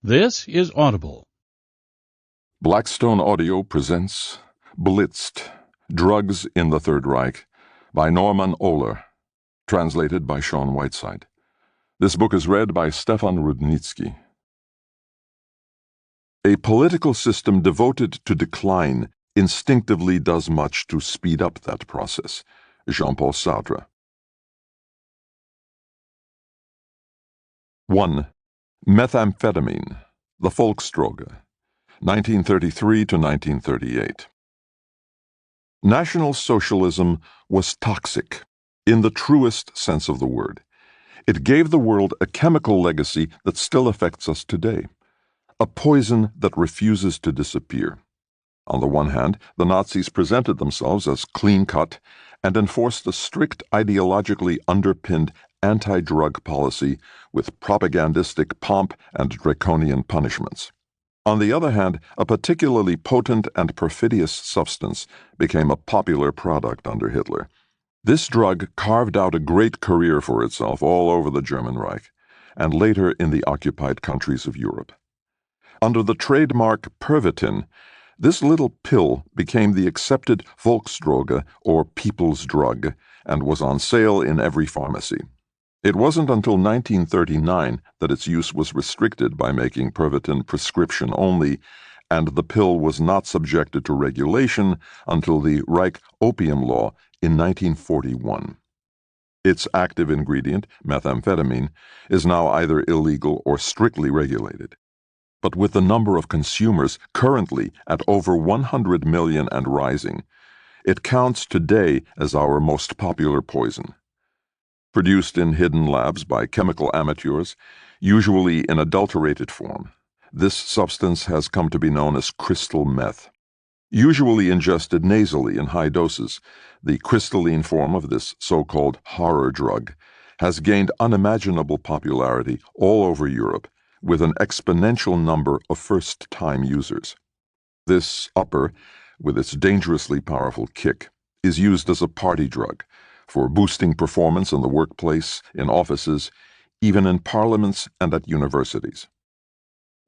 This is Audible. Blackstone Audio presents Blitzed, Drugs in the Third Reich, by Norman Ohler, translated by Sean Whiteside. This book is read by Stefan Rudnitsky. A political system devoted to decline instinctively does much to speed up that process. Jean-Paul Sartre. 1. Methamphetamine, the Volksdroge, 1933 to 1938. National Socialism was toxic, in the truest sense of the word. It gave the world a chemical legacy that still affects us today, a poison that refuses to disappear. On the one hand, the Nazis presented themselves as clean-cut and enforced a strict ideologically underpinned anti-drug policy with propagandistic pomp and draconian punishments. On the other hand, a particularly potent and perfidious substance became a popular product under Hitler. This drug carved out a great career for itself all over the German Reich, and later in the occupied countries of Europe. Under the trademark Pervitin, this little pill became the accepted Volksdroge, or people's drug, and was on sale in every pharmacy. It wasn't until 1939 that its use was restricted by making Pervitin prescription only, and the pill was not subjected to regulation until the Reich Opium Law in 1941. Its active ingredient, methamphetamine, is now either illegal or strictly regulated. But with the number of consumers currently at over 100 million and rising, it counts today as our most popular poison. Produced in hidden labs by chemical amateurs, usually in adulterated form, this substance has come to be known as crystal meth. Usually ingested nasally in high doses, the crystalline form of this so-called horror drug has gained unimaginable popularity all over Europe, with an exponential number of first-time users. This upper, with its dangerously powerful kick, is used as a party drug, for boosting performance in the workplace, in offices, even in parliaments and at universities.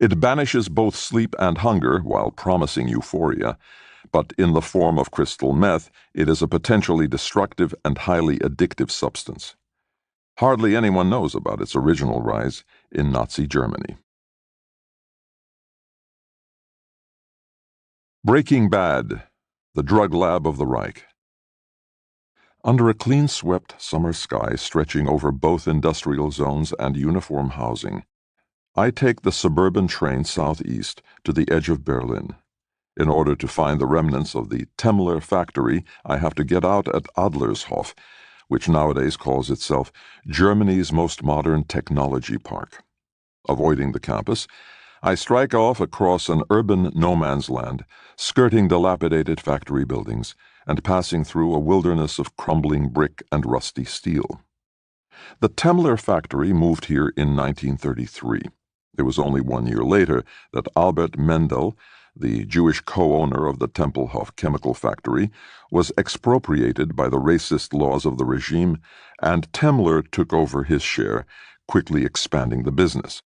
It banishes both sleep and hunger while promising euphoria, but in the form of crystal meth, it is a potentially destructive and highly addictive substance. Hardly anyone knows about its original rise in Nazi Germany. Breaking Bad, the drug lab of the Reich. Under a clean-swept summer sky stretching over both industrial zones and uniform housing, I take the suburban train southeast to the edge of Berlin. In order to find the remnants of the Temmler factory, I have to get out at Adlershof, which nowadays calls itself Germany's most modern technology park. Avoiding the campus, I strike off across an urban no-man's land, skirting dilapidated factory buildings, and passing through a wilderness of crumbling brick and rusty steel. The Temmler factory moved here in 1933. It was only 1 year later that Albert Mendel, the Jewish co-owner of the Tempelhof chemical factory, was expropriated by the racist laws of the regime, and Temmler took over his share, quickly expanding the business.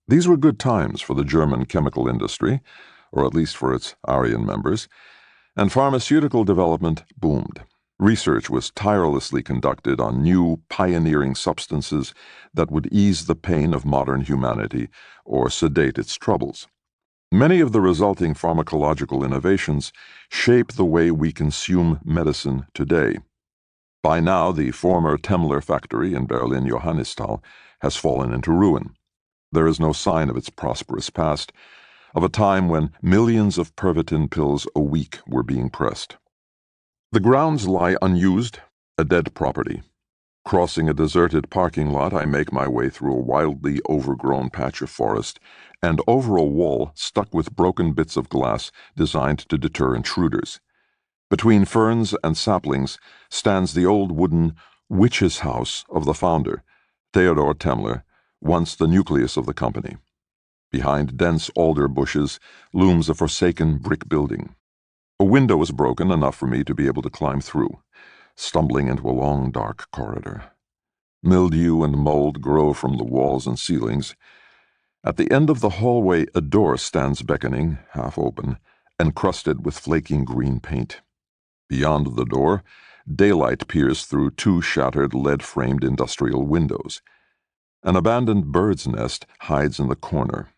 These were good times for the German chemical industry, or at least for its Aryan members, and pharmaceutical development boomed. Research was tirelessly conducted on new, pioneering substances that would ease the pain of modern humanity or sedate its troubles. Many of the resulting pharmacological innovations shape the way we consume medicine today. By now, the former Temmler factory in Berlin-Johannisthal has fallen into ruin. There is no sign of its prosperous past, of a time when millions of Pervitin pills a week were being pressed. The grounds lie unused, a dead property. Crossing a deserted parking lot, I make my way through a wildly overgrown patch of forest and over a wall stuck with broken bits of glass designed to deter intruders. Between ferns and saplings stands the old wooden witch's house of the founder, Theodor Temmler, once the nucleus of the company. Behind dense alder bushes looms a forsaken brick building. A window is broken enough for me to be able to climb through, stumbling into a long, dark corridor. Mildew and mold grow from the walls and ceilings, At the end of the hallway, a door stands beckoning, half open, encrusted with flaking green paint. Beyond the door, daylight peers through two shattered lead-framed industrial windows. An abandoned bird's nest hides in the corner.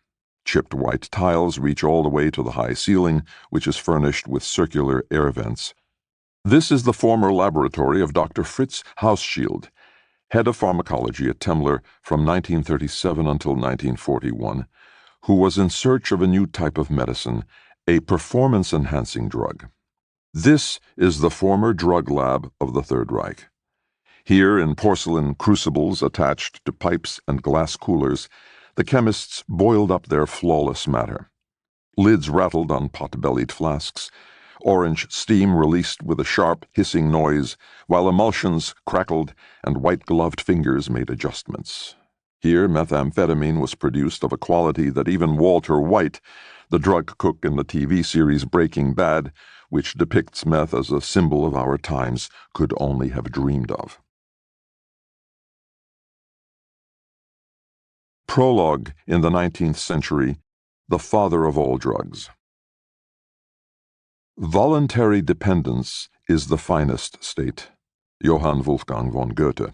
Chipped white tiles reach all the way to the high ceiling, which is furnished with circular air vents. This is the former laboratory of Dr. Fritz Hausschild, head of pharmacology at Temler from 1937 until 1941, who was in search of a new type of medicine, a performance-enhancing drug. This is the former drug lab of the Third Reich. Here, in porcelain crucibles attached to pipes and glass coolers, the chemists boiled up their flawless matter. Lids rattled on pot-bellied flasks, orange steam released with a sharp, hissing noise, while emulsions crackled and white-gloved fingers made adjustments. Here, methamphetamine was produced of a quality that even Walter White, the drug cook in the TV series Breaking Bad, which depicts meth as a symbol of our times, could only have dreamed of. Prologue in the 19th century, the father of all drugs. Voluntary dependence is the finest state. Johann Wolfgang von Goethe.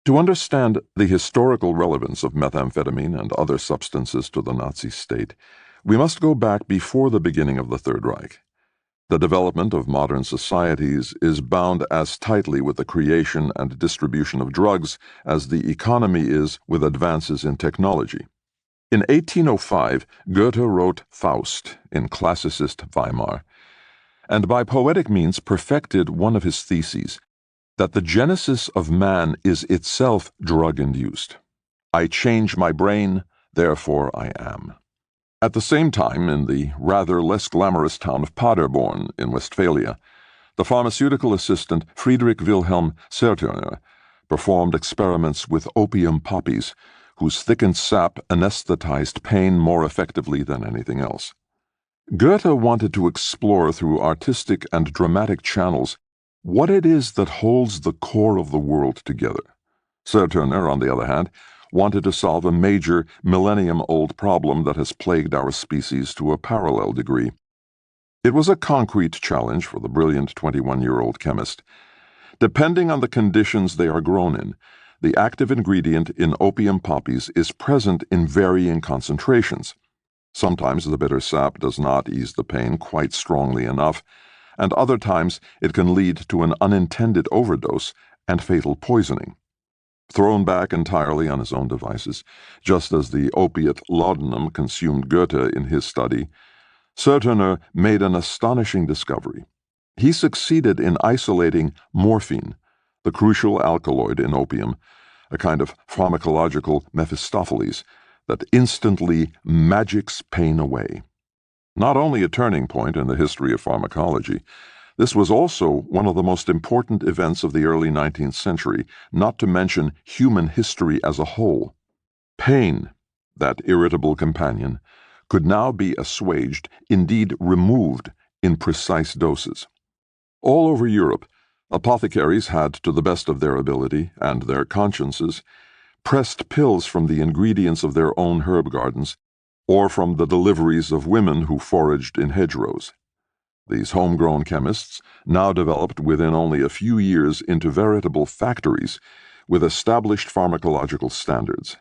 To understand the historical relevance of methamphetamine and other substances to the Nazi state, we must go back before the beginning of the Third Reich. The development of modern societies is bound as tightly with the creation and distribution of drugs as the economy is with advances in technology. In 1805, Goethe wrote Faust in classicist Weimar, and by poetic means perfected one of his theses, that the genesis of man is itself drug-induced. I change my brain, therefore I am. At the same time, in the rather less glamorous town of Paderborn in Westphalia, the pharmaceutical assistant Friedrich Wilhelm Serturner performed experiments with opium poppies, whose thickened sap anesthetized pain more effectively than anything else. Goethe wanted to explore through artistic and dramatic channels what it is that holds the core of the world together. Serturner, on the other hand, wanted to solve a major, millennium-old problem that has plagued our species to a parallel degree. It was a concrete challenge for the brilliant 21-year-old chemist. Depending on the conditions they are grown in, the active ingredient in opium poppies is present in varying concentrations. Sometimes the bitter sap does not ease the pain quite strongly enough, and other times it can lead to an unintended overdose and fatal poisoning. Thrown back entirely on his own devices, just as the opiate laudanum consumed Goethe in his study, Serturner made an astonishing discovery. He succeeded in isolating morphine, the crucial alkaloid in opium, a kind of pharmacological Mephistopheles that instantly magics pain away. Not only a turning point in the history of pharmacology, this was also one of the most important events of the early 19th century, not to mention human history as a whole. Pain, that irritable companion, could now be assuaged, indeed removed, in precise doses. All over Europe, apothecaries had, to the best of their ability and their consciences, pressed pills from the ingredients of their own herb gardens, or from the deliveries of women who foraged in hedgerows. These homegrown chemists now developed within only a few years into veritable factories with established pharmacological standards.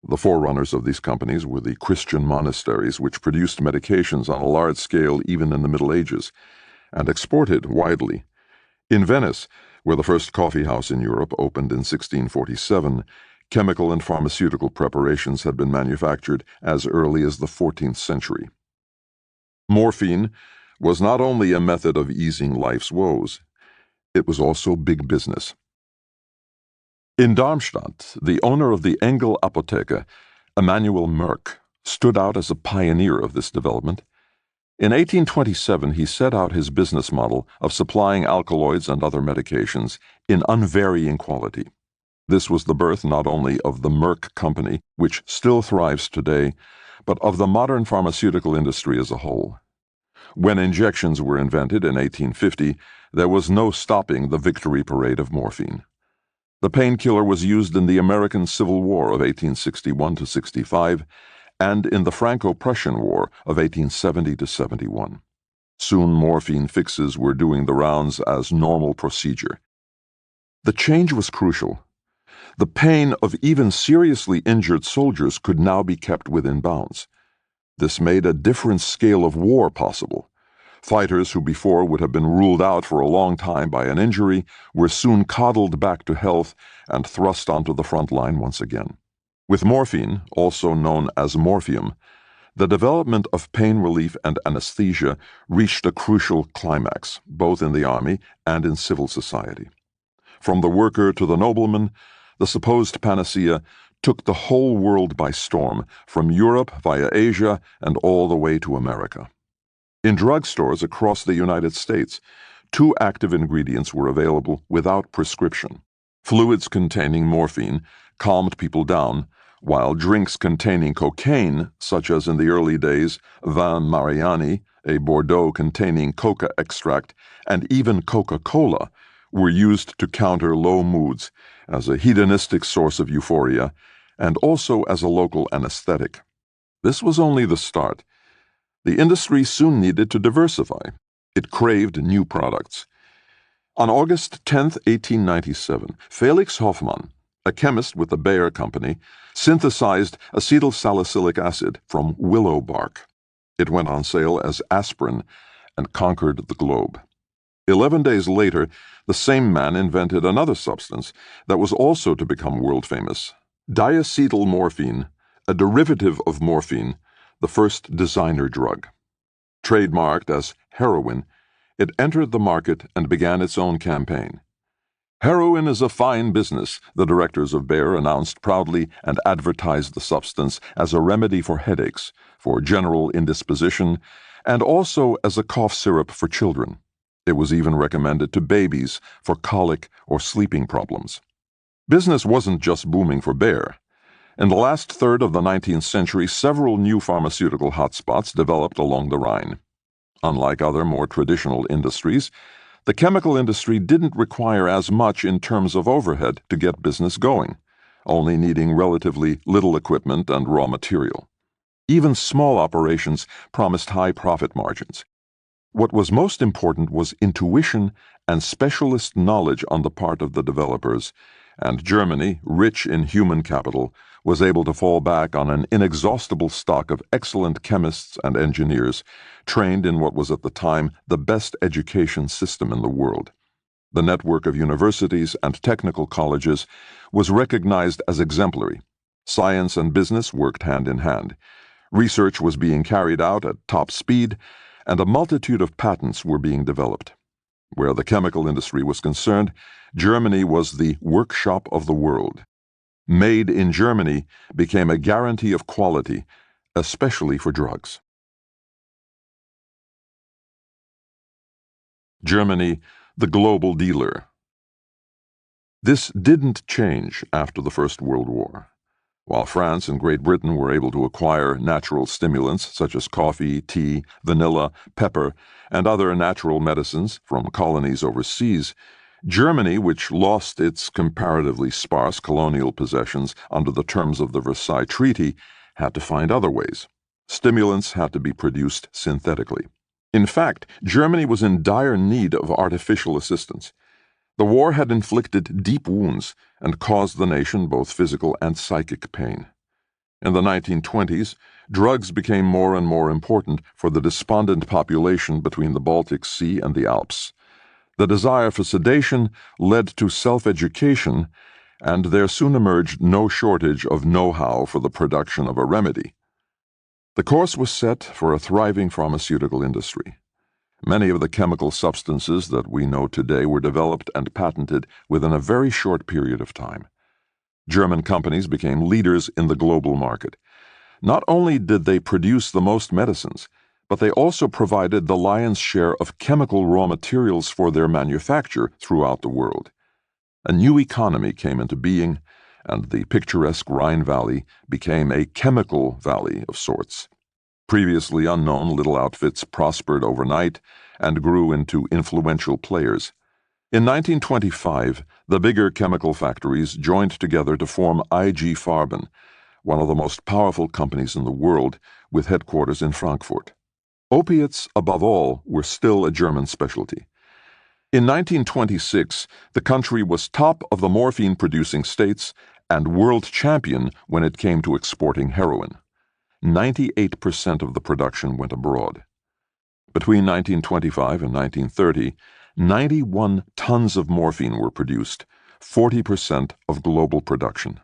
The forerunners of these companies were the Christian monasteries, which produced medications on a large scale even in the Middle Ages, and exported widely. In Venice, where the first coffee house in Europe opened in 1647, chemical and pharmaceutical preparations had been manufactured as early as the 14th century. Morphine was not only a method of easing life's woes, it was also big business. In Darmstadt, the owner of the Engel Apotheke, Emanuel Merck, stood out as a pioneer of this development. In 1827, he set out his business model of supplying alkaloids and other medications in unvarying quality. This was the birth not only of the Merck Company, which still thrives today, but of the modern pharmaceutical industry as a whole. When injections were invented in 1850, there was no stopping the victory parade of morphine. The painkiller was used in the American Civil War of 1861 to 65 and in the Franco-Prussian War of 1870 to 71. Soon morphine fixes were doing the rounds as normal procedure. The change was crucial. The pain of even seriously injured soldiers could now be kept within bounds. This made a different scale of war possible. Fighters who before would have been ruled out for a long time by an injury were soon coddled back to health and thrust onto the front line once again. With morphine, also known as morphium, the development of pain relief and anesthesia reached a crucial climax, both in the army and in civil society. From the worker to the nobleman, the supposed panacea took the whole world by storm, from Europe via Asia and all the way to America. In drugstores across the United States, 2 active ingredients were available without prescription. Fluids containing morphine calmed people down, while drinks containing cocaine, such as in the early days vin Mariani, a Bordeaux containing coca extract, and even Coca-Cola, were used to counter low moods as a hedonistic source of euphoria and also as a local anesthetic. This was only the start. The industry soon needed to diversify. It craved new products. On August 10, 1897, Felix Hoffmann, a chemist with the Bayer Company, synthesized acetylsalicylic acid from willow bark. It went on sale as aspirin and conquered the globe. 11 days later, the same man invented another substance that was also to become world famous: diacetyl morphine, a derivative of morphine, the first designer drug. Trademarked as heroin, it entered the market and began its own campaign. "Heroin is a fine business," the directors of Bayer announced proudly, and advertised the substance as a remedy for headaches, for general indisposition, and also as a cough syrup for children. It was even recommended to babies for colic or sleeping problems. Business wasn't just booming for Bayer. In the last third of the 19th century, several new pharmaceutical hotspots developed along the Rhine. Unlike other more traditional industries, the chemical industry didn't require as much in terms of overhead to get business going, only needing relatively little equipment and raw material. Even small operations promised high profit margins. What was most important was intuition and specialist knowledge on the part of the developers, and Germany, rich in human capital, was able to fall back on an inexhaustible stock of excellent chemists and engineers, trained in what was at the time the best education system in the world. The network of universities and technical colleges was recognized as exemplary. Science and business worked hand in hand. Research was being carried out at top speed, and a multitude of patents were being developed. Where the chemical industry was concerned, Germany was the workshop of the world. Made in Germany became a guarantee of quality, especially for drugs. Germany, the global dealer. This didn't change after the First World War. While France and Great Britain were able to acquire natural stimulants such as coffee, tea, vanilla, pepper, and other natural medicines from colonies overseas, Germany, which lost its comparatively sparse colonial possessions under the terms of the Versailles Treaty, had to find other ways. Stimulants had to be produced synthetically. In fact, Germany was in dire need of artificial assistance. The war had inflicted deep wounds and caused the nation both physical and psychic pain. In the 1920s, drugs became more and more important for the despondent population between the Baltic Sea and the Alps. The desire for sedation led to self-education, and there soon emerged no shortage of know-how for the production of a remedy. The course was set for a thriving pharmaceutical industry. Many of the chemical substances that we know today were developed and patented within a very short period of time. German companies became leaders in the global market. Not only did they produce the most medicines, but they also provided the lion's share of chemical raw materials for their manufacture throughout the world. A new economy came into being, and the picturesque Rhine Valley became a chemical valley of sorts. Previously unknown little outfits prospered overnight and grew into influential players. In 1925, the bigger chemical factories joined together to form IG Farben, one of the most powerful companies in the world, with headquarters in Frankfurt. Opiates, above all, were still a German specialty. In 1926, the country was top of the morphine-producing states and world champion when it came to exporting heroin. 98% of the production went abroad. Between 1925 and 1930, 91 tons of morphine were produced, 40% of global production.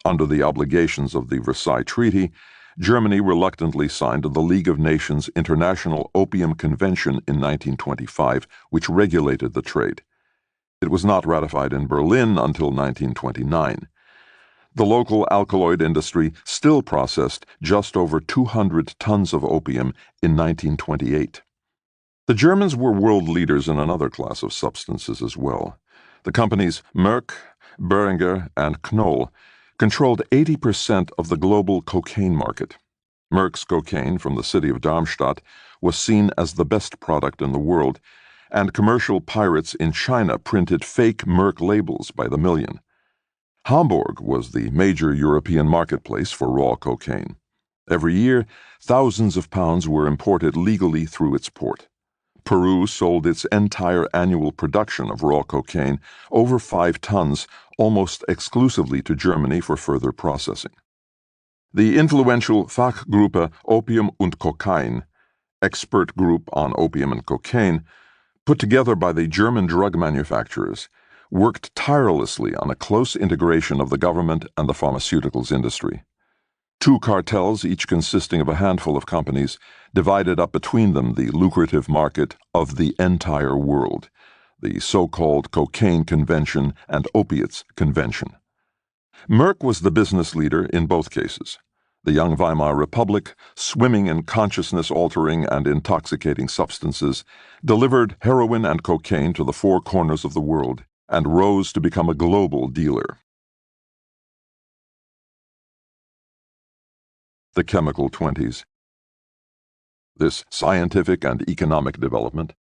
Under the obligations of the Versailles Treaty, Germany reluctantly signed the League of Nations International Opium Convention in 1925, which regulated the trade. It was not ratified in Berlin until 1929. The local alkaloid industry still processed just over 200 tons of opium in 1928. The Germans were world leaders in another class of substances as well. The companies Merck, Boehringer, and Knoll controlled 80% of the global cocaine market. Merck's cocaine from the city of Darmstadt was seen as the best product in the world, and commercial pirates in China printed fake Merck labels by the million. Hamburg was the major European marketplace for raw cocaine. Every year, thousands of pounds were imported legally through its port. Peru sold its entire annual production of raw cocaine, over 5 tons, almost exclusively to Germany for further processing. The influential Fachgruppe Opium und Kokain, expert group on opium and cocaine, put together by the German drug manufacturers, worked tirelessly on a close integration of the government and the pharmaceuticals industry. 2 cartels, each consisting of a handful of companies, divided up between them the lucrative market of the entire world, the so-called Cocaine Convention and Opiates Convention. Merck was the business leader in both cases. The young Weimar Republic, swimming in consciousness-altering and intoxicating substances, delivered heroin and cocaine to the 4 corners of the world and rose to become a global dealer. The Chemical Twenties. This scientific and economic development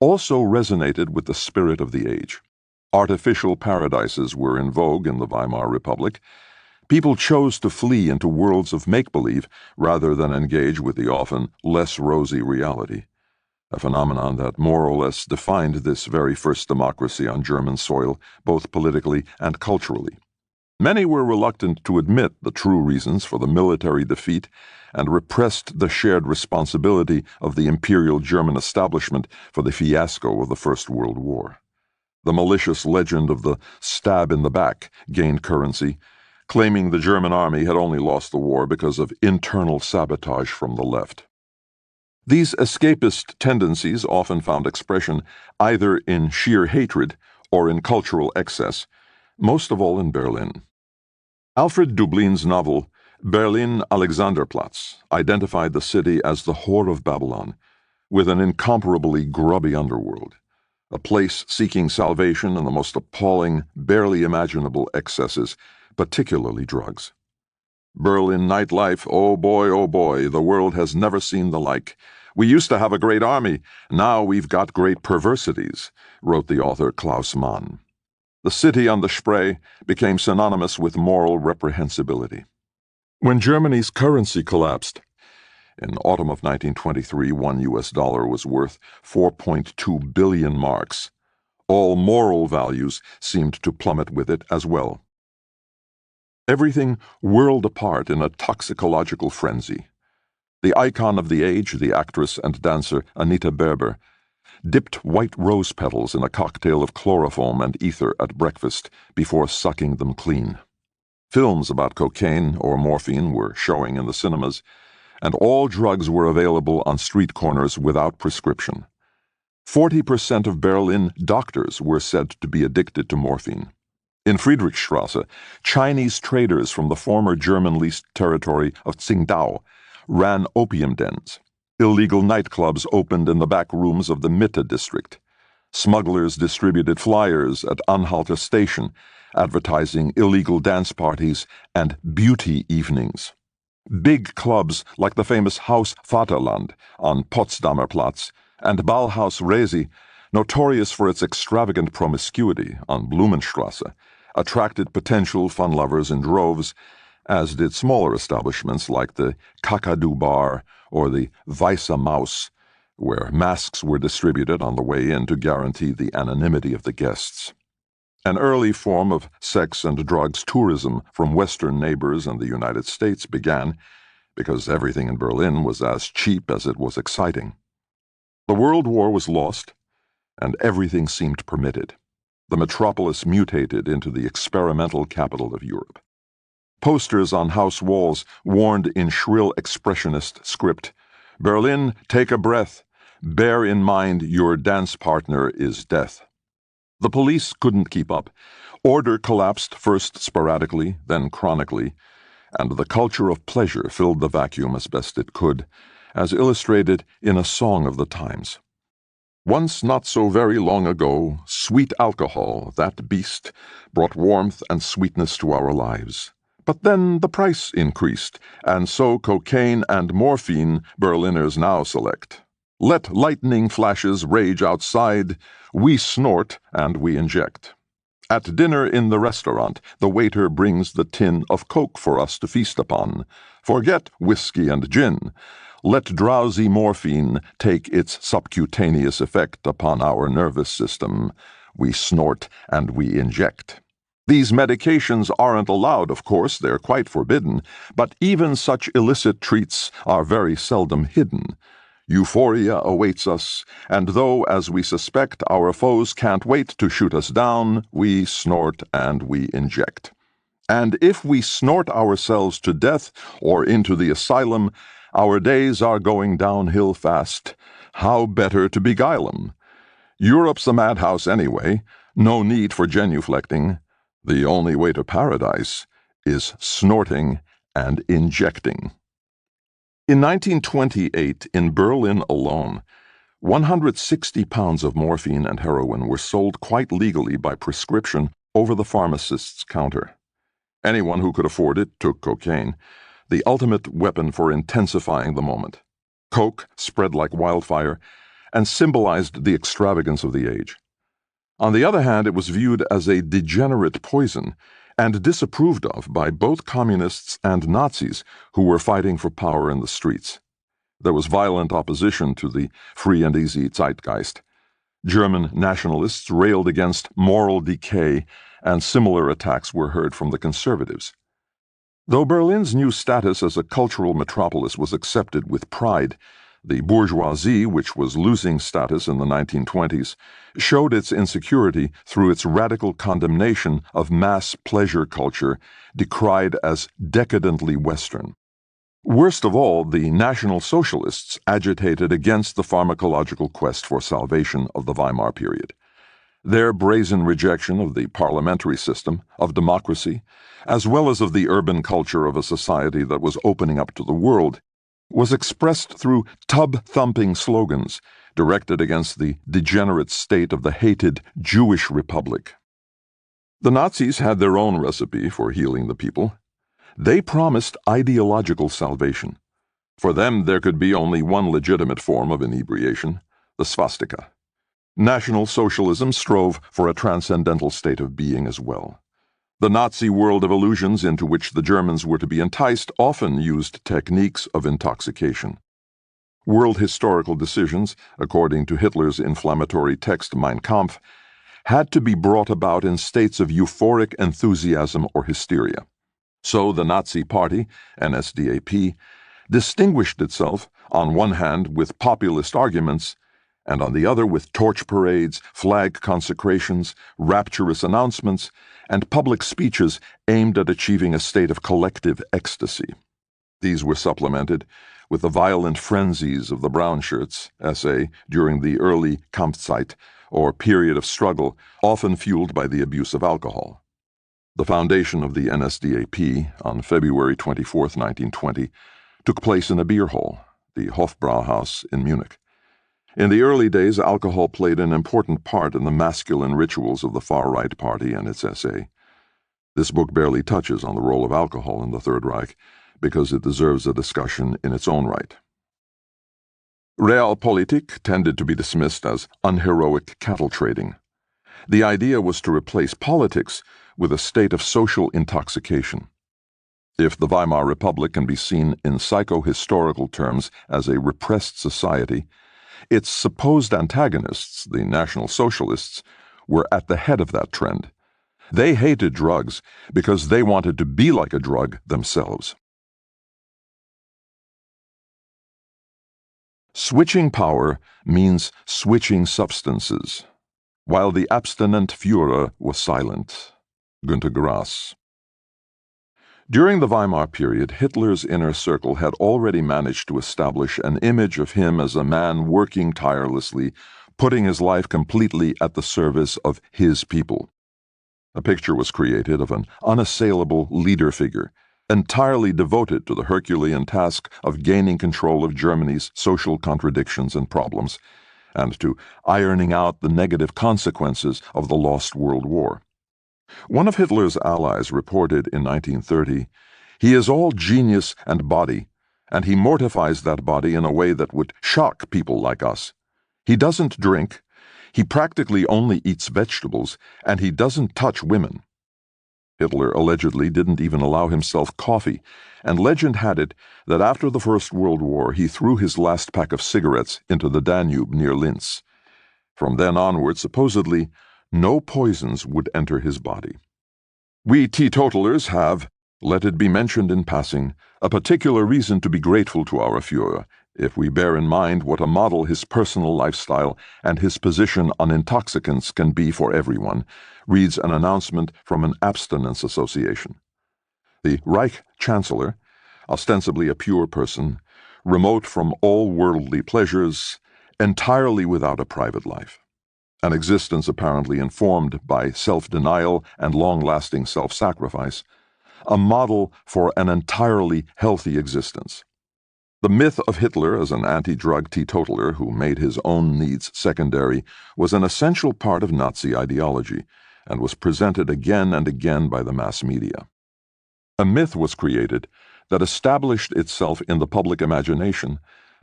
also resonated with the spirit of the age. Artificial paradises were in vogue in the Weimar Republic. People chose to flee into worlds of make-believe rather than engage with the often less rosy reality, a phenomenon that more or less defined this very first democracy on German soil, both politically and culturally. Many were reluctant to admit the true reasons for the military defeat and repressed the shared responsibility of the imperial German establishment for the fiasco of the First World War. The malicious legend of the stab in the back gained currency, claiming the German army had only lost the war because of internal sabotage from the left. These escapist tendencies often found expression either in sheer hatred or in cultural excess, most of all in Berlin. Alfred Dublin's novel, Berlin Alexanderplatz, identified the city as the Whore of Babylon, with an incomparably grubby underworld, a place seeking salvation in the most appalling, barely imaginable excesses, particularly drugs. Berlin nightlife, oh boy, the world has never seen the like. We used to have a great army, now we've got great perversities, wrote the author Klaus Mann. The city on the Spree became synonymous with moral reprehensibility. When Germany's currency collapsed, in autumn of 1923, $1 was worth 4.2 billion marks. All moral values seemed to plummet with it as well. Everything whirled apart in a toxicological frenzy. The icon of the age, the actress and dancer Anita Berber, dipped white rose petals in a cocktail of chloroform and ether at breakfast before sucking them clean. Films about cocaine or morphine were showing in the cinemas, and all drugs were available on street corners without prescription. 40% of Berlin doctors were said to be addicted to morphine. In Friedrichstrasse, Chinese traders from the former German-leased territory of Tsingtao ran opium dens. Illegal nightclubs opened in the back rooms of the Mitte district. Smugglers distributed flyers at Anhalter Station, advertising illegal dance parties and beauty evenings. Big clubs like the famous Haus Vaterland on Potsdamer Platz and Ballhaus Resi notorious for its extravagant promiscuity on Blumenstrasse, attracted potential fun lovers in droves, as did smaller establishments like the Kakadu Bar or the Weiße Maus, where masks were distributed on the way in to guarantee the anonymity of the guests. An early form of sex and drugs tourism from Western neighbors and the United States began because everything in Berlin was as cheap as it was exciting. The World War was lost, and everything seemed permitted. The metropolis mutated into the experimental capital of Europe. Posters on house walls warned in shrill expressionist script, "Berlin, take a breath. Bear in mind your dance partner is death." The police couldn't keep up. Order collapsed first sporadically, then chronically, and the culture of pleasure filled the vacuum as best it could, as illustrated in a song of the times. Once not so very long ago, sweet alcohol, that beast, brought warmth and sweetness to our lives. But then the price increased, and so cocaine and morphine Berliners now select. Let lightning flashes rage outside, we snort and we inject. At dinner in the restaurant, the waiter brings the tin of Coke for us to feast upon. Forget whiskey and gin. Let drowsy morphine take its subcutaneous effect upon our nervous system. We snort and we inject. These medications aren't allowed, of course, they're quite forbidden, but even such illicit treats are very seldom hidden. Euphoria awaits us, and though, as we suspect, our foes can't wait to shoot us down, we snort and we inject. And if we snort ourselves to death or into the asylum, our days are going downhill fast. How better to beguile 'em? Europe's a madhouse anyway, no need for genuflecting. The only way to paradise is snorting and injecting. In 1928, in Berlin alone, 160 pounds of morphine and heroin were sold quite legally by prescription over the pharmacist's counter. Anyone who could afford it took cocaine, the ultimate weapon for intensifying the moment. Coke spread like wildfire and symbolized the extravagance of the age. On the other hand, it was viewed as a degenerate poison and disapproved of by both communists and Nazis who were fighting for power in the streets. There was violent opposition to the free and easy zeitgeist. German nationalists railed against moral decay, and similar attacks were heard from the conservatives. Though Berlin's new status as a cultural metropolis was accepted with pride, the bourgeoisie, which was losing status in the 1920s, showed its insecurity through its radical condemnation of mass pleasure culture, decried as decadently Western. Worst of all, the National Socialists agitated against the pharmacological quest for salvation of the Weimar period. Their brazen rejection of the parliamentary system, of democracy, as well as of the urban culture of a society that was opening up to the world, was expressed through tub-thumping slogans directed against the degenerate state of the hated Jewish Republic. The Nazis had their own recipe for healing the people. They promised ideological salvation. For them, there could be only one legitimate form of inebriation, the swastika. National Socialism strove for a transcendental state of being as well. The Nazi world of illusions into which the Germans were to be enticed often used techniques of intoxication. World historical decisions, according to Hitler's inflammatory text Mein Kampf, had to be brought about in states of euphoric enthusiasm or hysteria. So the Nazi Party, NSDAP, distinguished itself on one hand with populist arguments, and on the other with torch parades, flag consecrations, rapturous announcements, and public speeches aimed at achieving a state of collective ecstasy. These were supplemented with the violent frenzies of the brown-shirts, SA, during the early Kampfzeit, or period of struggle, often fueled by the abuse of alcohol. The foundation of the NSDAP, on February 24, 1920, took place in a beer hall, the Hofbrauhaus in Munich. In the early days, alcohol played an important part in the masculine rituals of the far-right party and its SA. This book barely touches on the role of alcohol in the Third Reich because it deserves a discussion in its own right. Realpolitik tended to be dismissed as unheroic cattle trading. The idea was to replace politics with a state of social intoxication. If the Weimar Republic can be seen in psychohistorical terms as a repressed society, its supposed antagonists, the National Socialists, were at the head of that trend. They hated drugs because they wanted to be like a drug themselves. Switching power means switching substances, while the abstinent Führer was silent. Günter Grass. During the Weimar period, Hitler's inner circle had already managed to establish an image of him as a man working tirelessly, putting his life completely at the service of his people. A picture was created of an unassailable leader figure, entirely devoted to the Herculean task of gaining control of Germany's social contradictions and problems, and to ironing out the negative consequences of the lost World War. One of Hitler's allies reported in 1930, "He is all genius and body, and he mortifies that body in a way that would shock people like us. He doesn't drink, he practically only eats vegetables, and he doesn't touch women." Hitler allegedly didn't even allow himself coffee, and legend had it that after the First World War he threw his last pack of cigarettes into the Danube near Linz. From then onward, supposedly, no poisons would enter his body. We teetotalers have, let it be mentioned in passing, a particular reason to be grateful to our Führer, if we bear in mind what a model his personal lifestyle and his position on intoxicants can be for everyone, reads an announcement from an abstinence association. The Reich Chancellor, ostensibly a pure person, remote from all worldly pleasures, entirely without a private life. An existence apparently informed by self-denial and long-lasting self-sacrifice, a model for an entirely healthy existence. The myth of Hitler as an anti-drug teetotaler who made his own needs secondary was an essential part of Nazi ideology and was presented again and again by the mass media. A myth was created that established itself in the public imagination,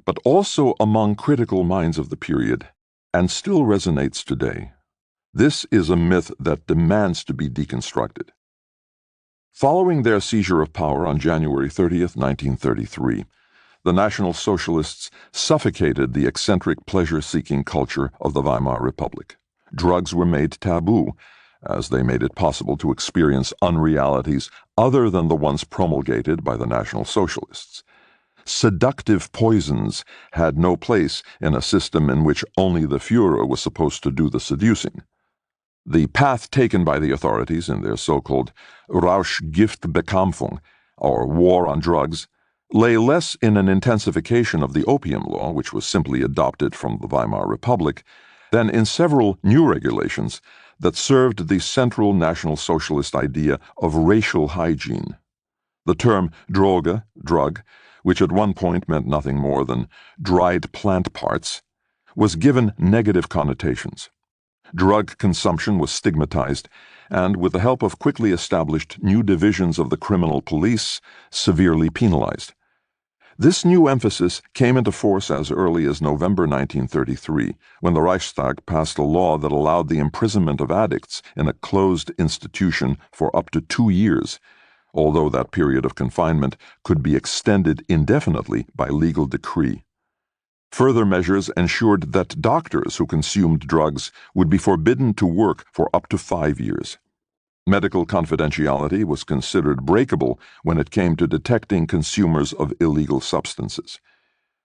but also among critical minds of the period, and still resonates today. This is a myth that demands to be deconstructed. Following their seizure of power on January 30th, 1933, the National Socialists suffocated the eccentric pleasure-seeking culture of the Weimar Republic. Drugs were made taboo, as they made it possible to experience unrealities other than the ones promulgated by the National Socialists. Seductive poisons had no place in a system in which only the Führer was supposed to do the seducing. The path taken by the authorities in their so-called Rauschgiftbekämpfung, or war on drugs, lay less in an intensification of the opium law, which was simply adopted from the Weimar Republic, than in several new regulations that served the central National Socialist idea of racial hygiene. The term Droge, drug, which at one point meant nothing more than dried plant parts, was given negative connotations. Drug consumption was stigmatized, and with the help of quickly established new divisions of the criminal police, severely penalized. This new emphasis came into force as early as November 1933, when the Reichstag passed a law that allowed the imprisonment of addicts in a closed institution for up to 2 years, although that period of confinement could be extended indefinitely by legal decree. Further measures ensured that doctors who consumed drugs would be forbidden to work for up to 5 years. Medical confidentiality was considered breakable when it came to detecting consumers of illegal substances.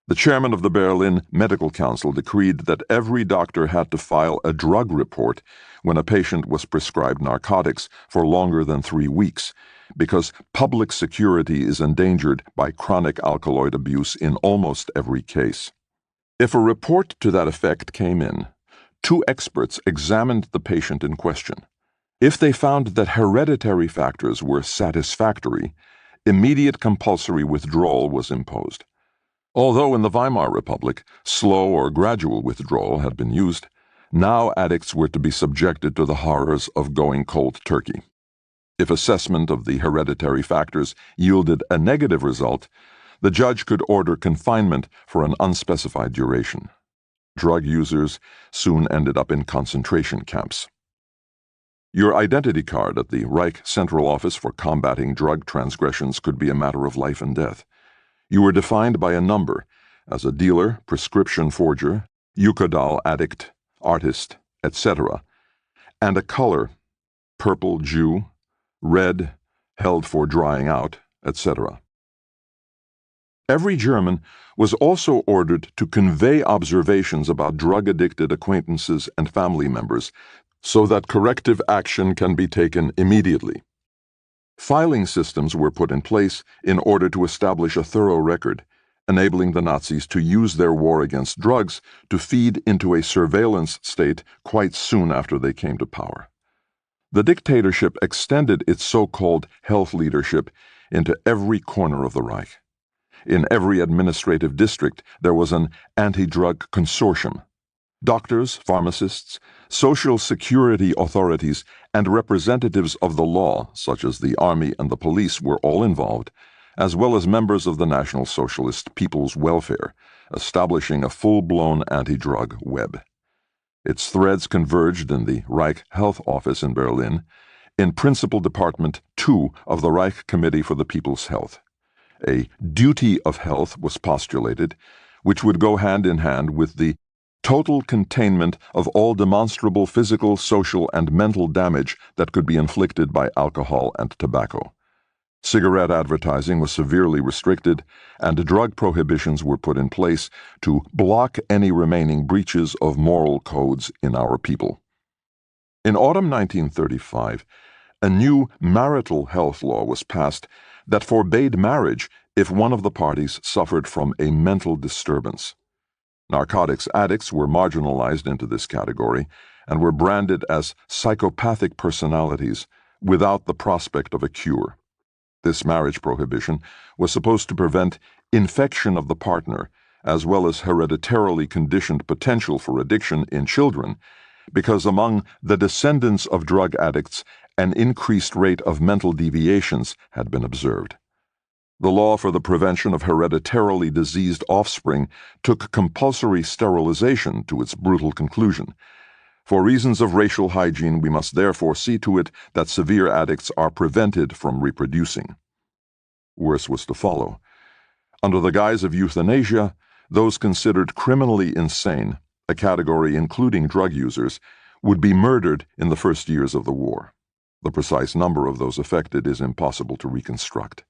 The chairman of the Berlin Medical Council decreed that every doctor had to file a drug report when a patient was prescribed narcotics for longer than 3 weeks, because public security is endangered by chronic alkaloid abuse in almost every case. If a report to that effect came in, 2 experts examined the patient in question. If they found that hereditary factors were satisfactory, immediate compulsory withdrawal was imposed. Although in the Weimar Republic, slow or gradual withdrawal had been used, now addicts were to be subjected to the horrors of going cold turkey. If assessment of the hereditary factors yielded a negative result, The judge could order confinement for an unspecified duration. Drug users soon ended up in concentration camps. Your identity card at the Reich Central Office for Combating Drug Transgressions could be a matter of life and death. You were defined by a number as a dealer, prescription forger, Eukodal addict, artist, etc., and a color, purple Jew, red, held for drying out, etc. Every German was also ordered to convey observations about drug-addicted acquaintances and family members so that corrective action can be taken immediately. Filing systems were put in place in order to establish a thorough record, enabling the Nazis to use their war against drugs to feed into a surveillance state quite soon after they came to power. The dictatorship extended its so-called health leadership into every corner of the Reich. In every administrative district, there was an anti-drug consortium. Doctors, pharmacists, social security authorities, and representatives of the law, such as the army and the police, were all involved, as well as members of the National Socialist People's Welfare, establishing a full-blown anti-drug web. Its threads converged in the Reich Health Office in Berlin, in Principal Department 2 of the Reich Committee for the People's Health. A duty of health was postulated, which would go hand in hand with the total containment of all demonstrable physical, social, and mental damage that could be inflicted by alcohol and tobacco. Cigarette advertising was severely restricted, and drug prohibitions were put in place to block any remaining breaches of moral codes in our people. In autumn 1935, a new marital health law was passed that forbade marriage if one of the parties suffered from a mental disturbance. Narcotics addicts were marginalized into this category and were branded as psychopathic personalities without the prospect of a cure. This marriage prohibition was supposed to prevent infection of the partner, as well as hereditarily conditioned potential for addiction in children, because among the descendants of drug addicts, an increased rate of mental deviations had been observed. The law for the prevention of hereditarily diseased offspring took compulsory sterilization to its brutal conclusion. For reasons of racial hygiene, we must therefore see to it that severe addicts are prevented from reproducing. Worse was to follow. Under the guise of euthanasia, those considered criminally insane, a category including drug users, would be murdered in the first years of the war. The precise number of those affected is impossible to reconstruct.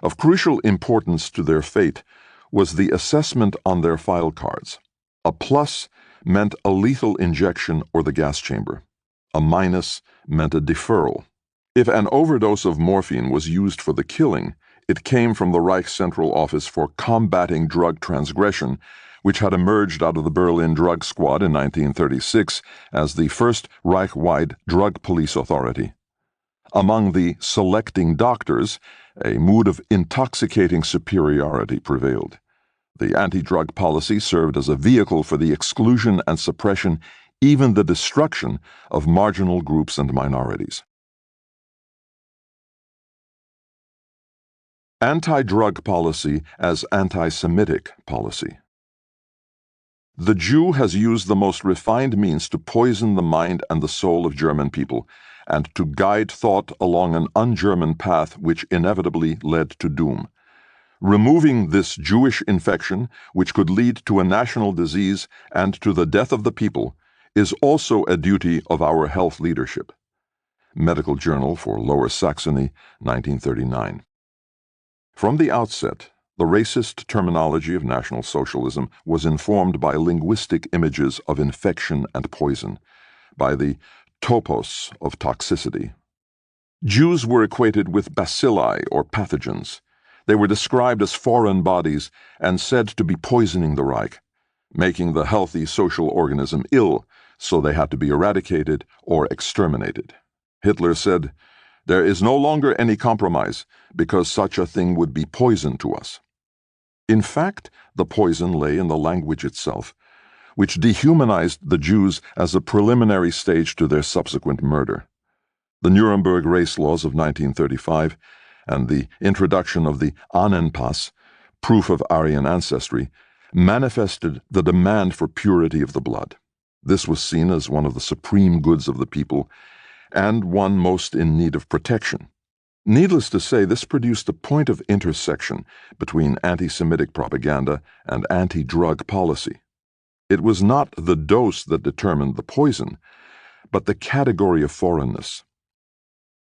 Of crucial importance to their fate was the assessment on their file cards. A plus meant a lethal injection or the gas chamber. A minus meant a deferral. If an overdose of morphine was used for the killing, it came from the Reich Central Office for Combating Drug Transgression, which had emerged out of the Berlin Drug Squad in 1936 as the first Reich-wide drug police authority. Among the selecting doctors, a mood of intoxicating superiority prevailed. The anti-drug policy served as a vehicle for the exclusion and suppression, even the destruction, of marginal groups and minorities. Anti-drug policy as anti-Semitic policy. The Jew has used the most refined means to poison the mind and the soul of German people, and to guide thought along an un-German path which inevitably led to doom. Removing this Jewish infection, which could lead to a national disease and to the death of the people, is also a duty of our health leadership. Medical Journal for Lower Saxony, 1939. From the outset, the racist terminology of National Socialism was informed by linguistic images of infection and poison, by the topos of toxicity. Jews were equated with bacilli or pathogens. They were described as foreign bodies and said to be poisoning the Reich, making the healthy social organism ill, so they had to be eradicated or exterminated. Hitler said, "There is no longer any compromise, because such a thing would be poison to us." In fact, the poison lay in the language itself, which dehumanized the Jews as a preliminary stage to their subsequent murder. The Nuremberg race laws of 1935 and the introduction of the Ahnenpass proof of Aryan ancestry, manifested the demand for purity of the blood. This was seen as one of the supreme goods of the people, and one most in need of protection. Needless to say, this produced a point of intersection between anti-Semitic propaganda and anti-drug policy. It was not the dose that determined the poison, but the category of foreignness.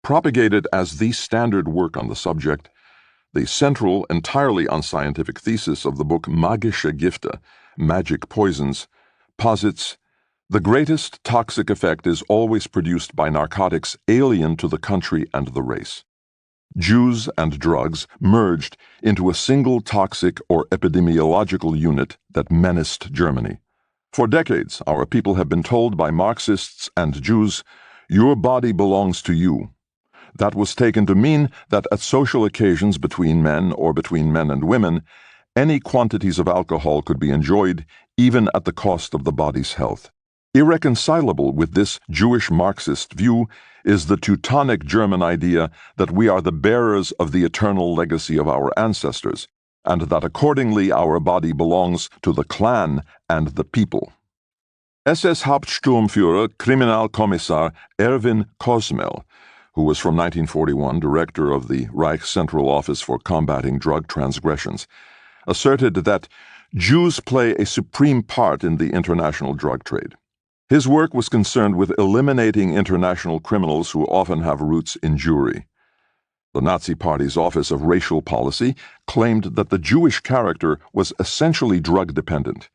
Propagated as the standard work on the subject, the central, entirely unscientific thesis of the book Magische Gifte, Magic Poisons, posits the greatest toxic effect is always produced by narcotics alien to the country and the race. Jews and drugs merged into a single toxic or epidemiological unit that menaced Germany. For decades, our people have been told by Marxists and Jews, "Your body belongs to you." That was taken to mean that at social occasions between men or between men and women, any quantities of alcohol could be enjoyed, even at the cost of the body's health. Irreconcilable with this Jewish Marxist view is the Teutonic German idea that we are the bearers of the eternal legacy of our ancestors, and that accordingly our body belongs to the clan and the people. SS-Hauptsturmführer Kriminalkommissar Erwin Kosmel, who was from 1941 director of the Reich Central Office for Combating Drug Transgressions, asserted that Jews play a supreme part in the international drug trade. His work was concerned with eliminating international criminals who often have roots in Jewry. The Nazi Party's Office of Racial Policy claimed that the Jewish character was essentially drug-dependent.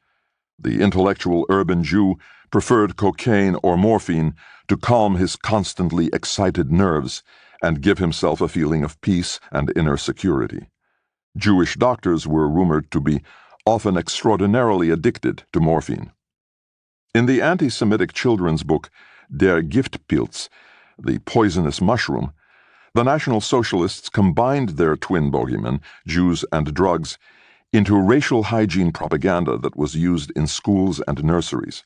The intellectual urban Jew preferred cocaine or morphine to calm his constantly excited nerves and give himself a feeling of peace and inner security. Jewish doctors were rumored to be often extraordinarily addicted to morphine. In the anti-Semitic children's book Der Giftpilz, the poisonous mushroom, the National Socialists combined their twin bogeymen, Jews and drugs, into racial hygiene propaganda that was used in schools and nurseries.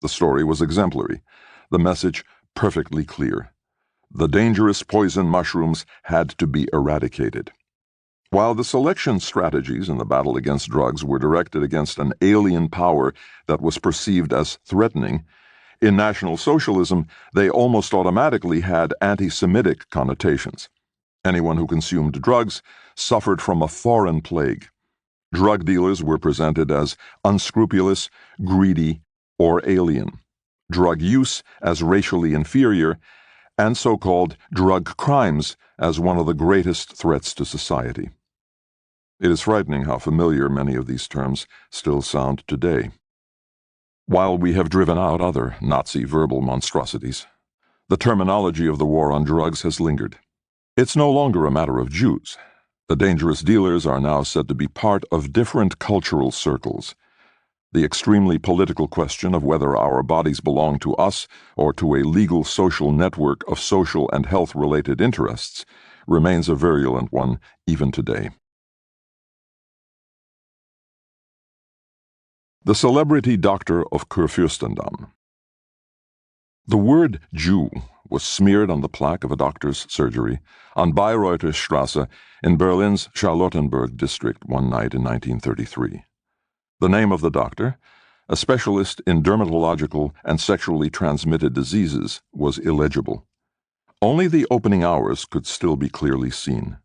The story was exemplary, the message perfectly clear. The dangerous poison mushrooms had to be eradicated. While the selection strategies in the battle against drugs were directed against an alien power that was perceived as threatening, in National Socialism they almost automatically had anti-Semitic connotations. Anyone who consumed drugs suffered from a foreign plague. Drug dealers were presented as unscrupulous, greedy, or alien. Drug use as racially inferior, and so-called drug crimes as one of the greatest threats to society. It is frightening how familiar many of these terms still sound today. While we have driven out other Nazi verbal monstrosities, the terminology of the war on drugs has lingered. It's no longer a matter of Jews. The dangerous dealers are now said to be part of different cultural circles. The extremely political question of whether our bodies belong to us or to a legal social network of social and health-related interests remains a virulent one even today. The Celebrity Doctor of Kurfürstendamm. The word Jew was smeared on the plaque of a doctor's surgery on Bayreuther Strasse in Berlin's Charlottenburg district one night in 1933. The name of the doctor, a specialist in dermatological and sexually transmitted diseases, was illegible. Only the opening hours could still be clearly seen.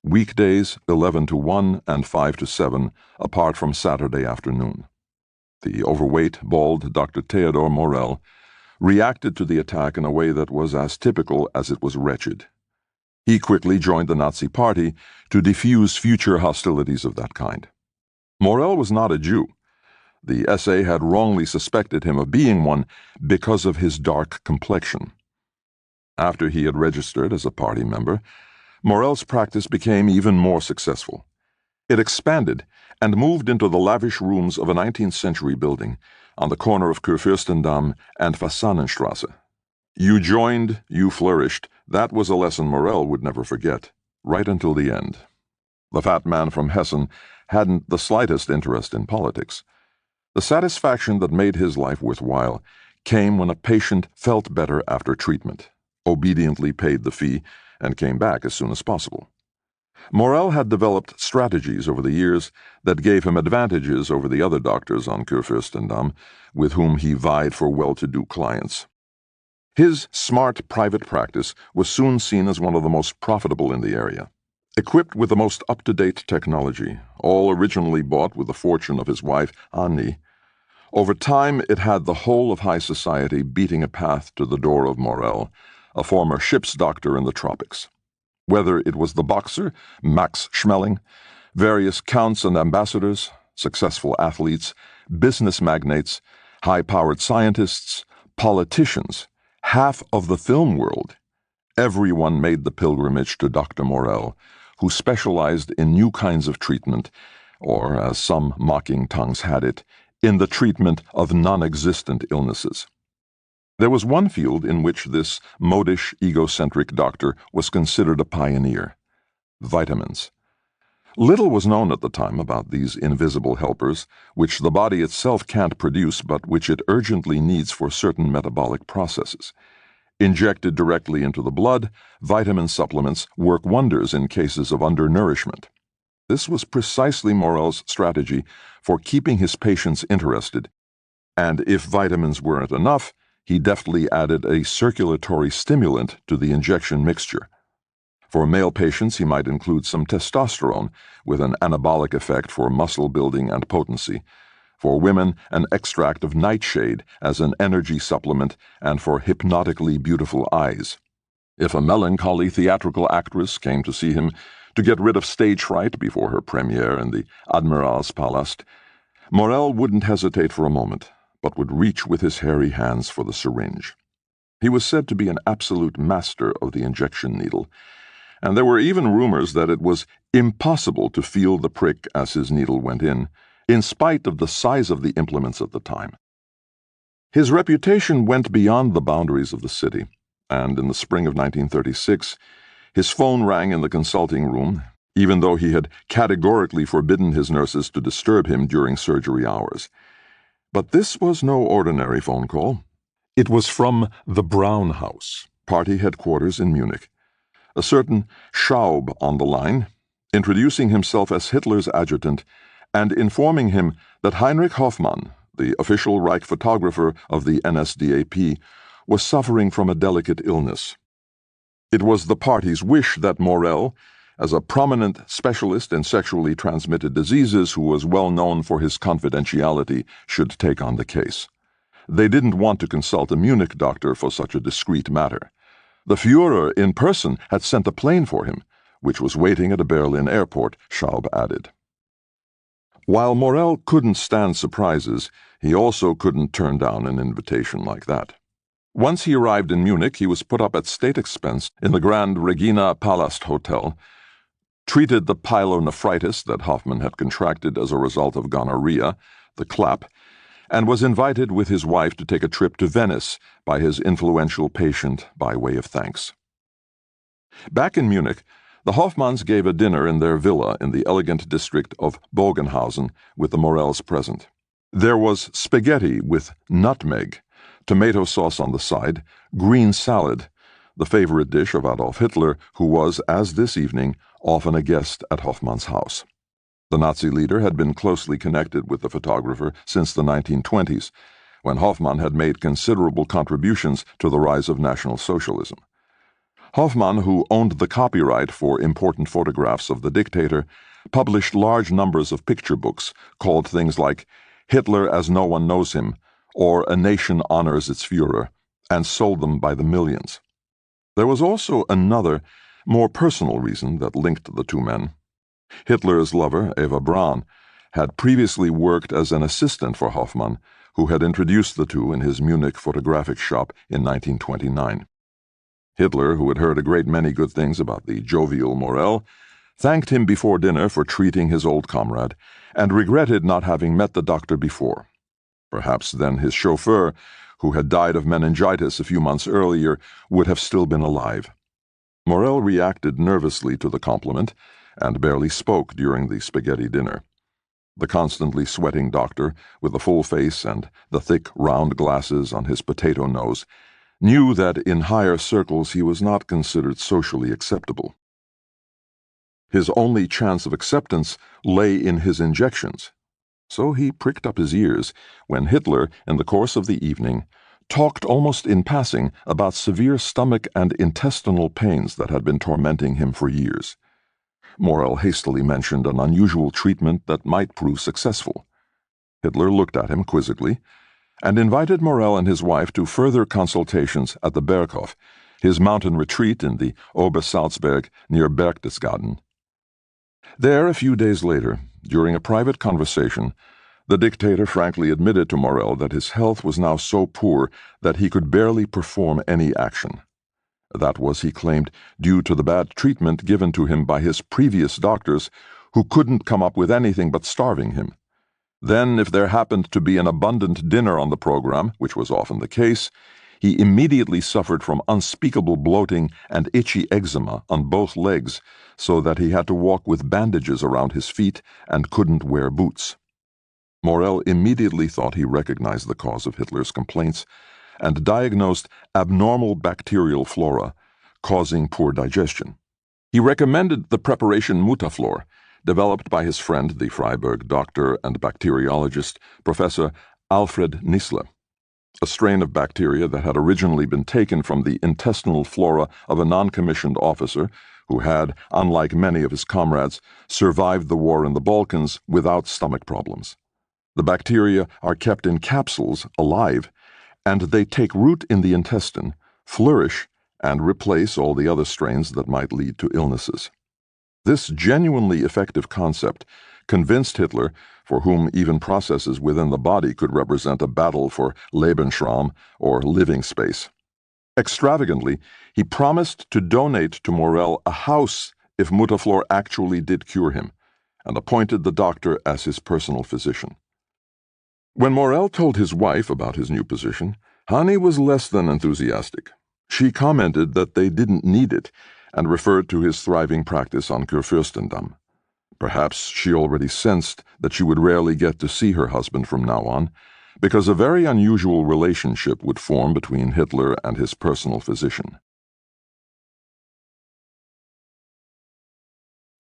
Weekdays 11 to 1 and 5 to 7, apart from Saturday afternoon. The overweight, bald Dr. Theodor Morell reacted to the attack in a way that was as typical as it was wretched. He quickly joined the Nazi Party to defuse future hostilities of that kind. Morell was not a Jew. The SA had wrongly suspected him of being one because of his dark complexion. After he had registered as a party member, Morell's practice became even more successful. It expanded and moved into the lavish rooms of a 19th-century building on the corner of Kurfürstendamm and Fasanenstrasse. You joined, you flourished. That was a lesson Morell would never forget, right until the end. The fat man from Hessen hadn't the slightest interest in politics. The satisfaction that made his life worthwhile came when a patient felt better after treatment, obediently paid the fee, and came back as soon as possible. Morel had developed strategies over the years that gave him advantages over the other doctors on Kurfürstendamm, with whom he vied for well-to-do clients. His smart private practice was soon seen as one of the most profitable in the area. Equipped with the most up-to-date technology, all originally bought with the fortune of his wife, Annie, over time it had the whole of high society beating a path to the door of Morel, a former ship's doctor in the tropics. Whether it was the boxer, Max Schmeling, various counts and ambassadors, successful athletes, business magnates, high-powered scientists, politicians, half of the film world, everyone made the pilgrimage to Dr. Morel, who specialized in new kinds of treatment, or, as some mocking tongues had it, in the treatment of non-existent illnesses. There was one field in which this modish, egocentric doctor was considered a pioneer: vitamins. Little was known at the time about these invisible helpers, which the body itself can't produce but which it urgently needs for certain metabolic processes. Injected directly into the blood, vitamin supplements work wonders in cases of undernourishment. This was precisely Morel's strategy for keeping his patients interested, and if vitamins weren't enough, he deftly added a circulatory stimulant to the injection mixture. For male patients, he might include some testosterone, with an anabolic effect for muscle building and potency. For women, an extract of nightshade as an energy supplement and for hypnotically beautiful eyes. If a melancholy theatrical actress came to see him to get rid of stage fright before her premiere in the Admiralspalast, Morel wouldn't hesitate for a moment, but would reach with his hairy hands for the syringe. He was said to be an absolute master of the injection needle, and there were even rumors that it was impossible to feel the prick as his needle went in spite of the size of the implements at the time. His reputation went beyond the boundaries of the city, and in the spring of 1936, his phone rang in the consulting room, even though he had categorically forbidden his nurses to disturb him during surgery hours. But this was no ordinary phone call. It was from the Brown House, party headquarters in Munich. A certain Schaub on the line, introducing himself as Hitler's adjutant and informing him that Heinrich Hoffmann, the official Reich photographer of the NSDAP, was suffering from a delicate illness. It was the party's wish that Morel, as a prominent specialist in sexually transmitted diseases who was well known for his confidentiality, should take on the case. They didn't want to consult a Munich doctor for such a discreet matter. The Führer in person had sent a plane for him, which was waiting at a Berlin airport, Schaub added. While Morel couldn't stand surprises, he also couldn't turn down an invitation like that. Once he arrived in Munich, he was put up at state expense in the Grand Regina Palast Hotel, treated the pyelonephritis that Hoffmann had contracted as a result of gonorrhea, the clap, and was invited with his wife to take a trip to Venice by his influential patient by way of thanks. Back in Munich, the Hoffmanns gave a dinner in their villa in the elegant district of Bogenhausen with the Morels present. There was spaghetti with nutmeg, tomato sauce on the side, green salad, the favorite dish of Adolf Hitler, who was, as this evening, often a guest at Hoffmann's house. The Nazi leader had been closely connected with the photographer since the 1920s, when Hoffmann had made considerable contributions to the rise of National Socialism. Hoffmann, who owned the copyright for important photographs of the dictator, published large numbers of picture books called things like Hitler as No One Knows Him, or A Nation Honors Its Führer, and sold them by the millions. There was also another, more personal reason that linked the two men. Hitler's lover, Eva Braun, had previously worked as an assistant for Hoffmann, who had introduced the two in his Munich photographic shop in 1929. Hitler, who had heard a great many good things about the jovial Morel, thanked him before dinner for treating his old comrade, and regretted not having met the doctor before. Perhaps then his chauffeur, who had died of meningitis a few months earlier, would have still been alive. Morel reacted nervously to the compliment, and barely spoke during the spaghetti dinner. The constantly sweating doctor, with the full face and the thick round glasses on his potato nose, knew that in higher circles he was not considered socially acceptable. His only chance of acceptance lay in his injections. So he pricked up his ears when Hitler, in the course of the evening, talked almost in passing about severe stomach and intestinal pains that had been tormenting him for years. Morel hastily mentioned an unusual treatment that might prove successful. Hitler looked at him quizzically and invited Morel and his wife to further consultations at the Berghof, his mountain retreat in the Obersalzberg near Berchtesgaden. There, a few days later, during a private conversation, the dictator frankly admitted to Morel that his health was now so poor that he could barely perform any action. That was, he claimed, due to the bad treatment given to him by his previous doctors, who couldn't come up with anything but starving him. Then, if there happened to be an abundant dinner on the program, which was often the case, he immediately suffered from unspeakable bloating and itchy eczema on both legs, so that he had to walk with bandages around his feet and couldn't wear boots. Morel immediately thought he recognized the cause of Hitler's complaints and diagnosed abnormal bacterial flora, causing poor digestion. He recommended the preparation Mutaflor, developed by his friend, the Freiburg doctor and bacteriologist, Professor Alfred Nissle, a strain of bacteria that had originally been taken from the intestinal flora of a non-commissioned officer who had, unlike many of his comrades, survived the war in the Balkans without stomach problems. The bacteria are kept in capsules, alive, and they take root in the intestine, flourish, and replace all the other strains that might lead to illnesses. This genuinely effective concept convinced Hitler, for whom even processes within the body could represent a battle for Lebensraum, or living space. Extravagantly, he promised to donate to Morel a house if Mutaflor actually did cure him, and appointed the doctor as his personal physician. When Morel told his wife about his new position, Hanni was less than enthusiastic. She commented that they didn't need it, and referred to his thriving practice on Kurfürstendamm. Perhaps she already sensed that she would rarely get to see her husband from now on, because a very unusual relationship would form between Hitler and his personal physician.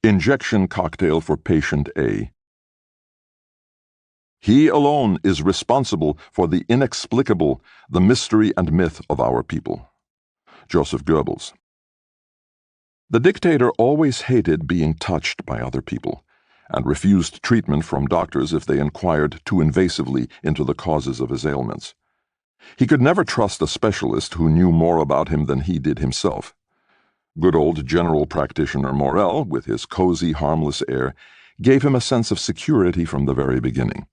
Injection cocktail for patient A. He alone is responsible for the inexplicable, the mystery and myth of our people. Joseph Goebbels. The dictator always hated being touched by other people, and refused treatment from doctors if they inquired too invasively into the causes of his ailments. He could never trust a specialist who knew more about him than he did himself. Good old general practitioner Morel, with his cozy, harmless air, gave him a sense of security from the very beginning.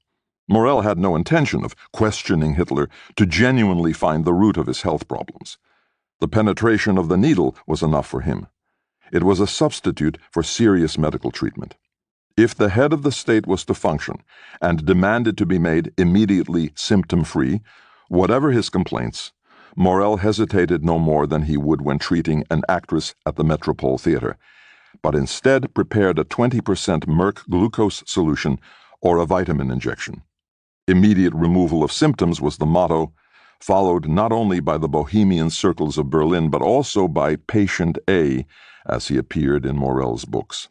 Morel had no intention of questioning Hitler to genuinely find the root of his health problems. The penetration of the needle was enough for him. It was a substitute for serious medical treatment. If the head of the state was to function and demanded to be made immediately symptom-free, whatever his complaints, Morel hesitated no more than he would when treating an actress at the Metropole Theater, but instead prepared a 20% Merck glucose solution or a vitamin injection. Immediate removal of symptoms was the motto, followed not only by the bohemian circles of Berlin but also by Patient A, as he appeared in Morel's books.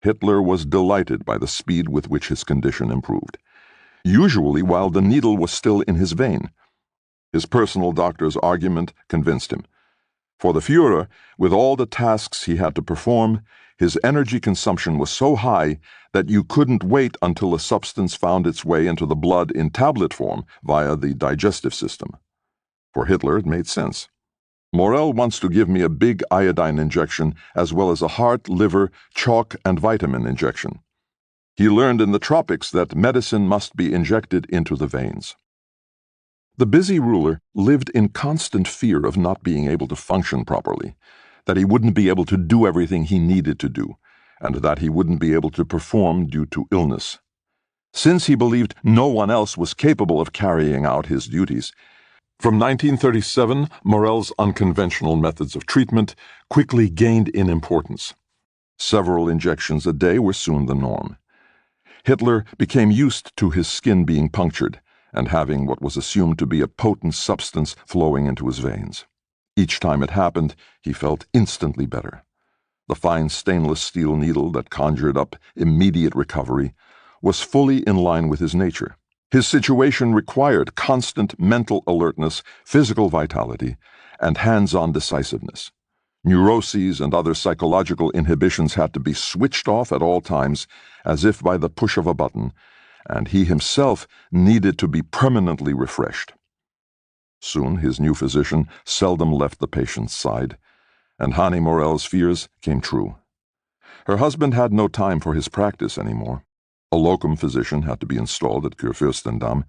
Hitler was delighted by the speed with which his condition improved, usually while the needle was still in his vein. His personal doctor's argument convinced him. For the Führer, with all the tasks he had to perform, his energy consumption was so high that you couldn't wait until a substance found its way into the blood in tablet form via the digestive system. For Hitler, it made sense. Morel wants to give me a big iodine injection as well as a heart, liver, chalk, and vitamin injection. He learned in the tropics that medicine must be injected into the veins. The busy ruler lived in constant fear of not being able to function properly, that he wouldn't be able to do everything he needed to do, and that he wouldn't be able to perform due to illness. Since he believed no one else was capable of carrying out his duties, from 1937, Morel's unconventional methods of treatment quickly gained in importance. Several injections a day were soon the norm. Hitler became used to his skin being punctured and having what was assumed to be a potent substance flowing into his veins. Each time it happened, he felt instantly better. the fine stainless steel needle that conjured up immediate recovery, was fully in line with his nature. His situation required constant mental alertness, physical vitality, and hands-on decisiveness. Neuroses and other psychological inhibitions had to be switched off at all times, as if by the push of a button, and he himself needed to be permanently refreshed. Soon his new physician seldom left the patient's side, and Hanni Morell's fears came true. Her husband had no time for his practice anymore. A locum physician had to be installed at Kurfürstendamm,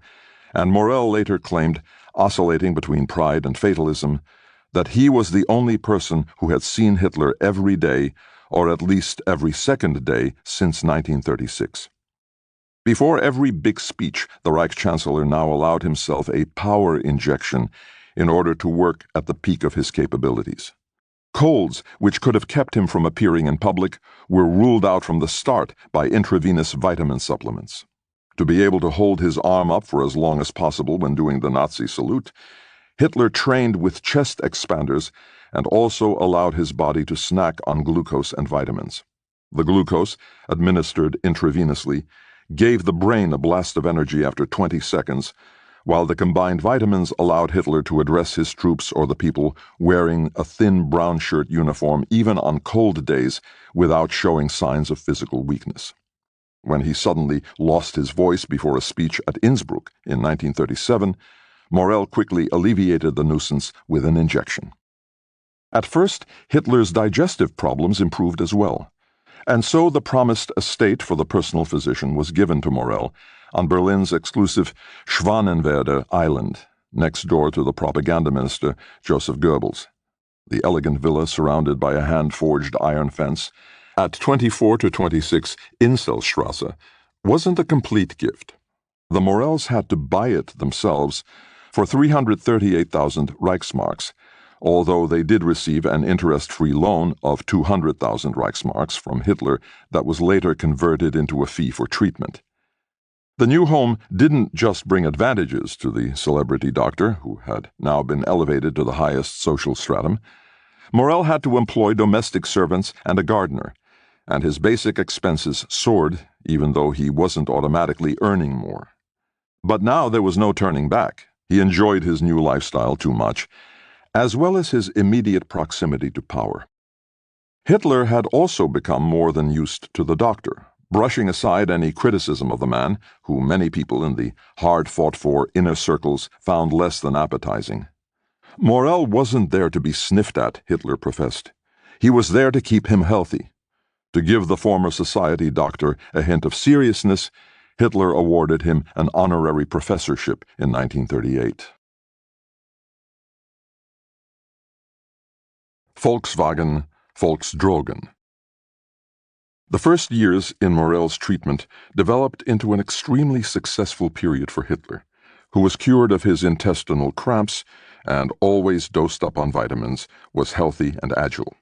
and Morell later claimed, oscillating between pride and fatalism, that he was the only person who had seen Hitler every day, or at least every second day, since 1936. Before every big speech, the Reich Chancellor now allowed himself a power injection in order to work at the peak of his capabilities. Colds, which could have kept him from appearing in public, were ruled out from the start by intravenous vitamin supplements. To be able to hold his arm up for as long as possible when doing the Nazi salute, Hitler trained with chest expanders and also allowed his body to snack on glucose and vitamins. The glucose, administered intravenously, gave the brain a blast of energy after 20 seconds, while the combined vitamins allowed Hitler to address his troops or the people wearing a thin brown shirt uniform even on cold days without showing signs of physical weakness. When he suddenly lost his voice before a speech at Innsbruck in 1937, Morell quickly alleviated the nuisance with an injection. At first, Hitler's digestive problems improved as well, and so the promised estate for the personal physician was given to Morell on Berlin's exclusive Schwanenwerde Island, next door to the propaganda minister Joseph Goebbels. The elegant villa surrounded by a hand-forged iron fence at 24 to 26 Inselstrasse wasn't a complete gift. The Morells had to buy it themselves for 338,000 Reichsmarks, although they did receive an interest-free loan of 200,000 Reichsmarks from Hitler that was later converted into a fee for treatment. The new home didn't just bring advantages to the celebrity doctor, who had now been elevated to the highest social stratum. Morell had to employ domestic servants and a gardener, and his basic expenses soared, even though he wasn't automatically earning more. But now there was no turning back. He enjoyed his new lifestyle too much, as well as his immediate proximity to power. Hitler had also become more than used to the doctor, brushing aside any criticism of the man, who many people in the hard-fought-for inner circles found less than appetizing. Morell wasn't there to be sniffed at, Hitler professed. He was there to keep him healthy. To give the former society doctor a hint of seriousness, Hitler awarded him an honorary professorship in 1938. Volkswagen, Volksdrogen. The first years in Morell's treatment developed into an extremely successful period for Hitler, who was cured of his intestinal cramps and, always dosed up on vitamins, was healthy and agile.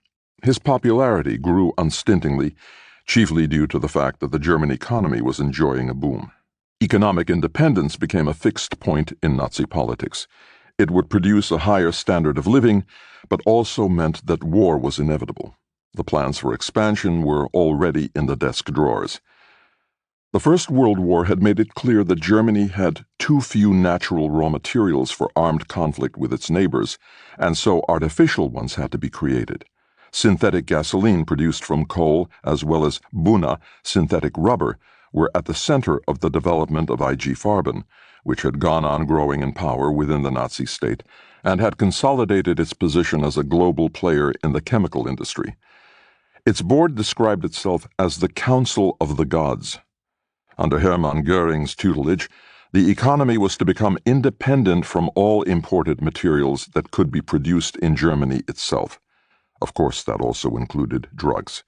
His popularity grew unstintingly, chiefly due to the fact that the German economy was enjoying a boom. Economic independence became a fixed point in Nazi politics. It would produce a higher standard of living, but also meant that war was inevitable. The plans for expansion were already in the desk drawers. The First World War had made it clear that Germany had too few natural raw materials for armed conflict with its neighbors, and so artificial ones had to be created. Synthetic gasoline produced from coal, as well as Buna, synthetic rubber, were at the center of the development of IG Farben, which had gone on growing in power within the Nazi state and had consolidated its position as a global player in the chemical industry. Its board described itself as the Council of the Gods. Under Hermann Göring's tutelage, the economy was to become independent from all imported materials that could be produced in Germany itself. Of course, that also included drugs.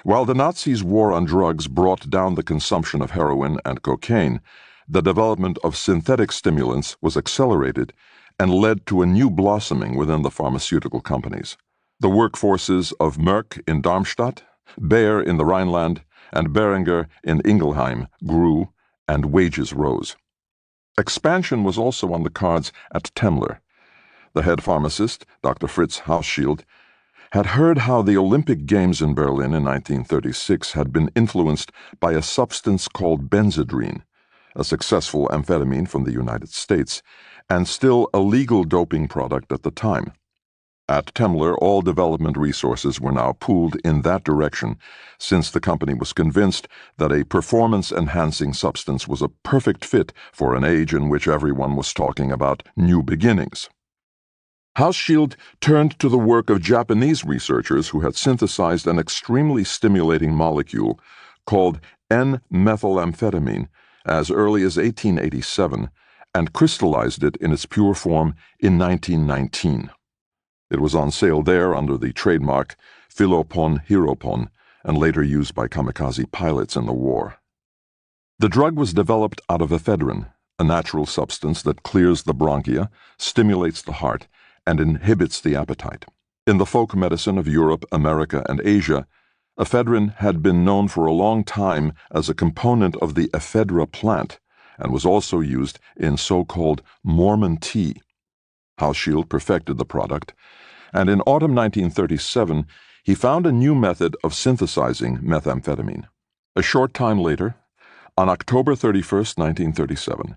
While the Nazis' war on drugs brought down the consumption of heroin and cocaine, the development of synthetic stimulants was accelerated and led to a new blossoming within the pharmaceutical companies. The workforces of Merck in Darmstadt, Bayer in the Rhineland, and Boehringer in Ingelheim grew, and wages rose. Expansion was also on the cards at Temmler. The head pharmacist, Dr. Fritz Hauschild, had heard how the Olympic Games in Berlin in 1936 had been influenced by a substance called benzedrine, a successful amphetamine from the United States, and still a legal doping product at the time. At Temmler, all development resources were now pooled in that direction, since the company was convinced that a performance-enhancing substance was a perfect fit for an age in which everyone was talking about new beginnings. Hauschild turned to the work of Japanese researchers who had synthesized an extremely stimulating molecule called N-methylamphetamine as early as 1887 and crystallized it in its pure form in 1919. It was on sale there under the trademark Philopon-Hiropon and later used by kamikaze pilots in the war. The drug was developed out of ephedrine, a natural substance that clears the bronchia, stimulates the heart, and inhibits the appetite. In the folk medicine of Europe, America, and Asia, ephedrine had been known for a long time as a component of the ephedra plant and was also used in so-called Mormon tea. Hauschild perfected the product, and in autumn 1937 he found a new method of synthesizing methamphetamine. A short time later, on October 31, 1937,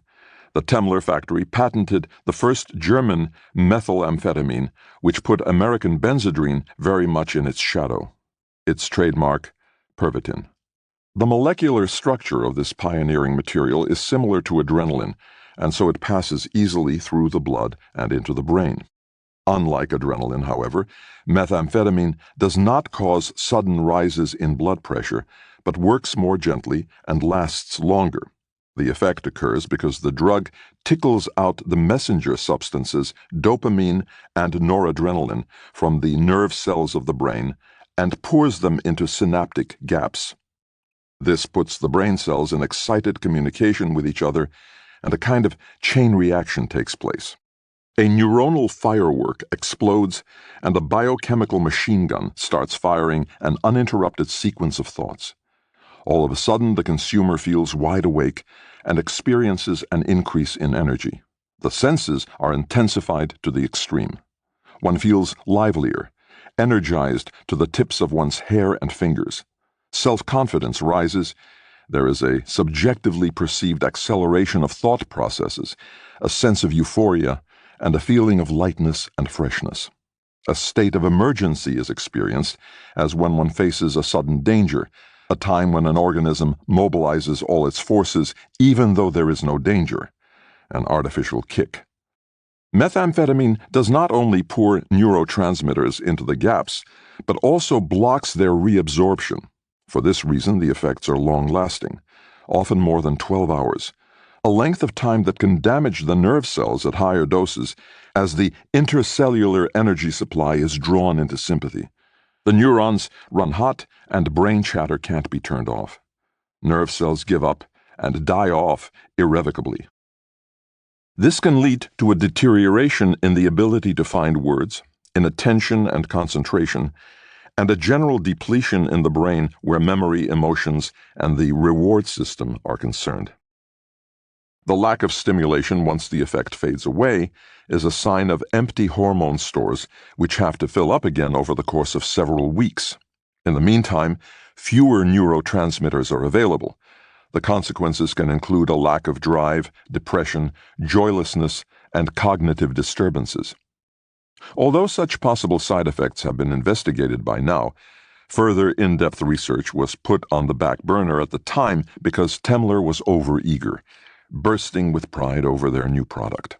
the Temmler factory patented the first German methylamphetamine, which put American benzedrine very much in its shadow. Its trademark, Pervitin. The molecular structure of this pioneering material is similar to adrenaline, and so it passes easily through the blood and into the brain. Unlike adrenaline, however, methamphetamine does not cause sudden rises in blood pressure, but works more gently and lasts longer. The effect occurs because the drug tickles out the messenger substances dopamine and noradrenaline from the nerve cells of the brain and pours them into synaptic gaps. This puts the brain cells in excited communication with each other, and a kind of chain reaction takes place. A neuronal firework explodes, and a biochemical machine gun starts firing an uninterrupted sequence of thoughts. All of a sudden, the consumer feels wide awake and experiences an increase in energy. The senses are intensified to the extreme. One feels livelier, energized to the tips of one's hair and fingers. Self-confidence rises. There is a subjectively perceived acceleration of thought processes, a sense of euphoria, and a feeling of lightness and freshness. A state of emergency is experienced, as when one faces a sudden danger, a time when an organism mobilizes all its forces even though there is no danger, an artificial kick. Methamphetamine does not only pour neurotransmitters into the gaps, but also blocks their reabsorption. For this reason, the effects are long-lasting, often more than 12 hours, a length of time that can damage the nerve cells at higher doses as the intercellular energy supply is drawn into sympathy. The neurons run hot and brain chatter can't be turned off. Nerve cells give up and die off irrevocably. This can lead to a deterioration in the ability to find words, in attention and concentration, and a general depletion in the brain where memory, emotions, and the reward system are concerned. The lack of stimulation once the effect fades away is a sign of empty hormone stores which have to fill up again over the course of several weeks. In the meantime, fewer neurotransmitters are available. The consequences can include a lack of drive, depression, joylessness, and cognitive disturbances. Although such possible side effects have been investigated by now, further in-depth research was put on the back burner at the time because Temmler was overeager, bursting with pride over their new product.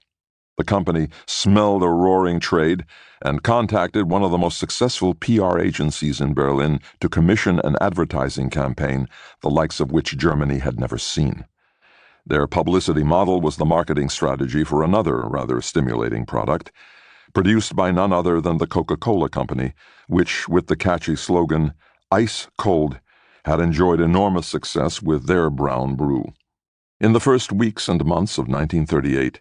The company smelled a roaring trade and contacted one of the most successful PR agencies in Berlin to commission an advertising campaign, the likes of which Germany had never seen. Their publicity model was the marketing strategy for another rather stimulating product, produced by none other than the Coca-Cola Company, which, with the catchy slogan, "Ice Cold," had enjoyed enormous success with their brown brew. In the first weeks and months of 1938,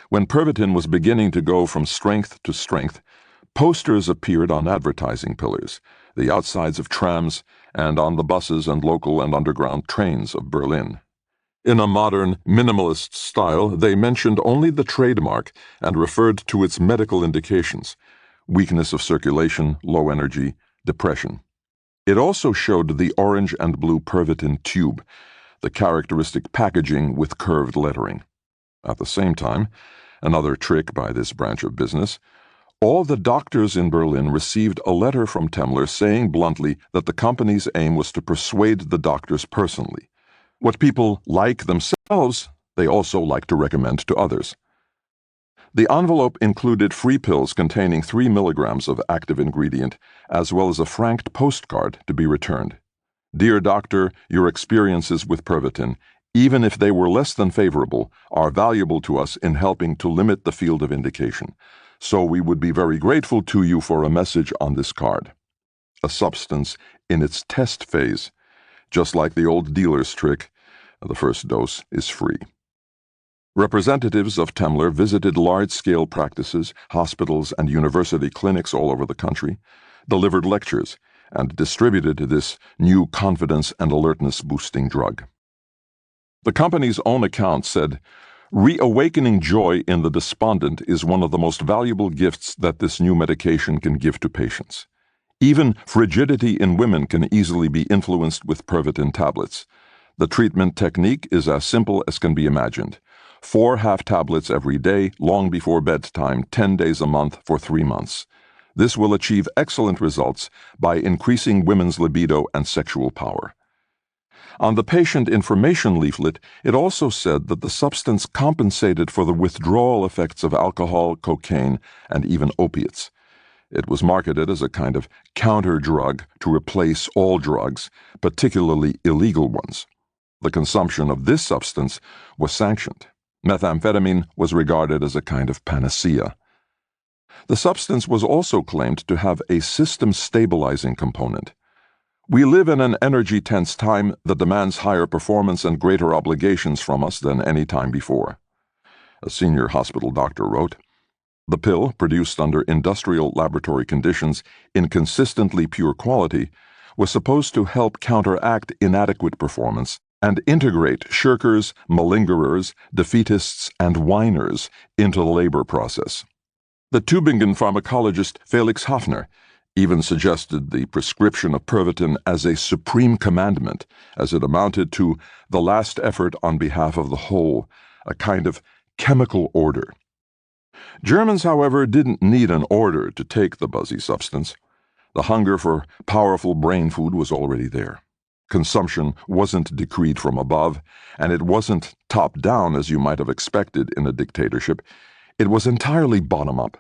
when Pervitin was beginning to go from strength to strength, posters appeared on advertising pillars, the outsides of trams, and on the buses and local and underground trains of Berlin. In a modern, minimalist style, they mentioned only the trademark and referred to its medical indications, weakness of circulation, low energy, depression. It also showed the orange and blue Pervitin tube, the characteristic packaging with curved lettering. At the same time, another trick by this branch of business, all the doctors in Berlin received a letter from Temmler saying bluntly that the company's aim was to persuade the doctors personally. What people like themselves, they also like to recommend to others. The envelope included free pills containing 3 milligrams of active ingredient, as well as a franked postcard to be returned. Dear Doctor, your experiences with Pervitin, even if they were less than favorable, are valuable to us in helping to limit the field of indication. So we would be very grateful to you for a message on this card. A substance in its test phase. Just like the old dealer's trick, the first dose is free. Representatives of Temmler visited large-scale practices, hospitals, and university clinics all over the country, delivered lectures, and distributed this new confidence and alertness-boosting drug. The company's own account said, "Reawakening joy in the despondent is one of the most valuable gifts that this new medication can give to patients. Even frigidity in women can easily be influenced with Pervitin tablets. The treatment technique is as simple as can be imagined. 4 half tablets every day, long before bedtime, 10 days a month for 3 months. This will achieve excellent results by increasing women's libido and sexual power." On the patient information leaflet, it also said that the substance compensated for the withdrawal effects of alcohol, cocaine, and even opiates. It was marketed as a kind of counter drug to replace all drugs, particularly illegal ones. The consumption of this substance was sanctioned. Methamphetamine was regarded as a kind of panacea. The substance was also claimed to have a system-stabilizing component. "We live in an energy-tense time that demands higher performance and greater obligations from us than any time before," a senior hospital doctor wrote. The pill, produced under industrial laboratory conditions in consistently pure quality, was supposed to help counteract inadequate performance and integrate shirkers, malingerers, defeatists, and whiners into the labor process. The Tübingen pharmacologist Felix Hafner even suggested the prescription of Pervitin as a supreme commandment, as it amounted to the last effort on behalf of the whole, a kind of chemical order. Germans, however, didn't need an order to take the buzzy substance. The hunger for powerful brain food was already there. Consumption wasn't decreed from above, and it wasn't top-down as you might have expected in a dictatorship. It was entirely bottom-up.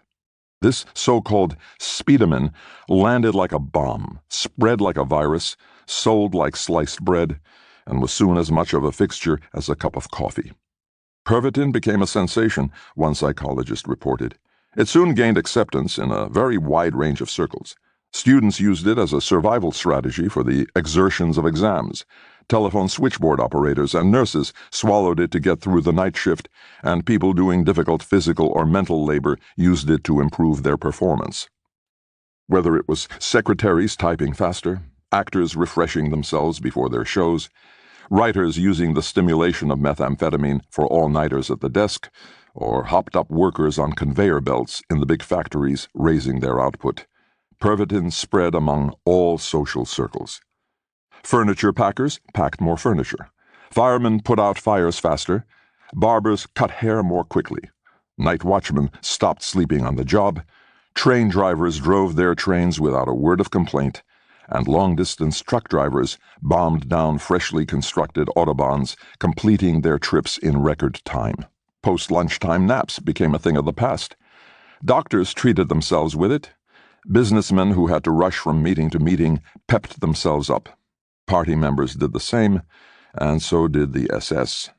This so-called speedamin landed like a bomb, spread like a virus, sold like sliced bread, and was soon as much of a fixture as a cup of coffee. Pervitin became a sensation, one psychologist reported. It soon gained acceptance in a very wide range of circles. Students used it as a survival strategy for the exertions of exams. Telephone switchboard operators and nurses swallowed it to get through the night shift, and people doing difficult physical or mental labor used it to improve their performance. Whether it was secretaries typing faster, actors refreshing themselves before their shows, writers using the stimulation of methamphetamine for all-nighters at the desk, or hopped-up workers on conveyor belts in the big factories raising their output, Pervitin spread among all social circles. Furniture packers packed more furniture. Firemen put out fires faster. Barbers cut hair more quickly. Night watchmen stopped sleeping on the job. Train drivers drove their trains without a word of complaint. And long-distance truck drivers bombed down freshly constructed autobahns, completing their trips in record time. Post-lunchtime naps became a thing of the past. Doctors treated themselves with it. Businessmen who had to rush from meeting to meeting pepped themselves up. Party members did the same, and so did the SS.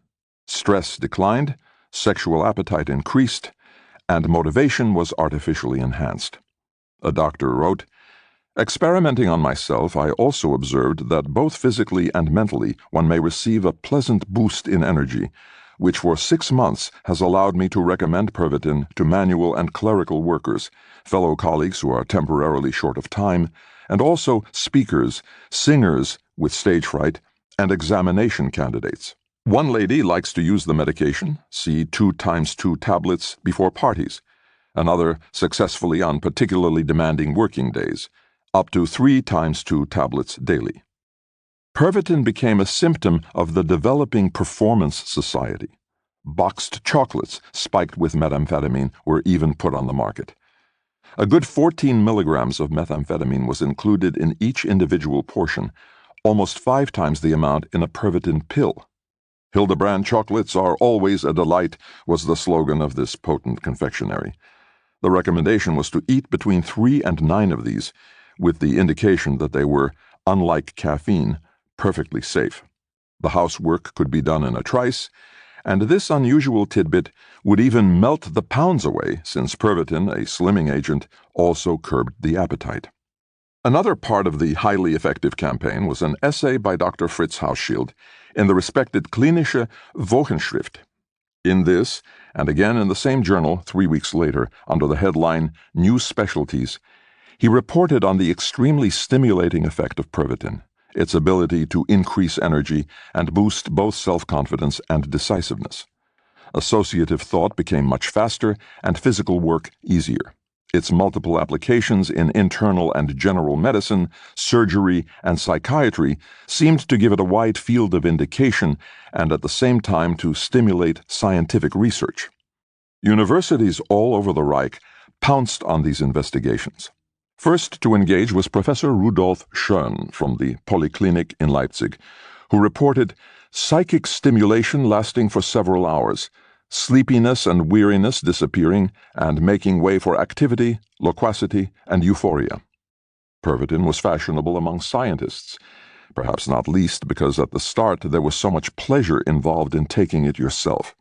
Stress declined, sexual appetite increased, and motivation was artificially enhanced. A doctor wrote, "Experimenting on myself, I also observed that both physically and mentally one may receive a pleasant boost in energy, which for 6 months has allowed me to recommend Pervitin to manual and clerical workers, fellow colleagues who are temporarily short of time, and also speakers, singers with stage fright, and examination candidates. One lady likes to use the medication, see 2 times 2 tablets, before parties. another successfully on particularly demanding working days, up to 3 times 2 tablets daily. Pervitin became a symptom of the developing performance society. Boxed chocolates spiked with methamphetamine were even put on the market. A good 14 milligrams of methamphetamine was included in each individual portion, almost 5 times the amount in a Pervitin pill. "Hildebrand chocolates are always a delight," was the slogan of this potent confectionery. The recommendation was to eat between 3 and 9 of these, with the indication that they were, unlike caffeine, perfectly safe. The housework could be done in a trice, and this unusual tidbit would even melt the pounds away, since Pervitin, a slimming agent, also curbed the appetite. Another part of the highly effective campaign was an essay by Dr. Fritz Hauschild in the respected Klinische Wochenschrift. In this, and again in the same journal 3 weeks later, under the headline New Specialties, he reported on the extremely stimulating effect of Pervitin, its ability to increase energy and boost both self-confidence and decisiveness. Associative thought became much faster and physical work easier. Its multiple applications in internal and general medicine, surgery, and psychiatry seemed to give it a wide field of indication and at the same time to stimulate scientific research. Universities all over the Reich pounced on these investigations. First to engage was Professor Rudolf Schön from the Polyclinic in Leipzig, who reported psychic stimulation lasting for several hours, sleepiness and weariness disappearing and making way for activity, loquacity, and euphoria. Pervitin was fashionable among scientists, perhaps not least because at the start there was so much pleasure involved in taking it yourself.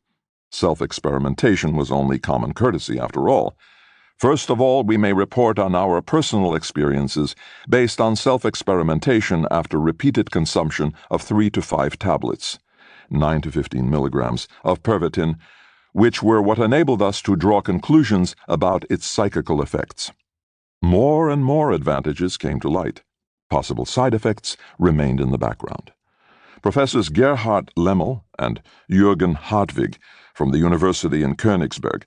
Self-experimentation was only common courtesy after all. First of all, we may report on our personal experiences based on self-experimentation after repeated consumption of 3 to 5 tablets, 9 to 15 milligrams, of Pervitin, which were what enabled us to draw conclusions about its psychical effects. More and more advantages came to light. Possible side effects remained in the background. Professors Gerhard Lemmel and Jürgen Hartwig from the University in Königsberg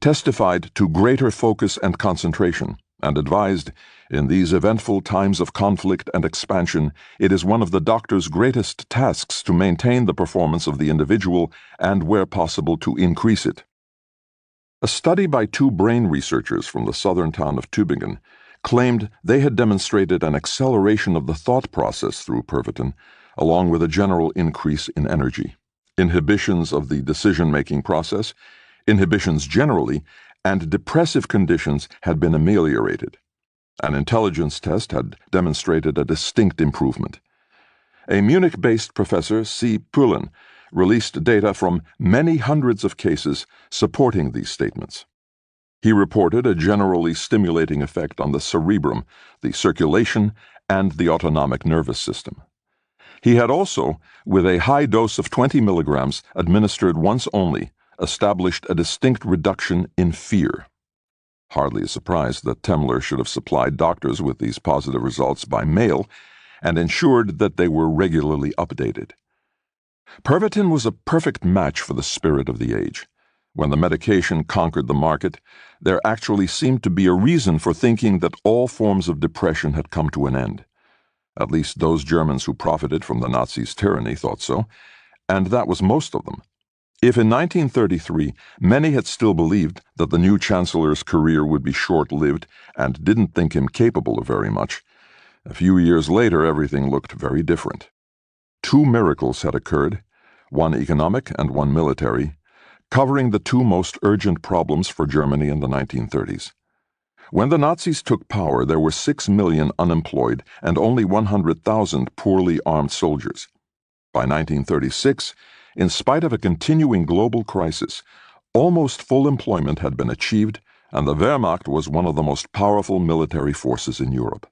testified to greater focus and concentration, and advised, in these eventful times of conflict and expansion, it is one of the doctor's greatest tasks to maintain the performance of the individual and, where possible, to increase it. A study by 2 brain researchers from the southern town of Tübingen claimed they had demonstrated an acceleration of the thought process through Pervitin, along with a general increase in energy. Inhibitions of the decision-making process, inhibitions generally, and depressive conditions had been ameliorated. An intelligence test had demonstrated a distinct improvement. A Munich-based professor, C. Pullen, released data from many hundreds of cases supporting these statements. He reported a generally stimulating effect on the cerebrum, the circulation, and the autonomic nervous system. He had also, with a high dose of 20 milligrams administered once only, established a distinct reduction in fear. Hardly a surprise that Temmler should have supplied doctors with these positive results by mail and ensured that they were regularly updated. Pervitin was a perfect match for the spirit of the age. When the medication conquered the market, there actually seemed to be a reason for thinking that all forms of depression had come to an end. At least those Germans who profited from the Nazis' tyranny thought so, and that was most of them. If in 1933 many had still believed that the new chancellor's career would be short-lived and didn't think him capable of very much, a few years later everything looked very different. 2 miracles had occurred, one economic and one military, covering the 2 most urgent problems for Germany in the 1930s. When the Nazis took power, there were 6 million unemployed and only 100,000 poorly armed soldiers. By 1936, in spite of a continuing global crisis, almost full employment had been achieved, and the Wehrmacht was one of the most powerful military forces in Europe.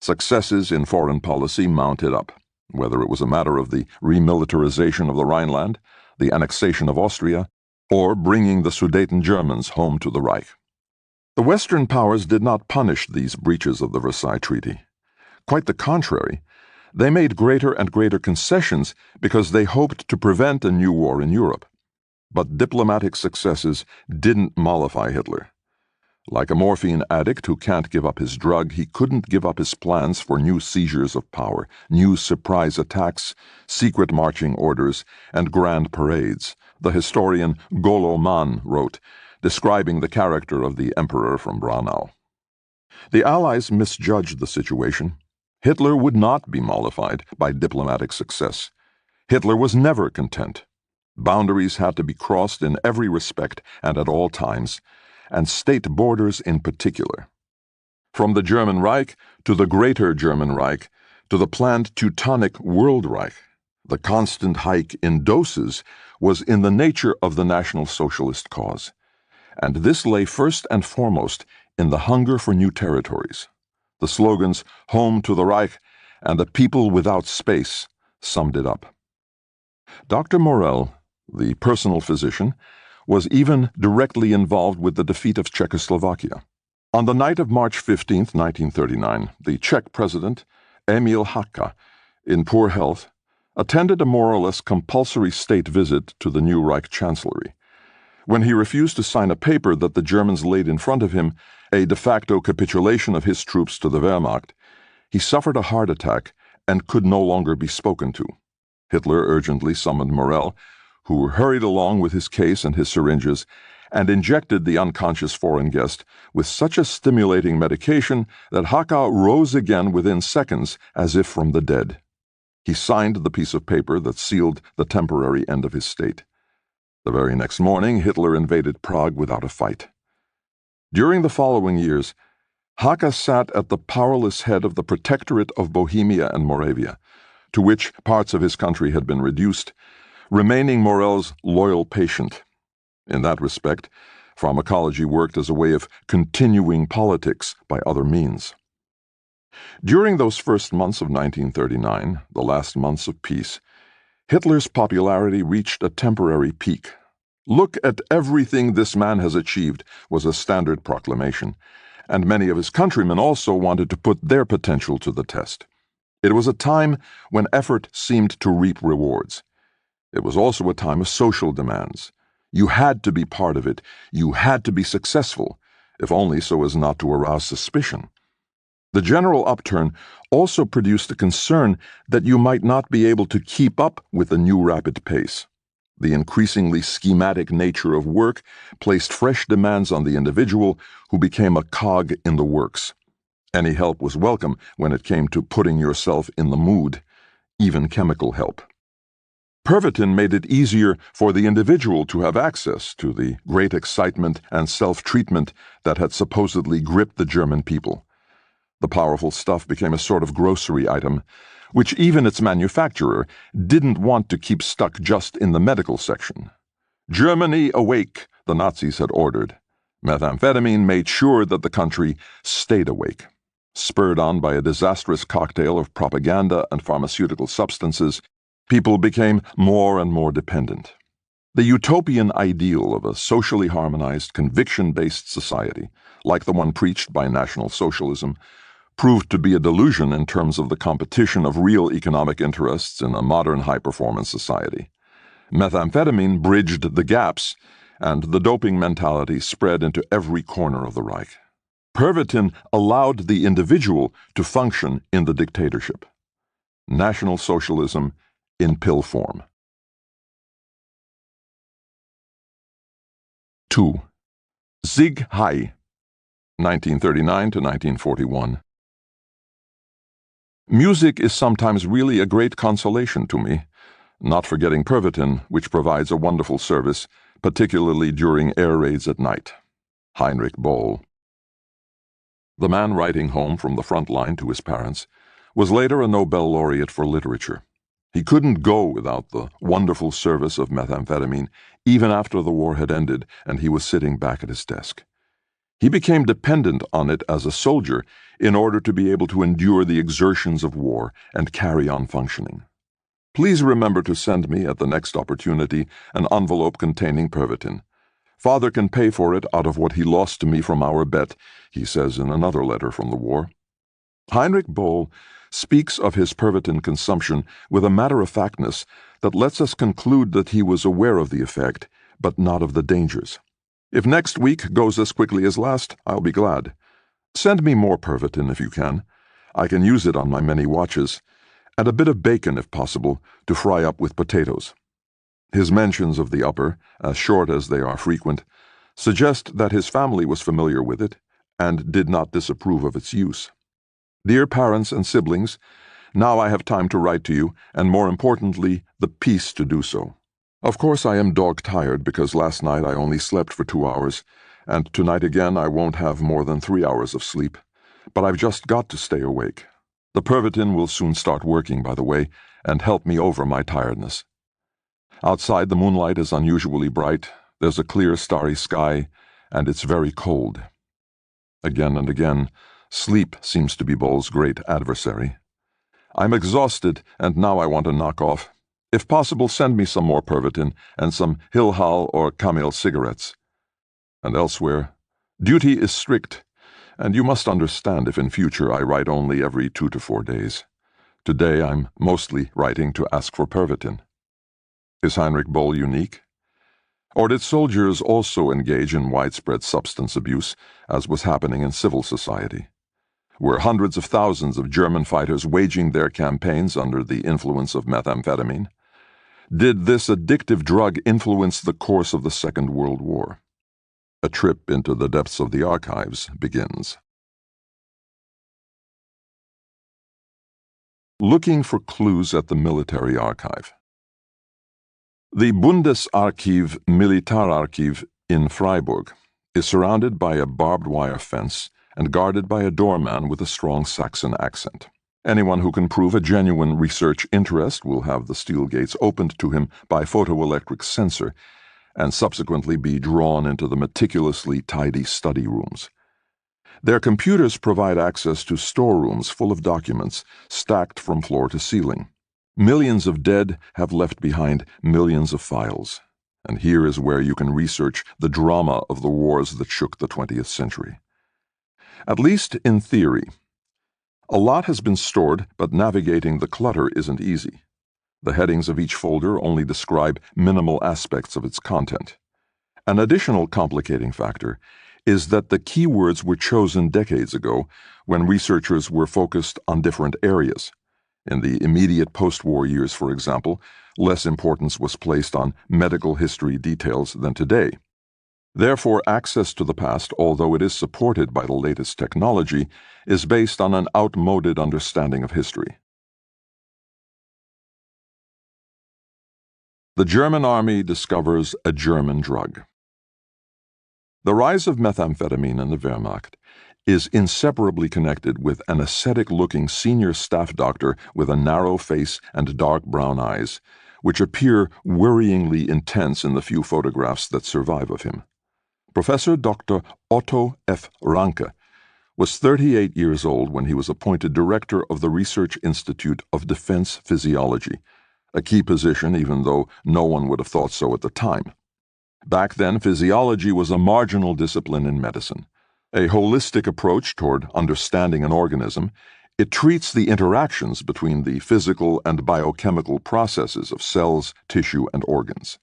Successes in foreign policy mounted up, whether it was a matter of the remilitarization of the Rhineland, the annexation of Austria, or bringing the Sudeten Germans home to the Reich. The Western powers did not punish these breaches of the Versailles Treaty. Quite the contrary. They made greater and greater concessions because they hoped to prevent a new war in Europe. But diplomatic successes didn't mollify Hitler. Like a morphine addict who can't give up his drug, he couldn't give up his plans for new seizures of power, new surprise attacks, secret marching orders, and grand parades, the historian Golo Mann wrote, describing the character of the emperor from Braunau. The Allies misjudged the situation. Hitler would not be mollified by diplomatic success. Hitler was never content. Boundaries had to be crossed in every respect and at all times, and state borders in particular. From the German Reich to the Greater German Reich to the planned Teutonic World Reich, the constant hike in doses was in the nature of the National Socialist cause, and this lay first and foremost in the hunger for new territories. The slogans "Home to the Reich" and "The People Without Space" summed it up. Dr. Morell, the personal physician, was even directly involved with the defeat of Czechoslovakia. On the night of March 15, 1939, the Czech president, Emil Hácha, in poor health, attended a more or less compulsory state visit to the new Reich Chancellery. When he refused to sign a paper that the Germans laid in front of him, a de facto capitulation of his troops to the Wehrmacht, he suffered a heart attack and could no longer be spoken to. Hitler urgently summoned Morell, who hurried along with his case and his syringes, and injected the unconscious foreign guest with such a stimulating medication that Hácha rose again within seconds as if from the dead. He signed the piece of paper that sealed the temporary end of his state. The very next morning, Hitler invaded Prague without a fight. During the following years, Hácha sat at the powerless head of the Protectorate of Bohemia and Moravia, to which parts of his country had been reduced, remaining Morell's loyal patient. In that respect, pharmacology worked as a way of continuing politics by other means. During those first months of 1939, the last months of peace, Hitler's popularity reached a temporary peak. "Look at everything this man has achieved," was a standard proclamation, and many of his countrymen also wanted to put their potential to the test. It was a time when effort seemed to reap rewards. It was also a time of social demands. You had to be part of it. You had to be successful, if only so as not to arouse suspicion. The general upturn also produced a concern that you might not be able to keep up with the new rapid pace. The increasingly schematic nature of work placed fresh demands on the individual, who became a cog in the works. Any help was welcome when it came to putting yourself in the mood, even chemical help. Pervitin made it easier for the individual to have access to the great excitement and self-treatment that had supposedly gripped the German people. The powerful stuff became a sort of grocery item, which even its manufacturer didn't want to keep stuck just in the medical section. "Germany awake," the Nazis had ordered. Methamphetamine made sure that the country stayed awake. Spurred on by a disastrous cocktail of propaganda and pharmaceutical substances, people became more and more dependent. The utopian ideal of a socially harmonized, conviction-based society, like the one preached by National Socialism, proved to be a delusion in terms of the competition of real economic interests in a modern high-performance society. Methamphetamine bridged the gaps, and the doping mentality spread into every corner of the Reich. Pervitin allowed the individual to function in the dictatorship. National Socialism in pill form. 2. Sieg Heil, 1939 to 1941. Music is sometimes really a great consolation to me, not forgetting Pervitin, which provides a wonderful service, particularly during air raids at night. Heinrich Boll. The man writing home from the front line to his parents was later a Nobel laureate for literature. He couldn't go without the wonderful service of methamphetamine, even after the war had ended and he was sitting back at his desk. He became dependent on it as a soldier in order to be able to endure the exertions of war and carry on functioning. "Please remember to send me, at the next opportunity, an envelope containing Pervitin. Father can pay for it out of what he lost to me from our bet," he says in another letter from the war. Heinrich Boll speaks of his Pervitin consumption with a matter-of-factness that lets us conclude that he was aware of the effect, but not of the dangers. If next week goes as quickly as last, I'll be glad. Send me more Pervitin if you can. I can use it on my many watches, and a bit of bacon if possible, to fry up with potatoes. His mentions of the upper, as short as they are frequent, suggest that his family was familiar with it and did not disapprove of its use. Dear parents and siblings, now I have time to write to you, and more importantly, the peace to do so. Of course I am dog-tired because last night I only slept for 2 hours, and tonight again I won't have more than 3 hours of sleep, but I've just got to stay awake. The Pervitin will soon start working, by the way, and help me over my tiredness. Outside the moonlight is unusually bright, there's a clear starry sky, and it's very cold. Again and again, sleep seems to be Bull's great adversary. I'm exhausted, and now I want to knock off. If possible, send me some more Pervitin and some Hilhal or Camel cigarettes. And elsewhere, duty is strict, and you must understand if in future I write only every 2 to 4 days. Today I'm mostly writing to ask for Pervitin. Is Heinrich Bull unique? Or did soldiers also engage in widespread substance abuse, as was happening in civil society? Were hundreds of thousands of German fighters waging their campaigns under the influence of methamphetamine? Did this addictive drug influence the course of the Second World War? A trip into the depths of the archives begins. Looking for clues at the military archive. The Bundesarchiv Militararchiv in Freiburg is surrounded by a barbed wire fence and guarded by a doorman with a strong Saxon accent. Anyone who can prove a genuine research interest will have the steel gates opened to him by photoelectric sensor and subsequently be drawn into the meticulously tidy study rooms. Their computers provide access to storerooms full of documents stacked from floor to ceiling. Millions of dead have left behind millions of files, and here is where you can research the drama of the wars that shook the 20th century. At least in theory. A lot has been stored, but navigating the clutter isn't easy. The headings of each folder only describe minimal aspects of its content. An additional complicating factor is that the keywords were chosen decades ago when researchers were focused on different areas. In the immediate post-war years, for example, less importance was placed on medical history details than today. Therefore, access to the past, although it is supported by the latest technology, is based on an outmoded understanding of history. The German Army discovers a German drug. The rise of methamphetamine in the Wehrmacht is inseparably connected with an ascetic-looking senior staff doctor with a narrow face and dark brown eyes, which appear worryingly intense in the few photographs that survive of him. Professor Dr. Otto F. Ranke was 38 years old when he was appointed director of the Research Institute of Defense Physiology, a key position even though no one would have thought so at the time. Back then, physiology was a marginal discipline in medicine. A holistic approach toward understanding an organism, it treats the interactions between the physical and biochemical processes of cells, tissue, and organs.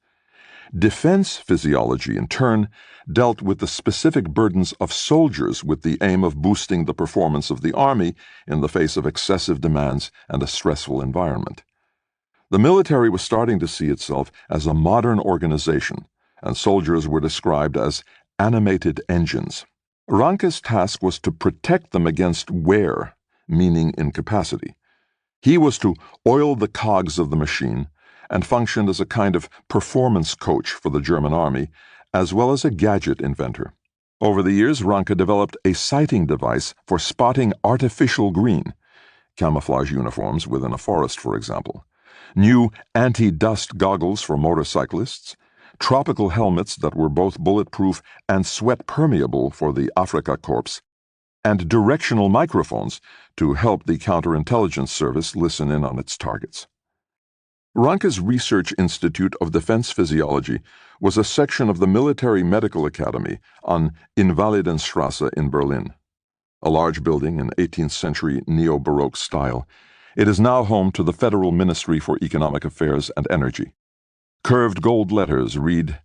Defense physiology, in turn, dealt with the specific burdens of soldiers with the aim of boosting the performance of the army in the face of excessive demands and a stressful environment. The military was starting to see itself as a modern organization, and soldiers were described as animated engines. Ranke's task was to protect them against wear, meaning incapacity. He was to oil the cogs of the machine and functioned as a kind of performance coach for the German army, as well as a gadget inventor. Over the years, Ranke developed a sighting device for spotting artificial green, camouflage uniforms within a forest, for example, new anti-dust goggles for motorcyclists, tropical helmets that were both bulletproof and sweat-permeable for the Afrika Korps, and directional microphones to help the counterintelligence service listen in on its targets. Ranke's Research Institute of Defense Physiology was a section of the Military Medical Academy on Invalidenstrasse in Berlin. A large building in 18th century neo-Baroque style, it is now home to the Federal Ministry for Economic Affairs and Energy. Curved gold letters read,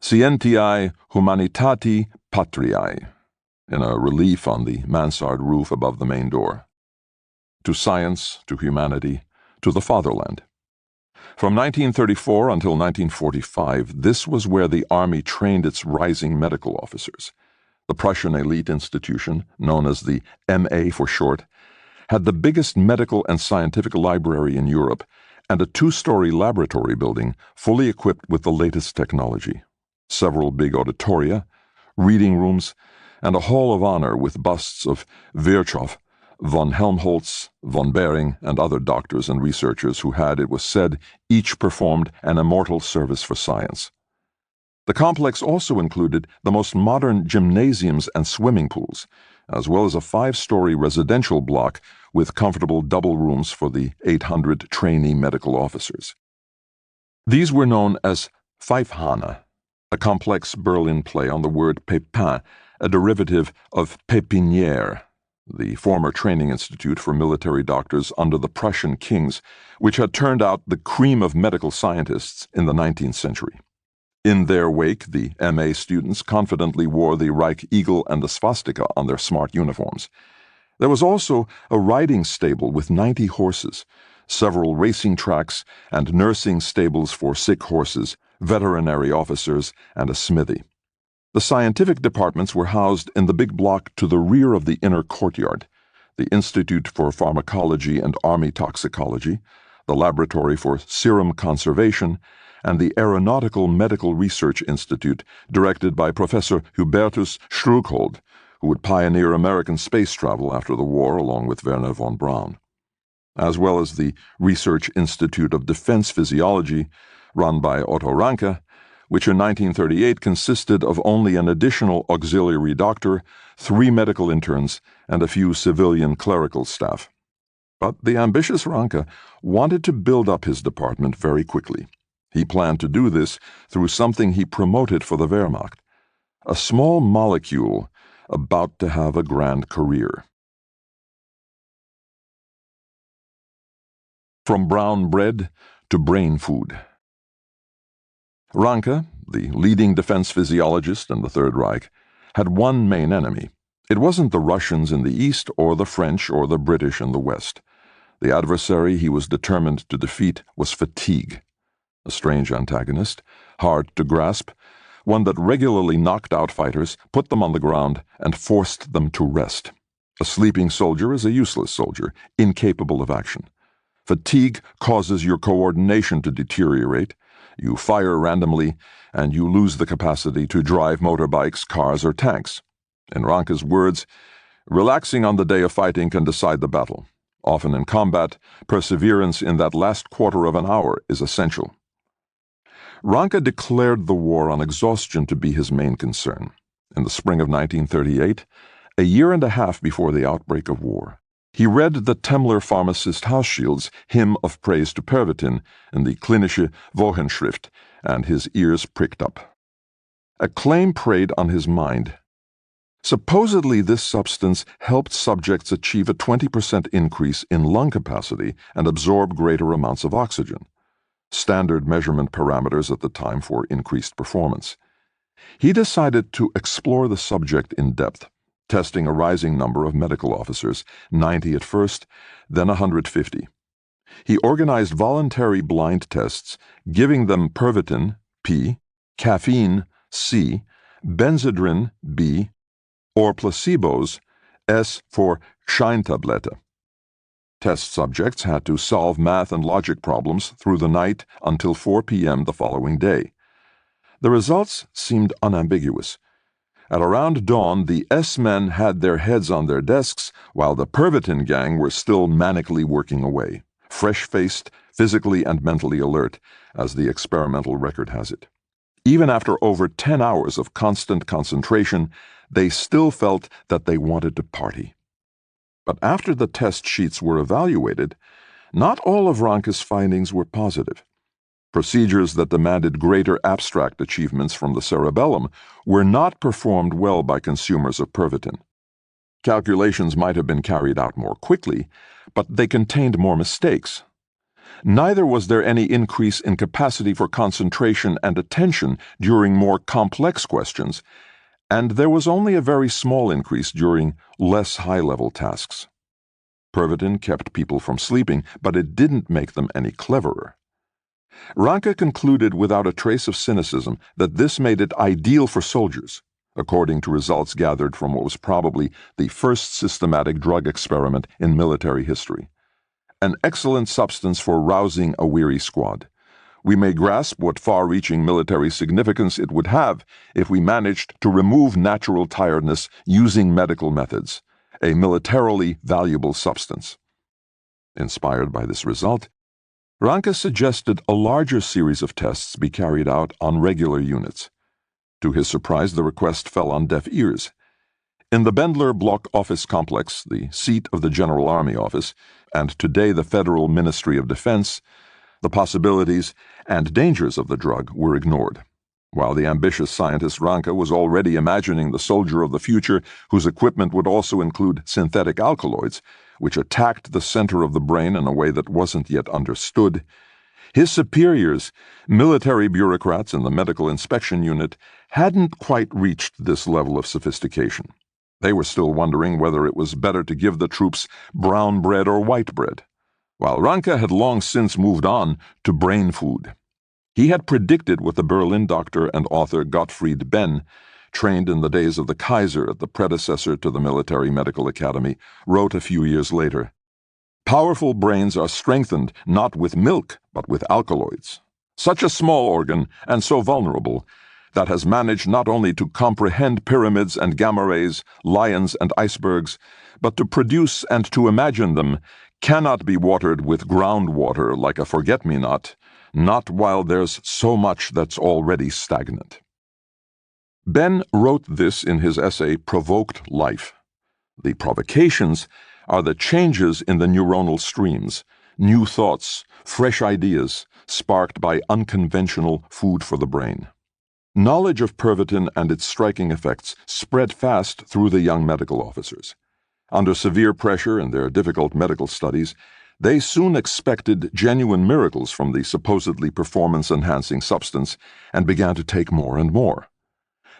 Scientiae Humanitati Patriae, in a relief on the mansard roof above the main door. To science, to humanity, to the fatherland. From 1934 until 1945, this was where the Army trained its rising medical officers. The Prussian elite institution, known as the MA for short, had the biggest medical and scientific library in Europe and a 2-story laboratory building fully equipped with the latest technology. Several big auditoria, reading rooms, and a hall of honor with busts of Virchow, von Helmholtz, von Behring, and other doctors and researchers who had, it was said, each performed an immortal service for science. The complex also included the most modern gymnasiums and swimming pools, as well as a 5-story residential block with comfortable double rooms for the 800 trainee medical officers. These were known as Pfeifhahne, a complex Berlin play on the word Pépin, a derivative of Pépinière, the former training institute for military doctors under the Prussian kings, which had turned out the cream of medical scientists in the 19th century. In their wake, the MA students confidently wore the Reich Eagle and the swastika on their smart uniforms. There was also a riding stable with 90 horses, several racing tracks, and nursing stables for sick horses, veterinary officers, and a smithy. The scientific departments were housed in the big block to the rear of the inner courtyard: the Institute for Pharmacology and Army Toxicology, the Laboratory for Serum Conservation, and the Aeronautical Medical Research Institute, directed by Professor Hubertus Struckhold, who would pioneer American space travel after the war along with Werner von Braun, as well as the Research Institute of Defense Physiology, run by Otto Ranke, which in 1938 consisted of only an additional auxiliary doctor, 3 medical interns, and a few civilian clerical staff. But the ambitious Ranke wanted to build up his department very quickly. He planned to do this through something he promoted for the Wehrmacht, a small molecule about to have a grand career. From brown bread to brain food. Ranke, the leading defense physiologist in the Third Reich, had one main enemy. It wasn't the Russians in the East or the French or the British in the West. The adversary he was determined to defeat was fatigue. A strange antagonist, hard to grasp, one that regularly knocked out fighters, put them on the ground, and forced them to rest. A sleeping soldier is a useless soldier, incapable of action. Fatigue causes your coordination to deteriorate. You fire randomly, and you lose the capacity to drive motorbikes, cars, or tanks. In Ranke's words, relaxing on the day of fighting can decide the battle. Often in combat, perseverance in that last quarter of an hour is essential. Ranke declared the war on exhaustion to be his main concern. In the spring of 1938, a year and a half before the outbreak of war, he read the Temmler pharmacist Hausschild's Hymn of Praise to Pervitin in the Klinische Wochenschrift, and his ears pricked up. A claim preyed on his mind. Supposedly this substance helped subjects achieve a 20% increase in lung capacity and absorb greater amounts of oxygen, standard measurement parameters at the time for increased performance. He decided to explore the subject in depth, testing a rising number of medical officers, 90 at first, then 150. He organized voluntary blind tests, giving them Pervitin, P, caffeine, C, Benzedrine, B, or placebos, S for Scheintablette. Test subjects had to solve math and logic problems through the night until 4 p.m. the following day. The results seemed unambiguous. At around dawn, the S-men had their heads on their desks, while the Pervitin gang were still manically working away, fresh-faced, physically and mentally alert, as the experimental record has it. Even after over 10 hours of constant concentration, they still felt that they wanted to party. But after the test sheets were evaluated, not all of Ranke's findings were positive. Procedures that demanded greater abstract achievements from the cerebellum were not performed well by consumers of Pervitin. Calculations might have been carried out more quickly, but they contained more mistakes. Neither was there any increase in capacity for concentration and attention during more complex questions, and there was only a very small increase during less high-level tasks. Pervitin kept people from sleeping, but it didn't make them any cleverer. Ranke concluded without a trace of cynicism that this made it ideal for soldiers, according to results gathered from what was probably the first systematic drug experiment in military history. An excellent substance for rousing a weary squad. We may grasp what far-reaching military significance it would have if we managed to remove natural tiredness using medical methods, a militarily valuable substance. Inspired by this result, Ranke suggested a larger series of tests be carried out on regular units. To his surprise, the request fell on deaf ears. In the Bendler Block Office Complex, the seat of the General Army Office, and today the Federal Ministry of Defense, the possibilities and dangers of the drug were ignored, while the ambitious scientist Ranke was already imagining the soldier of the future whose equipment would also include synthetic alkaloids, which attacked the center of the brain in a way that wasn't yet understood. His superiors, military bureaucrats in the Medical Inspection Unit, hadn't quite reached this level of sophistication. They were still wondering whether it was better to give the troops brown bread or white bread, while Ranke had long since moved on to brain food. He had predicted what the Berlin doctor and author Gottfried Benn, trained in the days of the Kaiser at the predecessor to the Military Medical Academy, wrote a few years later. Powerful brains are strengthened not with milk, but with alkaloids. Such a small organ, and so vulnerable, that has managed not only to comprehend pyramids and gamma rays, lions and icebergs, but to produce and to imagine them, cannot be watered with groundwater like a forget-me-not, not while there's so much that's already stagnant. Ben wrote this in his essay Provoked Life. The provocations are the changes in the neuronal streams, new thoughts, fresh ideas, sparked by unconventional food for the brain. Knowledge of Pervitin and its striking effects spread fast through the young medical officers. Under severe pressure in their difficult medical studies, they soon expected genuine miracles from the supposedly performance-enhancing substance and began to take more and more.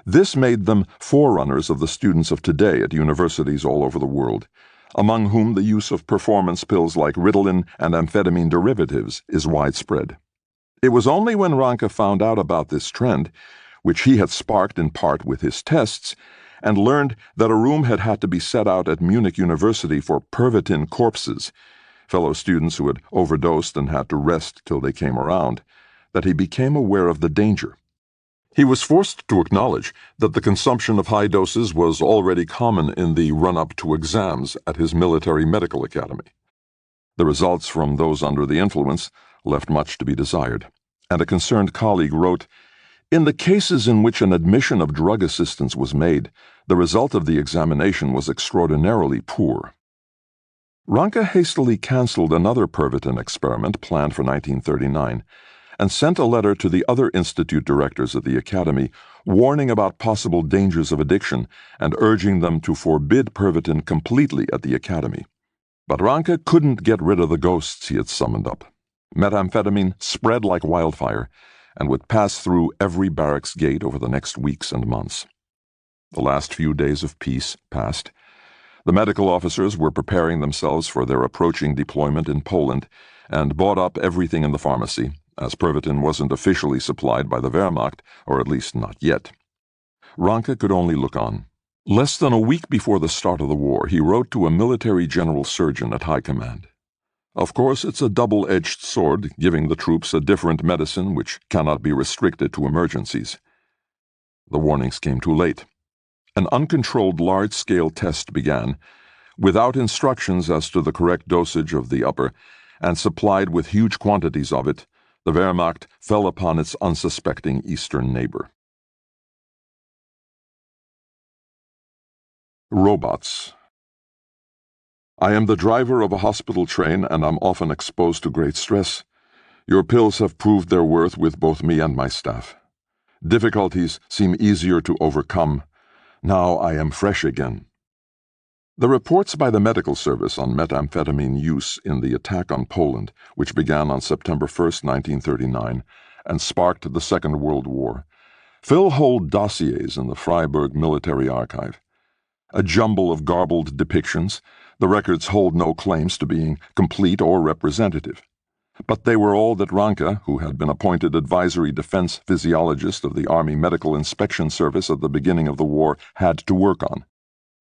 This made them forerunners of the students of today at universities all over the world, among whom the use of performance pills like Ritalin and amphetamine derivatives is widespread. It was only when Ranke found out about this trend, which he had sparked in part with his tests, and learned that a room had to be set out at Munich University for Pervitin corpses, fellow students who had overdosed and had to rest till they came around, that he became aware of the danger. He was forced to acknowledge that the consumption of high doses was already common in the run-up to exams at his military medical academy. The results from those under the influence left much to be desired, and a concerned colleague wrote, "In the cases in which an admission of drug assistance was made, the result of the examination was extraordinarily poor." Ranke hastily canceled another Pervitin experiment planned for 1939, and sent a letter to the other institute directors of the academy warning about possible dangers of addiction and urging them to forbid Pervitin completely at the academy. But Ranke couldn't get rid of the ghosts he had summoned up. Methamphetamine spread like wildfire and would pass through every barracks gate over the next weeks and months. The last few days of peace passed. The medical officers were preparing themselves for their approaching deployment in Poland and bought up everything in the pharmacy, as Pervitin wasn't officially supplied by the Wehrmacht, or at least not yet. Ranke could only look on. Less than a week before the start of the war, he wrote to a military general surgeon at high command. "Of course, it's a double-edged sword, giving the troops a different medicine which cannot be restricted to emergencies." The warnings came too late. An uncontrolled large-scale test began, without instructions as to the correct dosage of the upper, and supplied with huge quantities of it, the Wehrmacht fell upon its unsuspecting eastern neighbor. Robots. I am the driver of a hospital train, and I'm often exposed to great stress. Your pills have proved their worth with both me and my staff. Difficulties seem easier to overcome. Now I am fresh again. The reports by the medical service on methamphetamine use in the attack on Poland, which began on September 1, 1939, and sparked the Second World War, fill whole dossiers in the Freiburg Military Archive. A jumble of garbled depictions, the records hold no claims to being complete or representative. But they were all that Ranke, who had been appointed advisory defense physiologist of the Army Medical Inspection Service at the beginning of the war, had to work on.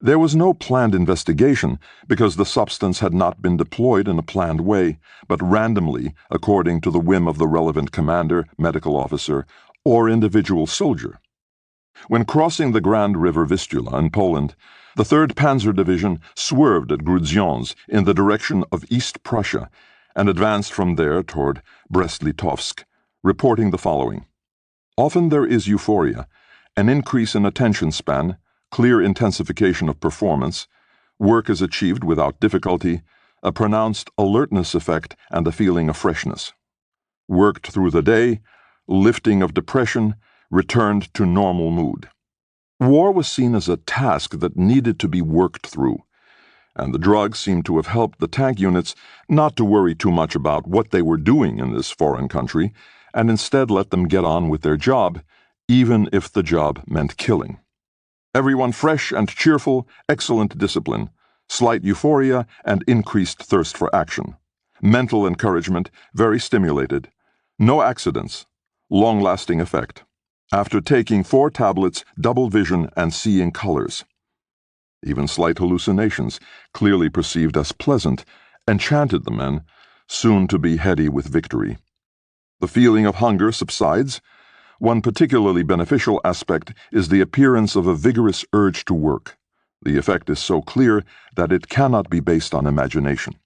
There was no planned investigation because the substance had not been deployed in a planned way, but randomly according to the whim of the relevant commander, medical officer, or individual soldier. When crossing the Grand River Vistula in Poland, the 3rd Panzer Division swerved at Grudziądz in the direction of East Prussia and advanced from there toward Brest-Litovsk, reporting the following. Often there is euphoria, an increase in attention span, clear intensification of performance, work is achieved without difficulty, a pronounced alertness effect, and a feeling of freshness. Worked through the day, lifting of depression, returned to normal mood. War was seen as a task that needed to be worked through, and the drugs seemed to have helped the tank units not to worry too much about what they were doing in this foreign country, and instead let them get on with their job, even if the job meant killing. Everyone fresh and cheerful, excellent discipline, slight euphoria, and increased thirst for action. Mental encouragement, very stimulated. No accidents. Long-lasting effect. After taking 4 tablets, double vision and seeing colors. Even slight hallucinations, clearly perceived as pleasant, enchanted the men, soon to be heady with victory. The feeling of hunger subsides. One particularly beneficial aspect is the appearance of a vigorous urge to work. The effect is so clear that it cannot be based on imagination.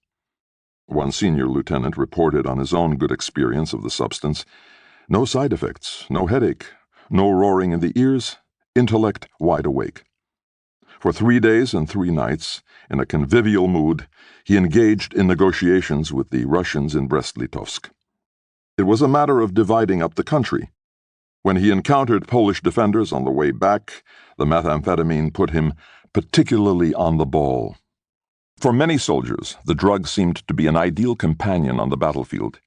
One senior lieutenant reported on his own good experience of the substance. No side effects, no headache, no roaring in the ears, intellect wide awake. For 3 days and 3 nights, in a convivial mood, he engaged in negotiations with the Russians in Brest-Litovsk. It was a matter of dividing up the country. When he encountered Polish defenders on the way back, the methamphetamine put him particularly on the ball. For many soldiers, the drug seemed to be an ideal companion on the battlefield.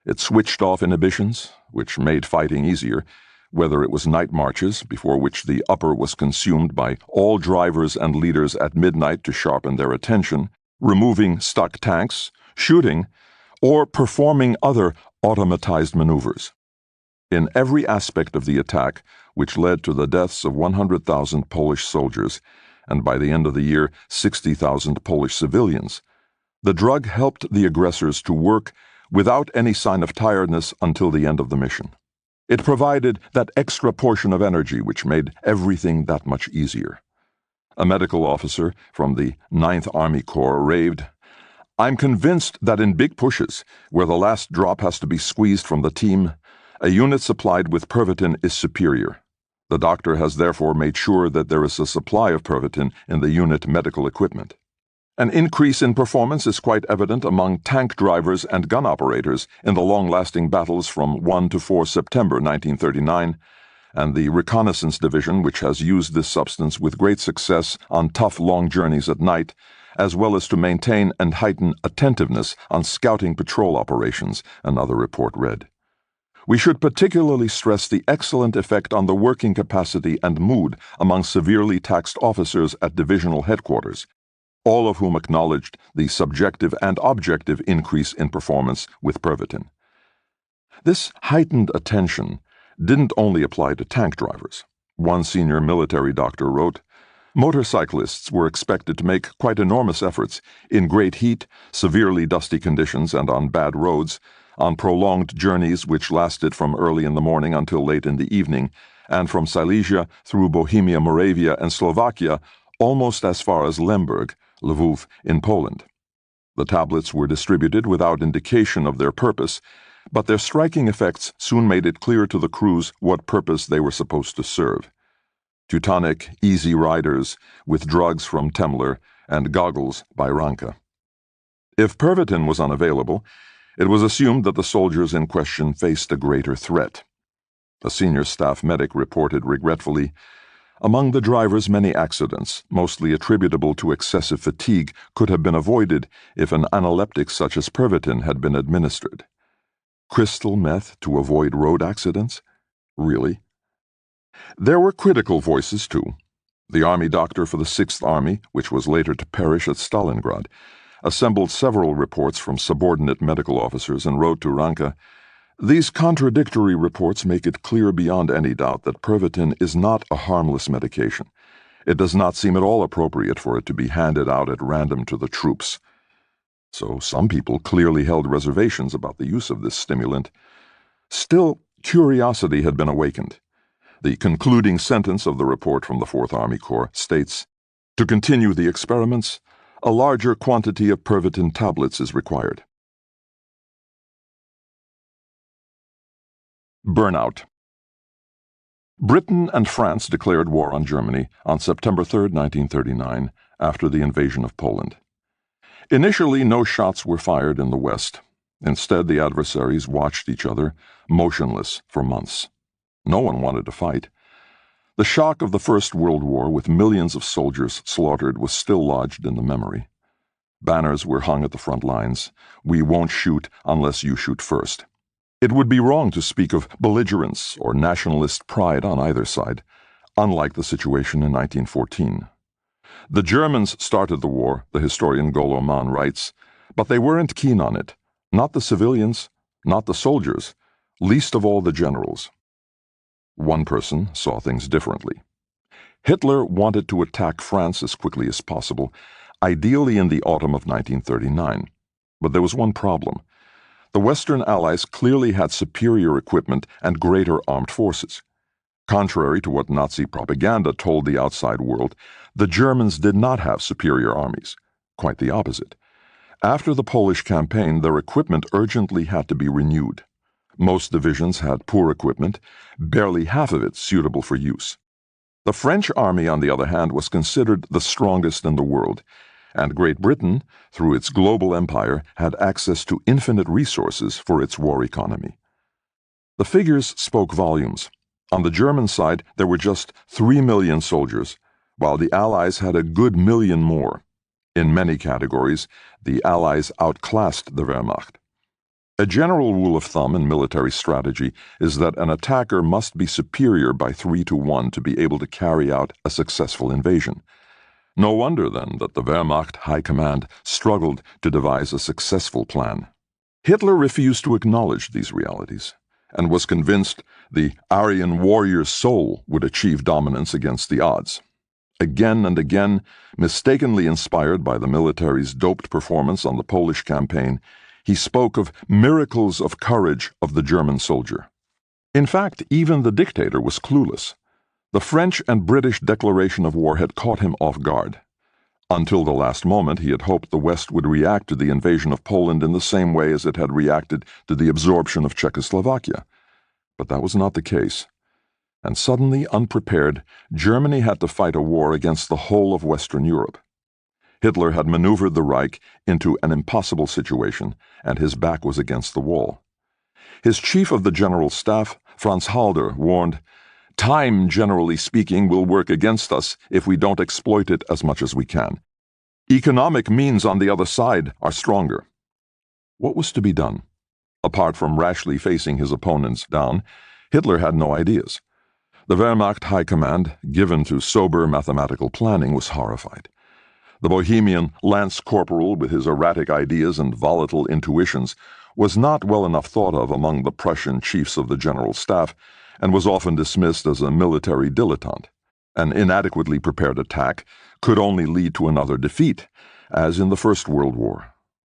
It switched off inhibitions, which made fighting easier, whether it was night marches, before which the upper was consumed by all drivers and leaders at midnight to sharpen their attention, removing stuck tanks, shooting, or performing other automatized maneuvers. In every aspect of the attack, which led to the deaths of 100,000 Polish soldiers, and by the end of the year 60,000 Polish civilians, the drug helped the aggressors to work without any sign of tiredness until the end of the mission. It provided that extra portion of energy which made everything that much easier. A medical officer from the 9th Army Corps raved, "I'm convinced that in big pushes, where the last drop has to be squeezed from the team, a unit supplied with Pervitin is superior. The doctor has therefore made sure that there is a supply of Pervitin in the unit medical equipment. An increase in performance is quite evident among tank drivers and gun operators in the long-lasting battles from 1 to 4 September 1939, and the Reconnaissance Division, which has used this substance with great success on tough long journeys at night, as well as to maintain and heighten attentiveness on scouting patrol operations," another report read. "We should particularly stress the excellent effect on the working capacity and mood among severely taxed officers at divisional headquarters, all of whom acknowledged the subjective and objective increase in performance with Pervitin." This heightened attention didn't only apply to tank drivers. One senior military doctor wrote, "Motorcyclists were expected to make quite enormous efforts in great heat, severely dusty conditions, and on bad roads, on prolonged journeys which lasted from early in the morning until late in the evening, and from Silesia through Bohemia, Moravia, and Slovakia, almost as far as Lemberg, Lwów, in Poland. The tablets were distributed without indication of their purpose, but their striking effects soon made it clear to the crews what purpose they were supposed to serve. Teutonic, easy riders, with drugs from Temmler, and goggles by Ranke." If Pervitin was unavailable, it was assumed that the soldiers in question faced a greater threat. A senior staff medic reported regretfully, Among the drivers, many accidents, mostly attributable to excessive fatigue, could have been avoided if an analeptic such as Pervitin had been administered. Crystal meth to avoid road accidents? Really? There were critical voices, too. The army doctor for the 6th Army, which was later to perish at Stalingrad, assembled several reports from subordinate medical officers and wrote to Ranke, "These contradictory reports make it clear beyond any doubt that Pervitin is not a harmless medication. It does not seem at all appropriate for it to be handed out at random to the troops." So some people clearly held reservations about the use of this stimulant. Still, curiosity had been awakened. The concluding sentence of the report from the 4th Army Corps states, "To continue the experiments, a larger quantity of Pervitin tablets is required." Burnout. Britain and France declared war on Germany on September 3, 1939, after the invasion of Poland. Initially, no shots were fired in the West. Instead, the adversaries watched each other, motionless, for months. No one wanted to fight. The shock of the First World War, with millions of soldiers slaughtered, was still lodged in the memory. Banners were hung at the front lines. "We won't shoot unless you shoot first." It would be wrong to speak of belligerence or nationalist pride on either side, unlike the situation in 1914. The Germans started the war, the historian Golo Mann writes, but they weren't keen on it. Not the civilians, not the soldiers, least of all the generals. One person saw things differently. Hitler wanted to attack France as quickly as possible, ideally in the autumn of 1939. But there was one problem. The Western Allies clearly had superior equipment and greater armed forces. Contrary to what Nazi propaganda told the outside world, the Germans did not have superior armies. Quite the opposite. After the Polish campaign, their equipment urgently had to be renewed. Most divisions had poor equipment, barely half of it suitable for use. The French army, on the other hand, was considered the strongest in the world, and Great Britain, through its global empire, had access to infinite resources for its war economy. The figures spoke volumes. On the German side, there were just 3 million soldiers, while the Allies had a good million more. In many categories, the Allies outclassed the Wehrmacht. A general rule of thumb in military strategy is that an attacker must be superior by 3-1 to be able to carry out a successful invasion. No wonder, then, that the Wehrmacht High Command struggled to devise a successful plan. Hitler refused to acknowledge these realities, and was convinced the Aryan warrior soul would achieve dominance against the odds. Again and again, mistakenly inspired by the military's doped performance on the Polish campaign, he spoke of miracles of courage of the German soldier. In fact, even the dictator was clueless. The French and British declaration of war had caught him off guard. Until the last moment, he had hoped the West would react to the invasion of Poland in the same way as it had reacted to the absorption of Czechoslovakia. But that was not the case. And suddenly, unprepared, Germany had to fight a war against the whole of Western Europe. Hitler had maneuvered the Reich into an impossible situation, and his back was against the wall. His chief of the General Staff, Franz Halder, warned, "Time, generally speaking, will work against us if we don't exploit it as much as we can. Economic means on the other side are stronger." What was to be done? Apart from rashly facing his opponents down, Hitler had no ideas. The Wehrmacht High Command, given to sober mathematical planning, was horrified. The Bohemian lance corporal, with his erratic ideas and volatile intuitions, was not well enough thought of among the Prussian chiefs of the General Staff, and was often dismissed as a military dilettante. An inadequately prepared attack could only lead to another defeat, as in the First World War.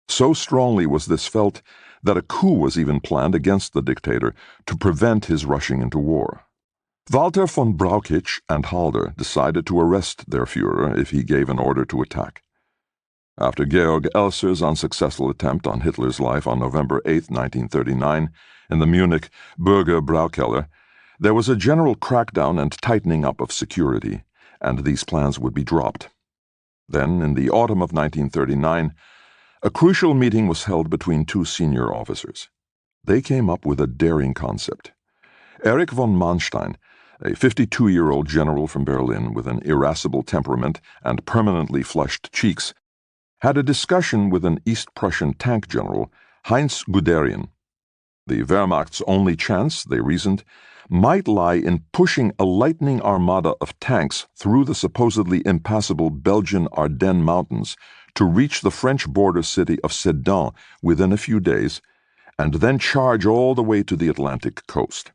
So strongly was this felt that a coup was even planned against the dictator to prevent his rushing into war. Walter von Brauchitsch and Halder decided to arrest their Führer if he gave an order to attack. After Georg Elser's unsuccessful attempt on Hitler's life on November 8, 1939, in the Munich Bürger Braukeller, there was a general crackdown and tightening up of security, and these plans would be dropped. Then, in the autumn of 1939, a crucial meeting was held between two senior officers. They came up with a daring concept. Erich von Manstein, a 52-year-old general from Berlin with an irascible temperament and permanently flushed cheeks, had a discussion with an East Prussian tank general, Heinz Guderian. The Wehrmacht's only chance, they reasoned, might lie in pushing a lightning armada of tanks through the supposedly impassable Belgian Ardennes mountains to reach the French border city of Sedan within a few days, and then charge all the way to the Atlantic coast.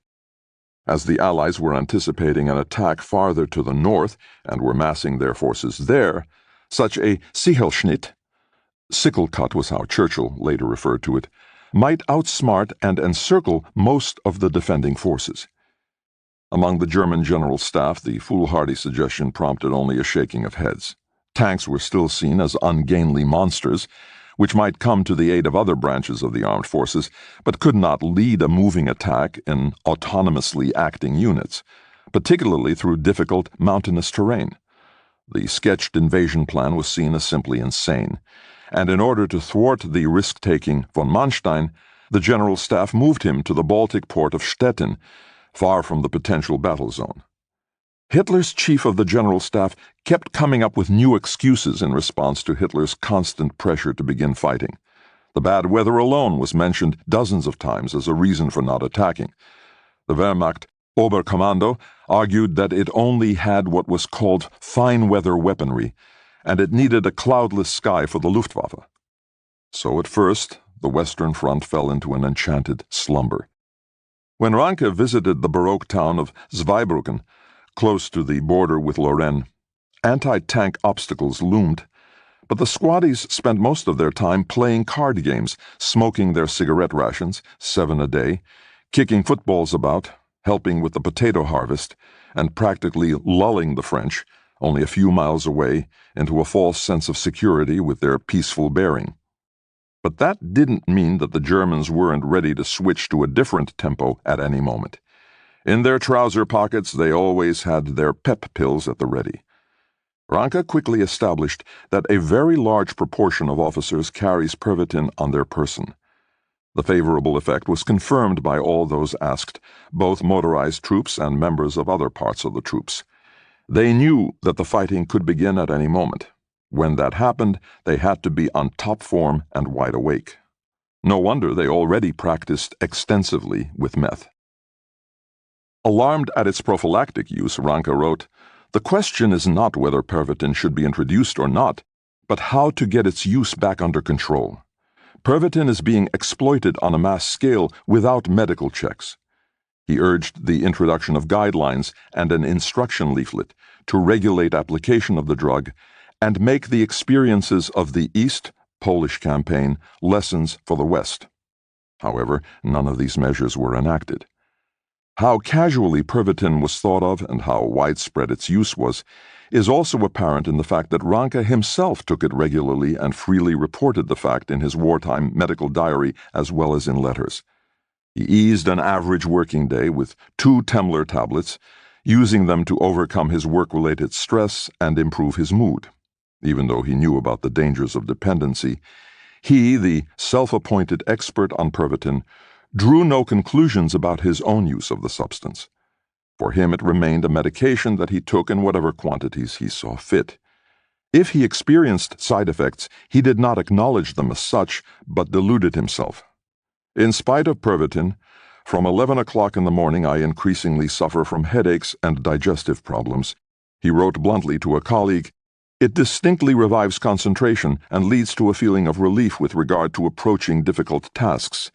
As the Allies were anticipating an attack farther to the north and were massing their forces there, such a Sichelschnitt, sickle cut was how Churchill later referred to it, might outsmart and encircle most of the defending forces. Among the German general staff, the foolhardy suggestion prompted only a shaking of heads. Tanks were still seen as ungainly monsters, which might come to the aid of other branches of the armed forces, but could not lead a moving attack in autonomously acting units, particularly through difficult mountainous terrain. The sketched invasion plan was seen as simply insane, and in order to thwart the risk-taking von Manstein, the general staff moved him to the Baltic port of Stettin, far from the potential battle zone. Hitler's chief of the general staff kept coming up with new excuses in response to Hitler's constant pressure to begin fighting. The bad weather alone was mentioned dozens of times as a reason for not attacking. The Wehrmacht Oberkommando argued that it only had what was called fine weather weaponry, and it needed a cloudless sky for the Luftwaffe. So at first, the Western Front fell into an enchanted slumber. When Ranke visited the Baroque town of Zweibrücken, close to the border with Lorraine, anti-tank obstacles loomed, but the squaddies spent most of their time playing card games, smoking their cigarette rations, 7 a day, kicking footballs about, helping with the potato harvest, and practically lulling the French, only a few miles away, into a false sense of security with their peaceful bearing. But that didn't mean that the Germans weren't ready to switch to a different tempo at any moment. In their trouser pockets, they always had their pep pills at the ready. Ranke quickly established that a very large proportion of officers carries Pervitin on their person. The favorable effect was confirmed by all those asked, both motorized troops and members of other parts of the troops. They knew that the fighting could begin at any moment. When that happened, they had to be on top form and wide awake. No wonder they already practiced extensively with meth. Alarmed at its prophylactic use, Ranke wrote, "The question is not whether Pervitin should be introduced or not, but how to get its use back under control. Pervitin is being exploited on a mass scale without medical checks." He urged the introduction of guidelines and an instruction leaflet to regulate application of the drug and make the experiences of the East, Polish campaign, lessons for the West. However, none of these measures were enacted. How casually Pervitin was thought of and how widespread its use was is also apparent in the fact that Ranke himself took it regularly and freely reported the fact in his wartime medical diary as well as in letters. He eased an average working day with 2 Temler tablets, using them to overcome his work-related stress and improve his mood. Even though he knew about the dangers of dependency, he, the self-appointed expert on Pervitin, drew no conclusions about his own use of the substance. For him it remained a medication that he took in whatever quantities he saw fit. If he experienced side effects, he did not acknowledge them as such, but deluded himself. "In spite of Pervitin, from 11 o'clock in the morning I increasingly suffer from headaches and digestive problems," he wrote bluntly to a colleague. "It distinctly revives concentration and leads to a feeling of relief with regard to approaching difficult tasks.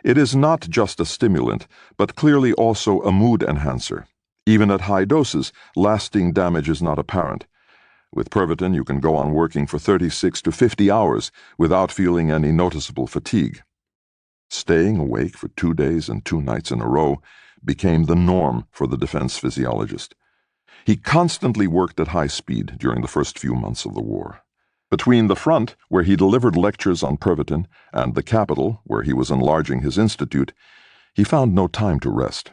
It is not just a stimulant, but clearly also a mood enhancer. Even at high doses, lasting damage is not apparent. With Pervitin, you can go on working for 36 to 50 hours without feeling any noticeable fatigue." Staying awake for 2 days and 2 nights in a row became the norm for the defense physiologist. He constantly worked at high speed during the first few months of the war. Between the front, where he delivered lectures on Pervitin, and the capital, where he was enlarging his institute, he found no time to rest.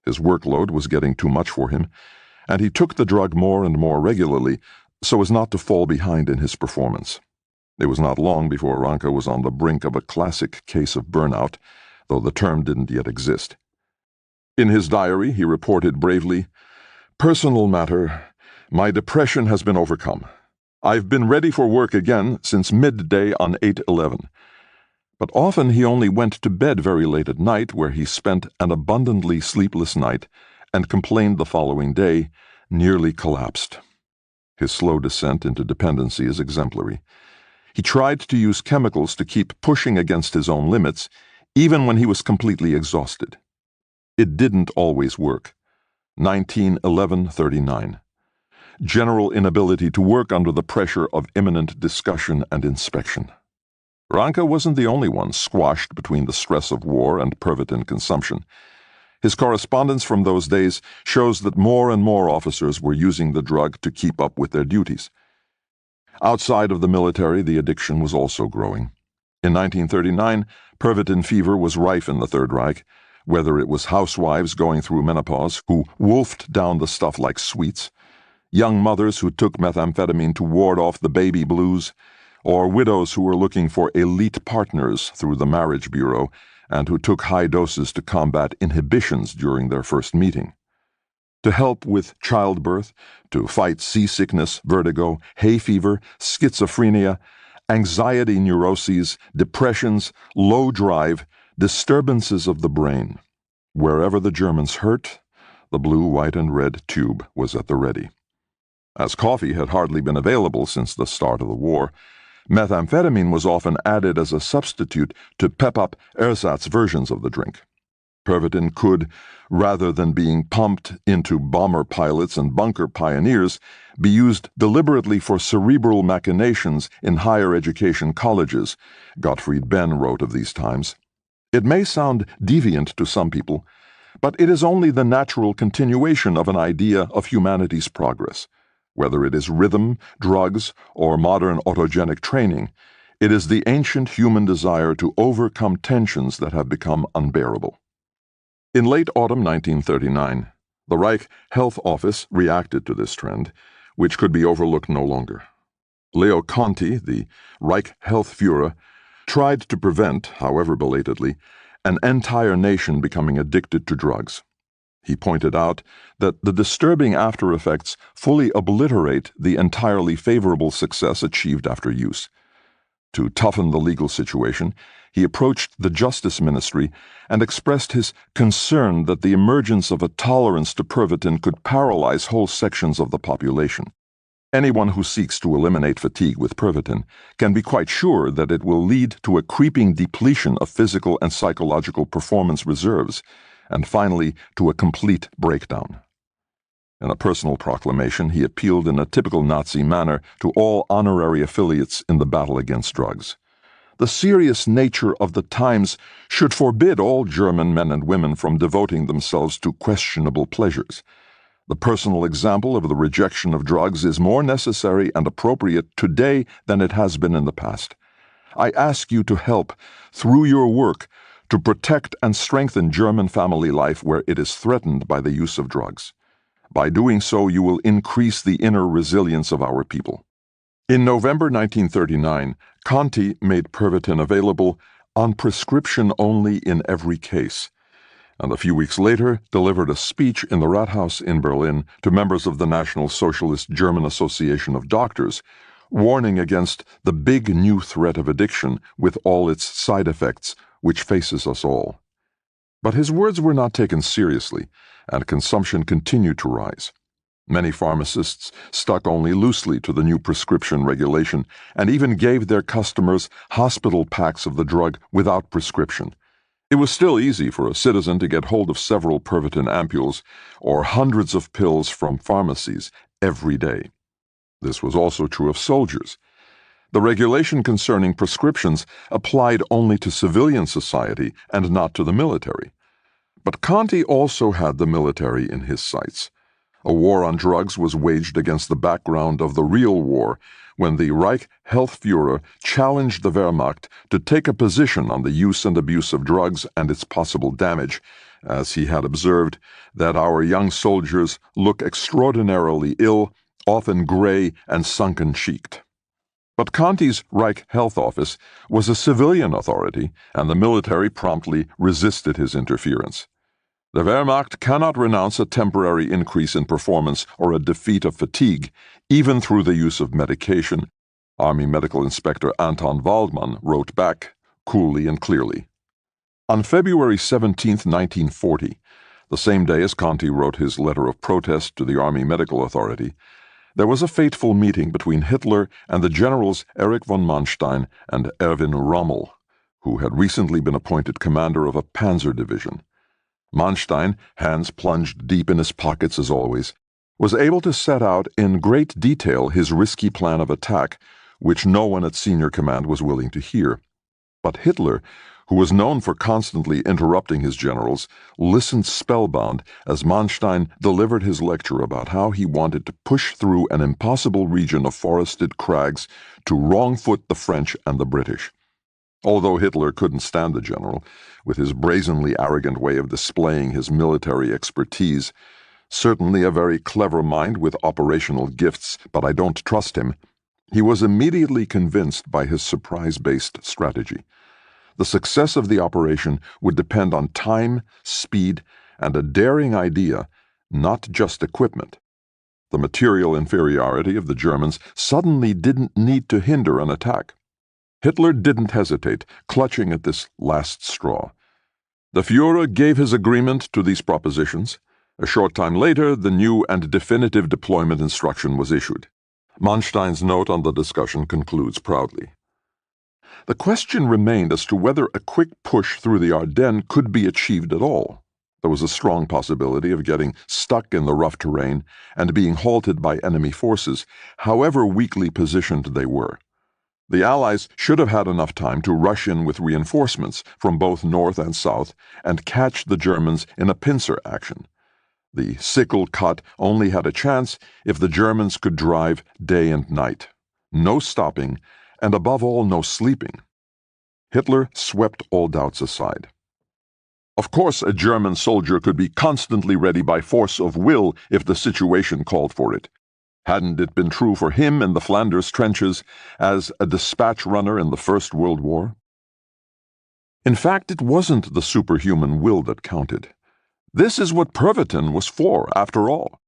His workload was getting too much for him, and he took the drug more and more regularly so as not to fall behind in his performance. It was not long before Ranke was on the brink of a classic case of burnout, though the term didn't yet exist. In his diary, he reported bravely, "Personal matter. My depression has been overcome. I've been ready for work again since midday on 8/11. But often he only went to bed very late at night, where he spent an abundantly sleepless night and complained the following day, nearly collapsed." His slow descent into dependency is exemplary. He tried to use chemicals to keep pushing against his own limits, even when he was completely exhausted. It didn't always work. 19/11/39. General inability to work under the pressure of imminent discussion and inspection. Ranke wasn't the only one squashed between the stress of war and Pervitin consumption. His correspondence from those days shows that more and more officers were using the drug to keep up with their duties. Outside of the military, the addiction was also growing. In 1939, Pervitin fever was rife in the Third Reich, whether it was housewives going through menopause who wolfed down the stuff like sweets, young mothers who took methamphetamine to ward off the baby blues, or widows who were looking for elite partners through the marriage bureau and who took high doses to combat inhibitions during their first meeting. To help with childbirth, to fight seasickness, vertigo, hay fever, schizophrenia, anxiety neuroses, depressions, low drive, disturbances of the brain. Wherever the Germans hurt, the blue, white, and red tube was at the ready. As coffee had hardly been available since the start of the war, methamphetamine was often added as a substitute to pep up ersatz versions of the drink. Pervitin could, rather than being pumped into bomber pilots and bunker pioneers, be used deliberately for cerebral machinations in higher education colleges, Gottfried Benn wrote of these times. It may sound deviant to some people, but it is only the natural continuation of an idea of humanity's progress. Whether it is rhythm, drugs, or modern autogenic training, it is the ancient human desire to overcome tensions that have become unbearable. In late autumn 1939, the Reich Health Office reacted to this trend, which could be overlooked no longer. Leo Conti, the Reich Health Führer, tried to prevent, however belatedly, an entire nation becoming addicted to drugs. He pointed out that the disturbing after effects fully obliterate the entirely favorable success achieved after use. To toughen the legal situation, he approached the Justice Ministry and expressed his concern that the emergence of a tolerance to Pervitin could paralyze whole sections of the population. Anyone who seeks to eliminate fatigue with Pervitin can be quite sure that it will lead to a creeping depletion of physical and psychological performance reserves, and finally to a complete breakdown. In a personal proclamation, he appealed in a typical Nazi manner to all honorary affiliates in the battle against drugs. The serious nature of the times should forbid all German men and women from devoting themselves to questionable pleasures. The personal example of the rejection of drugs is more necessary and appropriate today than it has been in the past. I ask you to help, through your work, to protect and strengthen German family life where it is threatened by the use of drugs. By doing so, you will increase the inner resilience of our people. In November 1939, Conti made Pervitin available on prescription only in every case, and a few weeks later delivered a speech in the Rathaus in Berlin to members of the National Socialist German Association of Doctors, warning against the big new threat of addiction with all its side effects, which faces us all. But his words were not taken seriously, and consumption continued to rise. Many pharmacists stuck only loosely to the new prescription regulation and even gave their customers hospital packs of the drug without prescription. It was still easy for a citizen to get hold of several Pervitin ampules or hundreds of pills from pharmacies every day. This was also true of soldiers. The regulation concerning prescriptions applied only to civilian society and not to the military. But Conti also had the military in his sights. A war on drugs was waged against the background of the real war, when the Reich Health Führer challenged the Wehrmacht to take a position on the use and abuse of drugs and its possible damage, as he had observed that our young soldiers look extraordinarily ill, often gray and sunken-cheeked. But Conti's Reich Health Office was a civilian authority, and the military promptly resisted his interference. The Wehrmacht cannot renounce a temporary increase in performance or a defeat of fatigue, even through the use of medication, Army Medical Inspector Anton Waldmann wrote back, coolly and clearly. On February 17, 1940, the same day as Conti wrote his letter of protest to the Army Medical Authority, there was a fateful meeting between Hitler and the generals Erich von Manstein and Erwin Rommel, who had recently been appointed commander of a panzer division. Manstein, hands plunged deep in his pockets as always, was able to set out in great detail his risky plan of attack, which no one at senior command was willing to hear. But Hitler, who was known for constantly interrupting his generals, listened spellbound as Manstein delivered his lecture about how he wanted to push through an impossible region of forested crags to wrong-foot the French and the British. Although Hitler couldn't stand the general, with his brazenly arrogant way of displaying his military expertise, certainly a very clever mind with operational gifts, but I don't trust him, he was immediately convinced by his surprise-based strategy. The success of the operation would depend on time, speed, and a daring idea, not just equipment. The material inferiority of the Germans suddenly didn't need to hinder an attack. Hitler didn't hesitate, clutching at this last straw. The Führer gave his agreement to these propositions. A short time later, the new and definitive deployment instruction was issued. Manstein's note on the discussion concludes proudly. The question remained as to whether a quick push through the Ardennes could be achieved at all. There was a strong possibility of getting stuck in the rough terrain and being halted by enemy forces, however weakly positioned they were. The Allies should have had enough time to rush in with reinforcements from both north and south and catch the Germans in a pincer action. The sickle cut only had a chance if the Germans could drive day and night. No stopping, and above all, no sleeping. Hitler swept all doubts aside. Of course, a German soldier could be constantly ready by force of will if the situation called for it. Hadn't it been true for him in the Flanders trenches as a dispatch runner in the First World War? In fact, it wasn't the superhuman will that counted. This is what Pervitin was for, after all.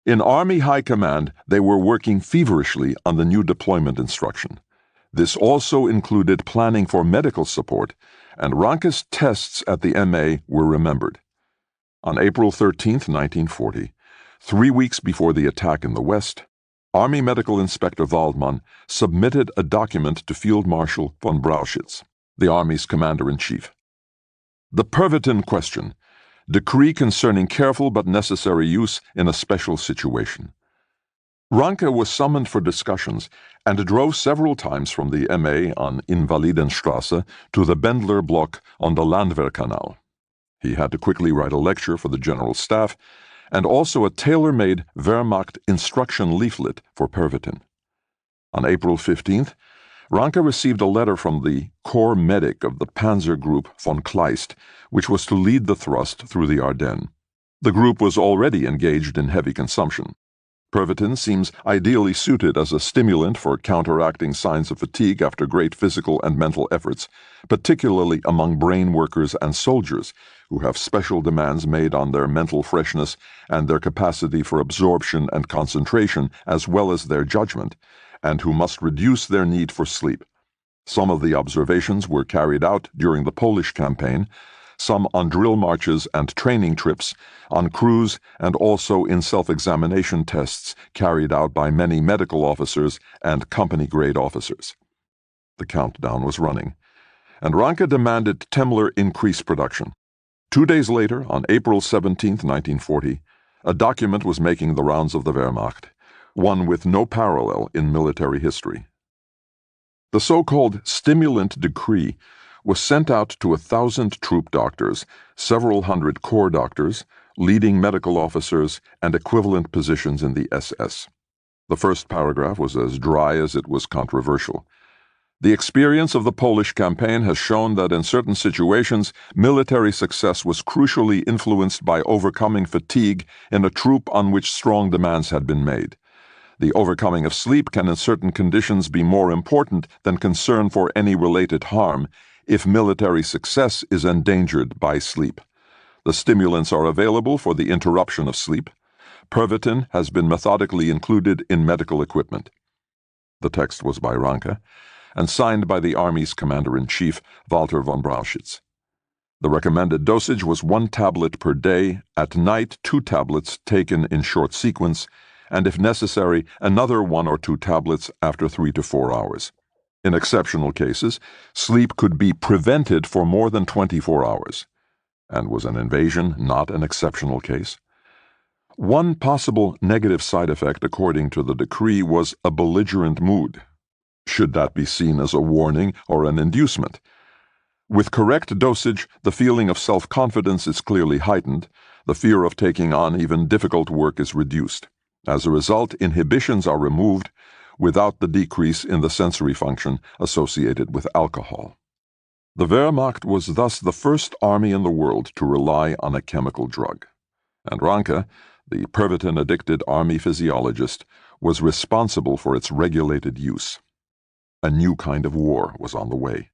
In Army High Command, they were working feverishly on the new deployment instruction. This also included planning for medical support, and Ranke's tests at the MA were remembered. On April 13, 1940, 3 weeks before the attack in the West, Army Medical Inspector Waldmann submitted a document to Field Marshal von Brauchitsch, the Army's commander-in-chief. The Pervitin question, decree concerning careful but necessary use in a special situation. Ranke was summoned for discussions and drove several times from the MA on Invalidenstrasse to the Bendler block on the Landwehrkanal. He had to quickly write a lecture for the general staff and also a tailor-made Wehrmacht instruction leaflet for Pervitin. On April 15th, Ranke received a letter from the corps medic of the Panzer Group von Kleist, which was to lead the thrust through the Ardennes. The group was already engaged in heavy consumption. Pervitin seems ideally suited as a stimulant for counteracting signs of fatigue after great physical and mental efforts, particularly among brain workers and soldiers, who have special demands made on their mental freshness and their capacity for absorption and concentration, as well as their judgment, and who must reduce their need for sleep. Some of the observations were carried out during the Polish campaign, some on drill marches and training trips, on crews, and also in self-examination tests carried out by many medical officers and company-grade officers. The countdown was running, and Ranke demanded Temmler increase production. 2 days later, on April 17, 1940, a document was making the rounds of the Wehrmacht, one with no parallel in military history. The so-called stimulant decree was sent out to 1,000 troop doctors, several hundred corps doctors, leading medical officers, and equivalent positions in the SS. The first paragraph was as dry as it was controversial. The experience of the Polish campaign has shown that in certain situations, military success was crucially influenced by overcoming fatigue in a troop on which strong demands had been made. The overcoming of sleep can in certain conditions be more important than concern for any related harm, if military success is endangered by sleep. The stimulants are available for the interruption of sleep. Pervitin has been methodically included in medical equipment. The text was by Ranke and signed by the Army's Commander-in-Chief, Walter von Brauchitsch. The recommended dosage was 1 tablet per day, at night 2 tablets taken in short sequence, and if necessary, another 1 or 2 tablets after 3 to 4 hours. In exceptional cases, sleep could be prevented for more than 24 hours. And was an invasion not an exceptional case? One possible negative side effect, according to the decree, was a belligerent mood. Should that be seen as a warning or an inducement? With correct dosage, the feeling of self-confidence is clearly heightened. The fear of taking on even difficult work is reduced. As a result, inhibitions are removed without the decrease in the sensory function associated with alcohol. The Wehrmacht was thus the first army in the world to rely on a chemical drug. And Ranke, the Pervitin-addicted army physiologist, was responsible for its regulated use. A new kind of war was on the way.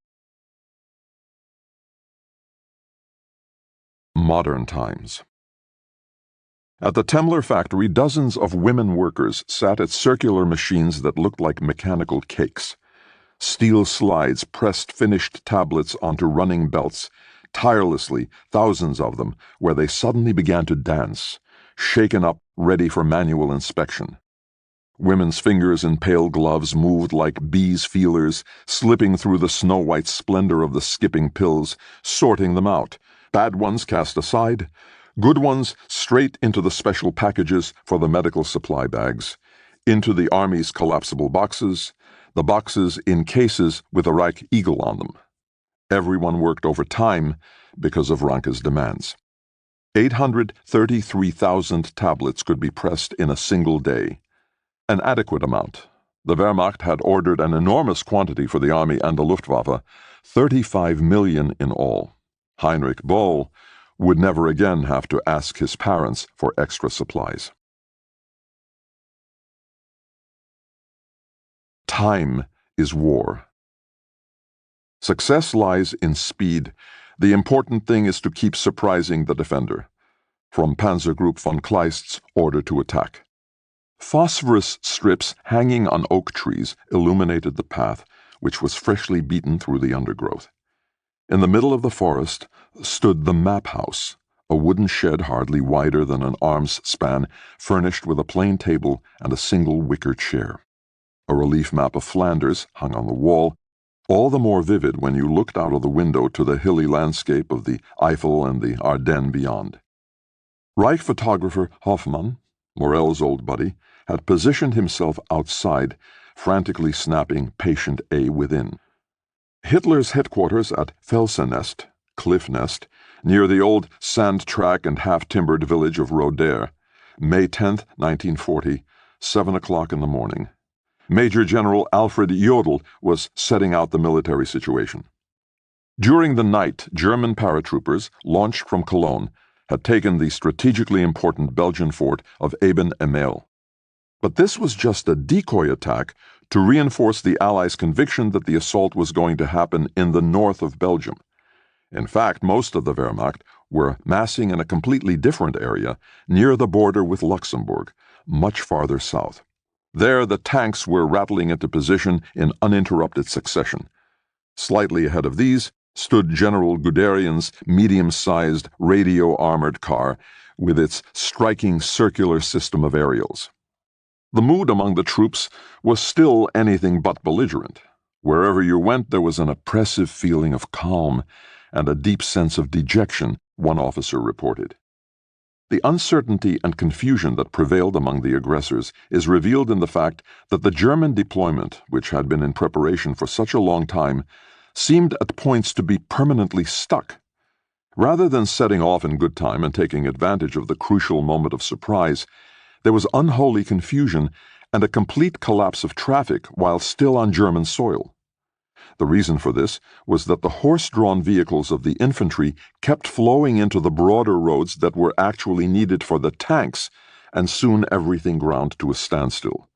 Modern times. At the Temmler factory, dozens of women workers sat at circular machines that looked like mechanical cakes. Steel slides pressed finished tablets onto running belts, tirelessly, thousands of them, where they suddenly began to dance, shaken up, ready for manual inspection. Women's fingers in pale gloves moved like bees' feelers, slipping through the snow-white splendor of the skipping pills, sorting them out. Bad ones cast aside, good ones straight into the special packages for the medical supply bags, into the Army's collapsible boxes, the boxes in cases with a Reich eagle on them. Everyone worked overtime because of Ranke's demands. 833,000 tablets could be pressed in a single day. An adequate amount. The Wehrmacht had ordered an enormous quantity for the Army and the Luftwaffe, 35 million in all. Heinrich Böll would never again have to ask his parents for extra supplies. Time is war. Success lies in speed. The important thing is to keep surprising the defender. From Panzer Group von Kleist's order to attack. Phosphorus strips hanging on oak trees illuminated the path, which was freshly beaten through the undergrowth. In the middle of the forest stood the map house, a wooden shed hardly wider than an arm's span, furnished with a plain table and a single wicker chair. A relief map of Flanders hung on the wall, all the more vivid when you looked out of the window to the hilly landscape of the Eifel and the Ardennes beyond. Reich photographer Hoffmann, Morell's old buddy, had positioned himself outside, frantically snapping patient A within. Hitler's headquarters at Felsenest, Cliff Nest, near the old sand track and half-timbered village of Roder, May 10, 1940, 7 o'clock in the morning. Major General Alfred Jodl was setting out the military situation. During the night, German paratroopers, launched from Cologne, had taken the strategically important Belgian fort of Eben-Emael. But this was just a decoy attack to reinforce the Allies' conviction that the assault was going to happen in the north of Belgium. In fact, most of the Wehrmacht were massing in a completely different area, near the border with Luxembourg, much farther south. There, the tanks were rattling into position in uninterrupted succession. Slightly ahead of these stood General Guderian's medium-sized radio-armored car with its striking circular system of aerials. The mood among the troops was still anything but belligerent. Wherever you went, there was an oppressive feeling of calm and a deep sense of dejection, one officer reported. The uncertainty and confusion that prevailed among the aggressors is revealed in the fact that the German deployment, which had been in preparation for such a long time, seemed at points to be permanently stuck. Rather than setting off in good time and taking advantage of the crucial moment of surprise, there was unholy confusion and a complete collapse of traffic while still on German soil. The reason for this was that the horse-drawn vehicles of the infantry kept flowing into the broader roads that were actually needed for the tanks, and soon everything ground to a standstill.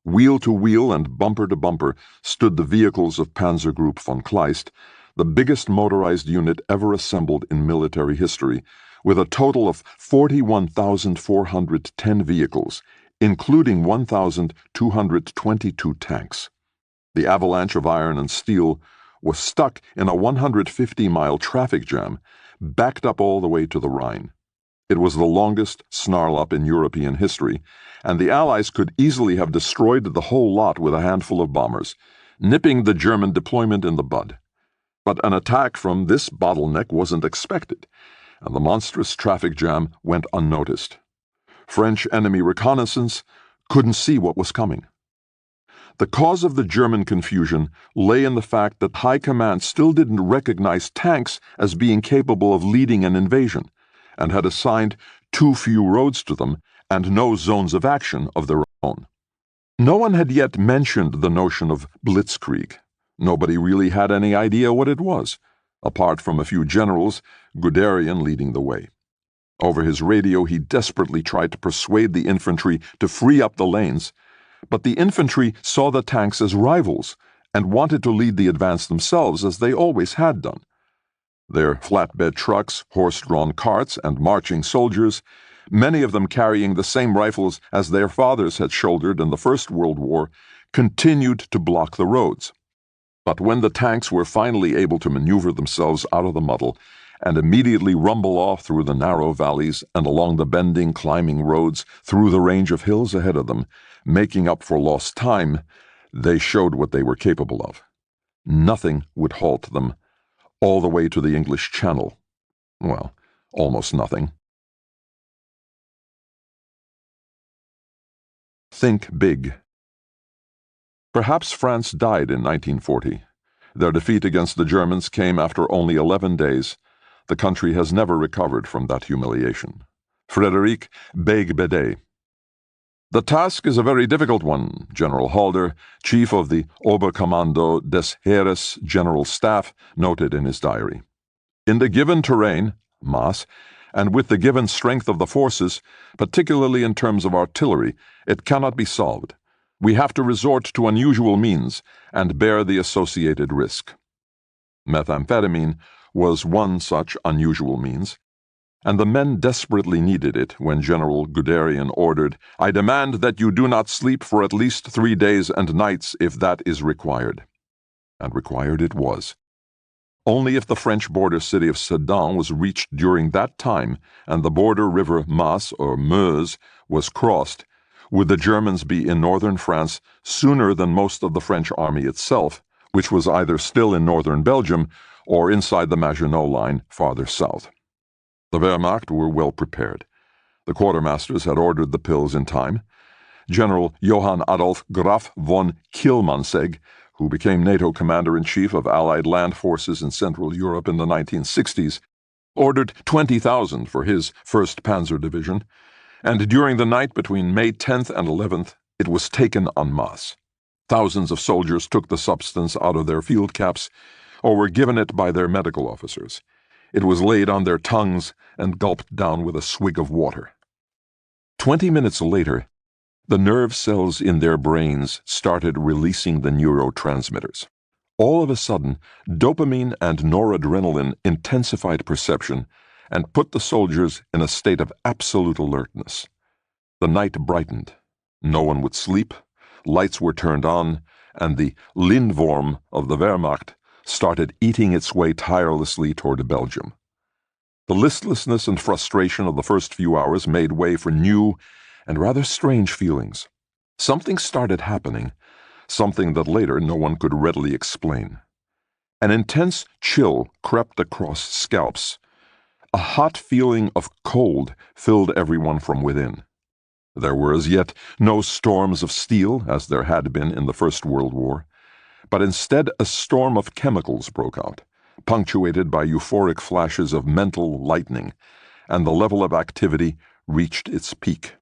Wheel to wheel and bumper to bumper stood the vehicles of Panzer Group von Kleist, the biggest motorized unit ever assembled in military history, with a total of 41,410 vehicles, including 1,222 tanks. The avalanche of iron and steel was stuck in a 150-mile traffic jam, backed up all the way to the Rhine. It was the longest snarl-up in European history, and the Allies could easily have destroyed the whole lot with a handful of bombers, nipping the German deployment in the bud. But an attack from this bottleneck wasn't expected, and the monstrous traffic jam went unnoticed. French enemy reconnaissance couldn't see what was coming. The cause of the German confusion lay in the fact that High Command still didn't recognize tanks as being capable of leading an invasion, and had assigned too few roads to them and no zones of action of their own. No one had yet mentioned the notion of blitzkrieg. Nobody really had any idea what it was, apart from a few generals, Guderian leading the way. Over his radio, he desperately tried to persuade the infantry to free up the lanes, but the infantry saw the tanks as rivals and wanted to lead the advance themselves as they always had done. Their flatbed trucks, horse-drawn carts, and marching soldiers, many of them carrying the same rifles as their fathers had shouldered in the First World War, continued to block the roads. But when the tanks were finally able to maneuver themselves out of the muddle and immediately rumble off through the narrow valleys and along the bending, climbing roads through the range of hills ahead of them, making up for lost time, they showed what they were capable of. Nothing would halt them, all the way to the English Channel. Well, almost nothing. Think big. Perhaps France died in 1940. Their defeat against the Germans came after only 11 days. The country has never recovered from that humiliation. Frédéric Beigbeder. The task is a very difficult one, General Halder, chief of the Oberkommando des Heeres General Staff, noted in his diary. In the given terrain, Maas, and with the given strength of the forces, particularly in terms of artillery, it cannot be solved. We have to resort to unusual means and bear the associated risk. Methamphetamine was one such unusual means, and the men desperately needed it when General Guderian ordered, "I demand that you do not sleep for at least 3 days and nights if that is required." And required it was. Only if the French border city of Sedan was reached during that time and the border river Maas or Meuse was crossed, would the Germans be in northern France sooner than most of the French army itself, which was either still in northern Belgium or inside the Maginot Line farther south. The Wehrmacht were well prepared. The quartermasters had ordered the pills in time. General Johann Adolf Graf von Kielmansegg, who became NATO commander-in-chief of Allied land forces in Central Europe in the 1960s, ordered 20,000 for his 1st Panzer Division, and during the night between May 10th and 11th, it was taken en masse. Thousands of soldiers took the substance out of their field caps or were given it by their medical officers. It was laid on their tongues and gulped down with a swig of water. 20 minutes later, the nerve cells in their brains started releasing the neurotransmitters. All of a sudden, dopamine and noradrenaline intensified perception and put the soldiers in a state of absolute alertness. The night brightened. No one would sleep, lights were turned on, and the Lindworm of the Wehrmacht started eating its way tirelessly toward Belgium. The listlessness and frustration of the first few hours made way for new and rather strange feelings. Something started happening, something that later no one could readily explain. An intense chill crept across scalps. A hot feeling of cold filled everyone from within. There were as yet no storms of steel, as there had been in the First World War, but instead a storm of chemicals broke out, punctuated by euphoric flashes of mental lightning, and the level of activity reached its peak.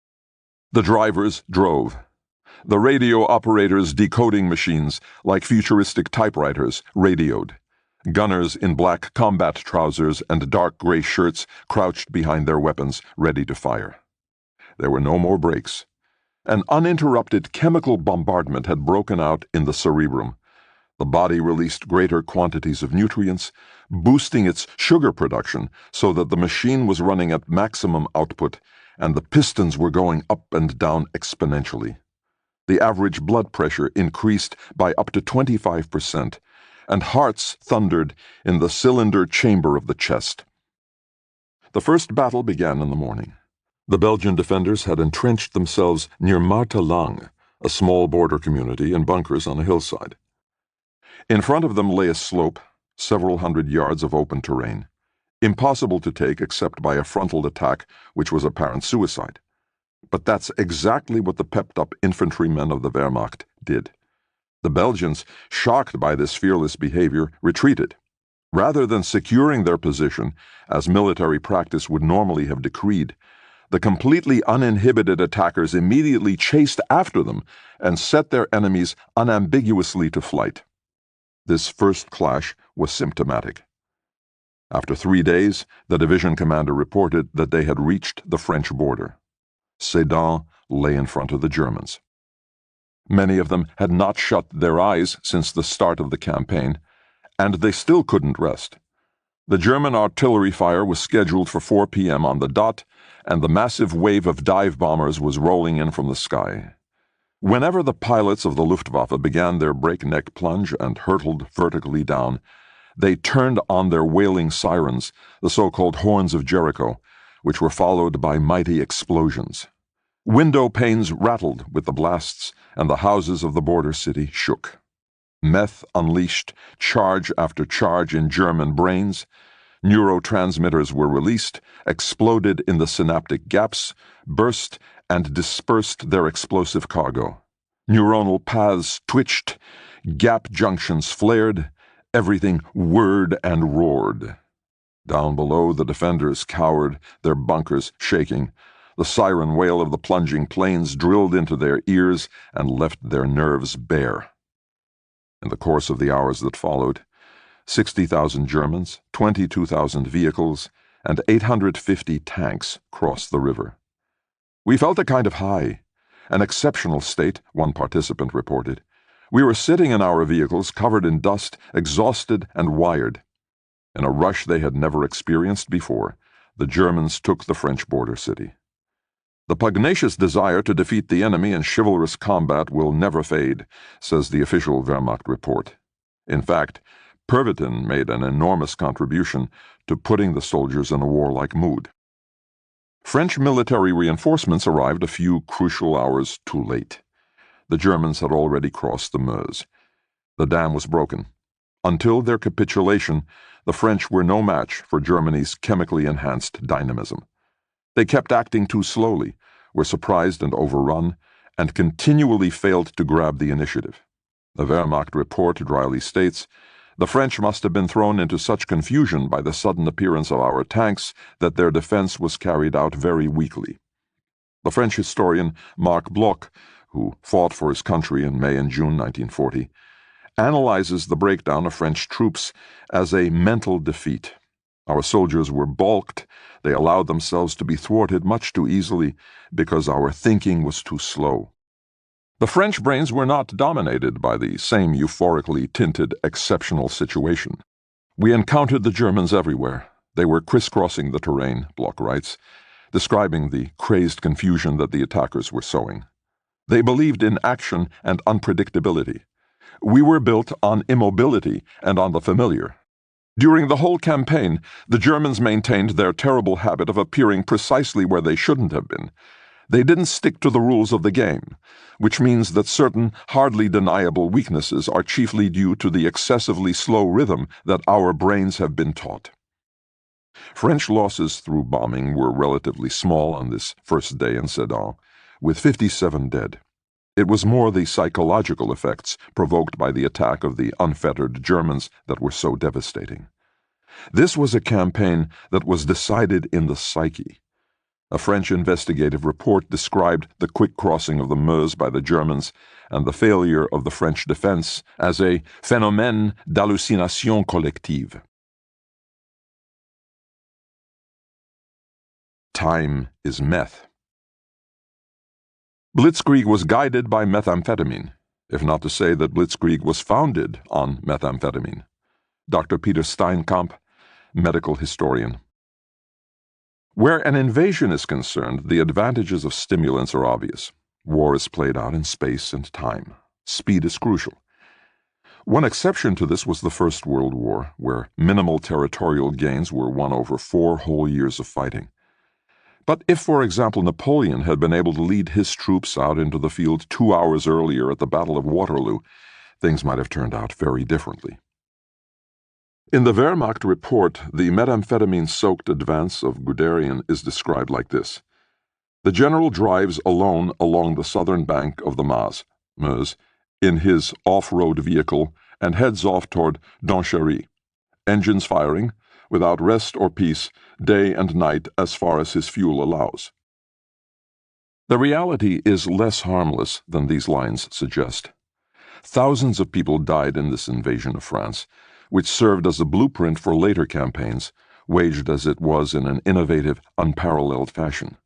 The drivers drove. The radio operators' decoding machines, like futuristic typewriters, radioed. Gunners in black combat trousers and dark gray shirts crouched behind their weapons, ready to fire. There were no more breaks. An uninterrupted chemical bombardment had broken out in the cerebrum. The body released greater quantities of nutrients, boosting its sugar production so that the machine was running at maximum output and the pistons were going up and down exponentially. The average blood pressure increased by up to 25%, and hearts thundered in the cylinder chamber of the chest. The first battle began in the morning. The Belgian defenders had entrenched themselves near Martelange, a small border community in bunkers on a hillside. In front of them lay a slope, several hundred yards of open terrain, impossible to take except by a frontal attack, which was apparent suicide. But that's exactly what the pepped-up infantrymen of the Wehrmacht did. The Belgians, shocked by this fearless behavior, retreated. Rather than securing their position, as military practice would normally have decreed, the completely uninhibited attackers immediately chased after them and set their enemies unambiguously to flight. This first clash was symptomatic. After 3 days, the division commander reported that they had reached the French border. Sedan lay in front of the Germans. Many of them had not shut their eyes since the start of the campaign, and they still couldn't rest. The German artillery fire was scheduled for 4 p.m. on the dot, and the massive wave of dive bombers was rolling in from the sky. Whenever the pilots of the Luftwaffe began their breakneck plunge and hurtled vertically down, they turned on their wailing sirens, the so-called horns of Jericho, which were followed by mighty explosions. Window panes rattled with the blasts, and the houses of the border city shook. Meth unleashed charge after charge in German brains. Neurotransmitters were released, exploded in the synaptic gaps, burst, and dispersed their explosive cargo. Neuronal paths twitched, gap junctions flared, everything whirred and roared. Down below, the defenders cowered, their bunkers shaking. The siren wail of the plunging planes drilled into their ears and left their nerves bare. In the course of the hours that followed, 60,000 Germans, 22,000 vehicles, and 850 tanks crossed the river. We felt a kind of high, an exceptional state, one participant reported. We were sitting in our vehicles, covered in dust, exhausted and wired. In a rush they had never experienced before, the Germans took the French border city. The pugnacious desire to defeat the enemy in chivalrous combat will never fade, says the official Wehrmacht report. In fact, Pervitin made an enormous contribution to putting the soldiers in a warlike mood. French military reinforcements arrived a few crucial hours too late. The Germans had already crossed the Meuse. The dam was broken. Until their capitulation, the French were no match for Germany's chemically enhanced dynamism. They kept acting too slowly, were surprised and overrun, and continually failed to grab the initiative. The Wehrmacht report dryly states, "The French must have been thrown into such confusion by the sudden appearance of our tanks that their defense was carried out very weakly." The French historian Marc Bloch, who fought for his country in May and June 1940, analyzes the breakdown of French troops as a mental defeat. Our soldiers were balked, they allowed themselves to be thwarted much too easily because our thinking was too slow. The French brains were not dominated by the same euphorically tinted exceptional situation. We encountered the Germans everywhere. They were crisscrossing the terrain, Bloch writes, describing the crazed confusion that the attackers were sowing. They believed in action and unpredictability. We were built on immobility and on the familiar. During the whole campaign, the Germans maintained their terrible habit of appearing precisely where they shouldn't have been. They didn't stick to the rules of the game, which means that certain hardly deniable weaknesses are chiefly due to the excessively slow rhythm that our brains have been taught. French losses through bombing were relatively small on this first day in Sedan, with 57 dead. It was more the psychological effects provoked by the attack of the unfettered Germans that were so devastating. This was a campaign that was decided in the psyche. A French investigative report described the quick crossing of the Meuse by the Germans and the failure of the French defense as a phénomène d'hallucination collective. Time is meth. Blitzkrieg was guided by methamphetamine. if not to say that Blitzkrieg was founded on methamphetamine. Dr. Peter Steinkamp, medical historian. Where an invasion is concerned, the advantages of stimulants are obvious. War is played out in space and time. Speed is crucial. One exception to this was the First World War, where minimal territorial gains were won over 4 whole years of fighting. But if, for example, Napoleon had been able to lead his troops out into the field 2 hours earlier at the Battle of Waterloo, things might have turned out very differently. In the Wehrmacht report, the methamphetamine-soaked advance of Guderian is described like this. The general drives alone along the southern bank of the Meuse in his off-road vehicle and heads off toward Donchery, engines firing, without rest or peace, day and night as far as his fuel allows. The reality is less harmless than these lines suggest. Thousands of people died in this invasion of France, which served as a blueprint for later campaigns, waged as it was in an innovative, unparalleled fashion.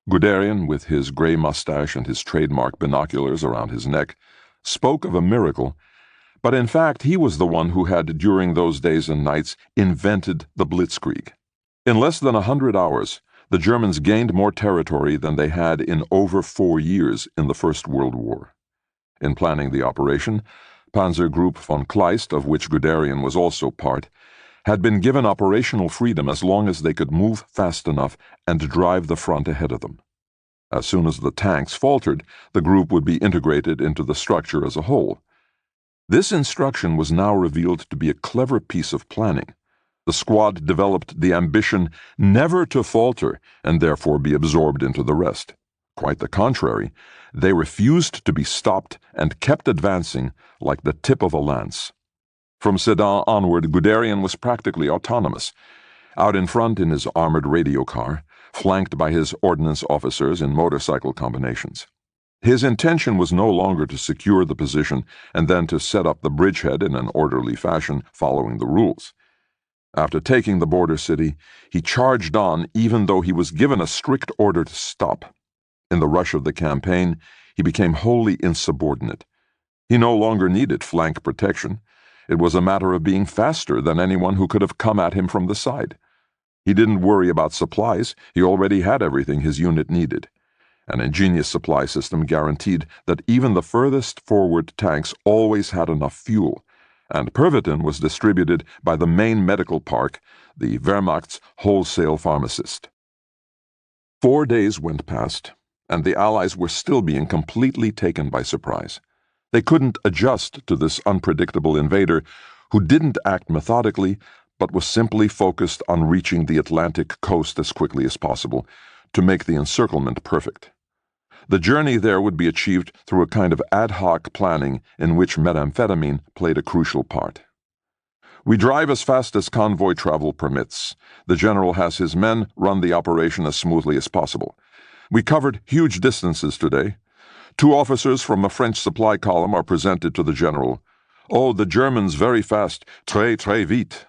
Guderian, with his gray mustache and his trademark binoculars around his neck, spoke of a miracle, but in fact he was the one who had, during those days and nights, invented the Blitzkrieg. In less than 100 hours, the Germans gained more territory than they had in over 4 years in the First World War. In planning the operation, Panzer Group von Kleist, of which Guderian was also part, had been given operational freedom as long as they could move fast enough and drive the front ahead of them. As soon as the tanks faltered, the group would be integrated into the structure as a whole. This instruction was now revealed to be a clever piece of planning. The squad developed the ambition never to falter and therefore be absorbed into the rest. Quite the contrary, they refused to be stopped and kept advancing like the tip of a lance. From Sedan onward, Guderian was practically autonomous, out in front in his armored radio car, flanked by his ordnance officers in motorcycle combinations. His intention was no longer to secure the position and then to set up the bridgehead in an orderly fashion following the rules. After taking the border city, he charged on even though he was given a strict order to stop. In the rush of the campaign, he became wholly insubordinate. He no longer needed flank protection. It was a matter of being faster than anyone who could have come at him from the side. He didn't worry about supplies. He already had everything his unit needed. An ingenious supply system guaranteed that even the furthest forward tanks always had enough fuel, and Pervitin was distributed by the main medical park, the Wehrmacht's wholesale pharmacist. 4 days went past, and the Allies were still being completely taken by surprise. They couldn't adjust to this unpredictable invader who didn't act methodically, but was simply focused on reaching the Atlantic coast as quickly as possible to make the encirclement perfect. The journey there would be achieved through a kind of ad hoc planning in which methamphetamine played a crucial part. We drive as fast as convoy travel permits. The general has his men run the operation as smoothly as possible. We covered huge distances today. 2 officers from a French supply column are presented to the general. Oh, the Germans very fast, très vite.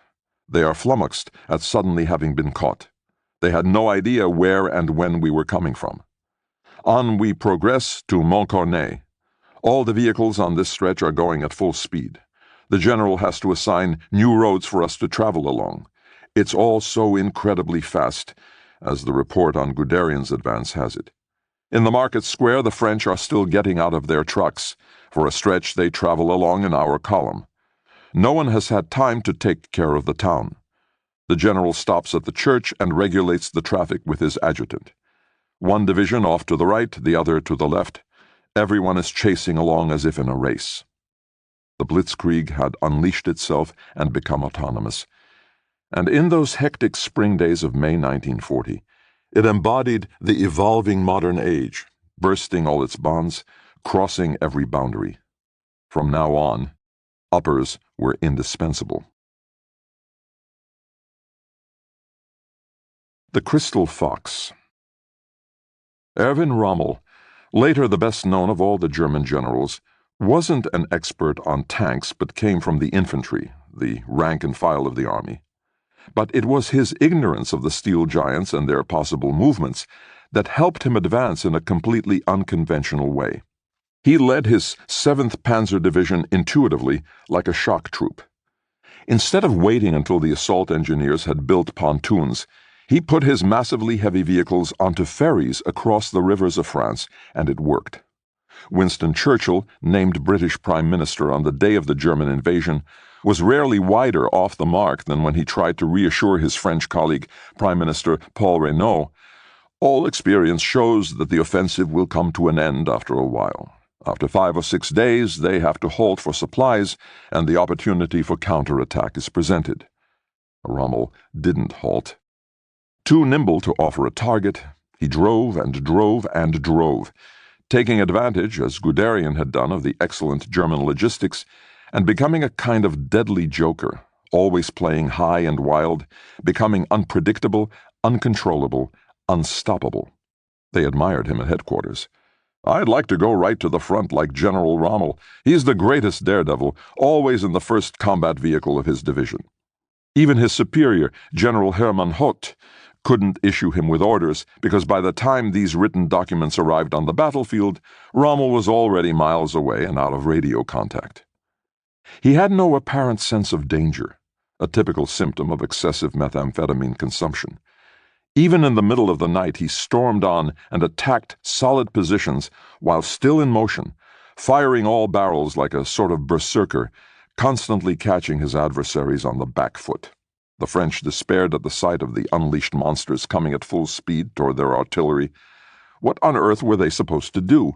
They are flummoxed at suddenly having been caught. They had no idea where and when we were coming from. On we progress to Montcornet. All the vehicles on this stretch are going at full speed. The general has to assign new roads for us to travel along. It's all so incredibly fast, as the report on Guderian's advance has it. In the market square, the French are still getting out of their trucks. For a stretch, they travel along in our column. No one has had time to take care of the town. The general stops at the church and regulates the traffic with his adjutant. One division off to the right, the other to the left. Everyone is chasing along as if in a race. The Blitzkrieg had unleashed itself and become autonomous. And in those hectic spring days of May 1940, it embodied the evolving modern age, bursting all its bonds, crossing every boundary. From now on, uppers were indispensable. The Crystal Fox. Erwin Rommel, later the best known of all the German generals, wasn't an expert on tanks but came from the infantry, the rank and file of the army. But it was his ignorance of the steel giants and their possible movements that helped him advance in a completely unconventional way. He led his 7th Panzer Division intuitively, like a shock troop. Instead of waiting until the assault engineers had built pontoons, he put his massively heavy vehicles onto ferries across the rivers of France, and it worked. Winston Churchill, named British Prime Minister on the day of the German invasion, was rarely wider off the mark than when he tried to reassure his French colleague, Prime Minister Paul Reynaud, "All experience shows that the offensive will come to an end after a while. After 5 or 6 days, they have to halt for supplies, and the opportunity for counterattack is presented." Rommel didn't halt. Too nimble to offer a target, he drove and drove and drove, taking advantage, as Guderian had done, of the excellent German logistics, and becoming a kind of deadly joker, always playing high and wild, becoming unpredictable, uncontrollable, unstoppable. They admired him at headquarters. "I'd like to go right to the front like General Rommel. He's the greatest daredevil, always in the first combat vehicle of his division." Even his superior, General Hermann Hoth, couldn't issue him with orders, because by the time these written documents arrived on the battlefield, Rommel was already miles away and out of radio contact. He had no apparent sense of danger, a typical symptom of excessive methamphetamine consumption. Even in the middle of the night, he stormed on and attacked solid positions while still in motion, firing all barrels like a sort of berserker, constantly catching his adversaries on the back foot. The French despaired at the sight of the unleashed monsters coming at full speed toward their artillery. What on earth were they supposed to do?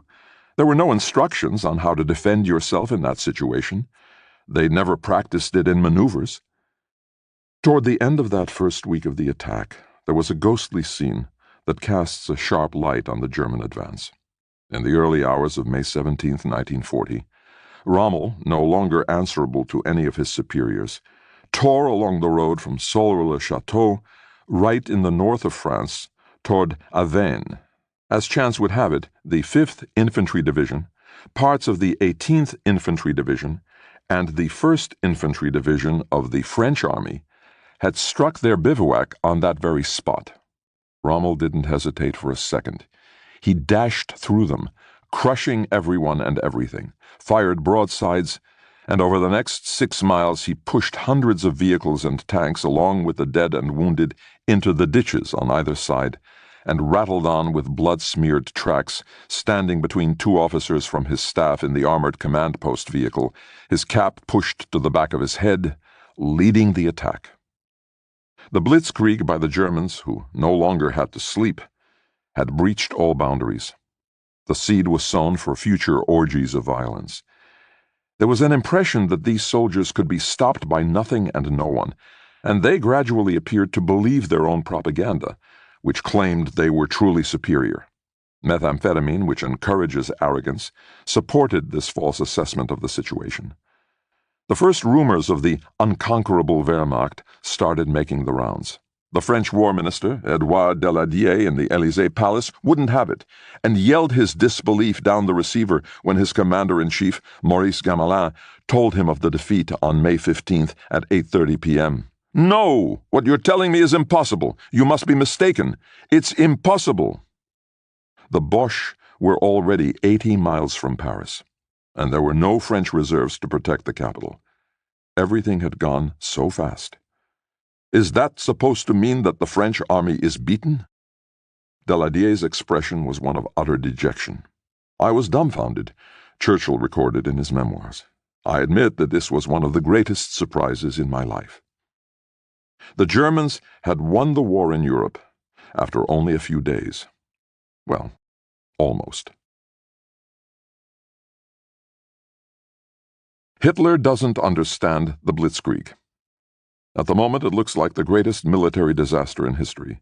There were no instructions on how to defend yourself in that situation. They'd never practiced it in maneuvers. Toward the end of that first week of the attack, there was a ghostly scene that casts a sharp light on the German advance. In the early hours of May 17, 1940, Rommel, no longer answerable to any of his superiors, tore along the road from Soleure-le-Château, right in the north of France, toward Avesnes. As chance would have it, the 5th Infantry Division, parts of the 18th Infantry Division, and the 1st Infantry Division of the French Army had struck their bivouac on that very spot. Rommel didn't hesitate for a second. He dashed through them, crushing everyone and everything, fired broadsides, and over the next 6 miles he pushed hundreds of vehicles and tanks along with the dead and wounded into the ditches on either side, and rattled on with blood-smeared tracks, standing between 2 officers from his staff in the armored command post vehicle, his cap pushed to the back of his head, leading the attack. The blitzkrieg by the Germans, who no longer had to sleep, had breached all boundaries. The seed was sown for future orgies of violence. There was an impression that these soldiers could be stopped by nothing and no one, and they gradually appeared to believe their own propaganda, which claimed they were truly superior. Methamphetamine, which encourages arrogance, supported this false assessment of the situation. The first rumors of the unconquerable Wehrmacht started making the rounds. The French War Minister, Edouard Daladier, in the Élysée Palace, wouldn't have it, and yelled his disbelief down the receiver when his commander-in-chief, Maurice Gamelin, told him of the defeat on May 15th at 8:30 p.m. "No! What you're telling me is impossible. You must be mistaken. It's impossible." The Boche were already 80 miles from Paris, and there were no French reserves to protect the capital. Everything had gone so fast. "Is that supposed to mean that the French army is beaten?" Daladier's expression was one of utter dejection. "I was dumbfounded," Churchill recorded in his memoirs. "I admit that this was one of the greatest surprises in my life." The Germans had won the war in Europe after only a few days. Well, almost. Hitler doesn't understand the Blitzkrieg. At the moment, it looks like the greatest military disaster in history.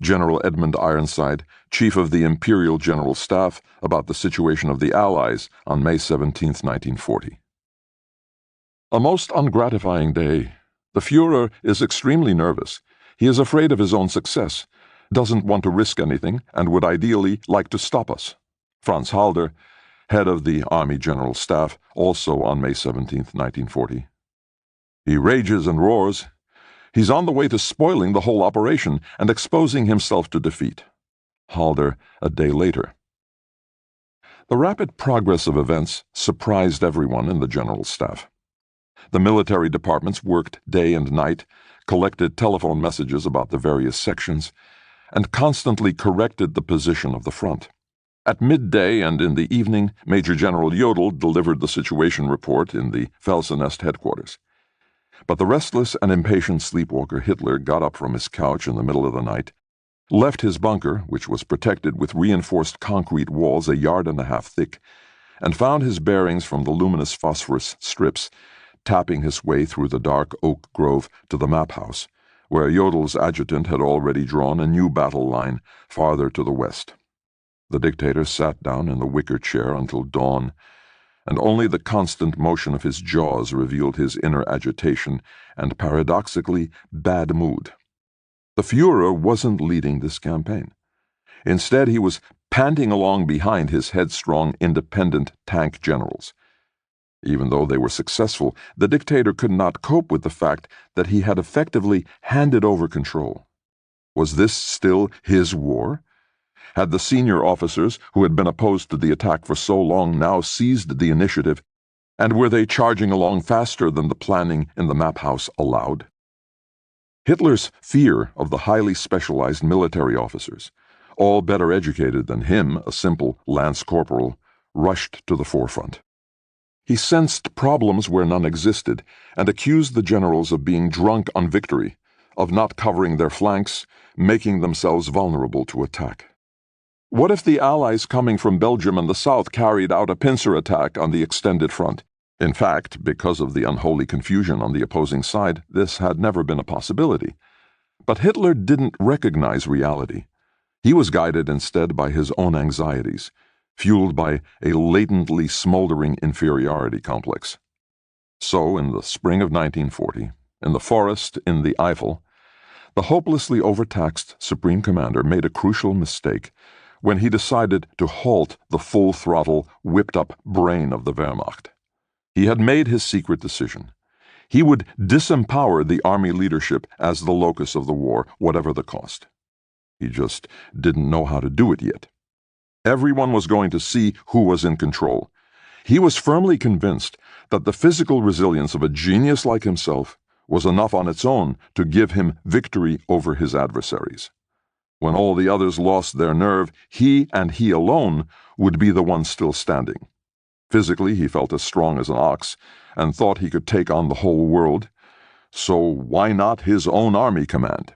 General Edmund Ironside, chief of the Imperial General Staff, about the situation of the Allies on May 17, 1940. A most ungratifying day. The Führer is extremely nervous. He is afraid of his own success, doesn't want to risk anything, and would ideally like to stop us. Franz Halder, head of the Army General Staff, also on May 17, 1940. He rages and roars. He's on the way to spoiling the whole operation and exposing himself to defeat. Halder, a day later. The rapid progress of events surprised everyone in the general staff. The military departments worked day and night, collected telephone messages about the various sections, and constantly corrected the position of the front. At midday and in the evening, Major General Jodl delivered the situation report in the Felsenest headquarters. But the restless and impatient sleepwalker Hitler got up from his couch in the middle of the night, left his bunker, which was protected with reinforced concrete walls 1.5 yards thick, and found his bearings from the luminous phosphorus strips, tapping his way through the dark oak grove to the map house, where Jodl's adjutant had already drawn a new battle line farther to the west. The dictator sat down in the wicker chair until dawn, and only the constant motion of his jaws revealed his inner agitation and, paradoxically, bad mood. The Führer wasn't leading this campaign. Instead, he was panting along behind his headstrong, independent tank generals. Even though they were successful, the dictator could not cope with the fact that he had effectively handed over control. Was this still his war? Had the senior officers, who had been opposed to the attack for so long, now seized the initiative, and were they charging along faster than the planning in the map house allowed? Hitler's fear of the highly specialized military officers, all better educated than him, a simple lance corporal, rushed to the forefront. He sensed problems where none existed and accused the generals of being drunk on victory, of not covering their flanks, making themselves vulnerable to attack. What if the Allies coming from Belgium and the South carried out a pincer attack on the extended front? In fact, because of the unholy confusion on the opposing side, this had never been a possibility. But Hitler didn't recognize reality. He was guided instead by his own anxieties, fueled by a latently smoldering inferiority complex. So, in the spring of 1940, in the forest in the Eifel, the hopelessly overtaxed Supreme Commander made a crucial mistake when he decided to halt the full-throttle, whipped-up brain of the Wehrmacht. He had made his secret decision. He would disempower the army leadership as the locus of the war, whatever the cost. He just didn't know how to do it yet. Everyone was going to see who was in control. He was firmly convinced that the physical resilience of a genius like himself was enough on its own to give him victory over his adversaries. When all the others lost their nerve, he and he alone would be the one still standing. Physically, he felt as strong as an ox and thought he could take on the whole world. So why not his own army command?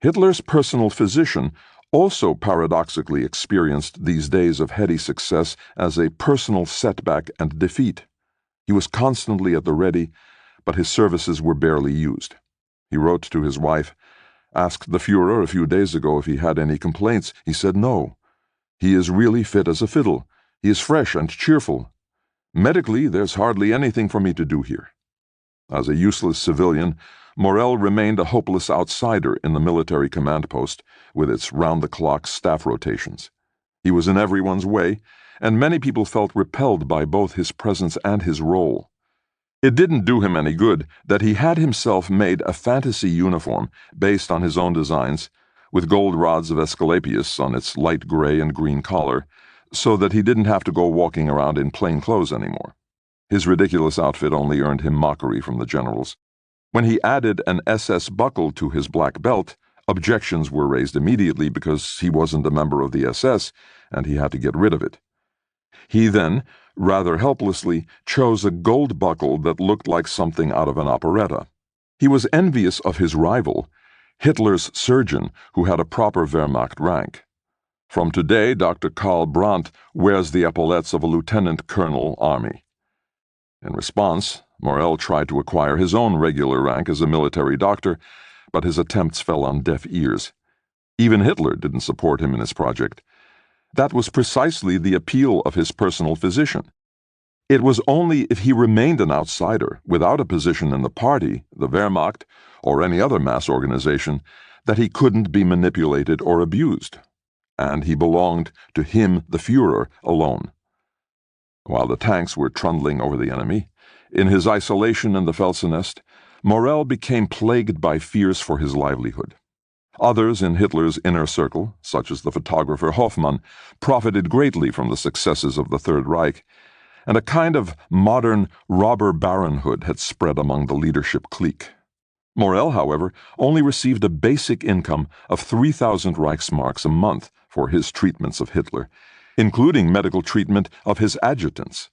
Hitler's personal physician also paradoxically experienced these days of heady success as a personal setback and defeat. He was constantly at the ready, but his services were barely used. He wrote to his wife, asked the Führer a few days ago if he had any complaints. He said no. He is really fit as a fiddle. He is fresh and cheerful. Medically, there's hardly anything for me to do here. As a useless civilian, Morel remained a hopeless outsider in the military command post with its round-the-clock staff rotations. He was in everyone's way, and many people felt repelled by both his presence and his role. It didn't do him any good that he had himself made a fantasy uniform based on his own designs, with gold rods of Aesculapius on its light gray and green collar, so that he didn't have to go walking around in plain clothes anymore. His ridiculous outfit only earned him mockery from the generals. When he added an SS buckle to his black belt, objections were raised immediately because he wasn't a member of the SS and he had to get rid of it. He then, rather helplessly, chose a gold buckle that looked like something out of an operetta. He was envious of his rival, Hitler's surgeon, who had a proper Wehrmacht rank. From today, Dr. Karl Brandt wears the epaulettes of a lieutenant colonel army. In response, Morel tried to acquire his own regular rank as a military doctor, but his attempts fell on deaf ears. Even Hitler didn't support him in his project. That was precisely the appeal of his personal physician. It was only if he remained an outsider, without a position in the party, the Wehrmacht, or any other mass organization, that he couldn't be manipulated or abused. And he belonged to him, the Führer, alone. While the tanks were trundling over the enemy, in his isolation in the Felsenest, Morel became plagued by fears for his livelihood. Others in Hitler's inner circle, such as the photographer Hoffmann, profited greatly from the successes of the Third Reich, and a kind of modern robber baronhood had spread among the leadership clique. Morel, however, only received a basic income of 3,000 Reichsmarks a month for his treatments of Hitler, including medical treatment of his adjutants.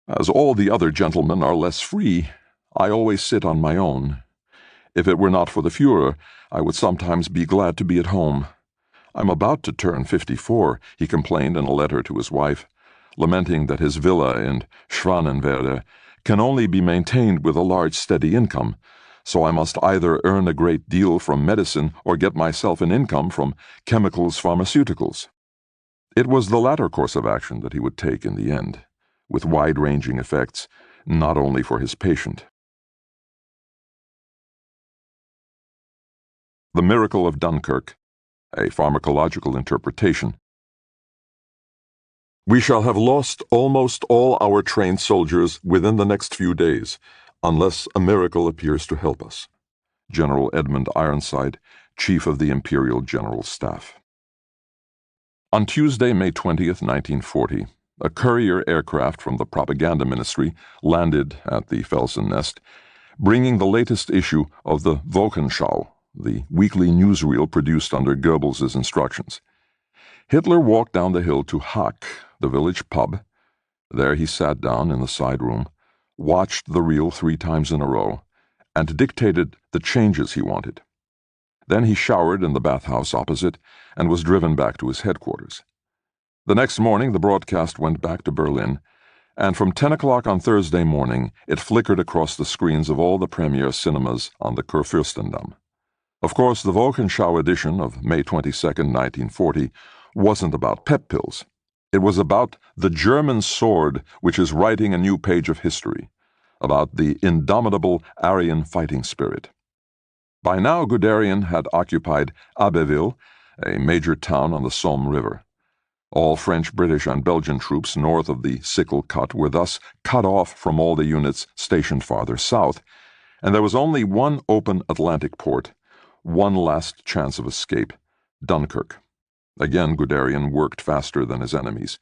As all the other gentlemen are less free, I always sit on my own. If it were not for the Führer, I would sometimes be glad to be at home. I'm about to turn 54, he complained in a letter to his wife, lamenting that his villa in Schwanenwerde can only be maintained with a large steady income, so I must either earn a great deal from medicine or get myself an income from chemicals, pharmaceuticals. It was the latter course of action that he would take in the end, with wide-ranging effects, not only for his patient. The Miracle of Dunkirk, a pharmacological interpretation. We shall have lost almost all our trained soldiers within the next few days, unless a miracle appears to help us. General Edmund Ironside, Chief of the Imperial General Staff. On Tuesday, May 20th, 1940, a courier aircraft from the Propaganda Ministry landed at the Felsennest, bringing the latest issue of the Wochenschau, the weekly newsreel produced under Goebbels' instructions. Hitler walked down the hill to Hack, the village pub. There he sat down in the side room, watched the reel 3 times in a row, and dictated the changes he wanted. Then he showered in the bathhouse opposite and was driven back to his headquarters. The next morning the broadcast went back to Berlin, and from 10 o'clock on Thursday morning it flickered across the screens of all the premier cinemas on the Kurfürstendamm. Of course, the Wochenschau edition of May 22nd, 1940, wasn't about pep pills. It was about the German sword which is writing a new page of history, about the indomitable Aryan fighting spirit. By now Guderian had occupied Abbeville, a major town on the Somme River. All French, British, and Belgian troops north of the Sickle Cut were thus cut off from all the units stationed farther south, and there was only one open Atlantic port, one last chance of escape, Dunkirk. Again Guderian worked faster than his enemies.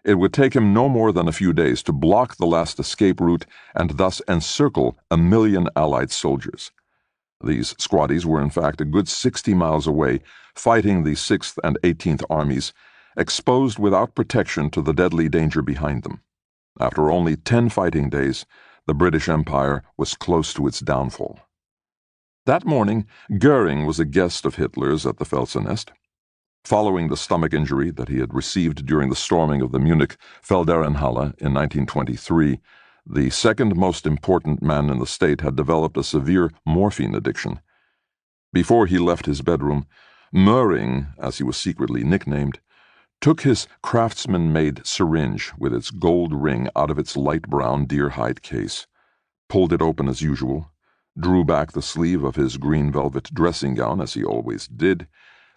It would take him no more than a few days to block the last escape route and thus encircle 1 million Allied soldiers. These squaddies were in fact a good 60 miles away, fighting the 6th and 18th Armies, exposed without protection to the deadly danger behind them. After only 10 fighting days, the British Empire was close to its downfall. That morning, Goering was a guest of Hitler's at the Felsennest. Following the stomach injury that he had received during the storming of the Munich Feldherrenhalle in 1923, the second most important man in the state had developed a severe morphine addiction. Before he left his bedroom, Möhring, as he was secretly nicknamed, took his craftsman-made syringe with its gold ring out of its light brown deer-hide case, pulled it open as usual, drew back the sleeve of his green velvet dressing gown as he always did,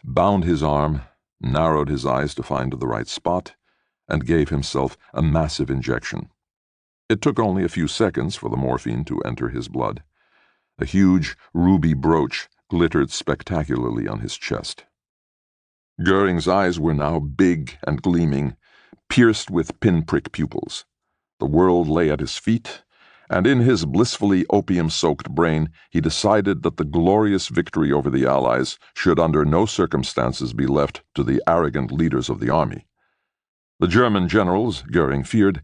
bound his arm, narrowed his eyes to find the right spot, and gave himself a massive injection. It took only a few seconds for the morphine to enter his blood. A huge ruby brooch glittered spectacularly on his chest. Goering's eyes were now big and gleaming, pierced with pinprick pupils. The world lay at his feet, and in his blissfully opium-soaked brain he decided that the glorious victory over the Allies should under no circumstances be left to the arrogant leaders of the army. The German generals, Goering feared,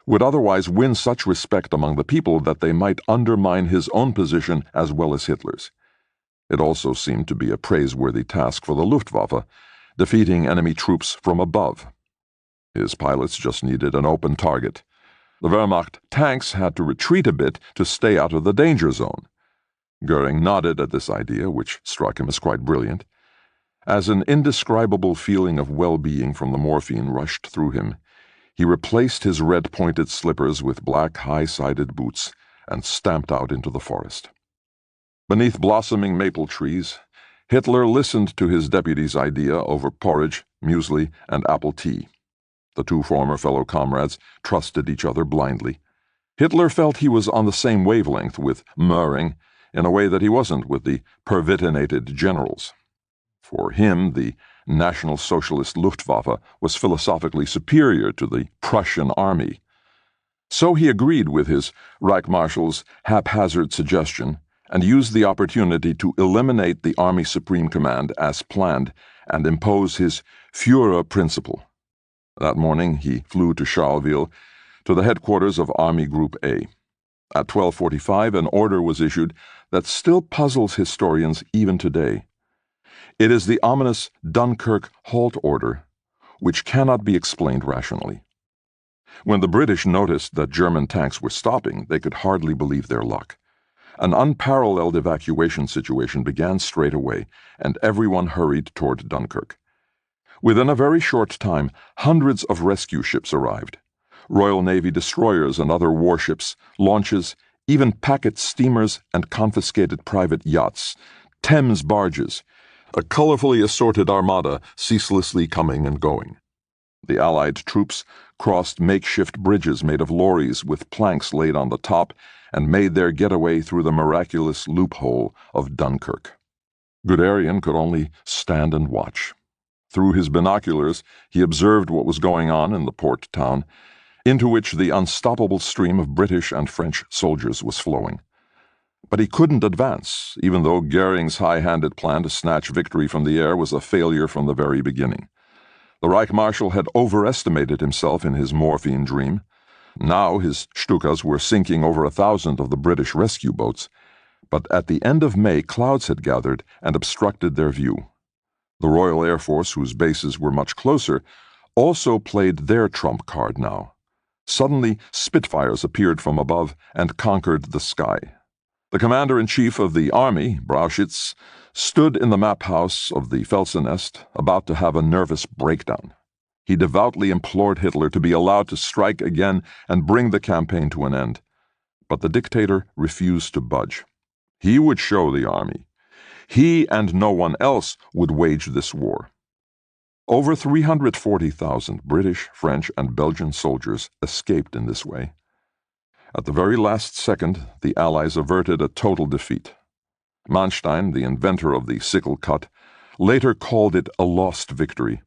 would otherwise win such respect among the people that they might undermine his own position as well as Hitler's. It also seemed to be a praiseworthy task for the Luftwaffe, defeating enemy troops from above. His pilots just needed an open target. The Wehrmacht tanks had to retreat a bit to stay out of the danger zone. Goering nodded at this idea, which struck him as quite brilliant. As an indescribable feeling of well-being from the morphine rushed through him, he replaced his red-pointed slippers with black high-sided boots and stamped out into the forest. Beneath blossoming maple trees, Hitler listened to his deputy's idea over porridge, muesli, and apple tea. The 2 former fellow comrades trusted each other blindly. Hitler felt he was on the same wavelength with Möhring in a way that he wasn't with the pervitinated generals. For him, the National Socialist Luftwaffe was philosophically superior to the Prussian army. So he agreed with his Reich Marshal's haphazard suggestion and used the opportunity to eliminate the Army Supreme Command as planned and impose his Führer principle. That morning he flew to Charleville, to the headquarters of Army Group A. At 12:45, an order was issued that still puzzles historians even today. It is the ominous Dunkirk halt order, which cannot be explained rationally. When the British noticed that German tanks were stopping, they could hardly believe their luck. An unparalleled evacuation situation began straight away, and everyone hurried toward Dunkirk. Within a very short time, hundreds of rescue ships arrived. Royal Navy destroyers and other warships, launches, even packet steamers and confiscated private yachts, Thames barges, a colorfully assorted armada ceaselessly coming and going. The Allied troops crossed makeshift bridges made of lorries with planks laid on the top and made their getaway through the miraculous loophole of Dunkirk. Guderian could only stand and watch. Through his binoculars, he observed what was going on in the port town, into which the unstoppable stream of British and French soldiers was flowing. But he couldn't advance, even though Goering's high-handed plan to snatch victory from the air was a failure from the very beginning. The Reich Marshal had overestimated himself in his morphine dream. Now his Stukas were sinking over 1,000 of the British rescue boats, but at the end of May clouds had gathered and obstructed their view. The Royal Air Force, whose bases were much closer, also played their trump card now. Suddenly, Spitfires appeared from above and conquered the sky. The commander-in-chief of the army, Brauchitsch, stood in the map house of the Felsenest, about to have a nervous breakdown. He devoutly implored Hitler to be allowed to strike again and bring the campaign to an end. But the dictator refused to budge. He would show the army. He and no one else would wage this war. Over 340,000 British, French, and Belgian soldiers escaped in this way. At the very last second, the Allies averted a total defeat. Manstein, the inventor of the sickle cut, later called it a lost victory.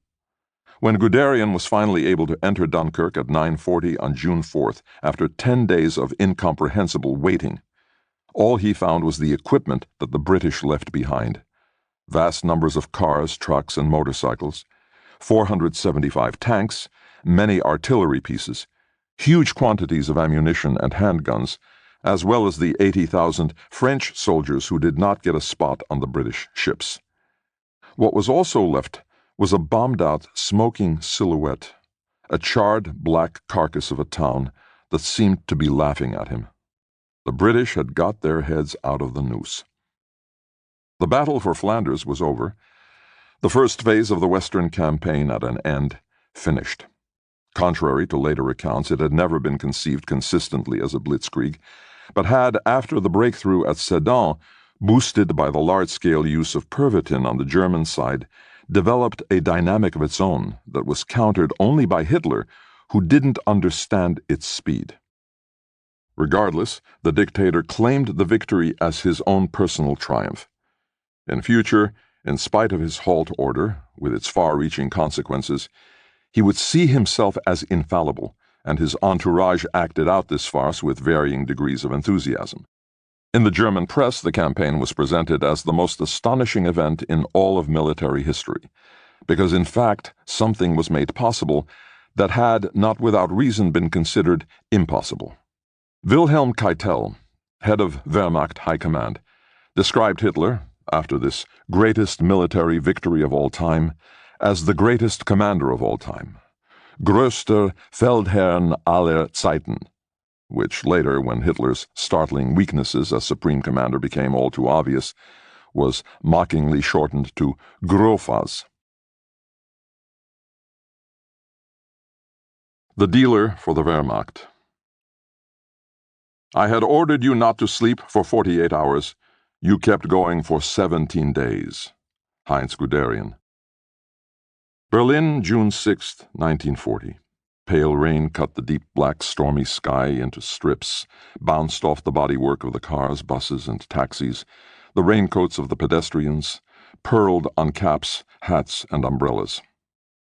When Guderian was finally able to enter Dunkirk at 9:40 on June 4th, after 10 days of incomprehensible waiting, all he found was the equipment that the British left behind. Vast numbers of cars, trucks, and motorcycles, 475 tanks, many artillery pieces, huge quantities of ammunition and handguns, as well as the 80,000 French soldiers who did not get a spot on the British ships. What was also left was a bombed-out, smoking silhouette, a charred black carcass of a town that seemed to be laughing at him. The British had got their heads out of the noose. The battle for Flanders was over. The first phase of the Western campaign at an end, finished. Contrary to later accounts, it had never been conceived consistently as a blitzkrieg, but had, after the breakthrough at Sedan, boosted by the large-scale use of Pervitin on the German side, developed a dynamic of its own that was countered only by Hitler, who didn't understand its speed. Regardless, the dictator claimed the victory as his own personal triumph. In future, in spite of his halt order, with its far-reaching consequences, he would see himself as infallible, and his entourage acted out this farce with varying degrees of enthusiasm. In the German press, the campaign was presented as the most astonishing event in all of military history, because in fact something was made possible that had, not without reason, been considered impossible. Wilhelm Keitel, head of Wehrmacht High Command, described Hitler, after this greatest military victory of all time, as the greatest commander of all time, größter Feldherrn aller Zeiten, which later, when Hitler's startling weaknesses as supreme commander became all too obvious, was mockingly shortened to Grofas. The dealer for the Wehrmacht. I had ordered you not to sleep for 48 hours. You kept going for 17 days. Heinz Guderian. Berlin, June 6, 1940. Pale rain cut the deep black stormy sky into strips, bounced off the bodywork of the cars, buses, and taxis, the raincoats of the pedestrians, purled on caps, hats, and umbrellas.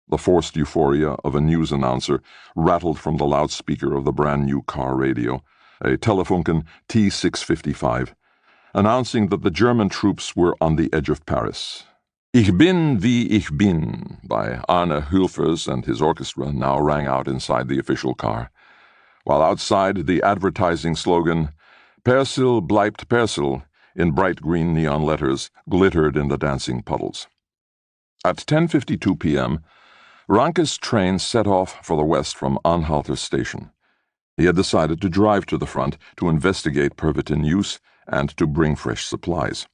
The forced euphoria of a news announcer rattled from the loudspeaker of the brand-new car radio, a Telefunken T655, announcing that the German troops were on the edge of Paris. Ich bin wie ich bin by Arne Hülfers and his orchestra now rang out inside the official car, while outside the advertising slogan, Persil bleibt Persil, in bright green neon letters, glittered in the dancing puddles. At 10:52 p.m., Ranke's train set off for the west from Anhalter station. He had decided to drive to the front to investigate Pervitin use and to bring fresh supplies.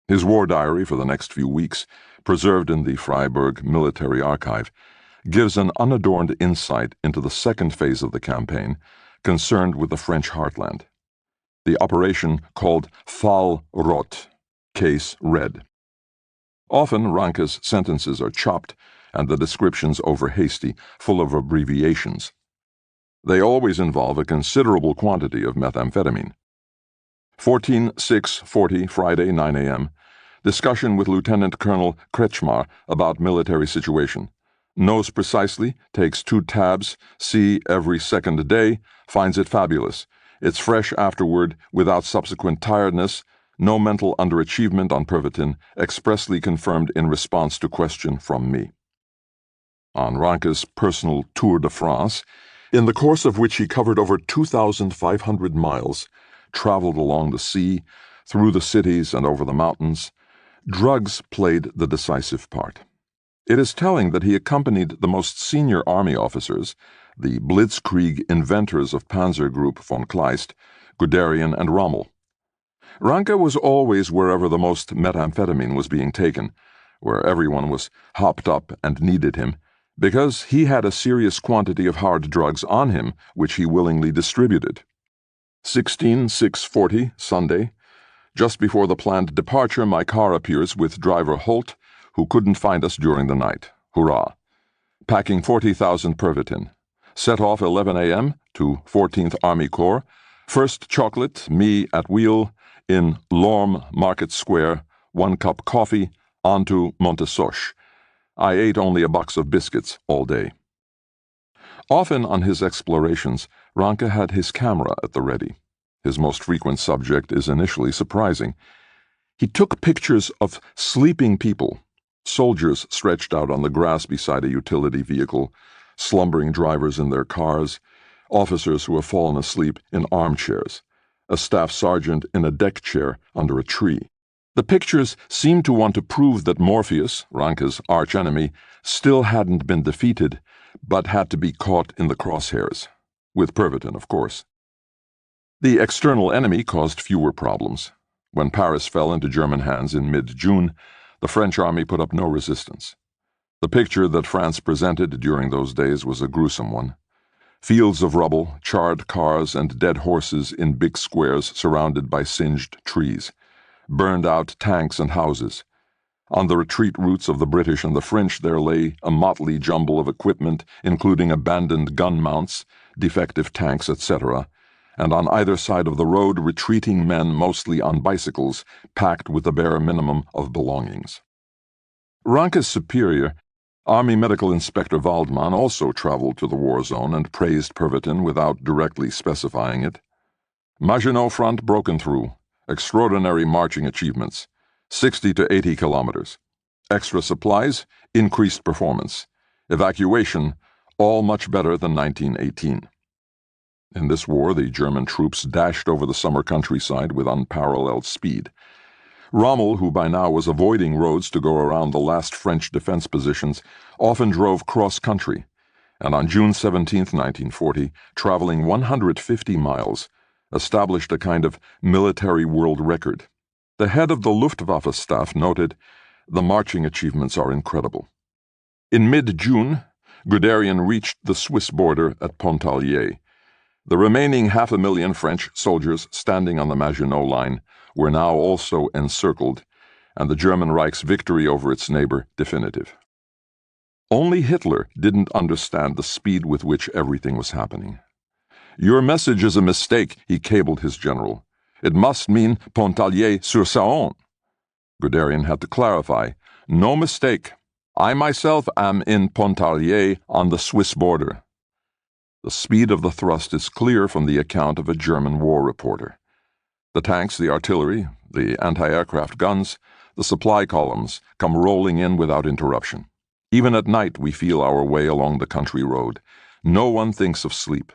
His war diary for the next few weeks, preserved in the Freiburg Military Archive, gives an unadorned insight into the second phase of the campaign, concerned with the French heartland. The operation called Fall Rot, Case Red. Often Ranke's sentences are chopped and the descriptions over-hasty, full of abbreviations. They always involve a considerable quantity of methamphetamine. 14/6/40, Friday, 9 a.m. Discussion with Lieutenant Colonel Kretschmar about military situation. Knows precisely, takes 2 tabs, see every second day, finds it fabulous. It's fresh afterward, without subsequent tiredness, no mental underachievement on Pervitin, expressly confirmed in response to question from me. On Ranke's personal Tour de France, in the course of which he covered over 2,500 miles, traveled along the sea, through the cities and over the mountains, drugs played the decisive part. It is telling that he accompanied the most senior army officers, the Blitzkrieg inventors of Panzer Group von Kleist, Guderian and Rommel. Ranke was always wherever the most methamphetamine was being taken, where everyone was hopped up and needed him, because he had a serious quantity of hard drugs on him, which he willingly distributed. 16/6/40, Sunday. Just before the planned departure, my car appears with driver Holt, who couldn't find us during the night. Hurrah. Packing 40,000 Pervitin. Set off 11 a.m. to 14th Army Corps. First chocolate, me at wheel, in Lorme Market Square, 1 cup coffee, on to Montesoche. I ate only a box of biscuits all day. Often on his explorations, Ranke had his camera at the ready. His most frequent subject is initially surprising. He took pictures of sleeping people, soldiers stretched out on the grass beside a utility vehicle, slumbering drivers in their cars, officers who have fallen asleep in armchairs, a staff sergeant in a deck chair under a tree. The pictures seemed to want to prove that Morpheus, Ranke's archenemy, still hadn't been defeated, but had to be caught in the crosshairs. With Pervitin, of course. The external enemy caused fewer problems. When Paris fell into German hands in mid-June, the French army put up no resistance. The picture that France presented during those days was a gruesome one. Fields of rubble, charred cars, and dead horses in big squares surrounded by singed trees. Burned-out tanks and houses. On the retreat routes of the British and the French there lay a motley jumble of equipment, including abandoned gun mounts, defective tanks, etc., and on either side of the road retreating men mostly on bicycles, packed with the bare minimum of belongings. Ranke's superior, Army Medical Inspector Waldmann, also traveled to the war zone and praised Pervitin without directly specifying it. Maginot Front broken through. Extraordinary marching achievements. 60 to 80 kilometers. Extra supplies, increased performance. Evacuation, all much better than 1918. In this war, the German troops dashed over the summer countryside with unparalleled speed. Rommel, who by now was avoiding roads to go around the last French defense positions, often drove cross-country, and on June 17, 1940, traveling 150 miles, established a kind of military world record. The head of the Luftwaffe staff noted, "The marching achievements are incredible." In mid-June, Guderian reached the Swiss border at Pontarlier. The remaining 500,000 French soldiers standing on the Maginot Line were now also encircled, and the German Reich's victory over its neighbor definitive. Only Hitler didn't understand the speed with which everything was happening. "Your message is a mistake," he cabled his general. "It must mean Pontarlier-sur-Saône." Guderian had to clarify, No mistake. I myself am in Pontarlier on the Swiss border. The speed of the thrust is clear from the account of a German war reporter. The tanks, the artillery, the anti-aircraft guns, the supply columns come rolling in without interruption. Even at night we feel our way along the country road. No one thinks of sleep.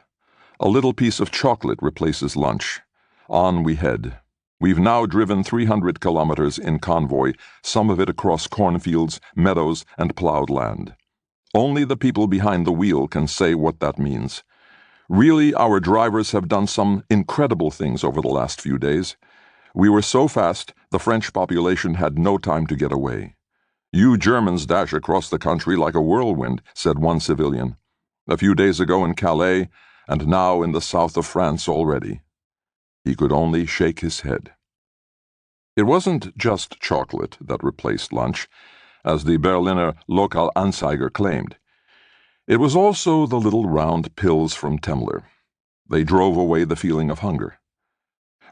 A little piece of chocolate replaces lunch. On we head. We've now driven 300 kilometers in convoy, some of it across cornfields, meadows, and plowed land. Only the people behind the wheel can say what that means. Really, our drivers have done some incredible things over the last few days. We were so fast, the French population had no time to get away. You Germans dash across the country like a whirlwind, said one civilian. A few days ago in Calais, and now in the south of France already. He could only shake his head. It wasn't just chocolate that replaced lunch, as the Berliner Lokalanzeiger claimed. It was also the little round pills from Temmler. They drove away the feeling of hunger.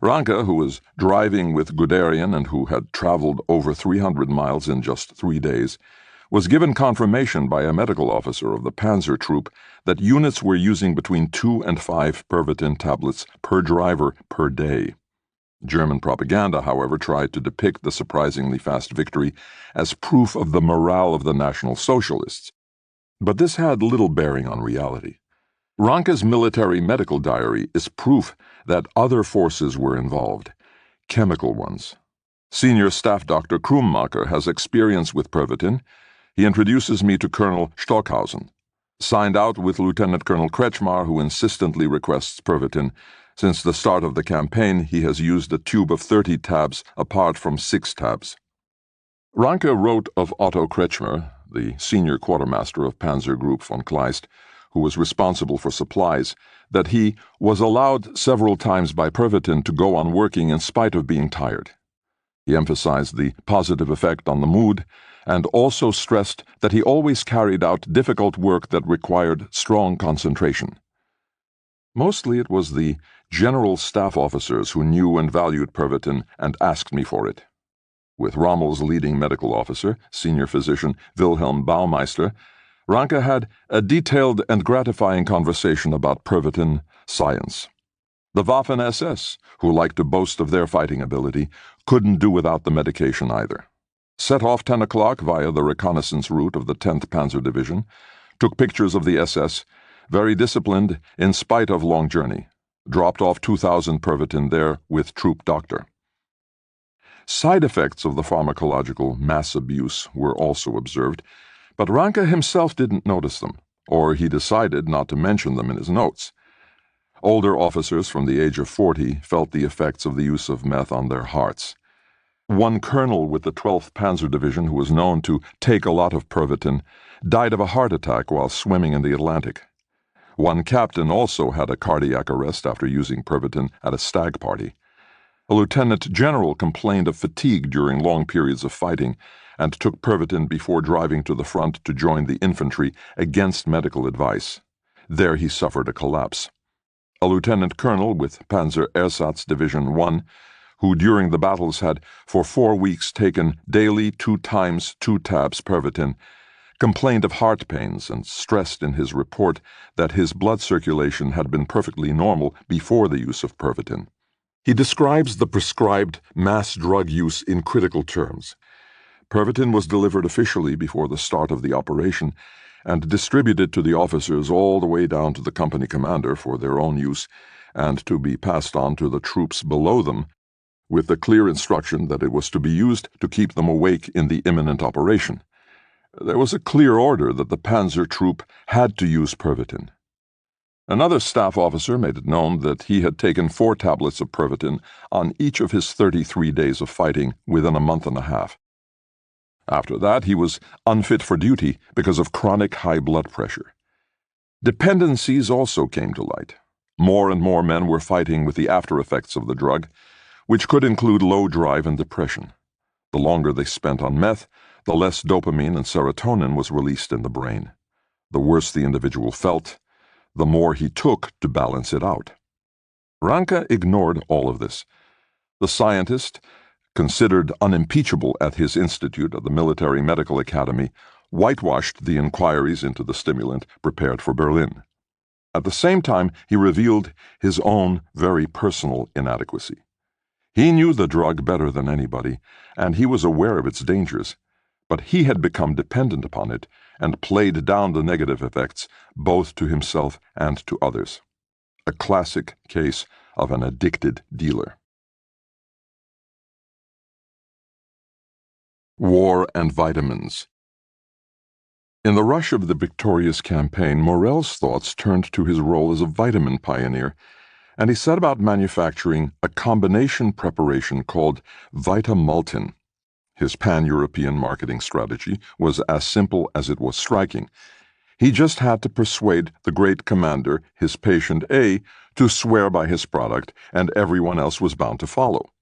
Ranke, who was driving with Guderian and who had traveled over 300 miles in just 3 days, was given confirmation by a medical officer of the Panzer Troop that units were using between 2 and 5 Pervitin tablets per driver per day. German propaganda, however, tried to depict the surprisingly fast victory as proof of the morale of the National Socialists. But this had little bearing on reality. Ranke's military medical diary is proof that other forces were involved, chemical ones. Senior Staff Dr. Krummacher has experience with Pervitin. He introduces me to Colonel Stockhausen. Signed out with Lieutenant Colonel Kretschmar, who insistently requests Pervitin. Since the start of the campaign, he has used a tube of 30 tabs apart from 6 tabs. Ranke wrote of Otto Kretschmer, the senior quartermaster of Panzer Group von Kleist, who was responsible for supplies, that he was allowed several times by Pervitin to go on working in spite of being tired. He emphasized the positive effect on the mood, and also stressed that he always carried out difficult work that required strong concentration. Mostly it was the general staff officers who knew and valued Pervitin and asked me for it. With Rommel's leading medical officer, senior physician Wilhelm Baumeister, Ranke had a detailed and gratifying conversation about Pervitin science. The Waffen-SS, who liked to boast of their fighting ability, couldn't do without the medication either. Set off 10 o'clock via the reconnaissance route of the 10th Panzer Division, took pictures of the SS, very disciplined in spite of long journey, dropped off 2,000 Pervitin there with troop doctor. Side effects of the pharmacological mass abuse were also observed, but Ranke himself didn't notice them, or he decided not to mention them in his notes. Older officers from the age of 40 felt the effects of the use of meth on their hearts. One colonel with the 12th Panzer Division, who was known to take a lot of Pervitin, died of a heart attack while swimming in the Atlantic. One captain also had a cardiac arrest after using Pervitin at a stag party. A lieutenant general complained of fatigue during long periods of fighting and took Pervitin before driving to the front to join the infantry against medical advice. There he suffered a collapse. A lieutenant colonel with Panzer Ersatz Division 1, who during the battles had for 4 weeks taken daily 2 times 2 tabs Pervitin, complained of heart pains and stressed in his report that his blood circulation had been perfectly normal before the use of Pervitin. He describes the prescribed mass drug use in critical terms. Pervitin was delivered officially before the start of the operation and distributed to the officers all the way down to the company commander for their own use and to be passed on to the troops below them with the clear instruction that it was to be used to keep them awake in the imminent operation. There was a clear order that the Panzer Troop had to use Pervitin. Another staff officer made it known that he had taken 4 tablets of Pervitin on each of his 33 days of fighting within a month and a half. After that, he was unfit for duty because of chronic high blood pressure. Dependencies also came to light. More and more men were fighting with the after effects of the drug, which could include low drive and depression. The longer they spent on meth, the less dopamine and serotonin was released in the brain. The worse the individual felt, the more he took to balance it out. Ranke ignored all of this. The scientist considered unimpeachable at his institute at the Military Medical Academy, whitewashed the inquiries into the stimulant prepared for Berlin. At the same time, he revealed his own very personal inadequacy. He knew the drug better than anybody, and he was aware of its dangers, but he had become dependent upon it and played down the negative effects both to himself and to others. A classic case of an addicted dealer. War and vitamins. In the rush of the victorious campaign, Morell's thoughts turned to his role as a vitamin pioneer, and he set about manufacturing a combination preparation called Vitamultin. His pan-European marketing strategy was as simple as it was striking. He just had to persuade the great commander, his patient A, to swear by his product, and everyone else was bound to follow.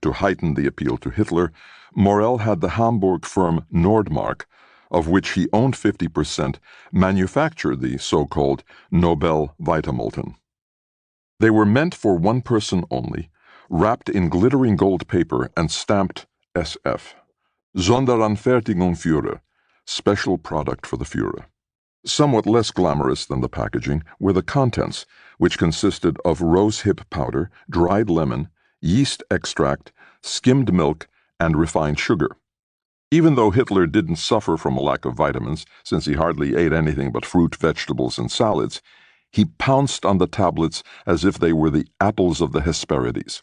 To heighten the appeal to Hitler, Morell had the Hamburg firm Nordmark, of which he owned 50%, manufacture the so-called Nobel Vitamultin. They were meant for one person only, wrapped in glittering gold paper and stamped SF, Sonderanfertigung Führer, special product for the Führer. Somewhat less glamorous than the packaging were the contents, which consisted of rosehip powder, dried lemon, yeast extract, skimmed milk, and refined sugar. Even though Hitler didn't suffer from a lack of vitamins, since he hardly ate anything but fruit, vegetables, and salads, he pounced on the tablets as if they were the apples of the Hesperides.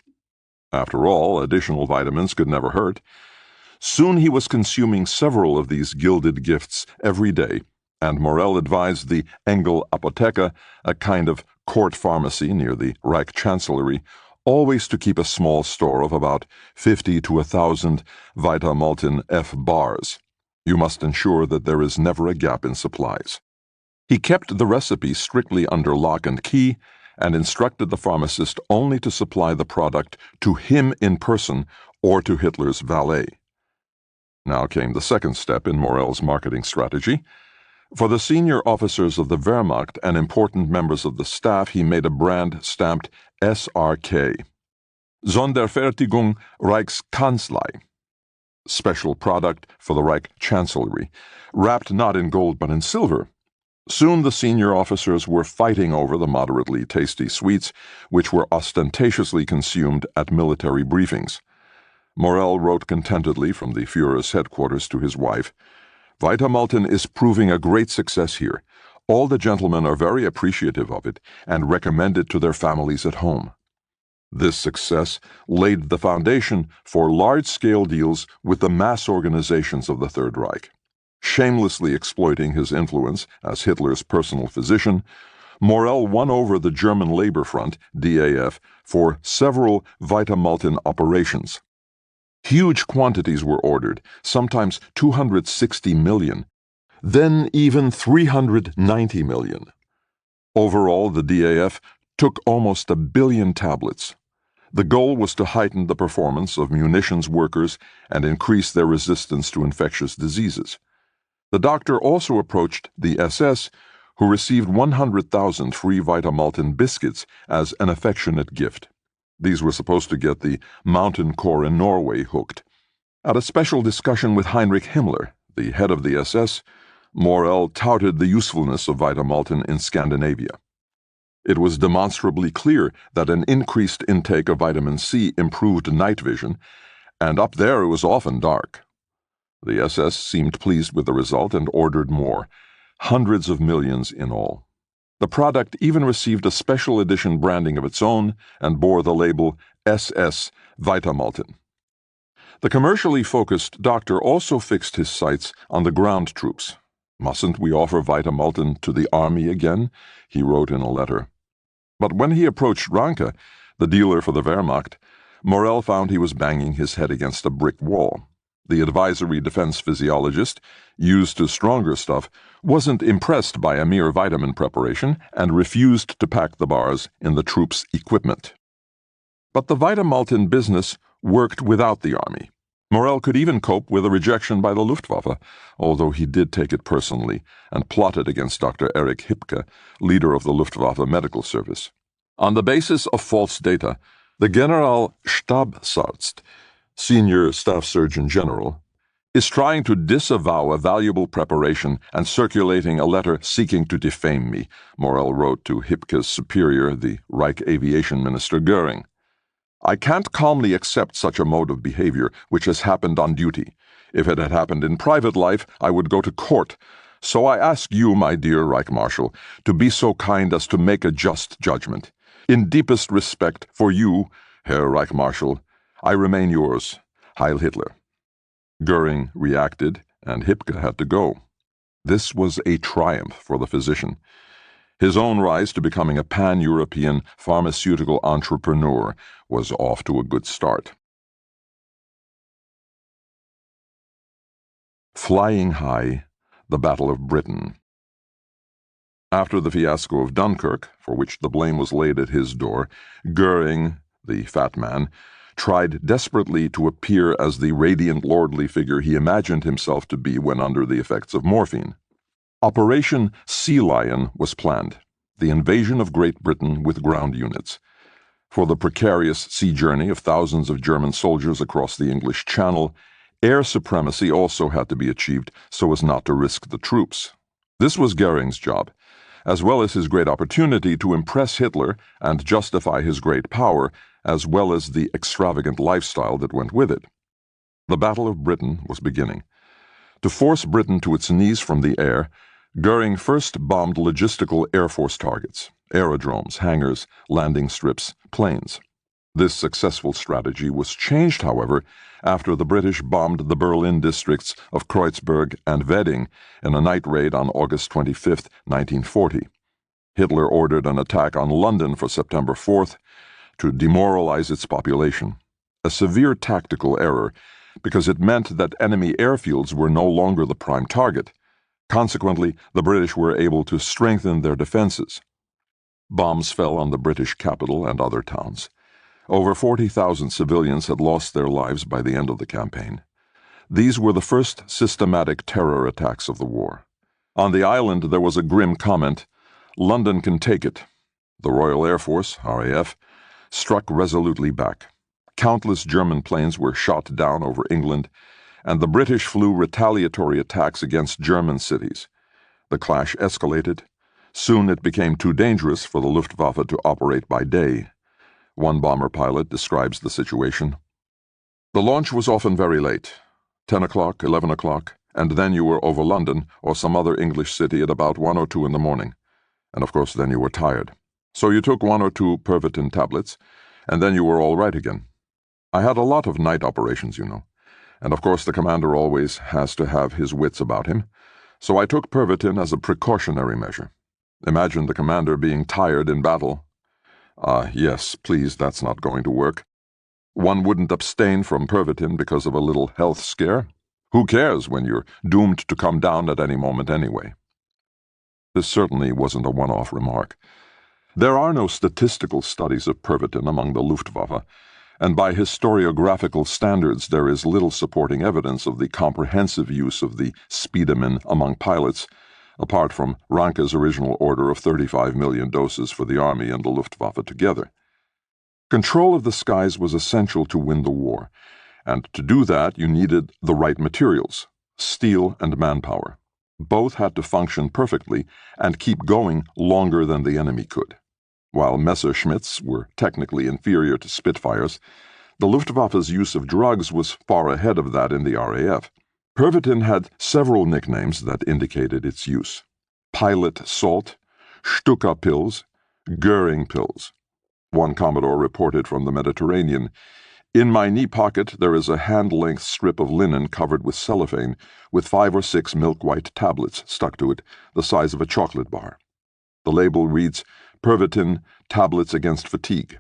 After all, additional vitamins could never hurt. Soon he was consuming several of these gilded gifts every day, and Morell advised the Engel Apotheke, a kind of court pharmacy near the Reich Chancellery, always to keep a small store of about 50 to 1,000 Vitamultin F bars. You must ensure that there is never a gap in supplies. He kept the recipe strictly under lock and key and instructed the pharmacist only to supply the product to him in person or to Hitler's valet. Now came the second step in Morell's marketing strategy. For the senior officers of the Wehrmacht and important members of the staff, he made a brand stamped SRK, Sonderfertigung Reichskanzlei, special product for the Reich Chancellery, wrapped not in gold but in silver. Soon the senior officers were fighting over the moderately tasty sweets, which were ostentatiously consumed at military briefings. Morell wrote contentedly from the Führer's headquarters to his wife, "Vitamultin is proving a great success here. All the gentlemen are very appreciative of it and recommend it to their families at home." This success laid the foundation for large-scale deals with the mass organizations of the Third Reich. Shamelessly exploiting his influence as Hitler's personal physician, Morell won over the German Labor Front, DAF, for several Vitamultin operations. Huge quantities were ordered, sometimes 260 million, then even 390 million. Overall, the DAF took almost 1 billion tablets. The goal was to heighten the performance of munitions workers and increase their resistance to infectious diseases. The doctor also approached the SS, who received 100,000 free Vitamultin biscuits as an affectionate gift. These were supposed to get the Mountain Corps in Norway hooked. At a special discussion with Heinrich Himmler, the head of the SS, Morell touted the usefulness of Vitamultin in Scandinavia. It was demonstrably clear that an increased intake of vitamin C improved night vision, and up there it was often dark. The SS seemed pleased with the result and ordered more, hundreds of millions in all. The product even received a special edition branding of its own and bore the label SS Vitamultin. The commercially focused doctor also fixed his sights on the ground troops. "Mustn't we offer Vitamultin to the army again?" he wrote in a letter. But when he approached Ranke, the dealer for the Wehrmacht, Morell found he was banging his head against a brick wall. The advisory defense physiologist, used to stronger stuff, wasn't impressed by a mere vitamin preparation and refused to pack the bars in the troops' equipment. But the Vitamultin business worked without the army. Morell could even cope with a rejection by the Luftwaffe, although he did take it personally and plotted against Dr. Erich Hipke, leader of the Luftwaffe Medical Service. On the basis of false data, the Generalstabsarzt, Senior Staff Surgeon General, is trying to disavow a valuable preparation and circulating a letter seeking to defame me, Morel wrote to Hipke's superior, the Reich Aviation Minister Goering. I can't calmly accept such a mode of behavior which has happened on duty. If it had happened in private life, I would go to court. So I ask you, my dear Reich Marshal, to be so kind as to make a just judgment. In deepest respect for you, Herr Reich Marshal, I remain yours, Heil Hitler. Goering reacted, and Hipke had to go. This was a triumph for the physician. His own rise to becoming a pan-European pharmaceutical entrepreneur was off to a good start. Flying high, the Battle of Britain. After the fiasco of Dunkirk, for which the blame was laid at his door, Goering, the fat man, tried desperately to appear as the radiant lordly figure he imagined himself to be when under the effects of morphine. Operation Sea Lion was planned, the invasion of Great Britain with ground units. For the precarious sea journey of thousands of German soldiers across the English Channel, air supremacy also had to be achieved so as not to risk the troops. This was Goering's job, as well as his great opportunity to impress Hitler and justify his great power, as well as the extravagant lifestyle that went with it. The Battle of Britain was beginning. To force Britain to its knees from the air, Goering first bombed logistical Air Force targets, aerodromes, hangars, landing strips, planes. This successful strategy was changed, however, after the British bombed the Berlin districts of Kreuzberg and Wedding in a night raid on August 25, 1940. Hitler ordered an attack on London for September 4th to demoralize its population, a severe tactical error because it meant that enemy airfields were no longer the prime target. Consequently, the British were able to strengthen their defenses. Bombs fell on the British capital and other towns. Over 40,000 civilians had lost their lives by the end of the campaign. These were the first systematic terror attacks of the war. On the island there was a grim comment, "London can take it." The Royal Air Force, RAF, struck resolutely back. Countless German planes were shot down over England, and the British flew retaliatory attacks against German cities. The clash escalated. Soon it became too dangerous for the Luftwaffe to operate by day. One bomber pilot describes the situation. The launch was often very late, 10 o'clock, 11 o'clock, and then you were over London or some other English city at about 1 or 2 in the morning. And of course then you were tired. So you took 1 or 2 Pervitin tablets, and then you were all right again. I had a lot of night operations, you know. And of course the commander always has to have his wits about him, so I took Pervitin as a precautionary measure. Imagine the commander being tired in battle. Yes, please, that's not going to work. One wouldn't abstain from Pervitin because of a little health scare. Who cares when you're doomed to come down at any moment anyway? This certainly wasn't a one-off remark. There are no statistical studies of Pervitin among the Luftwaffe, and by historiographical standards there is little supporting evidence of the comprehensive use of the speedamin among pilots, apart from Ranke's original order of 35 million doses for the Army and the Luftwaffe together. Control of the skies was essential to win the war, and to do that you needed the right materials, steel and manpower. Both had to function perfectly and keep going longer than the enemy could. While Messerschmitts were technically inferior to Spitfires, the Luftwaffe's use of drugs was far ahead of that in the RAF. Pervitin had several nicknames that indicated its use: pilot salt, Stuka pills, Goering pills. One Commodore reported from the Mediterranean, "In my knee pocket there is a hand-length strip of linen covered with cellophane, with 5 or 6 milk-white tablets stuck to it, the size of a chocolate bar. The label reads, Pervitin, tablets against fatigue.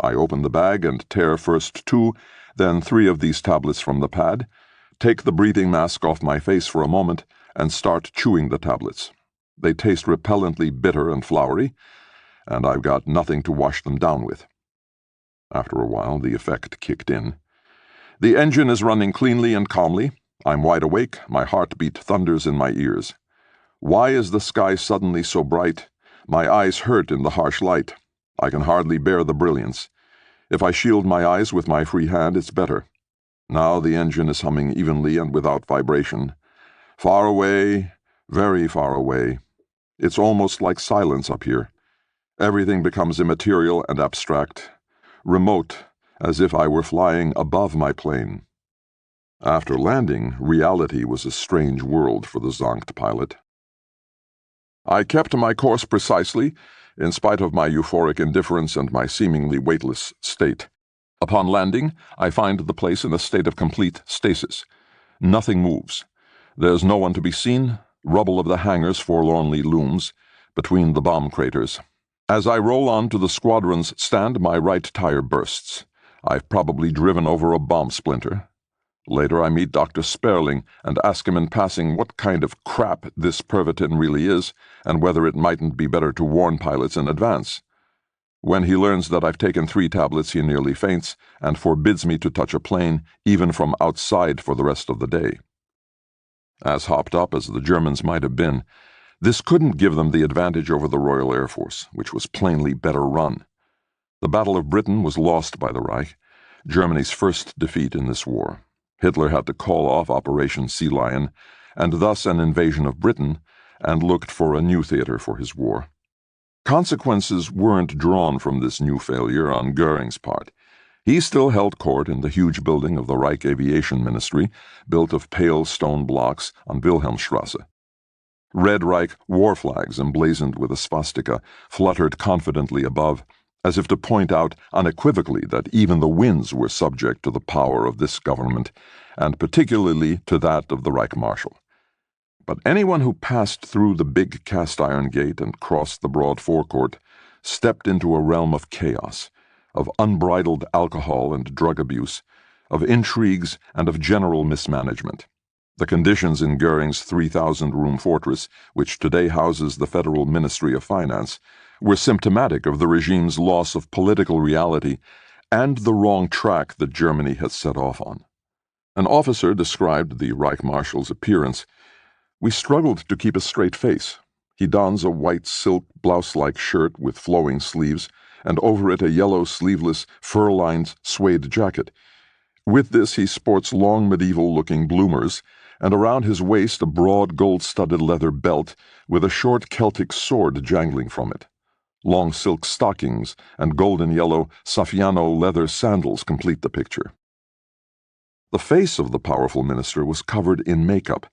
I open the bag and tear first 2, then 3 of these tablets from the pad, take the breathing mask off my face for a moment, and start chewing the tablets. They taste repellently bitter and floury, and I've got nothing to wash them down with." After a while, the effect kicked in. "The engine is running cleanly and calmly. I'm wide awake, my heartbeat thunders in my ears. Why is the sky suddenly so bright? My eyes hurt in the harsh light. I can hardly bear the brilliance. If I shield my eyes with my free hand, it's better. Now the engine is humming evenly and without vibration. Far away, very far away. It's almost like silence up here. Everything becomes immaterial and abstract, remote, as if I were flying above my plane. After landing, reality was a strange world for the zonked pilot. I kept my course precisely, in spite of my euphoric indifference and my seemingly weightless state. Upon landing, I find the place in a state of complete stasis. Nothing moves. There's no one to be seen. Rubble of the hangars forlornly looms between the bomb craters. As I roll on to the squadron's stand, my right tire bursts. I've probably driven over a bomb splinter. Later I meet Dr. Sperling and ask him in passing what kind of crap this Pervitin really is and whether it mightn't be better to warn pilots in advance. When he learns that I've taken 3 tablets, he nearly faints and forbids me to touch a plane, even from outside, for the rest of the day. As hopped up as the Germans might have been, this couldn't give them the advantage over the Royal Air Force, which was plainly better run. The Battle of Britain was lost by the Reich, Germany's first defeat in this war. Hitler had to call off Operation Sea Lion, and thus an invasion of Britain, and looked for a new theater for his war. Consequences weren't drawn from this new failure on Goering's part. He still held court in the huge building of the Reich Aviation Ministry, built of pale stone blocks on Wilhelmstrasse. Red Reich war flags emblazoned with a swastika fluttered confidently above, as if to point out unequivocally that even the winds were subject to the power of this government, and particularly to that of the Reich Marshal. But anyone who passed through the big cast-iron gate and crossed the broad forecourt stepped into a realm of chaos, of unbridled alcohol and drug abuse, of intrigues and of general mismanagement. The conditions in Goering's 3,000-room fortress, which today houses the Federal Ministry of Finance, were symptomatic of the regime's loss of political reality and the wrong track that Germany had set off on. An officer described the Reich Marshal's appearance. "We struggled to keep a straight face. He dons a white silk blouse-like shirt with flowing sleeves, and over it a yellow sleeveless, fur-lined suede jacket. With this he sports long medieval-looking bloomers, and around his waist a broad gold-studded leather belt with a short Celtic sword jangling from it. Long silk stockings and golden-yellow Saffiano leather sandals complete the picture." The face of the powerful minister was covered in makeup,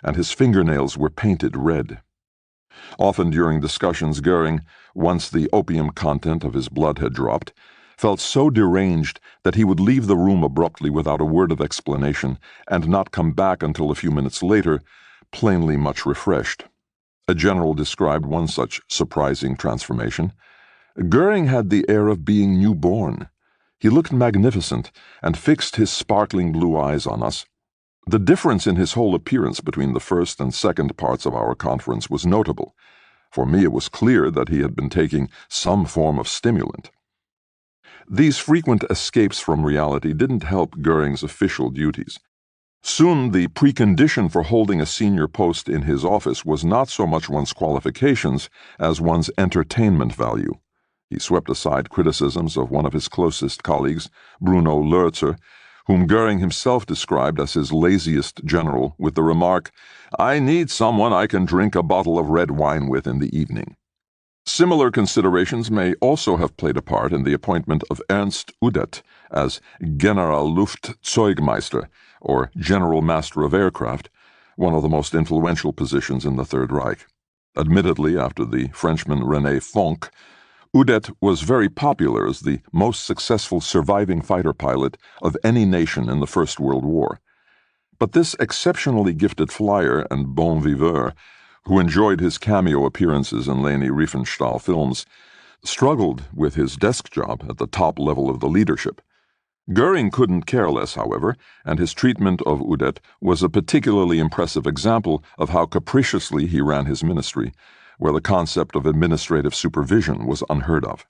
and his fingernails were painted red. Often during discussions, Goering, once the opium content of his blood had dropped, felt so deranged that he would leave the room abruptly without a word of explanation and not come back until a few minutes later, plainly much refreshed. A general described one such surprising transformation. Goering had the air of being newborn. He looked magnificent and fixed his sparkling blue eyes on us. The difference in his whole appearance between the first and second parts of our conference was notable. For me it was clear that he had been taking some form of stimulant. These frequent escapes from reality didn't help Goering's official duties. Soon the precondition for holding a senior post in his office was not so much one's qualifications as one's entertainment value. He swept aside criticisms of one of his closest colleagues, Bruno Lörzer, whom Goering himself described as his laziest general, with the remark, "I need someone I can drink a bottle of red wine with in the evening." Similar considerations may also have played a part in the appointment of Ernst Udet as Generalluftzeugmeister, or General Master of Aircraft, one of the most influential positions in the Third Reich. Admittedly, after the Frenchman René Fonck, Udet was very popular as the most successful surviving fighter pilot of any nation in the First World War. But this exceptionally gifted flyer and bon viveur, who enjoyed his cameo appearances in Leni Riefenstahl films, struggled with his desk job at the top level of the leadership. Goering couldn't care less, however, and his treatment of Udet was a particularly impressive example of how capriciously he ran his ministry, where the concept of administrative supervision was unheard of.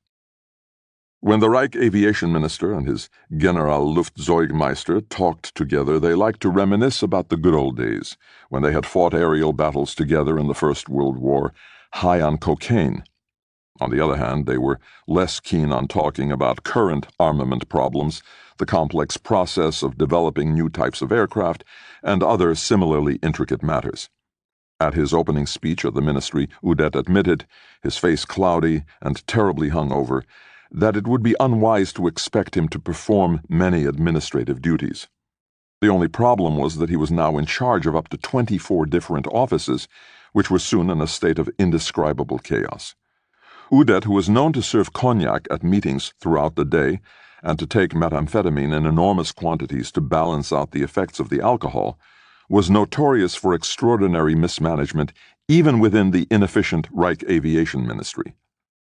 When the Reich Aviation Minister and his Generalluftzeugmeister talked together, they liked to reminisce about the good old days, when they had fought aerial battles together in the First World War, high on cocaine. On the other hand, they were less keen on talking about current armament problems, the complex process of developing new types of aircraft, and other similarly intricate matters. At his opening speech at the ministry, Udet admitted, his face cloudy and terribly hungover, that it would be unwise to expect him to perform many administrative duties. The only problem was that he was now in charge of up to 24 different offices, which were soon in a state of indescribable chaos. Udet, who was known to serve cognac at meetings throughout the day and to take methamphetamine in enormous quantities to balance out the effects of the alcohol, was notorious for extraordinary mismanagement even within the inefficient Reich Aviation Ministry.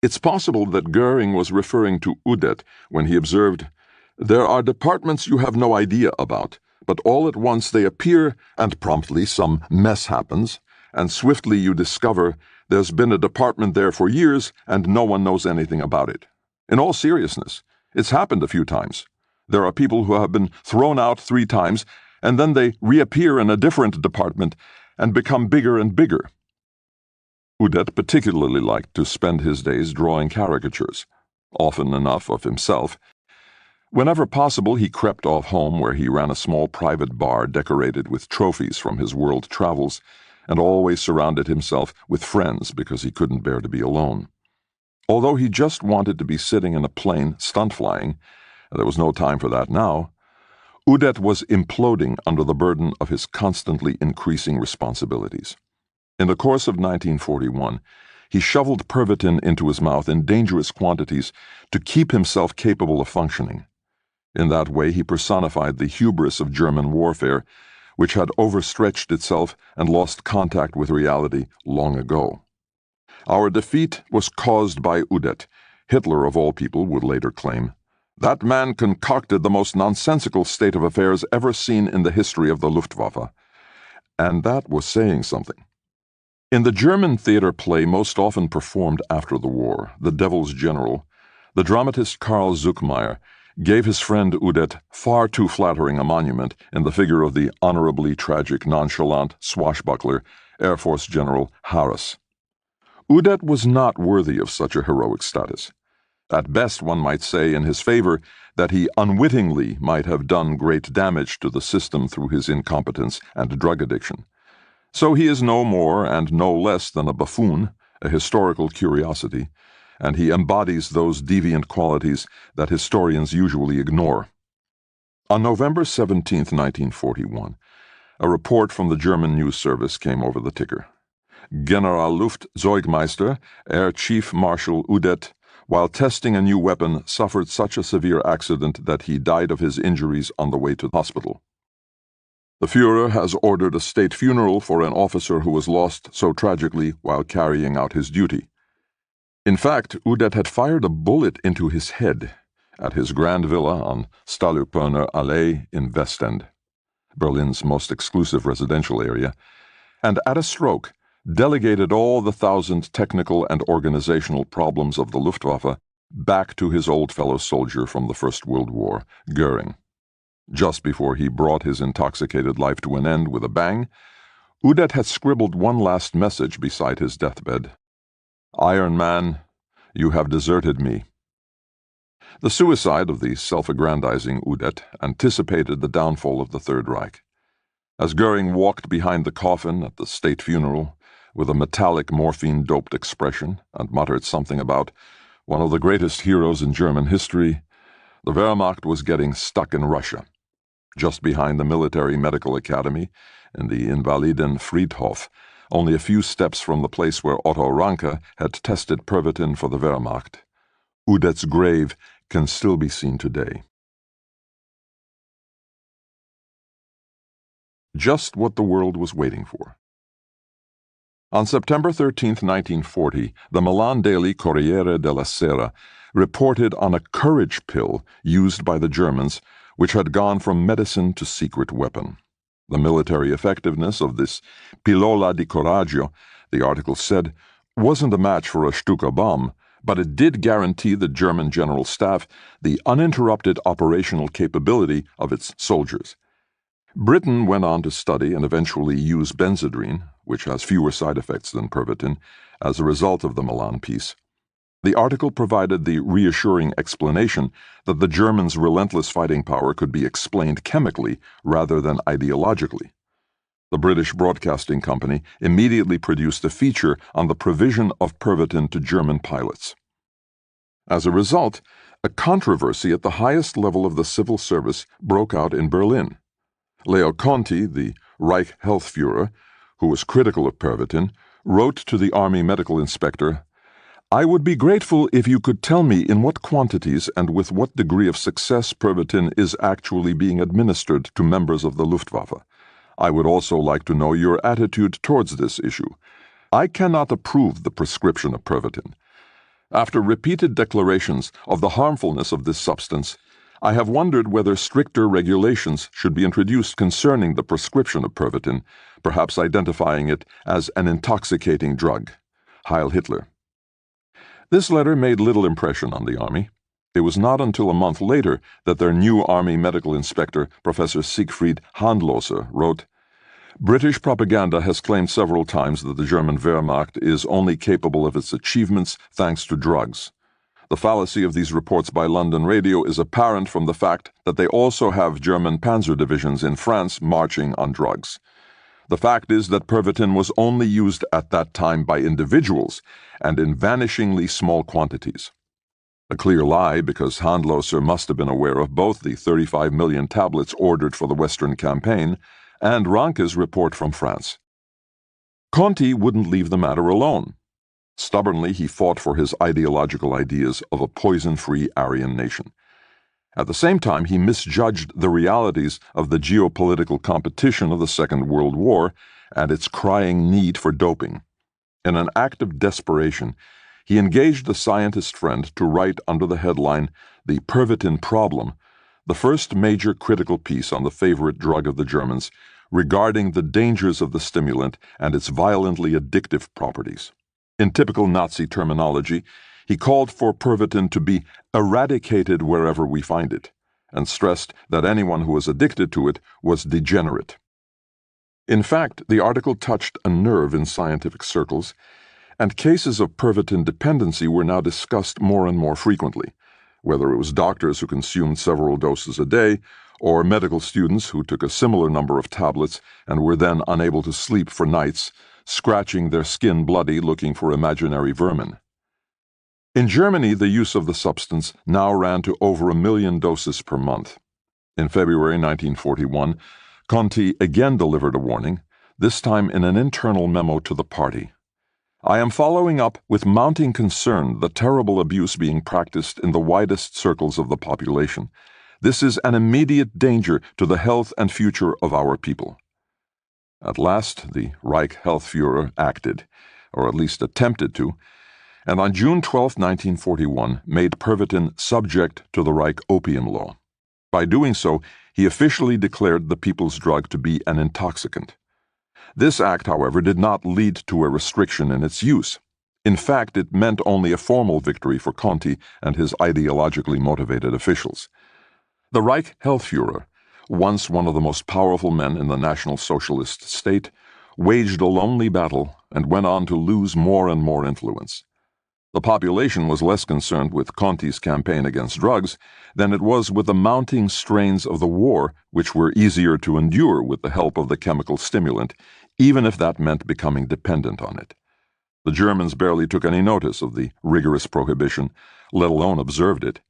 It's possible that Goering was referring to Udet when he observed, "There are departments you have no idea about, but all at once they appear, and promptly some mess happens, and swiftly you discover there's been a department there for years and no one knows anything about it. In all seriousness, it's happened a few times. There are people who have been thrown out 3 times, and then they reappear in a different department and become bigger and bigger." Udet particularly liked to spend his days drawing caricatures, often enough of himself. Whenever possible, he crept off home where he ran a small private bar decorated with trophies from his world travels, and always surrounded himself with friends because he couldn't bear to be alone. Although he just wanted to be sitting in a plane stunt flying, and there was no time for that now, Udet was imploding under the burden of his constantly increasing responsibilities. In the course of 1941, he shoveled Pervitin into his mouth in dangerous quantities to keep himself capable of functioning. In that way, he personified the hubris of German warfare, which had overstretched itself and lost contact with reality long ago. "Our defeat was caused by Udet," Hitler of all people would later claim. "That man concocted the most nonsensical state of affairs ever seen in the history of the Luftwaffe." And that was saying something. In the German theater play most often performed after the war, The Devil's General, the dramatist Karl Zuckmayer gave his friend Udet far too flattering a monument in the figure of the honorably tragic, nonchalant swashbuckler, Air Force General Harris. Udet was not worthy of such a heroic status. At best, one might say in his favor that he unwittingly might have done great damage to the system through his incompetence and drug addiction. So he is no more and no less than a buffoon, a historical curiosity, and he embodies those deviant qualities that historians usually ignore. On November 17, 1941, a report from the German news service came over the ticker. Generalluftzeugmeister, Air Chief Marshal Udet, while testing a new weapon, suffered such a severe accident that he died of his injuries on the way to the hospital. The Führer has ordered a state funeral for an officer who was lost so tragically while carrying out his duty. In fact, Udet had fired a bullet into his head at his grand villa on Stahlerperner Allee in Westend, Berlin's most exclusive residential area, and at a stroke delegated all the 1,000 technical and organizational problems of the Luftwaffe back to his old fellow soldier from the First World War, Goering. Just before he brought his intoxicated life to an end with a bang, Udet had scribbled one last message beside his deathbed. "Iron Man, you have deserted me." The suicide of the self-aggrandizing Udet anticipated the downfall of the Third Reich. As Goering walked behind the coffin at the state funeral with a metallic morphine-doped expression and muttered something about one of the greatest heroes in German history, the Wehrmacht was getting stuck in Russia. Just behind the Military Medical Academy in the Invalidenfriedhof, only a few steps from the place where Otto Ranke had tested Pervitin for the Wehrmacht. Udet's grave can still be seen today. Just what the world was waiting for. On September 13, 1940, the Milan daily Corriere della Sera reported on a courage pill used by the Germans which had gone from medicine to secret weapon. The military effectiveness of this pillola di coraggio, the article said, wasn't a match for a Stuka bomb, but it did guarantee the German General Staff the uninterrupted operational capability of its soldiers. Britain went on to study and eventually use Benzedrine, which has fewer side effects than Pervitin, as a result of the Milan peace. The article provided the reassuring explanation that the Germans' relentless fighting power could be explained chemically rather than ideologically. The British Broadcasting Company immediately produced a feature on the provision of Pervitin to German pilots. As a result, a controversy at the highest level of the civil service broke out in Berlin. Leo Conti, the Reich Health Führer, who was critical of Pervitin, wrote to the Army Medical Inspector, "I would be grateful if you could tell me in what quantities and with what degree of success Pervitin is actually being administered to members of the Luftwaffe. I would also like to know your attitude towards this issue. I cannot approve the prescription of Pervitin. After repeated declarations of the harmfulness of this substance, I have wondered whether stricter regulations should be introduced concerning the prescription of Pervitin, perhaps identifying it as an intoxicating drug. Heil Hitler." This letter made little impression on the Army. It was not until a month later that their new Army medical inspector, Professor Siegfried Handloser, wrote, "British propaganda has claimed several times that the German Wehrmacht is only capable of its achievements thanks to drugs. The fallacy of these reports by London radio is apparent from the fact that they also have German panzer divisions in France marching on drugs. The fact is that Pervitin was only used at that time by individuals and in vanishingly small quantities." A clear lie, because Handloser must have been aware of both the 35 million tablets ordered for the Western campaign and Ranke's report from France. Conti wouldn't leave the matter alone. Stubbornly, he fought for his ideological ideas of a poison-free Aryan nation. At the same time, he misjudged the realities of the geopolitical competition of the Second World War and its crying need for doping. In an act of desperation, he engaged a scientist friend to write under the headline, "The Pervitin Problem," the first major critical piece on the favorite drug of the Germans, regarding the dangers of the stimulant and its violently addictive properties. In typical Nazi terminology, he called for Pervitin to be eradicated wherever we find it, and stressed that anyone who was addicted to it was degenerate. In fact, the article touched a nerve in scientific circles, and cases of Pervitin dependency were now discussed more and more frequently, whether it was doctors who consumed several doses a day, or medical students who took a similar number of tablets and were then unable to sleep for nights, scratching their skin bloody looking for imaginary vermin. In Germany, the use of the substance now ran to over 1 million doses per month. In February 1941, Conti again delivered a warning, this time in an internal memo to the party. "I am following up with mounting concern the terrible abuse being practiced in the widest circles of the population. This is an immediate danger to the health and future of our people." At last, the Reich Health Führer acted, or at least attempted to, and on June 12, 1941, made Pervitin subject to the Reich Opium Law. By doing so, he officially declared the people's drug to be an intoxicant. This act, however, did not lead to a restriction in its use. In fact, it meant only a formal victory for Conti and his ideologically motivated officials. The Reich Health Führer, once one of the most powerful men in the National Socialist state, waged a lonely battle and went on to lose more and more influence. The population was less concerned with Conti's campaign against drugs than it was with the mounting strains of the war, which were easier to endure with the help of the chemical stimulant, even if that meant becoming dependent on it. The Germans barely took any notice of the rigorous prohibition, let alone observed it.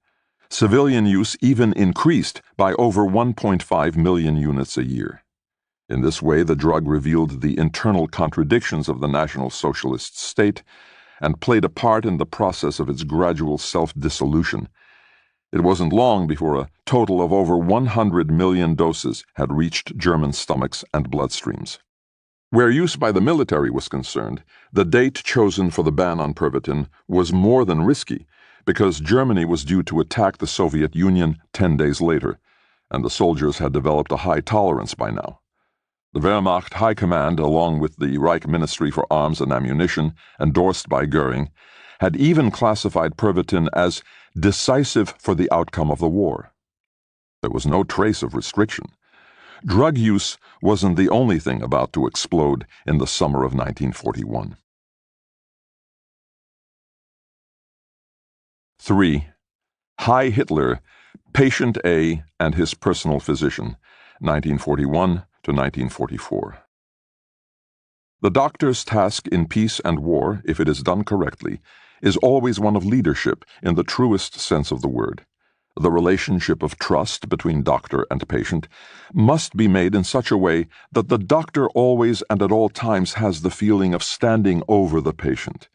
Civilian use even increased by over 1.5 million units a year. In this way, the drug revealed the internal contradictions of the National Socialist state and played a part in the process of its gradual self-dissolution. It wasn't long before a total of over 100 million doses had reached German stomachs and bloodstreams. Where use by the military was concerned, the date chosen for the ban on Pervitin was more than risky, because Germany was due to attack the Soviet Union 10 days later, and the soldiers had developed a high tolerance by now. The Wehrmacht High Command, along with the Reich Ministry for Arms and Ammunition, endorsed by Goering, had even classified Pervitin as decisive for the outcome of the war. There was no trace of restriction. Drug use wasn't the only thing about to explode in the summer of 1941. 3. Heil Hitler, Patient A and His Personal Physician, 1941 to 1944. The doctor's task in peace and war, if it is done correctly, is always one of leadership in the truest sense of the word. The relationship of trust between doctor and patient must be made in such a way that the doctor always and at all times has the feeling of standing over the patient.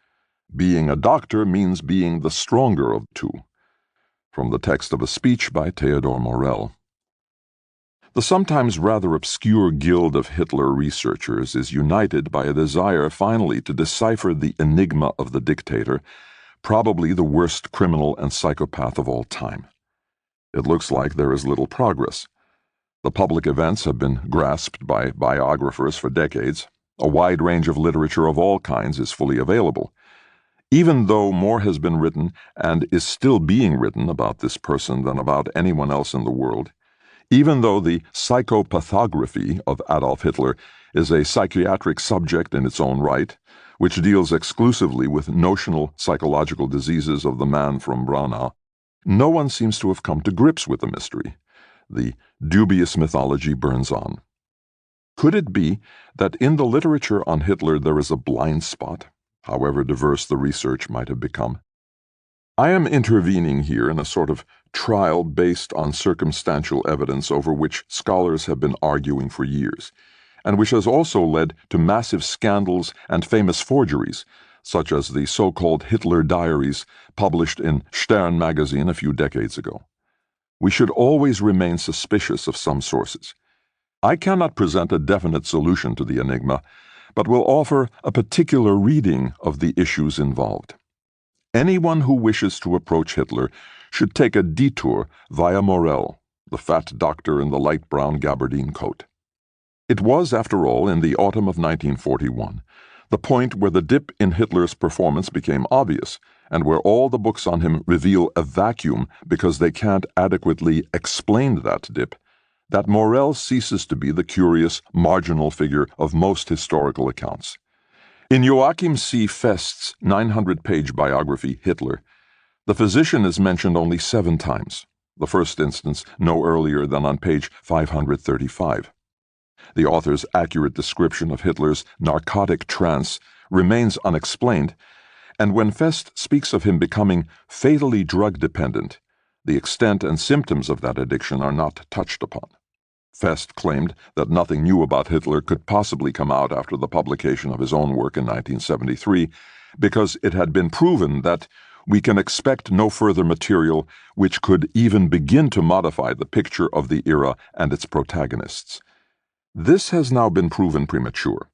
Being a doctor means being the stronger of two. From the text of a speech by Theodor Morell. The sometimes rather obscure guild of Hitler researchers is united by a desire finally to decipher the enigma of the dictator, probably the worst criminal and psychopath of all time. It looks like there is little progress. The public events have been grasped by biographers for decades. A wide range of literature of all kinds is fully available. Even though more has been written and is still being written about this person than about anyone else in the world, even though the psychopathography of Adolf Hitler is a psychiatric subject in its own right, which deals exclusively with notional psychological diseases of the man from Braunau, no one seems to have come to grips with the mystery. The dubious mythology burns on. Could it be that in the literature on Hitler there is a blind spot, however diverse the research might have become? I am intervening here in a sort of trial based on circumstantial evidence over which scholars have been arguing for years, and which has also led to massive scandals and famous forgeries, such as the so-called Hitler diaries published in Stern magazine a few decades ago. We should always remain suspicious of some sources. I cannot present a definite solution to the enigma, but will offer a particular reading of the issues involved. Anyone who wishes to approach Hitler should take a detour via Morell, the fat doctor in the light brown gabardine coat. It was, after all, in the autumn of 1941, the point where the dip in Hitler's performance became obvious, and where all the books on him reveal a vacuum because they can't adequately explain that dip, that Morell ceases to be the curious, marginal figure of most historical accounts. In Joachim C. Fest's 900-page biography, Hitler, the physician is mentioned only 7 times, the first instance no earlier than on page 535. The author's accurate description of Hitler's narcotic trance remains unexplained, and when Fest speaks of him becoming fatally drug-dependent, the extent and symptoms of that addiction are not touched upon. Fest claimed that nothing new about Hitler could possibly come out after the publication of his own work in 1973, because it had been proven that we can expect no further material which could even begin to modify the picture of the era and its protagonists. This has now been proven premature.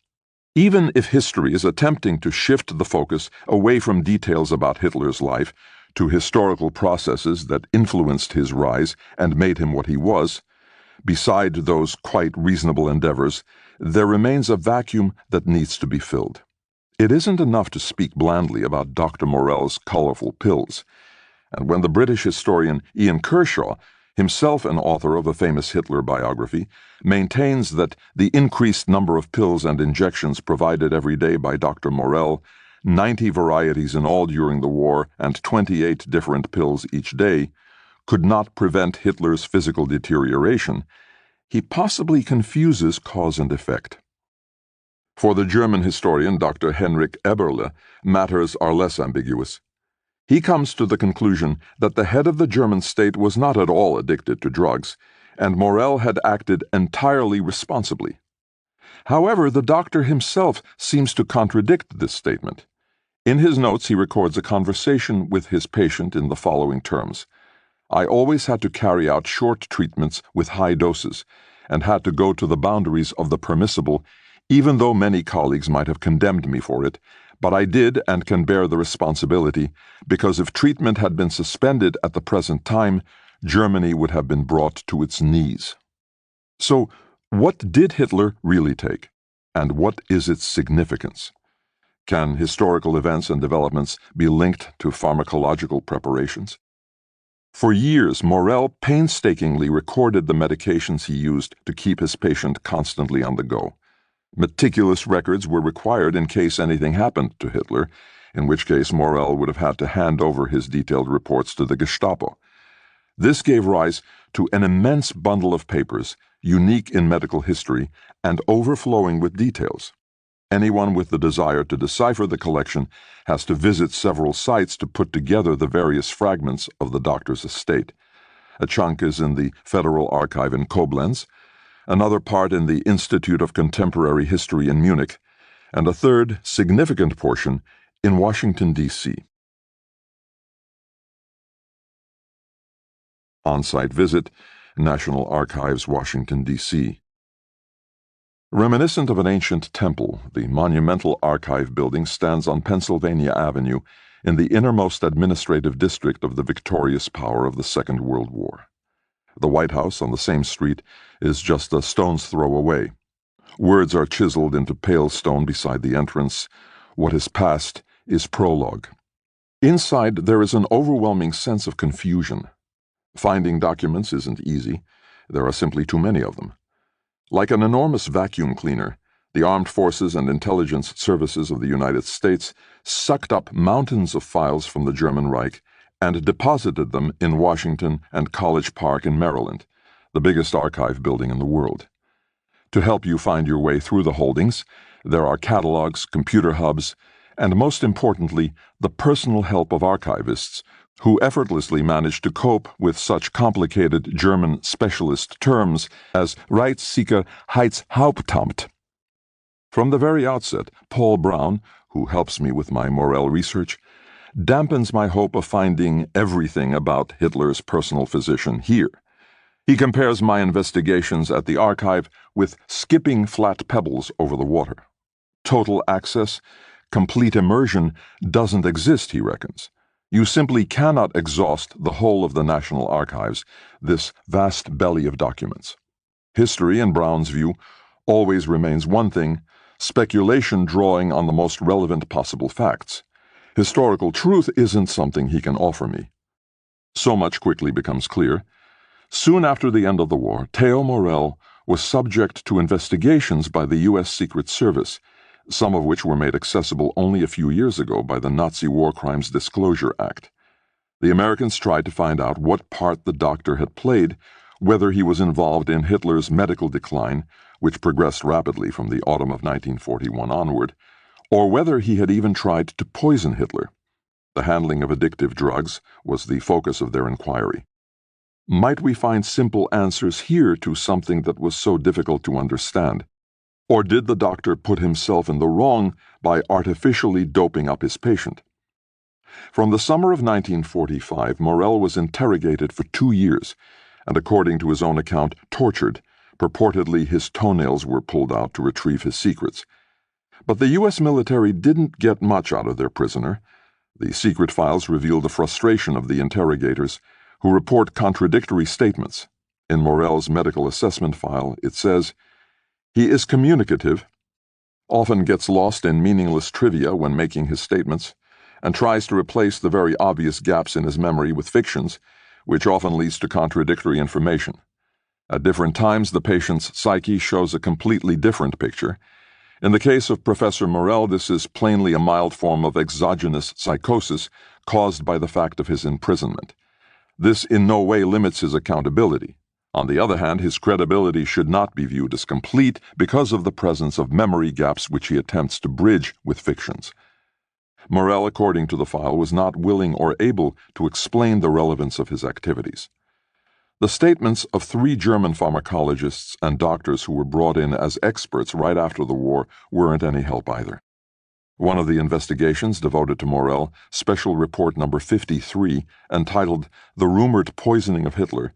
Even if history is attempting to shift the focus away from details about Hitler's life to historical processes that influenced his rise and made him what he was, beside those quite reasonable endeavors, there remains a vacuum that needs to be filled. It isn't enough to speak blandly about Dr. Morell's colorful pills, and when the British historian Ian Kershaw, himself an author of a famous Hitler biography, maintains that the increased number of pills and injections provided every day by Dr. Morell, 90 varieties in all during the war and 28 different pills each day, could not prevent Hitler's physical deterioration, he possibly confuses cause and effect. For the German historian Dr. Henrik Eberle, matters are less ambiguous. He comes to the conclusion that the head of the German state was not at all addicted to drugs, and Morell had acted entirely responsibly. However, the doctor himself seems to contradict this statement. In his notes, he records a conversation with his patient in the following terms: "I always had to carry out short treatments with high doses, and had to go to the boundaries of the permissible, even though many colleagues might have condemned me for it, but I did and can bear the responsibility, because if treatment had been suspended at the present time, Germany would have been brought to its knees." So, what did Hitler really take, and what is its significance? Can historical events and developments be linked to pharmacological preparations? For years, Morell painstakingly recorded the medications he used to keep his patient constantly on the go. Meticulous records were required in case anything happened to Hitler, in which case Morell would have had to hand over his detailed reports to the Gestapo. This gave rise to an immense bundle of papers, unique in medical history and overflowing with details. Anyone with the desire to decipher the collection has to visit several sites to put together the various fragments of the doctor's estate. A chunk is in the Federal Archive in Koblenz, another part in the Institute of Contemporary History in Munich, and a third, significant portion in Washington, D.C. On-site visit, National Archives, Washington, D.C. Reminiscent of an ancient temple, the monumental archive building stands on Pennsylvania Avenue in the innermost administrative district of the victorious power of the Second World War. The White House on the same street is just a stone's throw away. Words are chiseled into pale stone beside the entrance. What is past is prologue. Inside, there is an overwhelming sense of confusion. Finding documents isn't easy. There are simply too many of them. Like an enormous vacuum cleaner, the armed forces and intelligence services of the United States sucked up mountains of files from the German Reich and deposited them in Washington and College Park in Maryland, the biggest archive building in the world. To help you find your way through the holdings, there are catalogs, computer hubs, and most importantly, the personal help of archivists who effortlessly manage to cope with such complicated German specialist terms as Reichssicherheitshauptamt. From the very outset, Paul Brown, who helps me with my Morell research, dampens my hope of finding everything about Hitler's personal physician here. He compares my investigations at the archive with skipping flat pebbles over the water. Total access, complete immersion doesn't exist, he reckons. You simply cannot exhaust the whole of the National Archives, this vast belly of documents. History, in Brown's view, always remains one thing, speculation drawing on the most relevant possible facts. Historical truth isn't something he can offer me. So much quickly becomes clear. Soon after the end of the war, Theo Morell was subject to investigations by the U.S. Secret Service, some of which were made accessible only a few years ago by the Nazi War Crimes Disclosure Act. The Americans tried to find out what part the doctor had played, whether he was involved in Hitler's medical decline, which progressed rapidly from the autumn of 1941 onward, or whether he had even tried to poison Hitler. The handling of addictive drugs was the focus of their inquiry. Might we find simple answers here to something that was so difficult to understand? Or did the doctor put himself in the wrong by artificially doping up his patient? From the summer of 1945, Morell was interrogated for 2 years, and according to his own account, tortured. Purportedly, his toenails were pulled out to retrieve his secrets. But the U.S. military didn't get much out of their prisoner. The secret files reveal the frustration of the interrogators, who report contradictory statements. In Morell's medical assessment file, it says, "He is communicative, often gets lost in meaningless trivia when making his statements, and tries to replace the very obvious gaps in his memory with fictions, which often leads to contradictory information. At different times, the patient's psyche shows a completely different picture. In the case of Professor Morell, this is plainly a mild form of exogenous psychosis caused by the fact of his imprisonment. This in no way limits his accountability. On the other hand, his credibility should not be viewed as complete because of the presence of memory gaps which he attempts to bridge with fictions." Morell, according to the file, was not willing or able to explain the relevance of his activities. The statements of 3 German pharmacologists and doctors who were brought in as experts right after the war weren't any help either. One of the investigations devoted to Morell, Special Report Number 53, entitled "The Rumored Poisoning of Hitler,"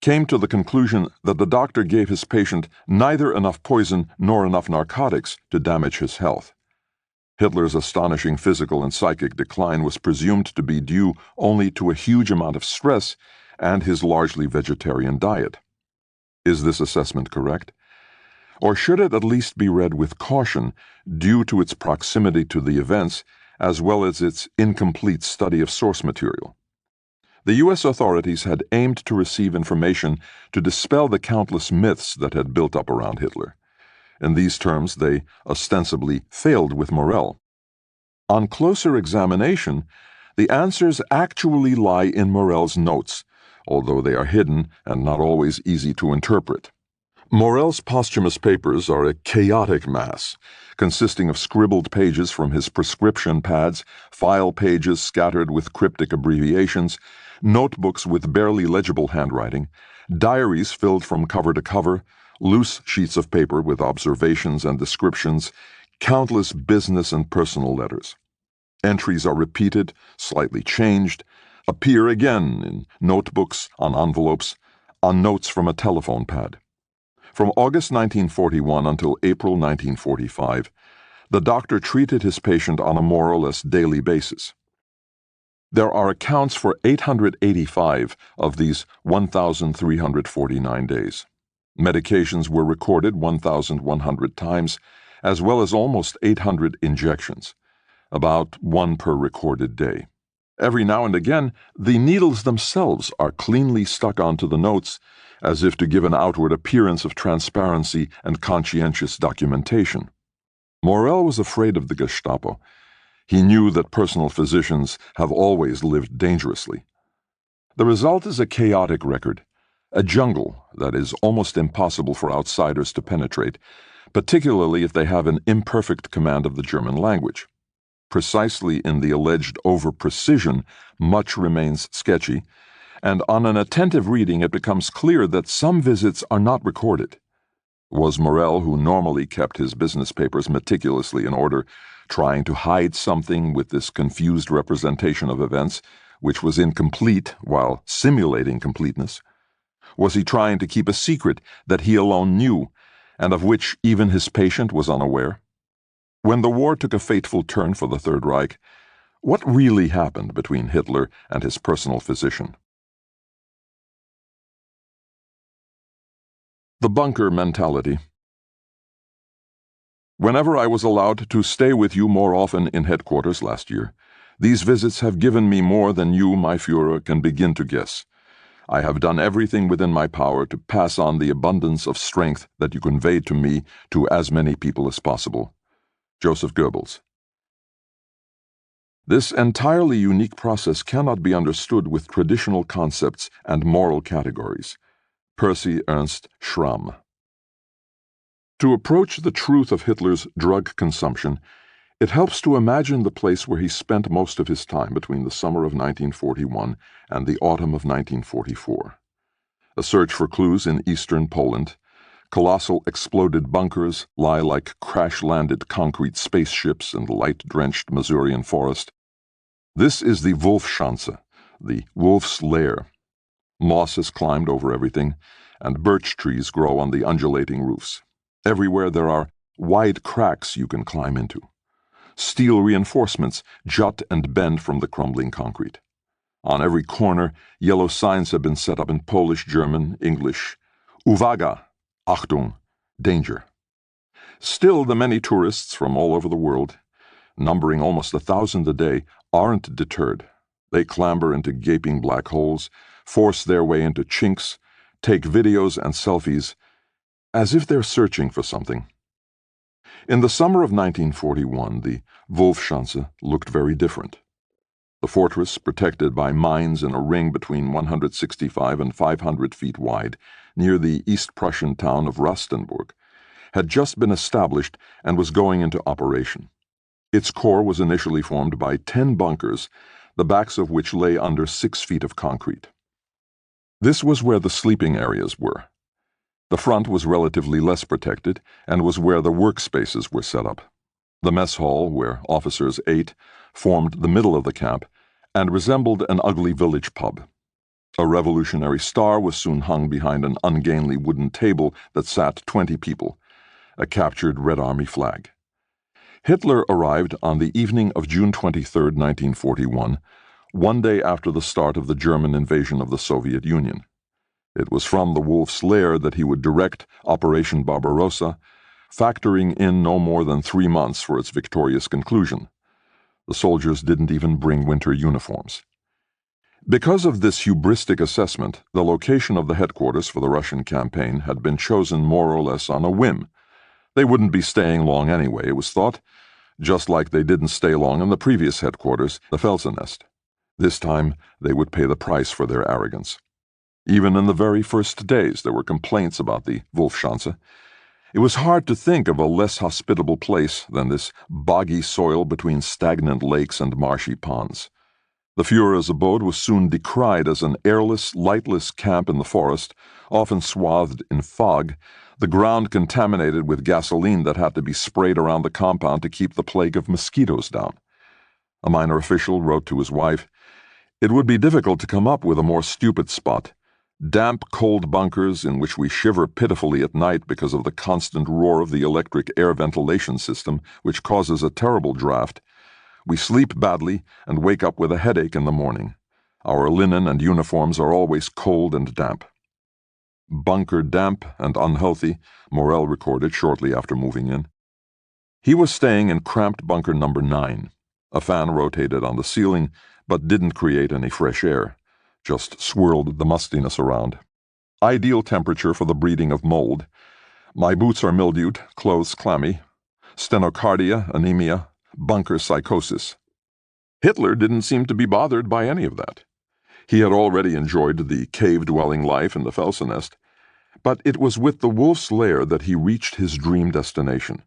came to the conclusion that the doctor gave his patient neither enough poison nor enough narcotics to damage his health. Hitler's astonishing physical and psychic decline was presumed to be due only to a huge amount of stress and his largely vegetarian diet. Is this assessment correct? Or should it at least be read with caution due to its proximity to the events as well as its incomplete study of source material? The U.S. authorities had aimed to receive information to dispel the countless myths that had built up around Hitler. In these terms, they ostensibly failed with Morell. On closer examination, the answers actually lie in Morell's notes, although they are hidden and not always easy to interpret. Morell's posthumous papers are a chaotic mass, consisting of scribbled pages from his prescription pads, file pages scattered with cryptic abbreviations, notebooks with barely legible handwriting, diaries filled from cover to cover, loose sheets of paper with observations and descriptions, countless business and personal letters. Entries are repeated, slightly changed, appear again in notebooks, on envelopes, on notes from a telephone pad. From August 1941 until April 1945, the doctor treated his patient on a more or less daily basis. There are accounts for 885 of these 1,349 days. Medications were recorded 1,100 times, as well as almost 800 injections, about one per recorded day. Every now and again, the needles themselves are cleanly stuck onto the notes, as if to give an outward appearance of transparency and conscientious documentation. Morell was afraid of the Gestapo. He knew that personal physicians have always lived dangerously. The result is a chaotic record, a jungle that is almost impossible for outsiders to penetrate, particularly if they have an imperfect command of the German language. Precisely in the alleged over-precision, much remains sketchy, and on an attentive reading it becomes clear that some visits are not recorded. Was Morell, who normally kept his business papers meticulously in order, trying to hide something with this confused representation of events, which was incomplete while simulating completeness? Was he trying to keep a secret that he alone knew, and of which even his patient was unaware? When the war took a fateful turn for the Third Reich, what really happened between Hitler and his personal physician? The bunker mentality. Whenever I was allowed to stay with you more often in headquarters last year, these visits have given me more than you, my Führer, can begin to guess. I have done everything within my power to pass on the abundance of strength that you conveyed to me to as many people as possible. Joseph Goebbels. This entirely unique process cannot be understood with traditional concepts and moral categories. Percy Ernst Schramm. To approach the truth of Hitler's drug consumption, it helps to imagine the place where he spent most of his time between the summer of 1941 and the autumn of 1944. A search for clues in eastern Poland. Colossal exploded bunkers lie like crash-landed concrete spaceships in the light-drenched Masurian forest. This is the Wolfschanze, the wolf's lair. Moss has climbed over everything, and birch trees grow on the undulating roofs. Everywhere there are wide cracks you can climb into. Steel reinforcements jut and bend from the crumbling concrete. On every corner, yellow signs have been set up in Polish, German, English. Uwaga! Achtung! Danger! Still, the many tourists from all over the world, numbering almost 1,000 a day, aren't deterred. They clamber into gaping black holes, force their way into chinks, take videos and selfies, as if they're searching for something. In the summer of 1941, the Wolfschanze looked very different. The fortress, protected by mines in a ring between 165 and 500 feet wide, near the East Prussian town of Rastenburg, had just been established and was going into operation. Its core was initially formed by 10 bunkers, the backs of which lay under 6 feet of concrete. This was where the sleeping areas were. The front was relatively less protected and was where the workspaces were set up. The mess hall, where officers ate, formed the middle of the camp and resembled an ugly village pub. A revolutionary star was soon hung behind an ungainly wooden table that sat 20 people, a captured Red Army flag. Hitler arrived on the evening of June 23, 1941, one day after the start of the German invasion of the Soviet Union. It was from the Wolf's Lair that he would direct Operation Barbarossa, factoring in no more than 3 months for its victorious conclusion. The soldiers didn't even bring winter uniforms. Because of this hubristic assessment, the location of the headquarters for the Russian campaign had been chosen more or less on a whim. They wouldn't be staying long anyway, it was thought. just like they didn't stay long in the previous headquarters, the Felsennest. This time, they would pay the price for their arrogance. Even in the very first days, there were complaints about the Wolfschanze. It was hard to think of a less hospitable place than this boggy soil between stagnant lakes and marshy ponds. The Führer's abode was soon decried as an airless, lightless camp in the forest, often swathed in fog, the ground contaminated with gasoline that had to be sprayed around the compound to keep the plague of mosquitoes down. A minor official wrote to his wife, "It would be difficult to come up with a more stupid spot. Damp, cold bunkers in which we shiver pitifully at night because of the constant roar of the electric air ventilation system, which causes a terrible draft. We sleep badly and wake up with a headache in the morning. Our linen and uniforms are always cold and damp." Bunker damp and unhealthy, Morel recorded shortly after moving in. He was staying in cramped bunker number 9. A fan rotated on the ceiling, but didn't create any fresh air, just swirled the mustiness around. Ideal temperature for the breeding of mold. My boots are mildewed, clothes clammy, stenocardia, anemia, bunker psychosis. Hitler didn't seem to be bothered by any of that. He had already enjoyed the cave-dwelling life in the Felsennest, but it was with the Wolf's Lair that he reached his dream destination,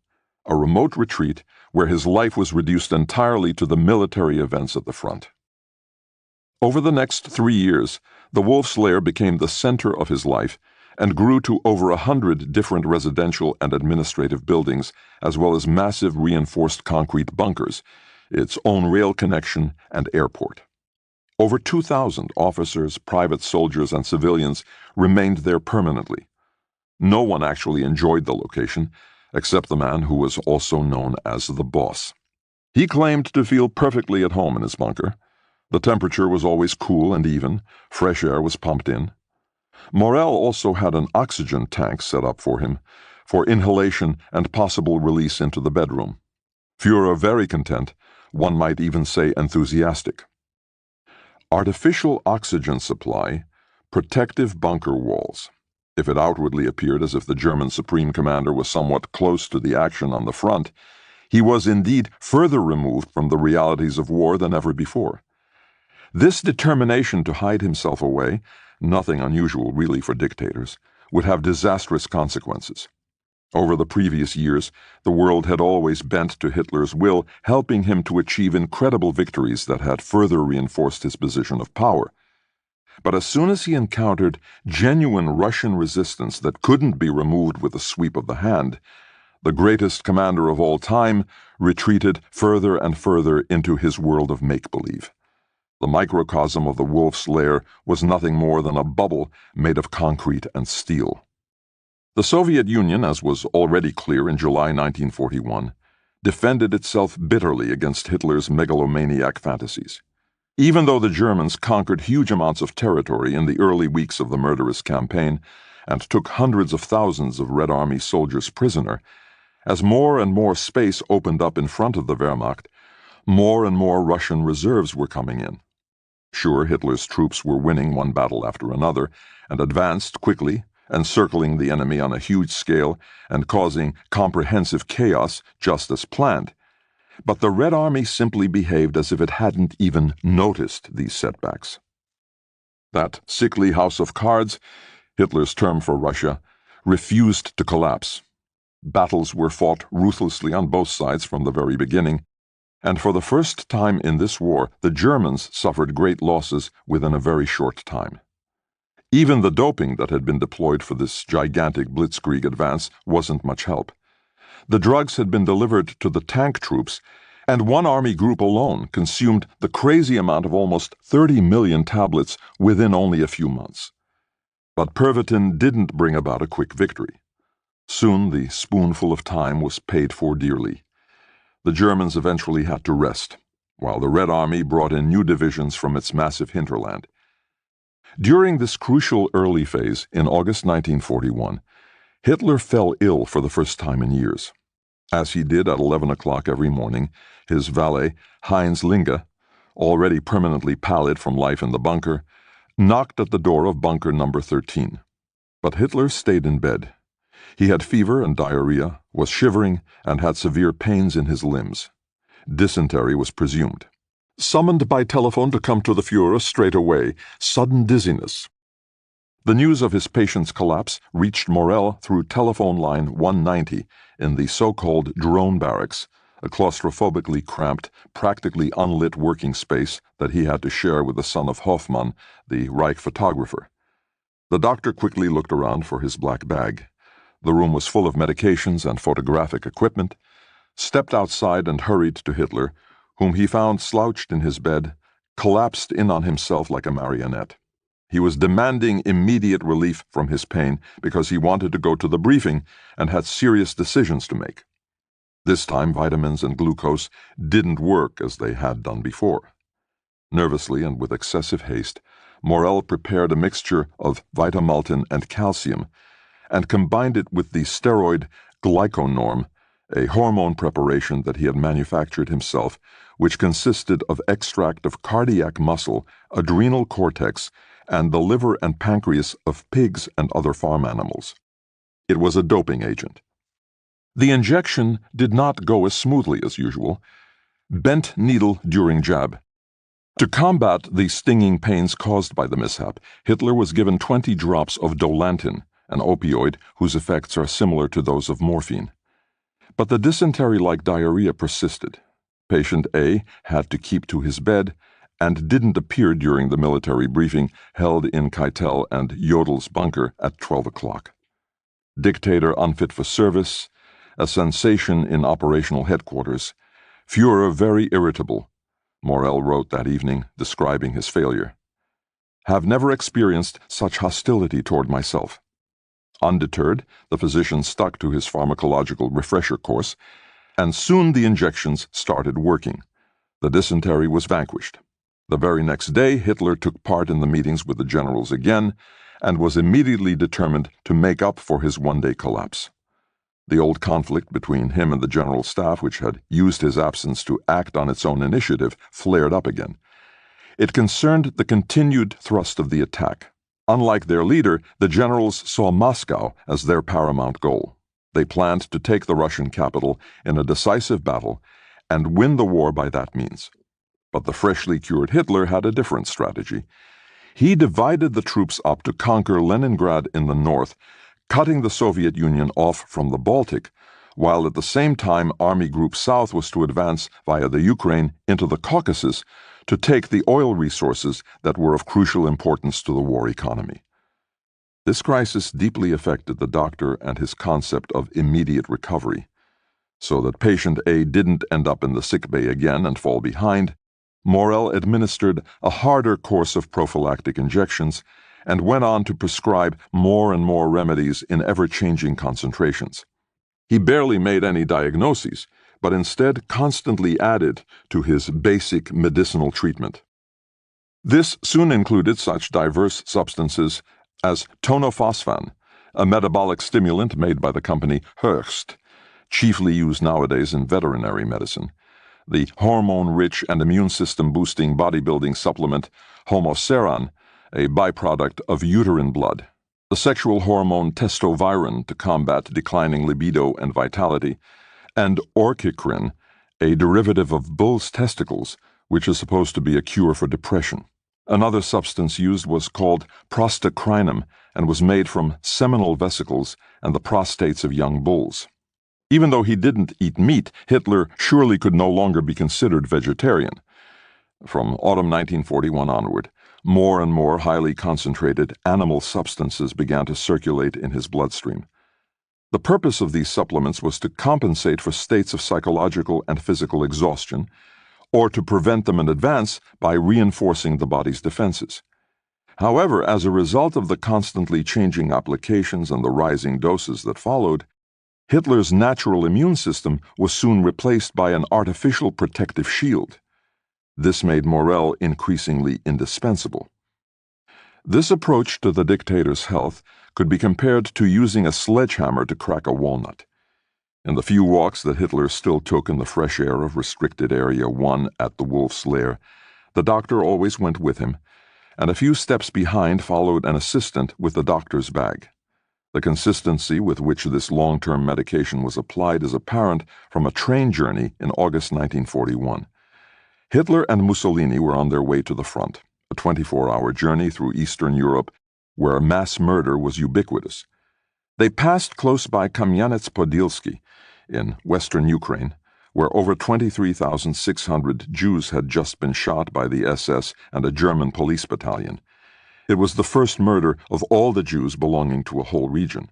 a remote retreat where his life was reduced entirely to the military events at the front. Over the next 3 years, the Wolf's Lair became the center of his life and grew to over 100 different residential and administrative buildings, as well as massive reinforced concrete bunkers, its own rail connection and airport. Over 2,000 officers, private soldiers, and civilians remained there permanently. No one actually enjoyed the location, except the man who was also known as the boss. He claimed to feel perfectly at home in his bunker. The temperature was always cool and even, fresh air was pumped in. Morel also had an oxygen tank set up for him, for inhalation and possible release into the bedroom. Führer very content, one might even say enthusiastic. Artificial oxygen supply, protective bunker walls. If it outwardly appeared as if the German Supreme Commander was somewhat close to the action on the front, he was indeed further removed from the realities of war than ever before. This determination to hide himself away, nothing unusual really for dictators, would have disastrous consequences. Over the previous years, the world had always bent to Hitler's will, helping him to achieve incredible victories that had further reinforced his position of power. But as soon as he encountered genuine Russian resistance that couldn't be removed with a sweep of the hand, the greatest commander of all time retreated further and further into his world of make-believe. The microcosm of the Wolf's Lair was nothing more than a bubble made of concrete and steel. The Soviet Union, as was already clear in July 1941, defended itself bitterly against Hitler's megalomaniac fantasies. Even though the Germans conquered huge amounts of territory in the early weeks of the murderous campaign and took hundreds of thousands of Red Army soldiers prisoner, as more and more space opened up in front of the Wehrmacht, more and more Russian reserves were coming in. Sure, Hitler's troops were winning one battle after another, and advanced quickly, encircling the enemy on a huge scale and causing comprehensive chaos just as planned. But the Red Army simply behaved as if it hadn't even noticed these setbacks. That sickly house of cards, Hitler's term for Russia, refused to collapse. Battles were fought ruthlessly on both sides from the very beginning, and for the first time in this war, the Germans suffered great losses within a very short time. Even the doping that had been deployed for this gigantic blitzkrieg advance wasn't much help. The drugs had been delivered to the tank troops, and one army group alone consumed the crazy amount of almost 30 million tablets within only a few months. But Pervitin didn't bring about a quick victory. Soon the spoonful of time was paid for dearly. The Germans eventually had to rest, while the Red Army brought in new divisions from its massive hinterland. During this crucial early phase, in August 1941, Hitler fell ill for the first time in years. As he did at 11 o'clock every morning, his valet, Heinz Linge, already permanently pallid from life in the bunker, knocked at the door of bunker number 13. But Hitler stayed in bed. He had fever and diarrhea, was shivering, and had severe pains in his limbs. Dysentery was presumed. Summoned by telephone to come to the Führer straight away, sudden dizziness. The news of his patient's collapse reached Morell through telephone line 190 in the so-called drone barracks, a claustrophobically cramped, practically unlit working space that he had to share with the son of Hoffmann, the Reich photographer. The doctor quickly looked around for his black bag. The room was full of medications and photographic equipment, stepped outside and hurried to Hitler, whom he found slouched in his bed, collapsed in on himself like a marionette. He was demanding immediate relief from his pain because he wanted to go to the briefing and had serious decisions to make. This time vitamins and glucose didn't work as they had done before. Nervously and with excessive haste, Morell prepared a mixture of Vitamaltin and calcium and combined it with the steroid Glyconorm, a hormone preparation that he had manufactured himself, which consisted of extract of cardiac muscle, adrenal cortex, and the liver and pancreas of pigs and other farm animals. It was a doping agent. The injection did not go as smoothly as usual. Bent needle during jab. To combat the stinging pains caused by the mishap, Hitler was given 20 drops of Dolantin, an opioid whose effects are similar to those of morphine. But the dysentery-like diarrhea persisted. Patient A had to keep to his bed and didn't appear during the military briefing held in Keitel and Jodel's bunker at 12 o'clock. Dictator unfit for service, a sensation in operational headquarters, Führer very irritable, Morell wrote that evening, describing his failure. Have never experienced such hostility toward myself. Undeterred, the physician stuck to his pharmacological refresher course, and soon the injections started working. The dysentery was vanquished. The very next day, Hitler took part in the meetings with the generals again and was immediately determined to make up for his one-day collapse. The old conflict between him and the general staff, which had used his absence to act on its own initiative, flared up again. It concerned the continued thrust of the attack. Unlike their leader, the generals saw Moscow as their paramount goal. They planned to take the Russian capital in a decisive battle and win the war by that means. But the freshly cured Hitler had a different strategy. He divided the troops up to conquer Leningrad in the north, cutting the Soviet Union off from the Baltic, while at the same time Army Group South was to advance via the Ukraine into the Caucasus to take the oil resources that were of crucial importance to the war economy. This crisis deeply affected the doctor and his concept of immediate recovery. So that patient A didn't end up in the sickbay again and fall behind, Morell administered a harder course of prophylactic injections and went on to prescribe more and more remedies in ever-changing concentrations. He barely made any diagnoses, but instead constantly added to his basic medicinal treatment. This soon included such diverse substances as tonophosphan, a metabolic stimulant made by the company Höchst, chiefly used nowadays in veterinary medicine, the hormone-rich and immune system-boosting bodybuilding supplement homoceran, a byproduct of uterine blood, the sexual hormone testoviron to combat declining libido and vitality, and orchicrin, a derivative of bull's testicles, which is supposed to be a cure for depression. Another substance used was called prostacrinum and was made from seminal vesicles and the prostates of young bulls. Even though he didn't eat meat, Hitler surely could no longer be considered vegetarian. From autumn 1941 onward, more and more highly concentrated animal substances began to circulate in his bloodstream. The purpose of these supplements was to compensate for states of psychological and physical exhaustion, or to prevent them in advance by reinforcing the body's defenses. However, as a result of the constantly changing applications and the rising doses that followed, Hitler's natural immune system was soon replaced by an artificial protective shield. This made Morell increasingly indispensable. This approach to the dictator's health could be compared to using a sledgehammer to crack a walnut. In the few walks that Hitler still took in the fresh air of Restricted Area 1 at the Wolf's Lair, the doctor always went with him, and a few steps behind followed an assistant with the doctor's bag. The consistency with which this long-term medication was applied is apparent from a train journey in August 1941. Hitler and Mussolini were on their way to the front, a 24-hour journey through Eastern Europe where mass murder was ubiquitous. They passed close by Kamyanets-Podilsky in western Ukraine, where over 23,600 Jews had just been shot by the SS and a German police battalion. It was the first murder of all the Jews belonging to a whole region.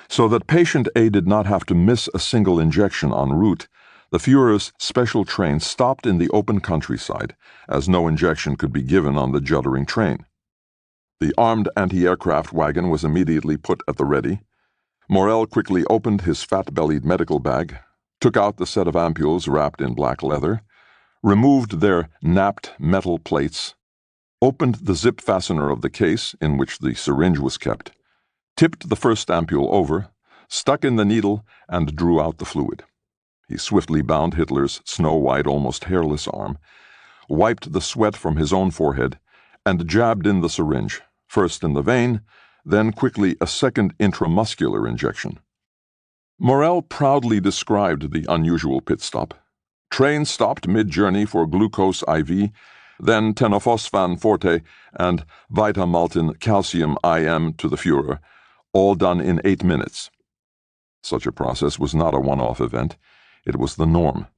So that patient A did not have to miss a single injection en route, the Führer's special train stopped in the open countryside, as no injection could be given on the juddering train. The armed anti-aircraft wagon was immediately put at the ready. Morel quickly opened his fat-bellied medical bag, took out the set of ampules wrapped in black leather, removed their napped metal plates, opened the zip fastener of the case in which the syringe was kept, tipped the first ampule over, stuck in the needle, and drew out the fluid. He swiftly bound Hitler's snow-white, almost hairless arm, wiped the sweat from his own forehead, and jabbed in the syringe, first in the vein, then quickly a second intramuscular injection. Morel proudly described the unusual pit stop. Train stopped mid-journey for glucose IV, then tenofosfan forte and Vitamaltin calcium IM to the Führer, all done in 8 minutes. Such a process was not a one-off event. It was the norm.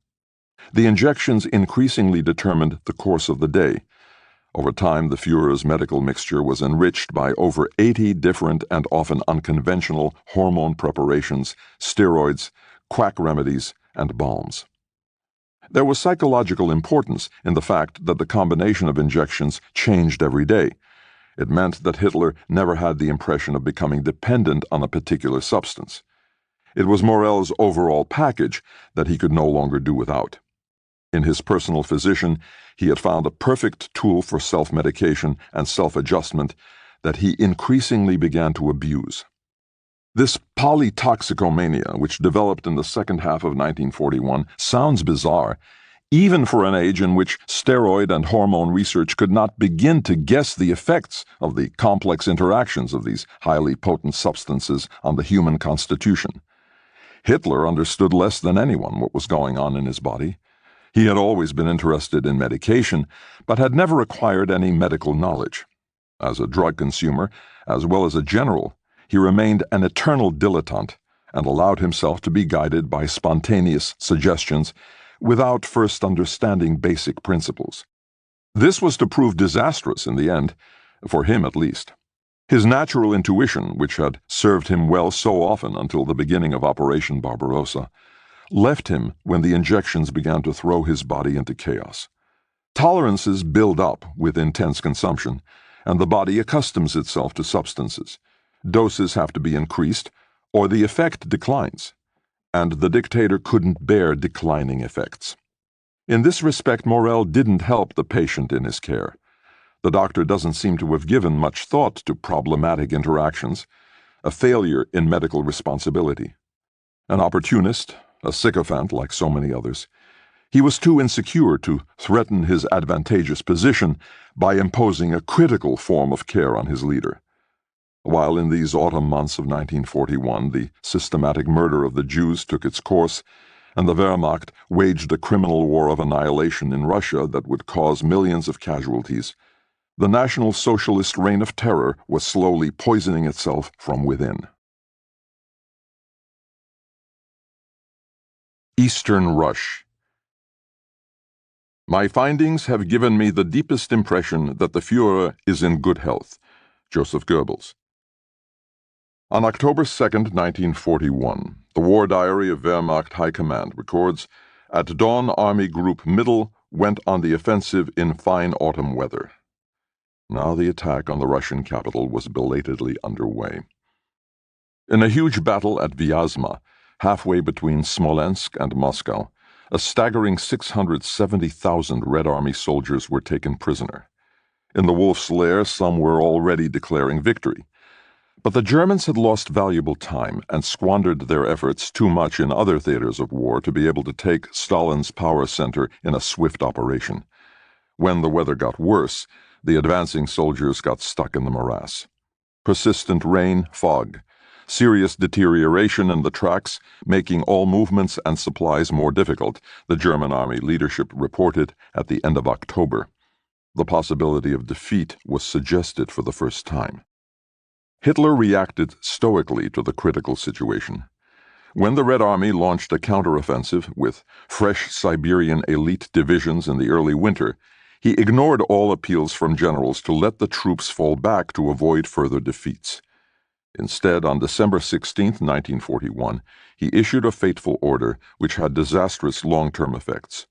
The injections increasingly determined the course of the day. Over time, the Führer's medical mixture was enriched by over 80 different and often unconventional hormone preparations, steroids, quack remedies, and balms. There was psychological importance in the fact that the combination of injections changed every day. It meant that Hitler never had the impression of becoming dependent on a particular substance. It was Morel's overall package that he could no longer do without. In his personal physician, he had found a perfect tool for self-medication and self-adjustment that he increasingly began to abuse. This polytoxicomania, which developed in the second half of 1941, sounds bizarre, even for an age in which steroid and hormone research could not begin to guess the effects of the complex interactions of these highly potent substances on the human constitution. Hitler understood less than anyone what was going on in his body. He had always been interested in medication, but had never acquired any medical knowledge. As a drug consumer, as well as a general, he remained an eternal dilettante and allowed himself to be guided by spontaneous suggestions without first understanding basic principles. This was to prove disastrous in the end, for him at least. His natural intuition, which had served him well so often until the beginning of Operation Barbarossa, left him when the injections began to throw his body into chaos. Tolerances build up with intense consumption, and the body accustoms itself to substances. Doses have to be increased, or the effect declines, and the dictator couldn't bear declining effects. In this respect, Morel didn't help the patient in his care. The doctor doesn't seem to have given much thought to problematic interactions, a failure in medical responsibility. An opportunist, a sycophant like so many others, he was too insecure to threaten his advantageous position by imposing a critical form of care on his leader. While in these autumn months of 1941 the systematic murder of the Jews took its course, and the Wehrmacht waged a criminal war of annihilation in Russia that would cause millions of casualties, the National Socialist reign of terror was slowly poisoning itself from within. Eastern Rush. My findings have given me the deepest impression that the Führer is in good health. Joseph Goebbels. On October 2, 1941, the War Diary of Wehrmacht High Command records, "At dawn, Army Group Middle went on the offensive in fine autumn weather." Now the attack on the Russian capital was belatedly underway. In a huge battle at Vyazma, halfway between Smolensk and Moscow, a staggering 670,000 Red Army soldiers were taken prisoner. In the Wolf's Lair, some were already declaring victory. But the Germans had lost valuable time and squandered their efforts too much in other theaters of war to be able to take Stalin's power center in a swift operation. When the weather got worse, the advancing soldiers got stuck in the morass. Persistent rain, fog, serious deterioration in the tracks, making all movements and supplies more difficult, the German army leadership reported at the end of October. The possibility of defeat was suggested for the first time. Hitler reacted stoically to the critical situation. When the Red Army launched a counteroffensive with fresh Siberian elite divisions in the early winter, he ignored all appeals from generals to let the troops fall back to avoid further defeats. Instead, on December 16, 1941, he issued a fateful order which had disastrous long-term effects.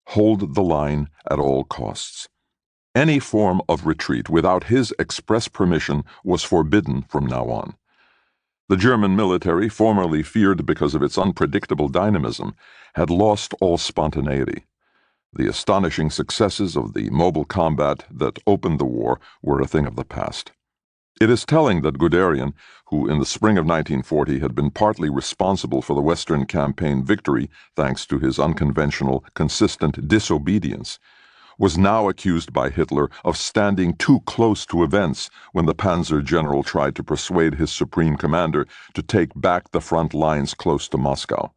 Hold the line at all costs. Any form of retreat without his express permission was forbidden from now on. The German military, formerly feared because of its unpredictable dynamism, had lost all spontaneity. The astonishing successes of the mobile combat that opened the war were a thing of the past. It is telling that Guderian, who in the spring of 1940 had been partly responsible for the Western campaign victory thanks to his unconventional, consistent disobedience, was now accused by Hitler of standing too close to events when the Panzer general tried to persuade his supreme commander to take back the front lines close to Moscow.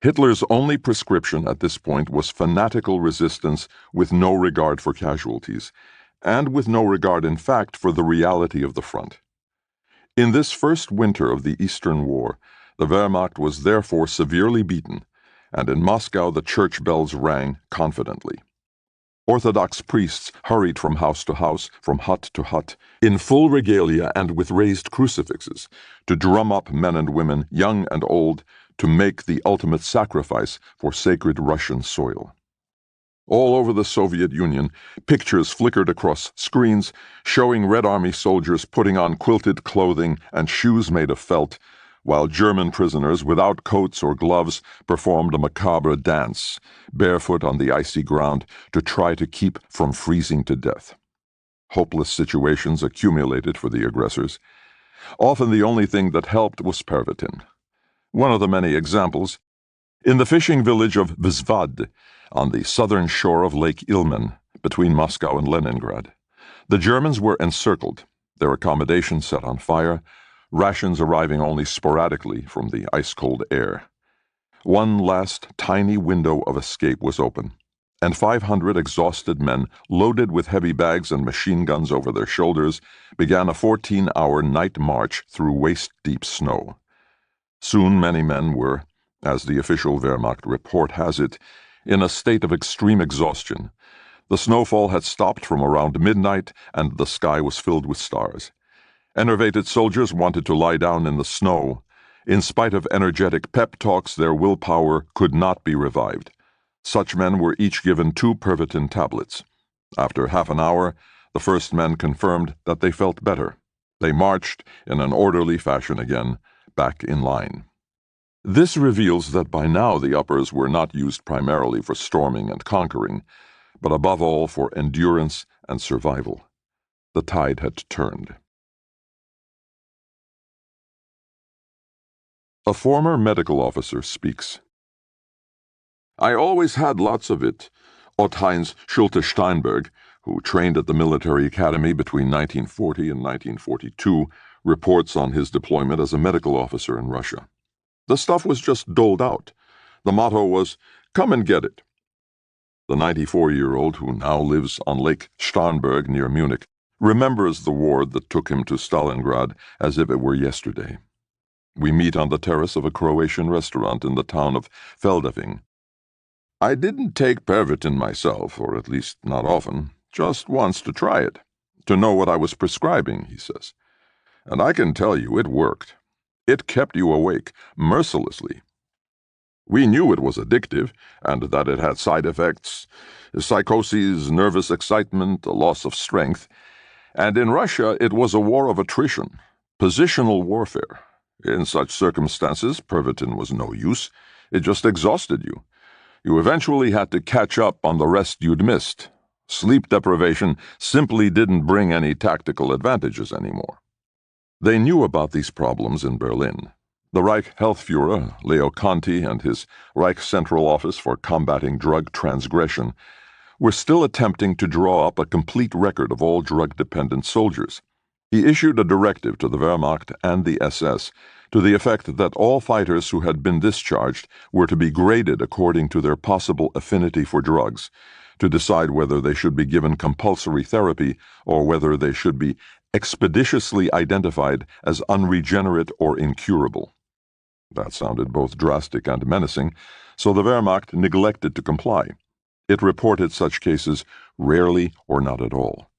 Hitler's only prescription at this point was fanatical resistance with no regard for casualties, and with no regard in fact for the reality of the front. In this first winter of the Eastern War, the Wehrmacht was therefore severely beaten, and in Moscow the church bells rang confidently. Orthodox priests hurried from house to house, from hut to hut, in full regalia and with raised crucifixes, to drum up men and women, young and old, to make the ultimate sacrifice for sacred Russian soil. All over the Soviet Union, pictures flickered across screens showing Red Army soldiers putting on quilted clothing and shoes made of felt, while German prisoners without coats or gloves performed a macabre dance, barefoot on the icy ground, to try to keep from freezing to death. Hopeless situations accumulated for the aggressors. Often the only thing that helped was Pervitin. One of the many examples, in the fishing village of Vzvad, on the southern shore of Lake Ilmen, between Moscow and Leningrad, the Germans were encircled, their accommodation set on fire, rations arriving only sporadically from the ice-cold air. One last tiny window of escape was open, and 500 exhausted men, loaded with heavy bags and machine guns over their shoulders, began a 14-hour night march through waist-deep snow. Soon many men were, as the official Wehrmacht report has it, in a state of extreme exhaustion. The snowfall had stopped from around midnight, and the sky was filled with stars. Enervated soldiers wanted to lie down in the snow. In spite of energetic pep talks, their willpower could not be revived. Such men were each given 2 Pervitin tablets. After half an hour, the first men confirmed that they felt better. They marched in an orderly fashion again, back in line. This reveals that by now the uppers were not used primarily for storming and conquering, but above all for endurance and survival. The tide had turned. A former medical officer speaks. I always had lots of it. Otto-Heinz Schulte-Steinberg, who trained at the military academy between 1940 and 1942, reports on his deployment as a medical officer in Russia. The stuff was just doled out. The motto was, "Come and get it." The 94-year-old, who now lives on Lake Starnberg near Munich, remembers the ward that took him to Stalingrad as if it were yesterday. We meet on the terrace of a Croatian restaurant in the town of Feldafing. I didn't take Pervitin myself, or at least not often, just once to try it, to know what I was prescribing, he says. And I can tell you it worked. It kept you awake, mercilessly. We knew it was addictive, and that it had side effects, psychoses, nervous excitement, a loss of strength. And in Russia it was a war of attrition, positional warfare. In such circumstances, Pervitin was no use. It just exhausted you. You eventually had to catch up on the rest you'd missed. Sleep deprivation simply didn't bring any tactical advantages anymore. They knew about these problems in Berlin. The Reich Healthführer, Leo Conti, and his Reich Central Office for Combating Drug Transgression were still attempting to draw up a complete record of all drug-dependent soldiers. He issued a directive to the Wehrmacht and the SS to the effect that all fighters who had been discharged were to be graded according to their possible affinity for drugs, to decide whether they should be given compulsory therapy or whether they should be expeditiously identified as unregenerate or incurable. That sounded both drastic and menacing, so the Wehrmacht neglected to comply. It reported such cases rarely or not at all.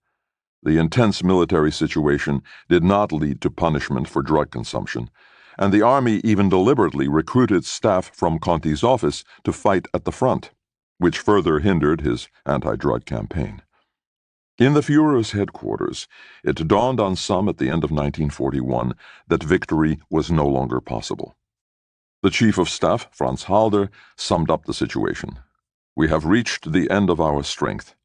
The intense military situation did not lead to punishment for drug consumption, and the army even deliberately recruited staff from Conti's office to fight at the front, which further hindered his anti-drug campaign. In the Führer's headquarters, it dawned on some at the end of 1941 that victory was no longer possible. The Chief of Staff, Franz Halder, summed up the situation. "We have reached the end of our strength."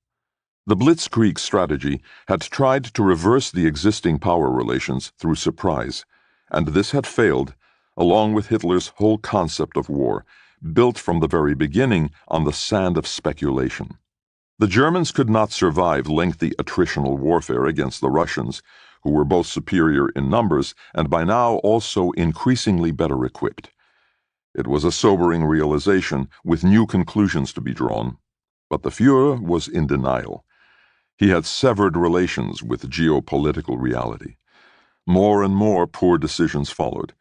The Blitzkrieg strategy had tried to reverse the existing power relations through surprise, and this had failed, along with Hitler's whole concept of war, built from the very beginning on the sand of speculation. The Germans could not survive lengthy attritional warfare against the Russians, who were both superior in numbers and by now also increasingly better equipped. It was a sobering realization, with new conclusions to be drawn. But the Führer was in denial. He had severed relations with geopolitical reality. More and more poor decisions followed.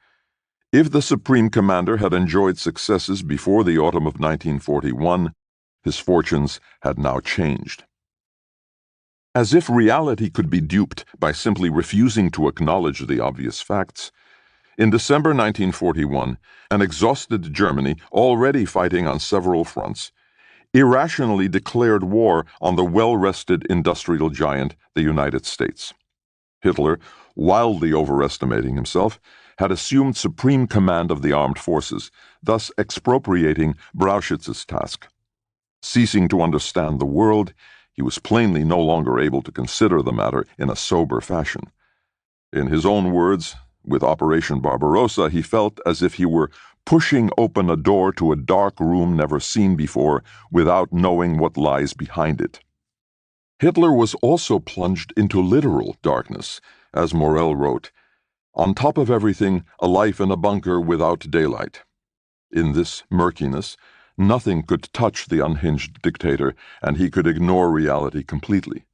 If the Supreme Commander had enjoyed successes before the autumn of 1941, his fortunes had now changed. As if reality could be duped by simply refusing to acknowledge the obvious facts, in December 1941, an exhausted Germany, already fighting on several fronts, irrationally declared war on the well-rested industrial giant, the United States. Hitler, wildly overestimating himself, had assumed supreme command of the armed forces, thus expropriating Brauchitz's task. Ceasing to understand the world, he was plainly no longer able to consider the matter in a sober fashion. In his own words, with Operation Barbarossa, he felt as if he were pushing open a door to a dark room never seen before without knowing what lies behind it. Hitler was also plunged into literal darkness, as Morel wrote, "On top of everything, a life in a bunker without daylight." In this murkiness, nothing could touch the unhinged dictator, and he could ignore reality completely.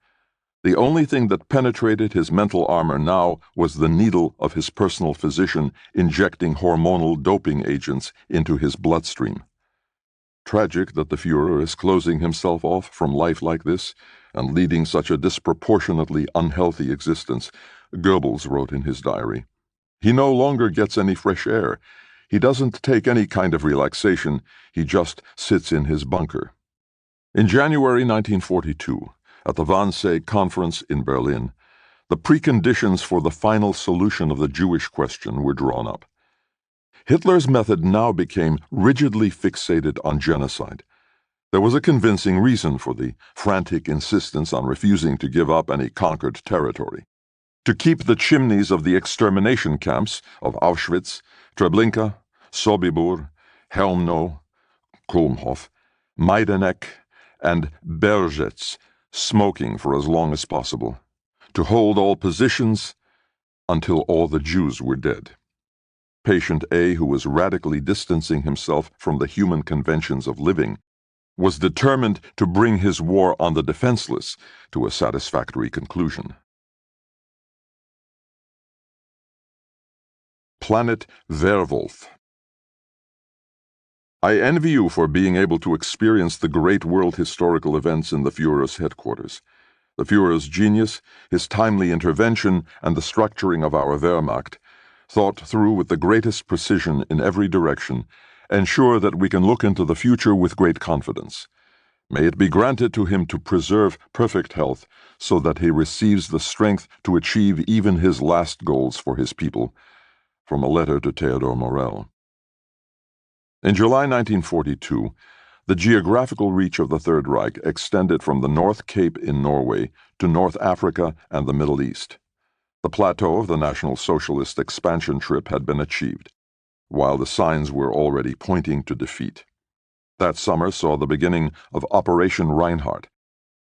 The only thing that penetrated his mental armor now was the needle of his personal physician injecting hormonal doping agents into his bloodstream. Tragic that the Führer is closing himself off from life like this and leading such a disproportionately unhealthy existence, Goebbels wrote in his diary. He no longer gets any fresh air. He doesn't take any kind of relaxation. He just sits in his bunker. In January 1942, at the Wannsee Conference in Berlin, the preconditions for the final solution of the Jewish question were drawn up. Hitler's method now became rigidly fixated on genocide. There was a convincing reason for the frantic insistence on refusing to give up any conquered territory. To keep the chimneys of the extermination camps of Auschwitz, Treblinka, Sobibor, Helmno, Kulmhof, Majdanek, and Belzec smoking for as long as possible, to hold all positions until all the Jews were dead. Patient A, who was radically distancing himself from the human conventions of living, was determined to bring his war on the defenseless to a satisfactory conclusion. Planet Werwolf. I envy you for being able to experience the great world historical events in the Führer's headquarters. The Führer's genius, his timely intervention, and the structuring of our Wehrmacht, thought through with the greatest precision in every direction, ensure that we can look into the future with great confidence. May it be granted to him to preserve perfect health, so that he receives the strength to achieve even his last goals for his people. From a letter to Theodor Morel. In July 1942, the geographical reach of the Third Reich extended from the North Cape in Norway to North Africa and the Middle East. The plateau of the National Socialist expansion trip had been achieved, while the signs were already pointing to defeat. That summer saw the beginning of Operation Reinhardt,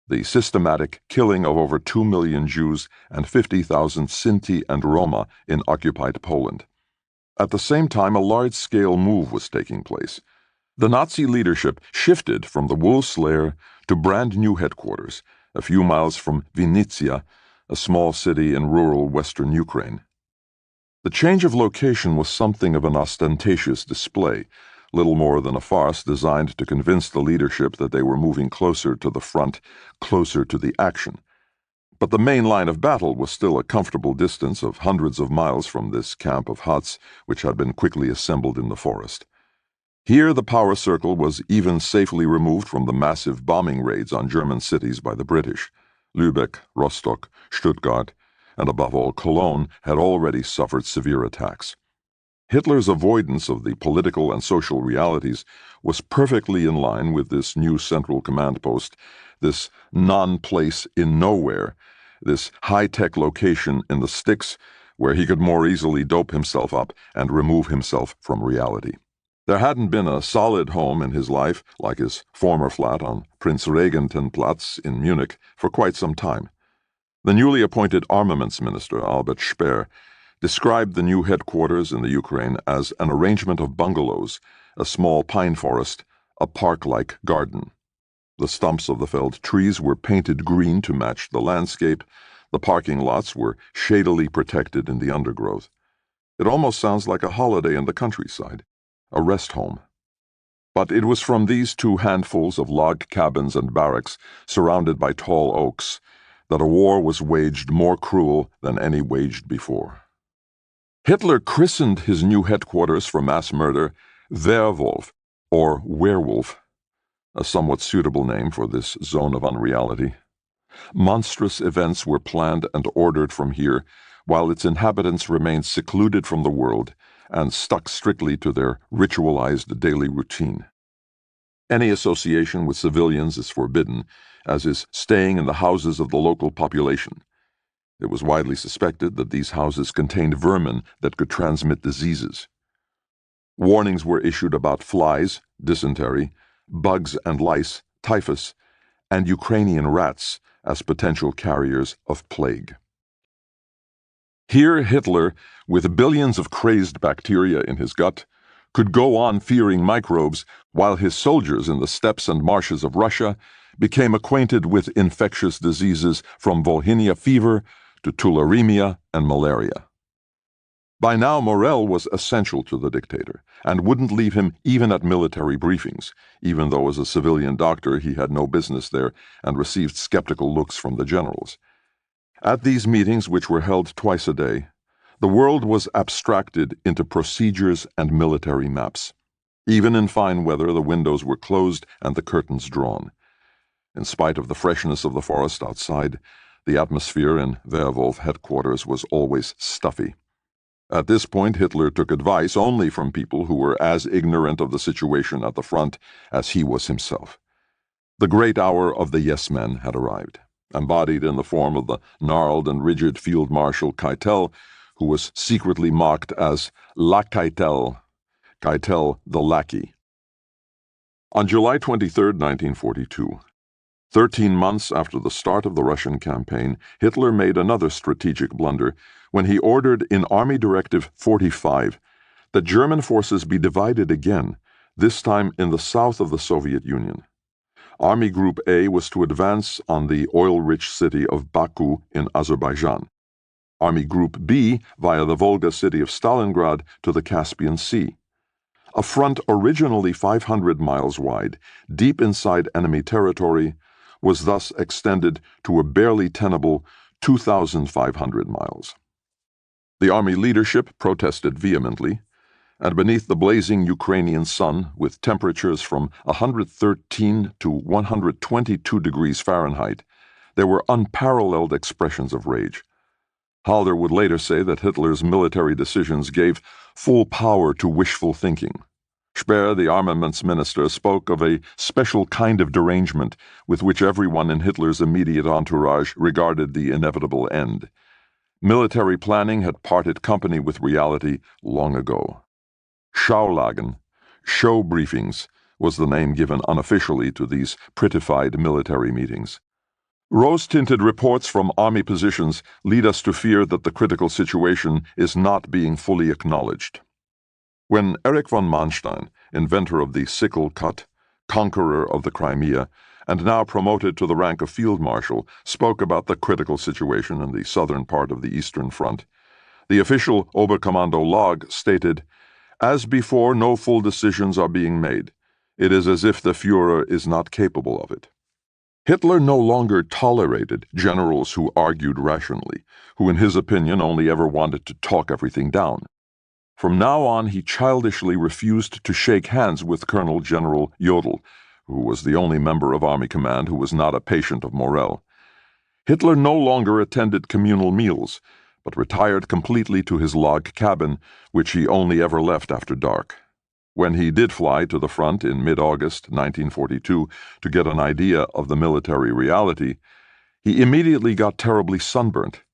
the systematic killing of over 2 million Jews and 50,000 Sinti and Roma in occupied Poland. At the same time, a large-scale move was taking place. The Nazi leadership shifted from the Wolf's Lair to brand-new headquarters, a few miles from Vinnytsia, a small city in rural western Ukraine. The change of location was something of an ostentatious display, little more than a farce designed to convince the leadership that they were moving closer to the front, closer to the action. But the main line of battle was still a comfortable distance of hundreds of miles from this camp of huts which had been quickly assembled in the forest. Here the power circle was even safely removed from the massive bombing raids on German cities by the British. Lübeck, Rostock, Stuttgart, and above all Cologne had already suffered severe attacks. Hitler's avoidance of the political and social realities was perfectly in line with this new central command post, this non-place in nowhere, this high-tech location in the sticks where he could more easily dope himself up and remove himself from reality. There hadn't been a solid home in his life, like his former flat on Prinzregentenplatz in Munich, for quite some time. The newly appointed armaments minister, Albert Speer, described the new headquarters in the Ukraine as an arrangement of bungalows, a small pine forest, a park-like garden. The stumps of the felled trees were painted green to match the landscape. The parking lots were shadily protected in the undergrowth. It almost sounds like a holiday in the countryside, a rest home. But it was from these two handfuls of logged cabins and barracks, surrounded by tall oaks, that a war was waged more cruel than any waged before. Hitler christened his new headquarters for mass murder Werwolf, or Werewolf, a somewhat suitable name for this zone of unreality. Monstrous events were planned and ordered from here, while its inhabitants remained secluded from the world and stuck strictly to their ritualized daily routine. Any association with civilians is forbidden, as is staying in the houses of the local population. It was widely suspected that these houses contained vermin that could transmit diseases. Warnings were issued about flies, dysentery, bugs and lice, typhus, and Ukrainian rats as potential carriers of plague. Here Hitler, with billions of crazed bacteria in his gut, could go on fearing microbes while his soldiers in the steppes and marshes of Russia became acquainted with infectious diseases from Volhynia fever to tularemia and malaria. By now, Morel was essential to the dictator, and wouldn't leave him even at military briefings, even though as a civilian doctor he had no business there and received skeptical looks from the generals. At these meetings, which were held twice a day, the world was abstracted into procedures and military maps. Even in fine weather, the windows were closed and the curtains drawn. In spite of the freshness of the forest outside, the atmosphere in Werwolf headquarters was always stuffy. At this point, Hitler took advice only from people who were as ignorant of the situation at the front as he was himself. The great hour of the yes-men had arrived, embodied in the form of the gnarled and rigid Field Marshal Keitel, who was secretly mocked as La Keitel, Keitel the lackey. On July 23, 1942, 13 months after the start of the Russian campaign, Hitler made another strategic blunder when he ordered in Army Directive 45 that German forces be divided again, this time in the south of the Soviet Union. Army Group A was to advance on the oil-rich city of Baku in Azerbaijan. Army Group B via the Volga city of Stalingrad to the Caspian Sea. A front originally 500 miles wide, deep inside enemy territory, was thus extended to a barely tenable 2,500 miles. The army leadership protested vehemently, and beneath the blazing Ukrainian sun, with temperatures from 113 to 122 degrees Fahrenheit, there were unparalleled expressions of rage. Halder would later say that Hitler's military decisions gave full power to wishful thinking. Speer, the armaments minister, spoke of a special kind of derangement with which everyone in Hitler's immediate entourage regarded the inevitable end. Military planning had parted company with reality long ago. Schaulagen, show briefings, was the name given unofficially to these prettified military meetings. Rose-tinted reports from Army positions lead us to fear that the critical situation is not being fully acknowledged. When Erich von Manstein, inventor of the sickle cut, conqueror of the Crimea, and now promoted to the rank of Field Marshal, spoke about the critical situation in the southern part of the Eastern Front, the official Oberkommando log stated, "As before, no full decisions are being made. It is as if the Führer is not capable of it." Hitler no longer tolerated generals who argued rationally, who in his opinion only ever wanted to talk everything down. From now on, he childishly refused to shake hands with Colonel General Jodl, who was the only member of Army Command who was not a patient of Morel. Hitler no longer attended communal meals, but retired completely to his log cabin, which he only ever left after dark. When he did fly to the front in mid-August 1942 to get an idea of the military reality, he immediately got terribly sunburnt.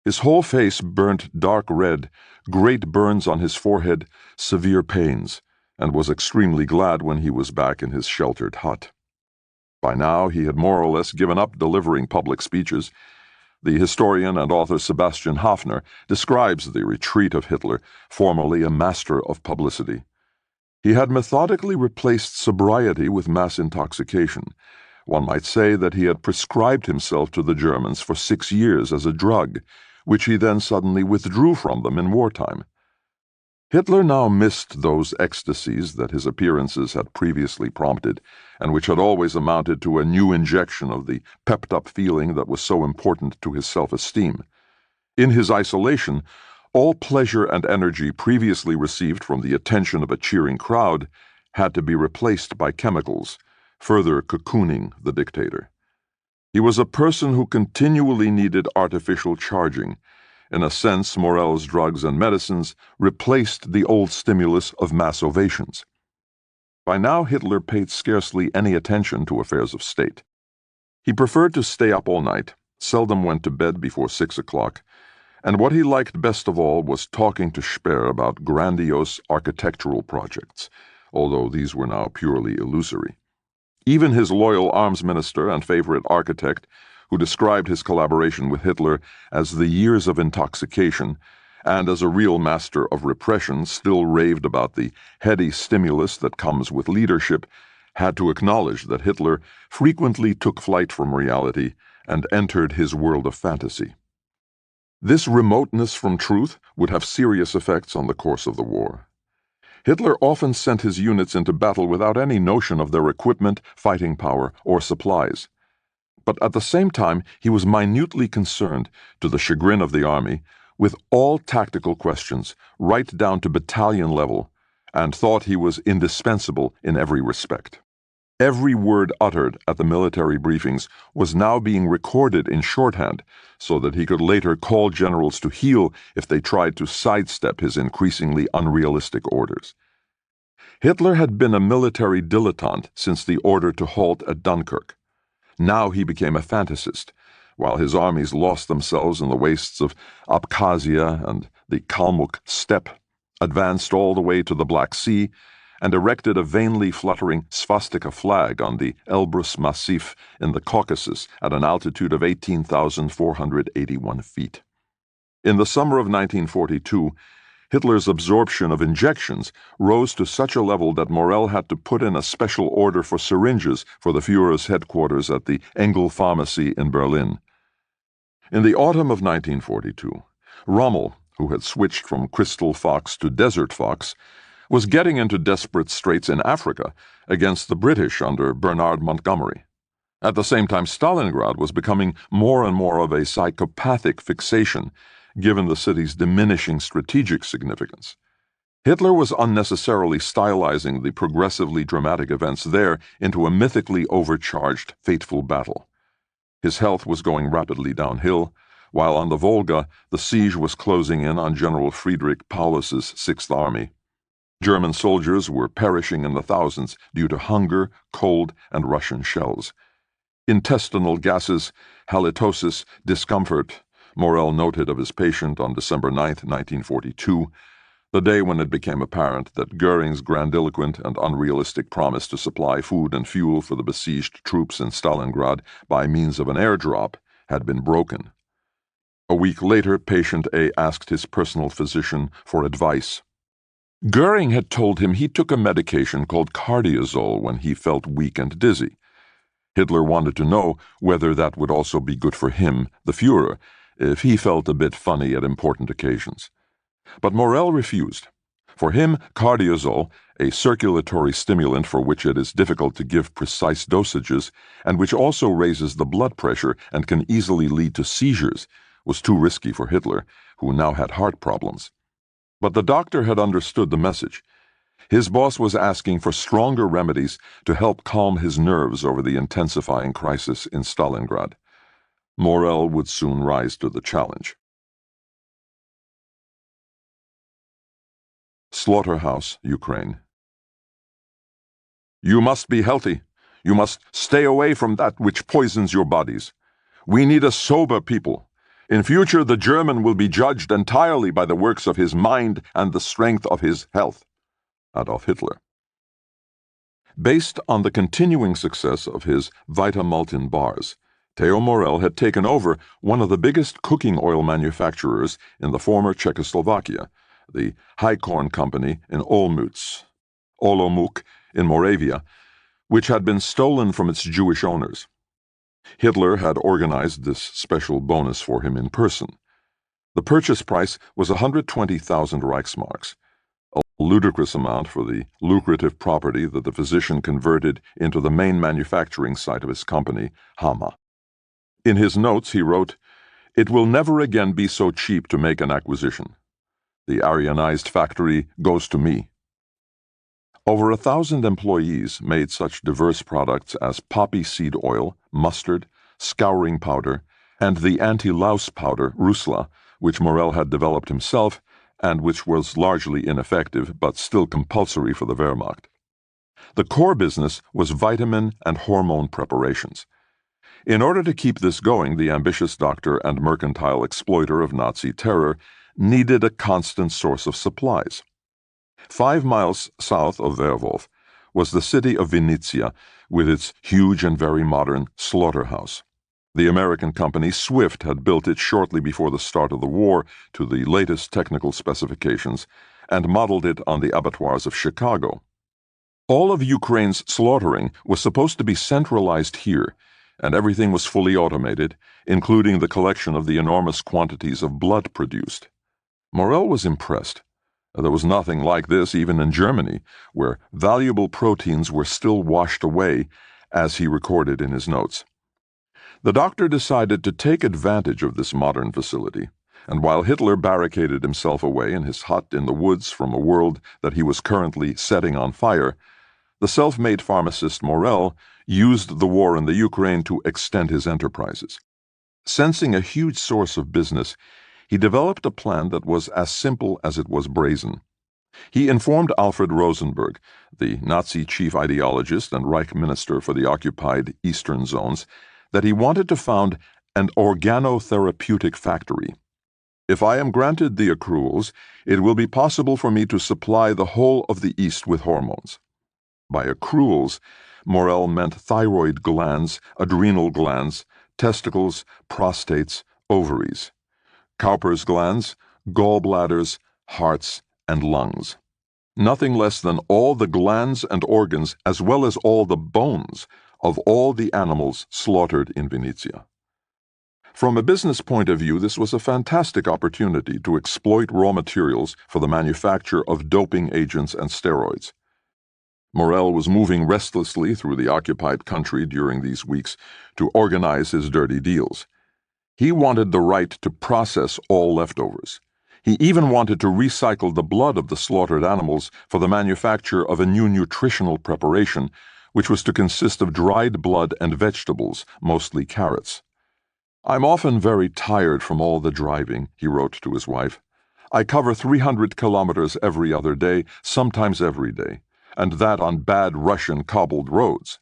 His whole face burnt dark red, great burns on his forehead, severe pains, and was extremely glad when he was back in his sheltered hut. By now he had more or less given up delivering public speeches. The historian and author Sebastian Hafner describes the retreat of Hitler, formerly a master of publicity. He had methodically replaced sobriety with mass intoxication. One might say that he had prescribed himself to the Germans for 6 years as a drug, which he then suddenly withdrew from them in wartime. Hitler now missed those ecstasies that his appearances had previously prompted, and which had always amounted to a new injection of the pepped-up feeling that was so important to his self-esteem. In his isolation, all pleasure and energy previously received from the attention of a cheering crowd had to be replaced by chemicals, further cocooning the dictator. He was a person who continually needed artificial charging. In a sense, Morel's drugs and medicines replaced the old stimulus of mass ovations. By now, Hitler paid scarcely any attention to affairs of state. He preferred to stay up all night, seldom went to bed before 6 o'clock, and what he liked best of all was talking to Speer about grandiose architectural projects, although these were now purely illusory. Even his loyal arms minister and favorite architect, who described his collaboration with Hitler as the years of intoxication, and as a real master of repression still raved about the heady stimulus that comes with leadership, had to acknowledge that Hitler frequently took flight from reality and entered his world of fantasy. This remoteness from truth would have serious effects on the course of the war. Hitler often sent his units into battle without any notion of their equipment, fighting power, or supplies. But at the same time, he was minutely concerned, to the chagrin of the army, with all tactical questions, right down to battalion level, and thought he was indispensable in every respect. Every word uttered at the military briefings was now being recorded in shorthand so that he could later call generals to heel if they tried to sidestep his increasingly unrealistic orders. Hitler had been a military dilettante since the order to halt at Dunkirk. Now he became a fantasist, while his armies lost themselves in the wastes of Abkhazia and the Kalmuk steppe, advanced all the way to the Black Sea, and erected a vainly fluttering swastika flag on the Elbrus Massif in the Caucasus at an altitude of 18,481 feet. In the summer of 1942, Hitler's absorption of injections rose to such a level that Morel had to put in a special order for syringes for the Führer's headquarters at the Engel Pharmacy in Berlin. In the autumn of 1942, Rommel, who had switched from Crystal Fox to Desert Fox, was getting into desperate straits in Africa against the British under Bernard Montgomery. At the same time, Stalingrad was becoming more and more of a psychopathic fixation, given the city's diminishing strategic significance. Hitler was unnecessarily stylizing the progressively dramatic events there into a mythically overcharged, fateful battle. His health was going rapidly downhill, while on the Volga the siege was closing in on General Friedrich Paulus's Sixth Army. German soldiers were perishing in the thousands due to hunger, cold, and Russian shells. Intestinal gases, halitosis, discomfort, Morel noted of his patient on December 9, 1942, The day when it became apparent that Goering's grandiloquent and unrealistic promise to supply food and fuel for the besieged troops in Stalingrad by means of an airdrop had been broken. A week later, patient A asked his personal physician for advice. Goering had told him he took a medication called cardiazol when he felt weak and dizzy. Hitler wanted to know whether that would also be good for him, the Führer, if he felt a bit funny at important occasions. But Morel refused. For him, cardiazol, a circulatory stimulant for which it is difficult to give precise dosages, and which also raises the blood pressure and can easily lead to seizures, was too risky for Hitler, who now had heart problems. But the doctor had understood the message. His boss was asking for stronger remedies to help calm his nerves over the intensifying crisis in Stalingrad. Morel would soon rise to the challenge. Slaughterhouse, Ukraine. You must be healthy. You must stay away from that which poisons your bodies. We need a sober people. In future, the German will be judged entirely by the works of his mind and the strength of his health. Adolf Hitler. Based on the continuing success of his Vitamaltin bars, Theo Morel had taken over one of the biggest cooking oil manufacturers in the former Czechoslovakia, the Highcorn Company in Olomouc in Moravia, which had been stolen from its Jewish owners. Hitler had organized this special bonus for him in person. The purchase price was 120,000 Reichsmarks, a ludicrous amount for the lucrative property that the physician converted into the main manufacturing site of his company, Hama. In his notes he wrote, "It will never again be so cheap to make an acquisition. The Aryanized factory goes to me." Over 1,000 employees made such diverse products as poppy seed oil, mustard, scouring powder, and the anti-louse powder, Rusla, which Morel had developed himself and which was largely ineffective but still compulsory for the Wehrmacht. The core business was vitamin and hormone preparations. In order to keep this going, the ambitious doctor and mercantile exploiter of Nazi terror needed a constant source of supplies. 5 miles south of Werwolf was the city of Vinnytsia, with its huge and very modern slaughterhouse. The American company Swift had built it shortly before the start of the war to the latest technical specifications and modeled it on the abattoirs of Chicago. All of Ukraine's slaughtering was supposed to be centralized here, and everything was fully automated, including the collection of the enormous quantities of blood produced. Morel was impressed. There was nothing like this even in Germany, where valuable proteins were still washed away, as he recorded in his notes. The doctor decided to take advantage of this modern facility, and while Hitler barricaded himself away in his hut in the woods from a world that he was currently setting on fire, the self-made pharmacist Morel used the war in the Ukraine to extend his enterprises. Sensing a huge source of business, he developed a plan that was as simple as it was brazen. He informed Alfred Rosenberg, the Nazi chief ideologist and Reich minister for the occupied eastern zones, that he wanted to found an organotherapeutic factory. "If I am granted the accruals, it will be possible for me to supply the whole of the East with hormones." By accruals, Morel meant thyroid glands, adrenal glands, testicles, prostates, ovaries, Cowper's glands, gallbladders, hearts, and lungs. Nothing less than all the glands and organs, as well as all the bones, of all the animals slaughtered in Vinnytsia. From a business point of view, this was a fantastic opportunity to exploit raw materials for the manufacture of doping agents and steroids. Morel was moving restlessly through the occupied country during these weeks to organize his dirty deals. He wanted the right to process all leftovers. He even wanted to recycle the blood of the slaughtered animals for the manufacture of a new nutritional preparation, which was to consist of dried blood and vegetables, mostly carrots. "I'm often very tired from all the driving," he wrote to his wife. "I cover 300 kilometers every other day, sometimes every day, and that on bad Russian cobbled roads."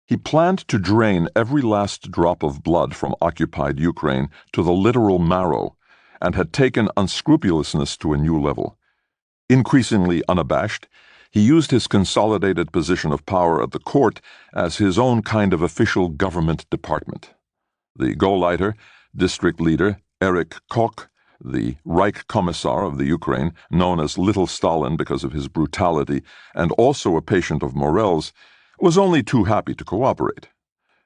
He planned to drain every last drop of blood from occupied Ukraine to the literal marrow, and had taken unscrupulousness to a new level. Increasingly unabashed, he used his consolidated position of power at the court as his own kind of official government department. The Gauleiter, district leader Erich Koch, the Reich Commissar of the Ukraine, known as Little Stalin because of his brutality and also a patient of Morell's, was only too happy to cooperate.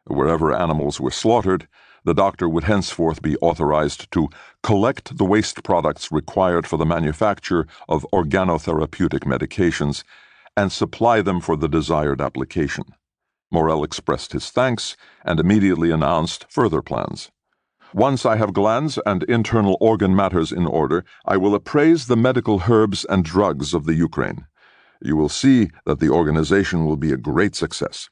Wherever animals were slaughtered, the doctor would henceforth be authorized to collect the waste products required for the manufacture of organotherapeutic medications and supply them for the desired application. Morell expressed his thanks and immediately announced further plans. Once I have glands and internal organ matters in order, I will appraise the medical herbs and drugs of the Ukraine. You will see that the organization will be a great success.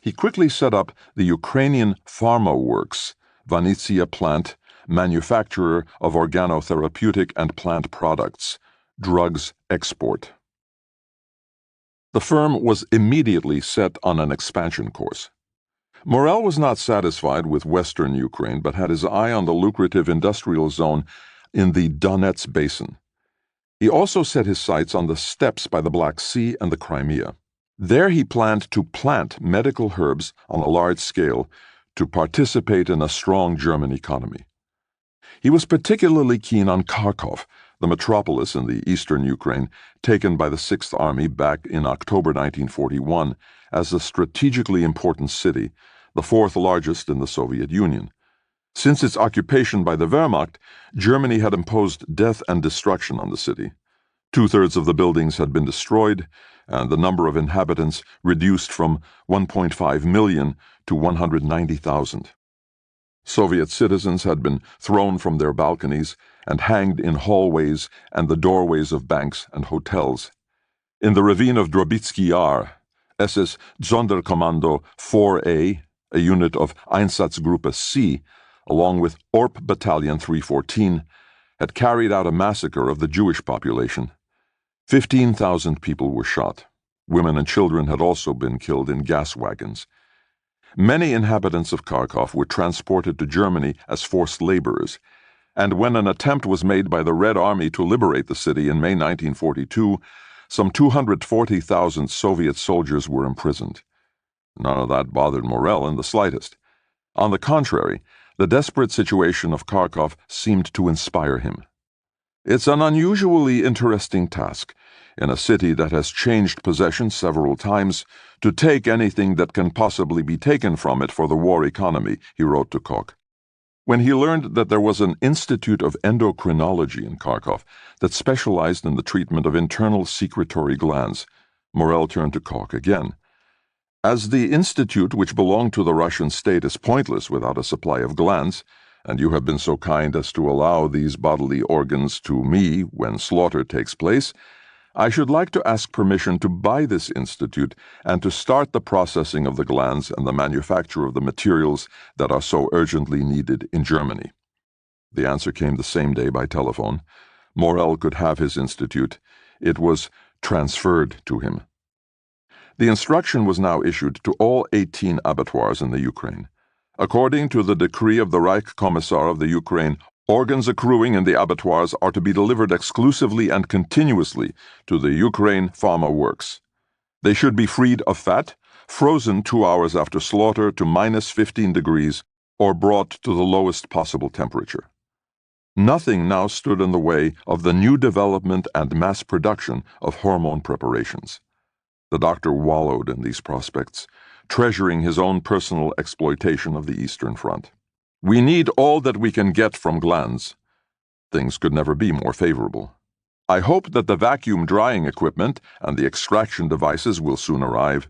He quickly set up the Ukrainian Pharma Works, Vanitsia plant, manufacturer of organotherapeutic and plant products, drugs export. The firm was immediately set on an expansion course. Morell was not satisfied with western Ukraine, but had his eye on the lucrative industrial zone in the Donets Basin. He also set his sights on the steppes by the Black Sea and the Crimea. There he planned to plant medical herbs on a large scale to participate in a strong German economy. He was particularly keen on Kharkov, the metropolis in the eastern Ukraine, taken by the Sixth Army back in October 1941 as a strategically important city, the fourth largest in the Soviet Union. Since its occupation by the Wehrmacht, Germany had imposed death and destruction on the city. 2/3 of the buildings had been destroyed, and the number of inhabitants reduced from 1.5 million to 190,000. Soviet citizens had been thrown from their balconies and hanged in hallways and the doorways of banks and hotels. In the ravine of Drobitsky Yar, SS Sonderkommando 4A, a unit of Einsatzgruppe C, along with ORP Battalion 314, had carried out a massacre of the Jewish population. 15,000 people were shot. Women and children had also been killed in gas wagons. Many inhabitants of Kharkov were transported to Germany as forced laborers, and when an attempt was made by the Red Army to liberate the city in May 1942, some 240,000 Soviet soldiers were imprisoned. None of that bothered Morell in the slightest. On the contrary, the desperate situation of Kharkov seemed to inspire him. It's an unusually interesting task, in a city that has changed possession several times, to take anything that can possibly be taken from it for the war economy, he wrote to Koch. When he learned that there was an Institute of Endocrinology in Kharkov that specialized in the treatment of internal secretory glands, Morell turned to Koch again. As the institute, which belonged to the Russian state, is pointless without a supply of glands, and you have been so kind as to allow these bodily organs to me when slaughter takes place, I should like to ask permission to buy this institute and to start the processing of the glands and the manufacture of the materials that are so urgently needed in Germany. The answer came the same day by telephone. Morell could have his institute. It was transferred to him. The instruction was now issued to all 18 abattoirs in the Ukraine. According to the decree of the Reich Commissar of the Ukraine, organs accruing in the abattoirs are to be delivered exclusively and continuously to the Ukraine Pharma Works. They should be freed of fat, frozen 2 hours after slaughter to -15 degrees, or brought to the lowest possible temperature. Nothing now stood in the way of the new development and mass production of hormone preparations. The doctor wallowed in these prospects, treasuring his own personal exploitation of the Eastern Front. We need all that we can get from glands. Things could never be more favorable. I hope that the vacuum drying equipment and the extraction devices will soon arrive.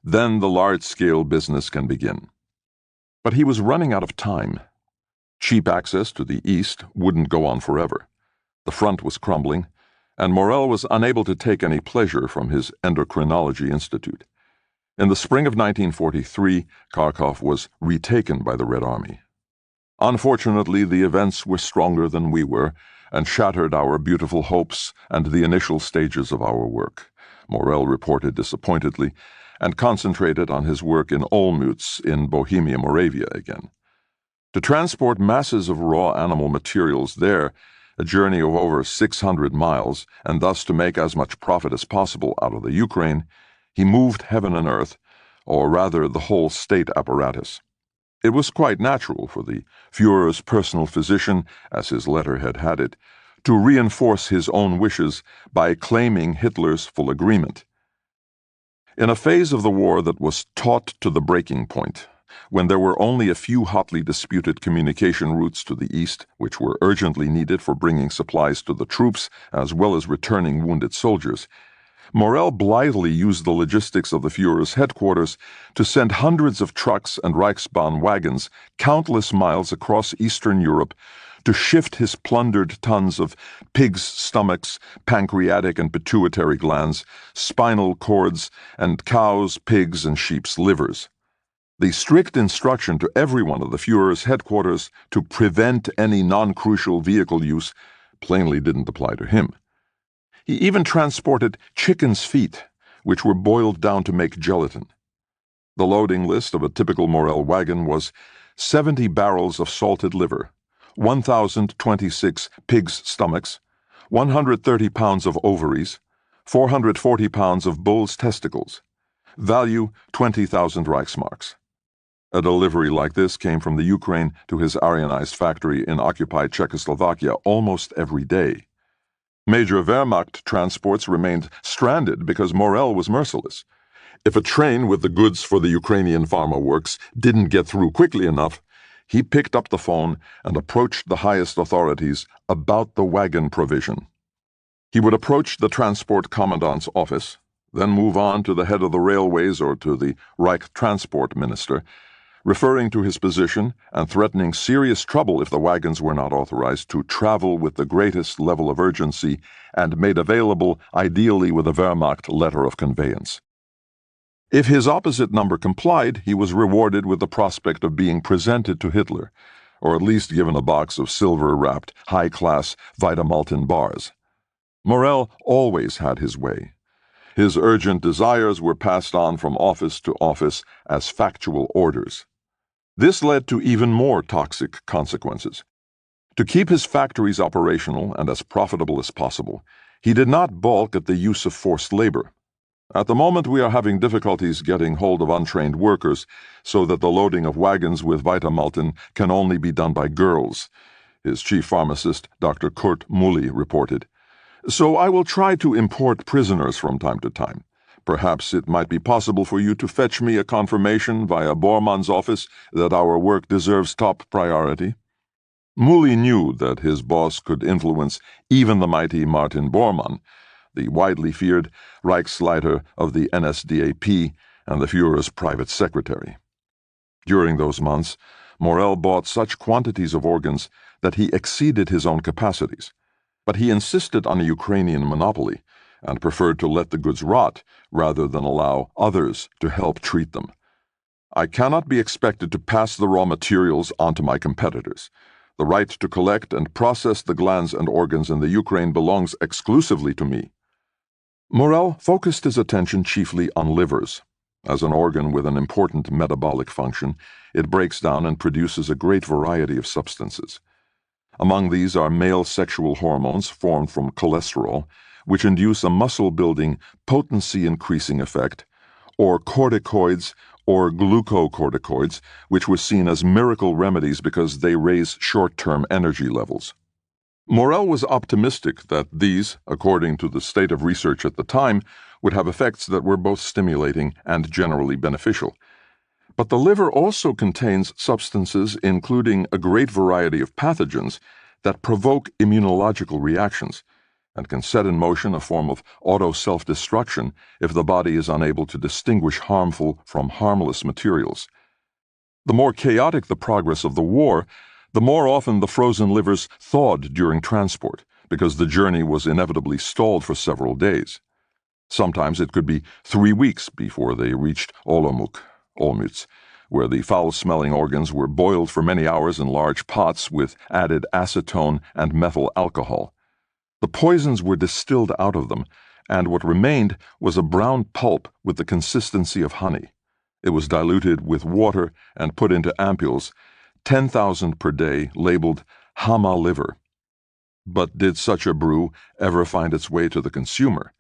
Then the large-scale business can begin. But he was running out of time. Cheap access to the East wouldn't go on forever. The front was crumbling, and Morell was unable to take any pleasure from his Endocrinology Institute. In the spring of 1943, Kharkov was retaken by the Red Army. Unfortunately, the events were stronger than we were, and shattered our beautiful hopes and the initial stages of our work, Morell reported disappointedly, and concentrated on his work in Olmütz in Bohemia, Moravia again. To transport masses of raw animal materials there, a journey of over 600 miles, and thus to make as much profit as possible out of the Ukraine, he moved heaven and earth, or rather the whole state apparatus. It was quite natural for the Führer's personal physician, as his letterhead had it, to reinforce his own wishes by claiming Hitler's full agreement. In a phase of the war that was taut to the breaking point, when there were only a few hotly disputed communication routes to the east, which were urgently needed for bringing supplies to the troops as well as returning wounded soldiers, Morell blithely used the logistics of the Führer's headquarters to send hundreds of trucks and Reichsbahn wagons countless miles across Eastern Europe to shift his plundered tons of pigs' stomachs, pancreatic and pituitary glands, spinal cords, and cows', pigs', and sheep's livers. The strict instruction to everyone of the Führer's headquarters to prevent any non-crucial vehicle use plainly didn't apply to him. He even transported chicken's feet, which were boiled down to make gelatin. The loading list of a typical Morell wagon was 70 barrels of salted liver, 1,026 pigs' stomachs, 130 pounds of ovaries, 440 pounds of bull's testicles. Value 20,000 Reichsmarks. A delivery like this came from the Ukraine to his Aryanized factory in occupied Czechoslovakia almost every day. Major Wehrmacht transports remained stranded because Morell was merciless. If a train with the goods for the Ukrainian pharma works didn't get through quickly enough, he picked up the phone and approached the highest authorities about the wagon provision. He would approach the transport commandant's office, then move on to the head of the railways or to the Reich Transport Minister, referring to his position and threatening serious trouble if the wagons were not authorized to travel with the greatest level of urgency and made available ideally with a Wehrmacht letter of conveyance. If his opposite number complied, he was rewarded with the prospect of being presented to Hitler, or at least given a box of silver-wrapped, high-class Vitamaltin bars. Morell always had his way. His urgent desires were passed on from office to office as factual orders. This led to even more toxic consequences. To keep his factories operational and as profitable as possible, he did not balk at the use of forced labor. At the moment, we are having difficulties getting hold of untrained workers, so that the loading of wagons with Vitamaltin can only be done by girls, his chief pharmacist, Dr. Kurt Mully, reported. So I will try to import prisoners from time to time. Perhaps it might be possible for you to fetch me a confirmation via Bormann's office that our work deserves top priority. Mully knew that his boss could influence even the mighty Martin Bormann, the widely feared Reichsleiter of the NSDAP and the Führer's private secretary. During those months, Morell bought such quantities of organs that he exceeded his own capacities. But he insisted on a Ukrainian monopoly and preferred to let the goods rot rather than allow others to help treat them. I cannot be expected to pass the raw materials on to my competitors. The right to collect and process the glands and organs in the Ukraine belongs exclusively to me. Morell focused his attention chiefly on livers. As an organ with an important metabolic function, it breaks down and produces a great variety of substances. Among these are male sexual hormones formed from cholesterol, which induce a muscle-building, potency-increasing effect, or corticoids or glucocorticoids, which were seen as miracle remedies because they raise short-term energy levels. Morell was optimistic that these, according to the state of research at the time, would have effects that were both stimulating and generally beneficial. But the liver also contains substances including a great variety of pathogens that provoke immunological reactions and can set in motion a form of auto-self-destruction if the body is unable to distinguish harmful from harmless materials. The more chaotic the progress of the war, the more often the frozen livers thawed during transport, because the journey was inevitably stalled for several days. Sometimes it could be 3 weeks before they reached Olomouc, where the foul-smelling organs were boiled for many hours in large pots with added acetone and methyl alcohol. The poisons were distilled out of them, and what remained was a brown pulp with the consistency of honey. It was diluted with water and put into ampules, 10,000 per day, labeled Hama liver. But did such a brew ever find its way to the consumer?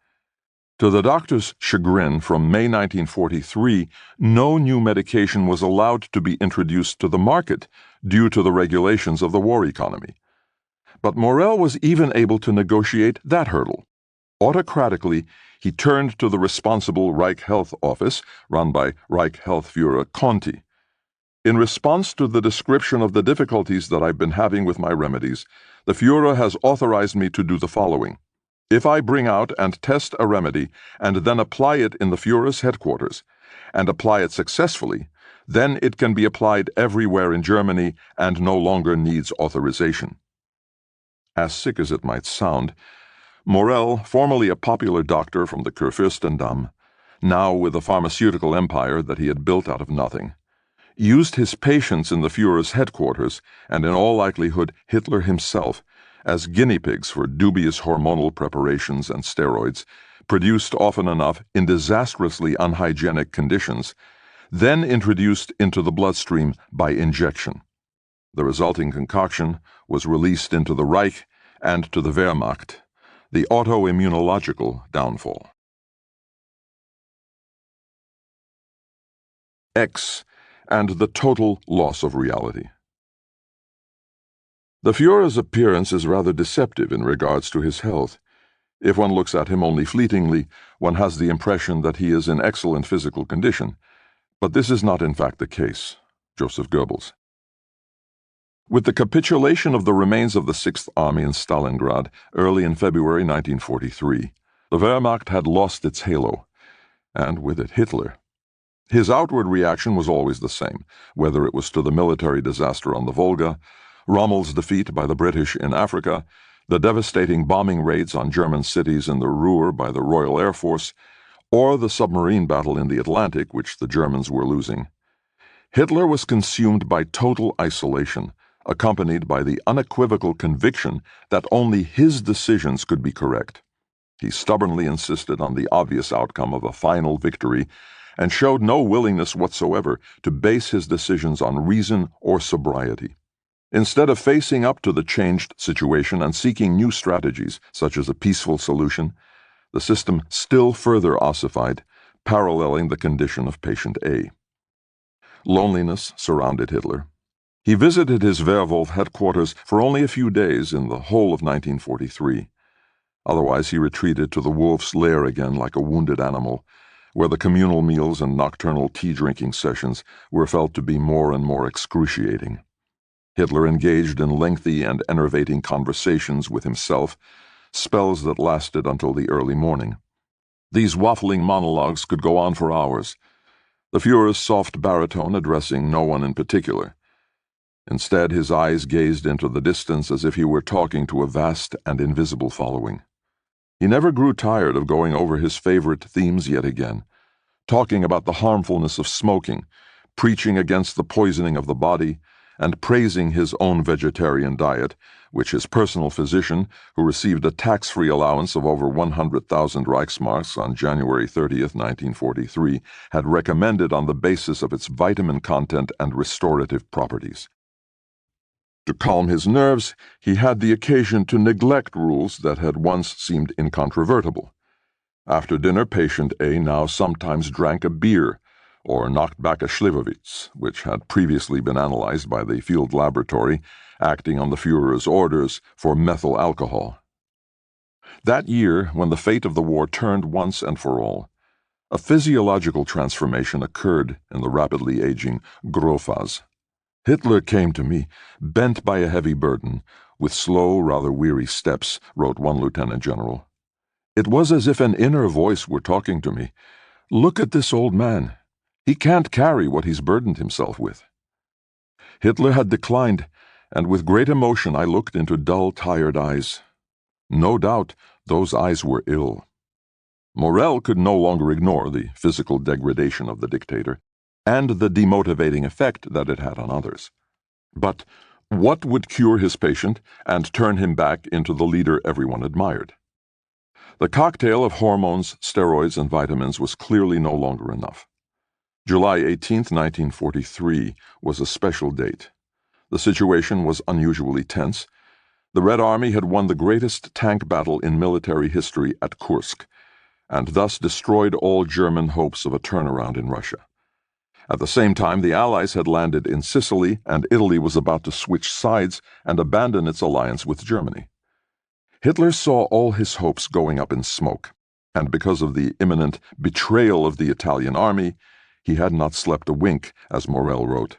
To the doctor's chagrin, from May 1943, no new medication was allowed to be introduced to the market due to the regulations of the war economy. But Morel was even able to negotiate that hurdle. Autocratically, he turned to the responsible Reich Health Office, run by Reichshealthführer Conti. In response to the description of the difficulties that I've been having with my remedies, the Führer has authorized me to do the following. If I bring out and test a remedy and then apply it in the Führer's headquarters, and apply it successfully, then it can be applied everywhere in Germany and no longer needs authorization. As sick as it might sound, Morel, formerly a popular doctor from the Kurfürstendamm, now with a pharmaceutical empire that he had built out of nothing, used his patients in the Führer's headquarters, and in all likelihood Hitler himself, as guinea pigs for dubious hormonal preparations and steroids, produced often enough in disastrously unhygienic conditions, then introduced into the bloodstream by injection. The resulting concoction was released into the Reich and to the Wehrmacht, the autoimmunological downfall. X, and the total loss of reality. The Führer's appearance is rather deceptive in regards to his health. If one looks at him only fleetingly, one has the impression that he is in excellent physical condition. But this is not in fact the case. Joseph Goebbels. With the capitulation of the remains of the Sixth Army in Stalingrad early in February 1943, the Wehrmacht had lost its halo, and with it Hitler. His outward reaction was always the same, whether it was to the military disaster on the Volga, Rommel's defeat by the British in Africa, the devastating bombing raids on German cities in the Ruhr by the Royal Air Force, or the submarine battle in the Atlantic which the Germans were losing. Hitler was consumed by total isolation, accompanied by the unequivocal conviction that only his decisions could be correct. He stubbornly insisted on the obvious outcome of a final victory and showed no willingness whatsoever to base his decisions on reason or sobriety. Instead of facing up to the changed situation and seeking new strategies, such as a peaceful solution, the system still further ossified, paralleling the condition of patient A. Loneliness surrounded Hitler. He visited his Wehrwolf headquarters for only a few days in the whole of 1943. Otherwise he retreated to the wolf's lair again like a wounded animal, where the communal meals and nocturnal tea-drinking sessions were felt to be more and more excruciating. Hitler engaged in lengthy and enervating conversations with himself, spells that lasted until the early morning. These waffling monologues could go on for hours, the Führer's soft baritone addressing no one in particular. Instead, his eyes gazed into the distance as if he were talking to a vast and invisible following. He never grew tired of going over his favorite themes yet again, talking about the harmfulness of smoking, preaching against the poisoning of the body, and praising his own vegetarian diet, which his personal physician, who received a tax-free allowance of over 100,000 Reichsmarks on January 30th, 1943, had recommended on the basis of its vitamin content and restorative properties. To calm his nerves, he had the occasion to neglect rules that had once seemed incontrovertible. After dinner, patient A now sometimes drank a beer, or knocked back a Schlivovitz, which had previously been analyzed by the field laboratory, acting on the Führer's orders, for methyl alcohol. That year, when the fate of the war turned once and for all, a physiological transformation occurred in the rapidly aging Grofaz. Hitler came to me, bent by a heavy burden, with slow, rather weary steps, wrote one lieutenant general. It was as if an inner voice were talking to me. Look at this old man. He can't carry what he's burdened himself with. Hitler had declined, and with great emotion I looked into dull, tired eyes. No doubt those eyes were ill. Morel could no longer ignore the physical degradation of the dictator and the demotivating effect that it had on others. But what would cure his patient and turn him back into the leader everyone admired? The cocktail of hormones, steroids, and vitamins was clearly no longer enough. July 18, 1943, was a special date. The situation was unusually tense. The Red Army had won the greatest tank battle in military history at Kursk, and thus destroyed all German hopes of a turnaround in Russia. At the same time, the Allies had landed in Sicily, and Italy was about to switch sides and abandon its alliance with Germany. Hitler saw all his hopes going up in smoke, and because of the imminent betrayal of the Italian army, he had not slept a wink, as Morel wrote.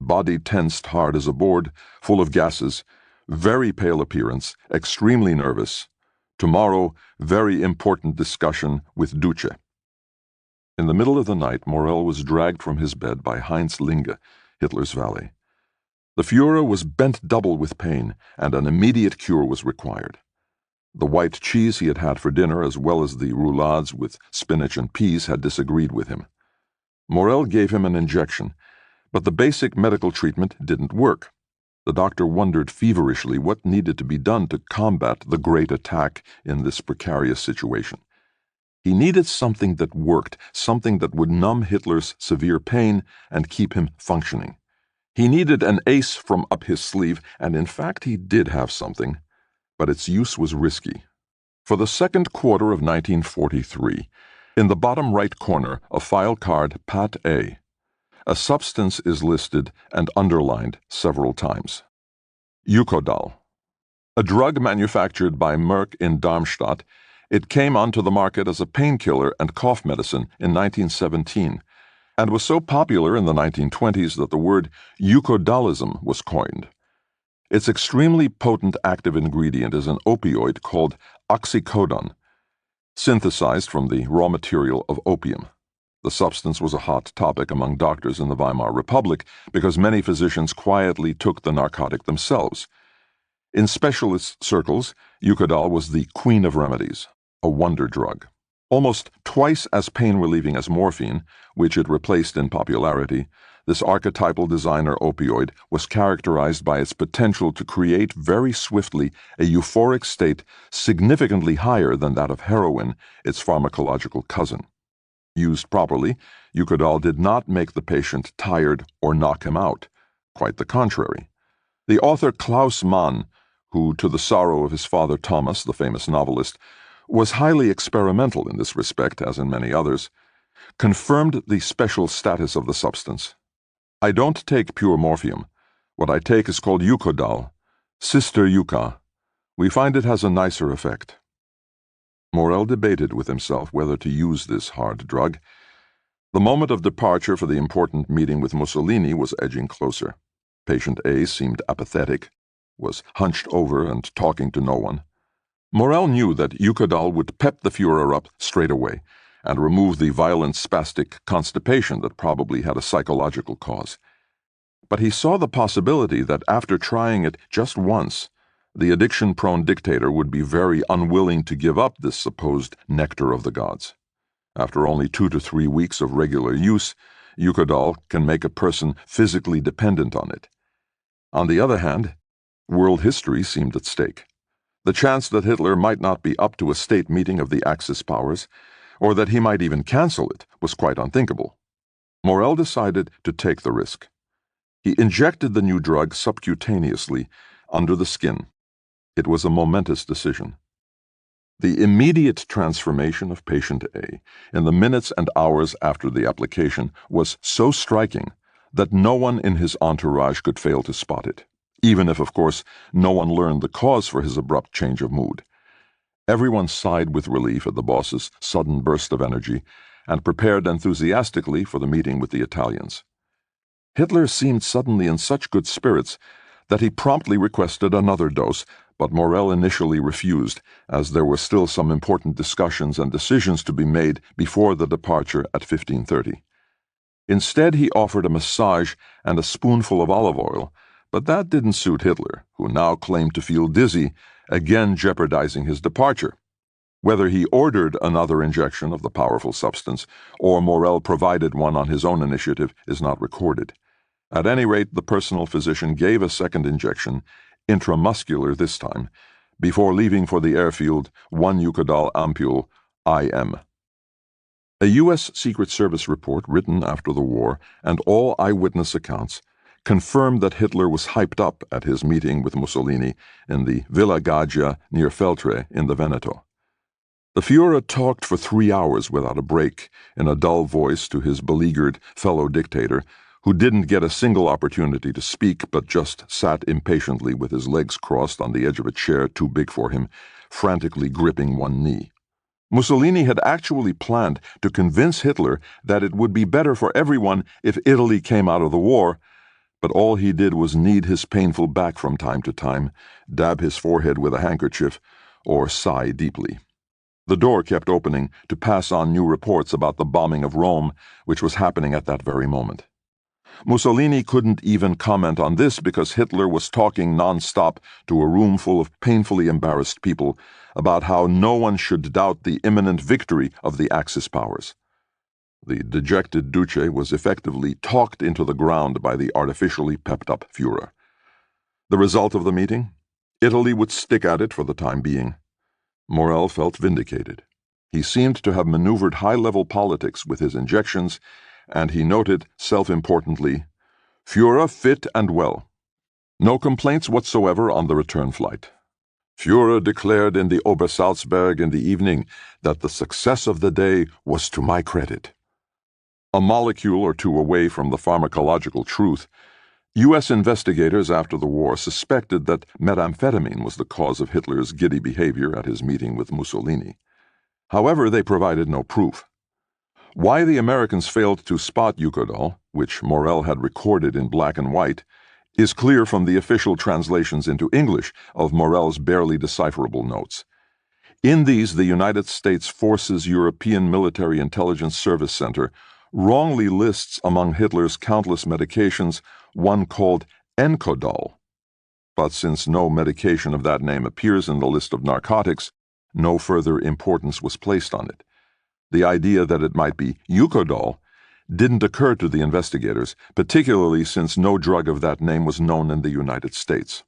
Body tensed hard as a board, full of gases, very pale appearance, extremely nervous. Tomorrow, very important discussion with Duce. In the middle of the night, Morel was dragged from his bed by Heinz Linge, Hitler's valet. The Führer was bent double with pain, and an immediate cure was required. The white cheese he had had for dinner, as well as the roulades with spinach and peas, had disagreed with him. Morel gave him an injection, but the basic medical treatment didn't work. The doctor wondered feverishly what needed to be done to combat the great attack in this precarious situation. He needed something that worked, something that would numb Hitler's severe pain and keep him functioning. He needed an ace from up his sleeve, and in fact he did have something, but its use was risky. For the second quarter of 1943, in the bottom right corner of file card Pat A, a substance is listed and underlined several times. Eukodal. A drug manufactured by Merck in Darmstadt, it came onto the market as a painkiller and cough medicine in 1917, and was so popular in the 1920s that the word eukodalism was coined. Its extremely potent active ingredient is an opioid called oxycodone, synthesized from the raw material of opium. The substance was a hot topic among doctors in the Weimar Republic because many physicians quietly took the narcotic themselves. In specialist circles, Eukodal was the queen of remedies, a wonder drug. Almost twice as pain-relieving as morphine, which it replaced in popularity, this archetypal designer opioid was characterized by its potential to create very swiftly a euphoric state significantly higher than that of heroin, its pharmacological cousin. Used properly, Eukodal did not make the patient tired or knock him out. Quite the contrary. The author Klaus Mann, who, to the sorrow of his father Thomas, the famous novelist, was highly experimental in this respect, as in many others, confirmed the special status of the substance. I don't take pure morphium. What I take is called Eukodal, Sister Yuka. We find it has a nicer effect. Morel debated with himself whether to use this hard drug. The moment of departure for the important meeting with Mussolini was edging closer. Patient A seemed apathetic, was hunched over and talking to no one. Morel knew that Eukodal would pep the Führer up straight away and remove the violent spastic constipation that probably had a psychological cause. But he saw the possibility that after trying it just once, the addiction-prone dictator would be very unwilling to give up this supposed nectar of the gods. After only 2 to 3 weeks of regular use, Eukodal can make a person physically dependent on it. On the other hand, world history seemed at stake. The chance that Hitler might not be up to a state meeting of the Axis powers, or that he might even cancel it, was quite unthinkable. Morel decided to take the risk. He injected the new drug subcutaneously, under the skin. It was a momentous decision. The immediate transformation of patient A, in the minutes and hours after the application, was so striking that no one in his entourage could fail to spot it, even if, of course, no one learned the cause for his abrupt change of mood. Everyone sighed with relief at the boss's sudden burst of energy and prepared enthusiastically for the meeting with the Italians. Hitler seemed suddenly in such good spirits that he promptly requested another dose, but Morel initially refused, as there were still some important discussions and decisions to be made before the departure at 15:30. Instead, he offered a massage and a spoonful of olive oil, but that didn't suit Hitler, who now claimed to feel dizzy, again jeopardizing his departure. Whether he ordered another injection of the powerful substance, or Morel provided one on his own initiative, is not recorded. At any rate, the personal physician gave a second injection, intramuscular this time, before leaving for the airfield 1 Eukodal ampule IM. A U.S. Secret Service report written after the war and all eyewitness accounts confirmed that Hitler was hyped up at his meeting with Mussolini in the Villa Gaggia near Feltre in the Veneto. The Führer talked for 3 hours without a break in a dull voice to his beleaguered fellow dictator, who didn't get a single opportunity to speak but just sat impatiently with his legs crossed on the edge of a chair too big for him, frantically gripping one knee. Mussolini had actually planned to convince Hitler that it would be better for everyone if Italy came out of the war, but all he did was knead his painful back from time to time, dab his forehead with a handkerchief, or sigh deeply. The door kept opening to pass on new reports about the bombing of Rome, which was happening at that very moment. Mussolini couldn't even comment on this because Hitler was talking non-stop to a room full of painfully embarrassed people about how no one should doubt the imminent victory of the Axis powers. The dejected Duce was effectively talked into the ground by the artificially pepped-up Führer. The result of the meeting? Italy would stick at it for the time being. Morel felt vindicated. He seemed to have maneuvered high-level politics with his injections, and he noted, self-importantly, Führer fit and well. No complaints whatsoever on the return flight. Führer declared in the Obersalzberg in the evening that the success of the day was to my credit. A molecule or two away from the pharmacological truth, U.S. investigators after the war suspected that methamphetamine was the cause of Hitler's giddy behavior at his meeting with Mussolini. However, they provided no proof. Why the Americans failed to spot Eukodal, which Morel had recorded in black and white, is clear from the official translations into English of Morel's barely decipherable notes. In these, the United States Forces European Military Intelligence Service Center wrongly lists among Hitler's countless medications one called Encodal. But since no medication of that name appears in the list of narcotics, no further importance was placed on it. The idea that it might be Eukodal didn't occur to the investigators, particularly since no drug of that name was known in the United States.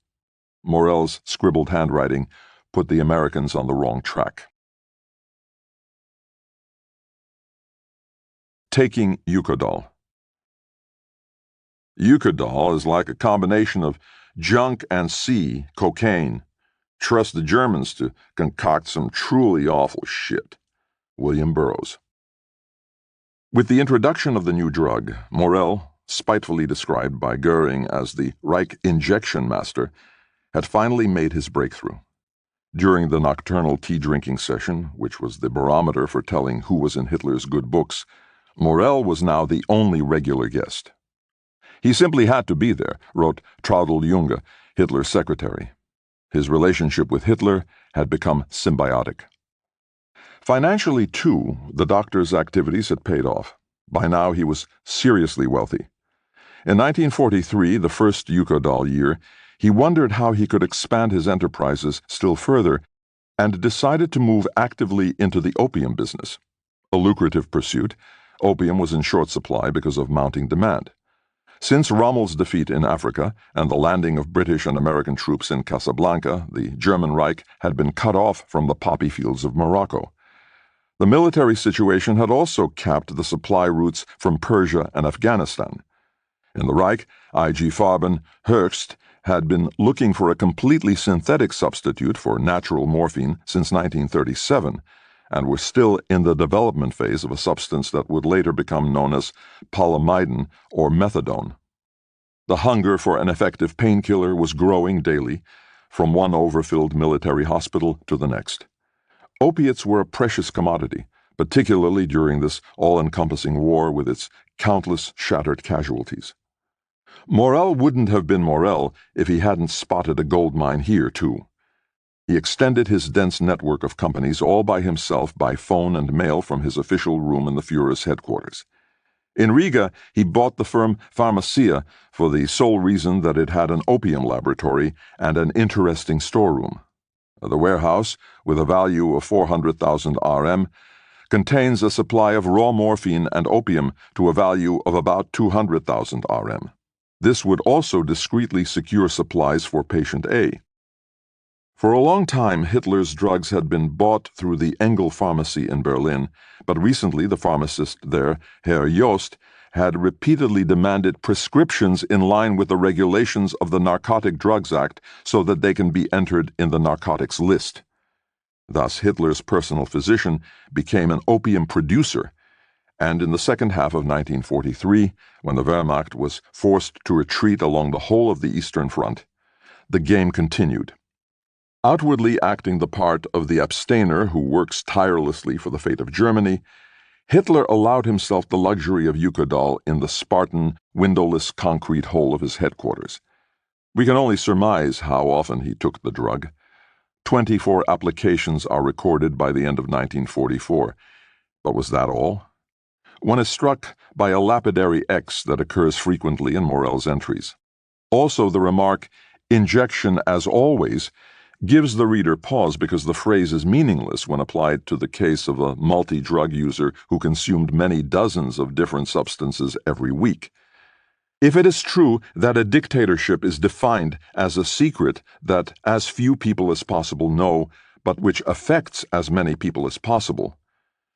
Morel's scribbled handwriting put the Americans on the wrong track. Taking Eukodal. Eukodal is like a combination of junk and cocaine. Trust the Germans to concoct some truly awful shit. William Burroughs. With the introduction of the new drug, Morel, spitefully described by Goering as the Reich injection master, had finally made his breakthrough. During the nocturnal tea-drinking session, which was the barometer for telling who was in Hitler's good books, Morel was now the only regular guest. He simply had to be there, wrote Traudl Junge, Hitler's secretary. His relationship with Hitler had become symbiotic. Financially, too, the doctor's activities had paid off. By now he was seriously wealthy. In 1943, the first Eukodal year, he wondered how he could expand his enterprises still further and decided to move actively into the opium business. A lucrative pursuit, opium was in short supply because of mounting demand. Since Rommel's defeat in Africa and the landing of British and American troops in Casablanca, the German Reich had been cut off from the poppy fields of Morocco. The military situation had also capped the supply routes from Persia and Afghanistan. In the Reich, I.G. Farben, Höchst, had been looking for a completely synthetic substitute for natural morphine since 1937, and were still in the development phase of a substance that would later become known as polymidin or methadone. The hunger for an effective painkiller was growing daily, from one overfilled military hospital to the next. Opiates were a precious commodity, particularly during this all-encompassing war with its countless shattered casualties. Morel wouldn't have been Morel if he hadn't spotted a gold mine here, too. He extended his dense network of companies all by himself by phone and mail from his official room in the Führer's headquarters. In Riga, he bought the firm Pharmacia for the sole reason that it had an opium laboratory and an interesting storeroom. The warehouse, with a value of 400,000 RM, contains a supply of raw morphine and opium to a value of about 200,000 RM. This would also discreetly secure supplies for patient A. For a long time, Hitler's drugs had been bought through the Engel Pharmacy in Berlin, but recently the pharmacist there, Herr Jost, had repeatedly demanded prescriptions in line with the regulations of the Narcotic Drugs Act so that they can be entered in the narcotics list. Thus, Hitler's personal physician became an opium producer, and in the second half of 1943, when the Wehrmacht was forced to retreat along the whole of the Eastern Front, the game continued. Outwardly acting the part of the abstainer who works tirelessly for the fate of Germany, Hitler allowed himself the luxury of Eukodal in the Spartan, windowless concrete hole of his headquarters. We can only surmise how often he took the drug. 24 applications are recorded by the end of 1944. But was that all? One is struck by a lapidary X that occurs frequently in Morell's entries. Also, the remark, "injection as always," gives the reader pause because the phrase is meaningless when applied to the case of a multi-drug user who consumed many dozens of different substances every week. If it is true that a dictatorship is defined as a secret that as few people as possible know, but which affects as many people as possible,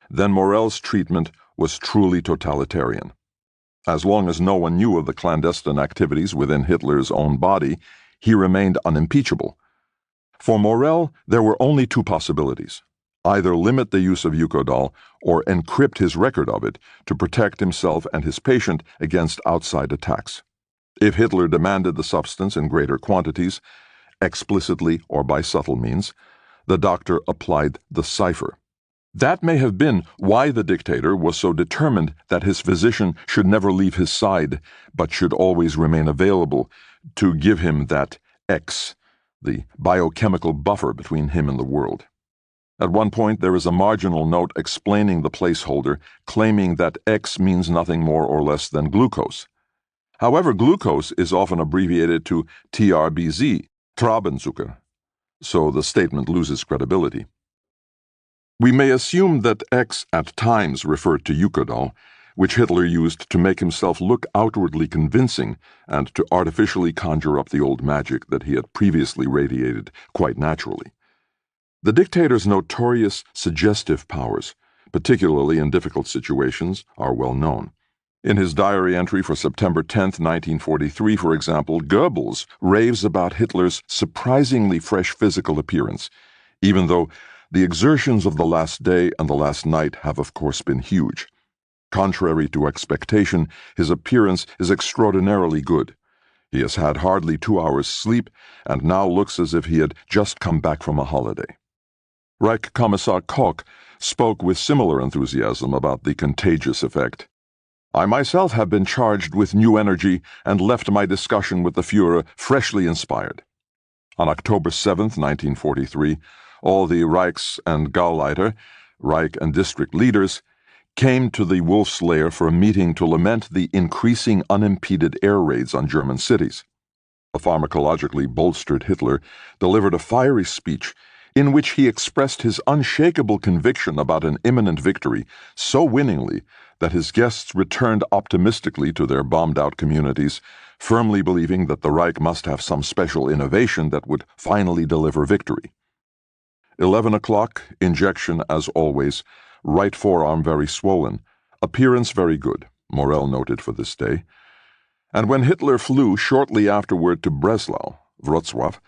then Morell's treatment was truly totalitarian. As long as no one knew of the clandestine activities within Hitler's own body, he remained unimpeachable. For Morell, there were only two possibilities: either limit the use of Eukodal or encrypt his record of it to protect himself and his patient against outside attacks. If Hitler demanded the substance in greater quantities, explicitly or by subtle means, the doctor applied the cipher. That may have been why the dictator was so determined that his physician should never leave his side, but should always remain available to give him that X, the biochemical buffer between him and the world. At one point, there is a marginal note explaining the placeholder, claiming that X means nothing more or less than glucose. However, glucose is often abbreviated to TRBZ, Traubenzucker, so the statement loses credibility. We may assume that X at times referred to Eukodal, which Hitler used to make himself look outwardly convincing and to artificially conjure up the old magic that he had previously radiated quite naturally. The dictator's notorious suggestive powers, particularly in difficult situations, are well known. In his diary entry for September 10, 1943, for example, Goebbels raves about Hitler's surprisingly fresh physical appearance, even though the exertions of the last day and the last night have of course been huge. Contrary to expectation, his appearance is extraordinarily good. He has had hardly 2 hours' sleep and now looks as if he had just come back from a holiday. Reich Commissar Koch spoke with similar enthusiasm about the contagious effect. "I myself have been charged with new energy and left my discussion with the Führer freshly inspired." On October 7, 1943, all the Reichs- and Gauleiter, Reich and district leaders, came to the Wolf's Lair for a meeting to lament the increasing unimpeded air raids on German cities. A pharmacologically bolstered Hitler delivered a fiery speech in which he expressed his unshakable conviction about an imminent victory so winningly that his guests returned optimistically to their bombed-out communities, firmly believing that the Reich must have some special innovation that would finally deliver victory. 11 o'clock, injection as always, right forearm very swollen, appearance very good, Morell noted for this day. And when Hitler flew shortly afterward to Breslau, Wrocław,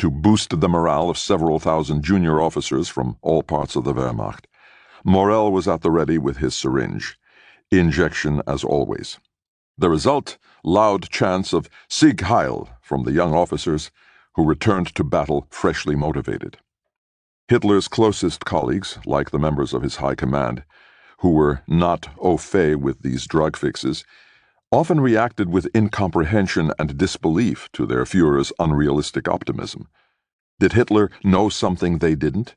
to boost the morale of several thousand junior officers from all parts of the Wehrmacht, Morell was at the ready with his syringe. Injection as always. The result, loud chants of "Sieg Heil" from the young officers, who returned to battle freshly motivated. Hitler's closest colleagues, like the members of his high command, who were not au fait with these drug fixes, often reacted with incomprehension and disbelief to their Führer's unrealistic optimism. Did Hitler know something they didn't?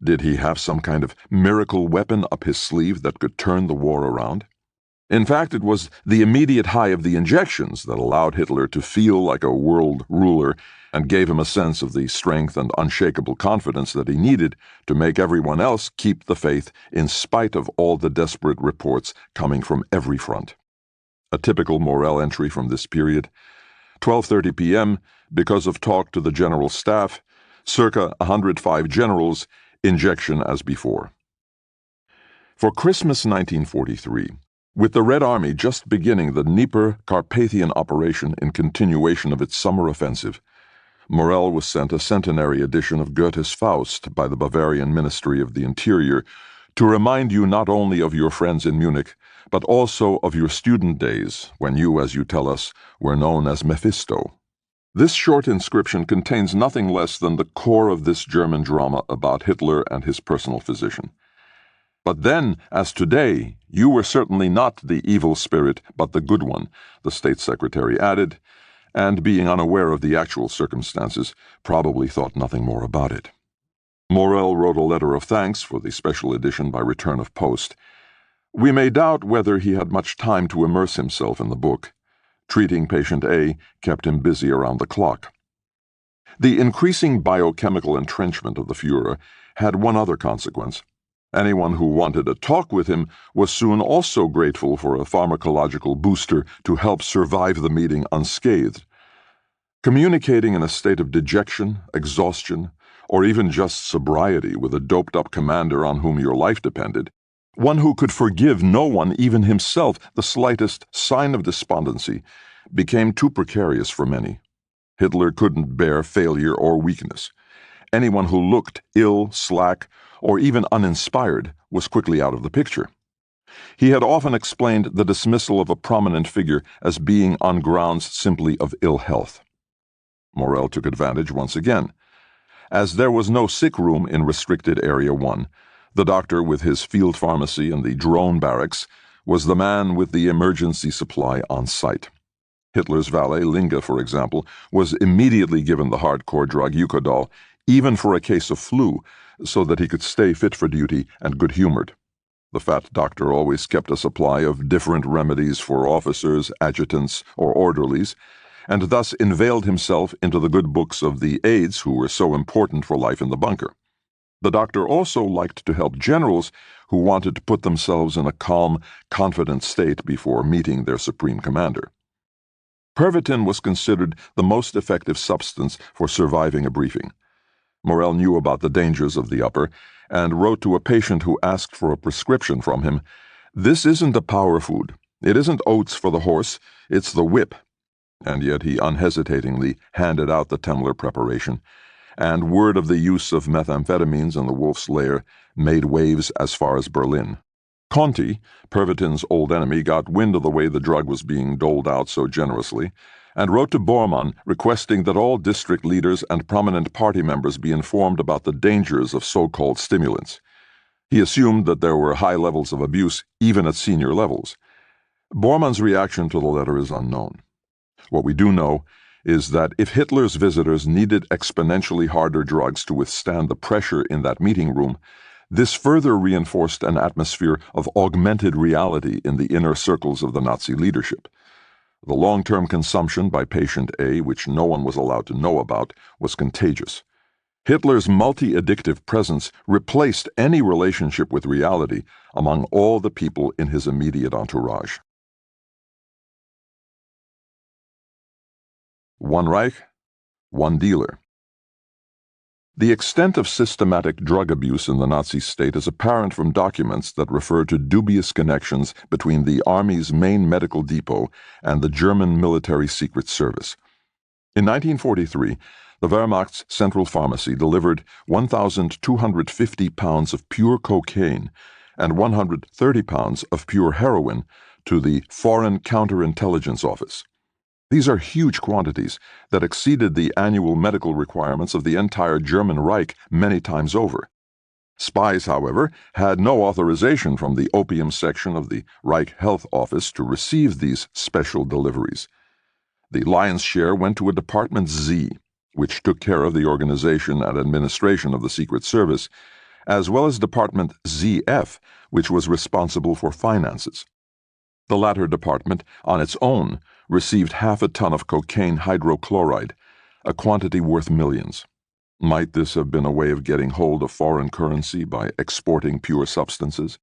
Did he have some kind of miracle weapon up his sleeve that could turn the war around? In fact, it was the immediate high of the injections that allowed Hitler to feel like a world ruler and gave him a sense of the strength and unshakable confidence that he needed to make everyone else keep the faith in spite of all the desperate reports coming from every front. A typical Morell entry from this period: 12:30 p.m., because of talk to the general staff, circa 105 generals, injection as before. For Christmas 1943, With the Red Army just beginning the Dnieper-Carpathian operation in continuation of its summer offensive, Morell was sent a centenary edition of Goethe's Faust by the Bavarian Ministry of the Interior to remind you not only of your friends in Munich, but also of your student days, when you, as you tell us, were known as Mephisto. This short inscription contains nothing less than the core of this German drama about Hitler and his personal physician. But then, as today, you were certainly not the evil spirit, but the good one, the State Secretary added, and being unaware of the actual circumstances, probably thought nothing more about it. Morell wrote a letter of thanks for the special edition by return of post. We may doubt whether he had much time to immerse himself in the book. Treating patient A kept him busy around the clock. The increasing biochemical entrenchment of the Führer had one other consequence. Anyone who wanted to talk with him was soon also grateful for a pharmacological booster to help survive the meeting unscathed. Communicating in a state of dejection, exhaustion, or even just sobriety with a doped-up commander on whom your life depended, one who could forgive no one, even himself, the slightest sign of despondency, became too precarious for many. Hitler couldn't bear failure or weakness. Anyone who looked ill, slack, or even uninspired was quickly out of the picture. He had often explained the dismissal of a prominent figure as being on grounds simply of ill health. Morell took advantage once again. As there was no sick room in Restricted Area 1, the doctor with his field pharmacy and the drone barracks was the man with the emergency supply on site. Hitler's valet, Linge, for example, was immediately given the hardcore drug Eukodal, even for a case of flu, so that he could stay fit for duty and good-humored. The fat doctor always kept a supply of different remedies for officers, adjutants, or orderlies, and thus inveigled himself into the good books of the aides who were so important for life in the bunker. The doctor also liked to help generals who wanted to put themselves in a calm, confident state before meeting their supreme commander. Pervitin was considered the most effective substance for surviving a briefing. Morell knew about the dangers of the upper and wrote to a patient who asked for a prescription from him, "This isn't a power food. It isn't oats for the horse, it's the whip." And yet he unhesitatingly handed out the Temmler preparation, and word of the use of methamphetamines in the wolf's lair made waves as far as Berlin. Conti, Pervitin's old enemy, got wind of the way the drug was being doled out so generously, and wrote to Bormann requesting that all district leaders and prominent party members be informed about the dangers of so-called stimulants. He assumed that there were high levels of abuse even at senior levels. Bormann's reaction to the letter is unknown. What we do know is that if Hitler's visitors needed exponentially harder drugs to withstand the pressure in that meeting room, this further reinforced an atmosphere of augmented reality in the inner circles of the Nazi leadership. The long-term consumption by patient A, which no one was allowed to know about, was contagious. Hitler's multi-addictive presence replaced any relationship with reality among all the people in his immediate entourage. One Reich, one dealer. The extent of systematic drug abuse in the Nazi state is apparent from documents that refer to dubious connections between the Army's main medical depot and the German military secret service. In 1943, the Wehrmacht's Central Pharmacy delivered 1,250 pounds of pure cocaine and 130 pounds of pure heroin to the Foreign Counterintelligence Office. These are huge quantities that exceeded the annual medical requirements of the entire German Reich many times over. Spies, however, had no authorization from the opium section of the Reich Health Office to receive these special deliveries. The lion's share went to a Department Z, which took care of the organization and administration of the Secret Service, as well as Department ZF, which was responsible for finances. The latter department, on its own, received half a ton of cocaine hydrochloride, a quantity worth millions. Might this have been a way of getting hold of foreign currency by exporting pure substances?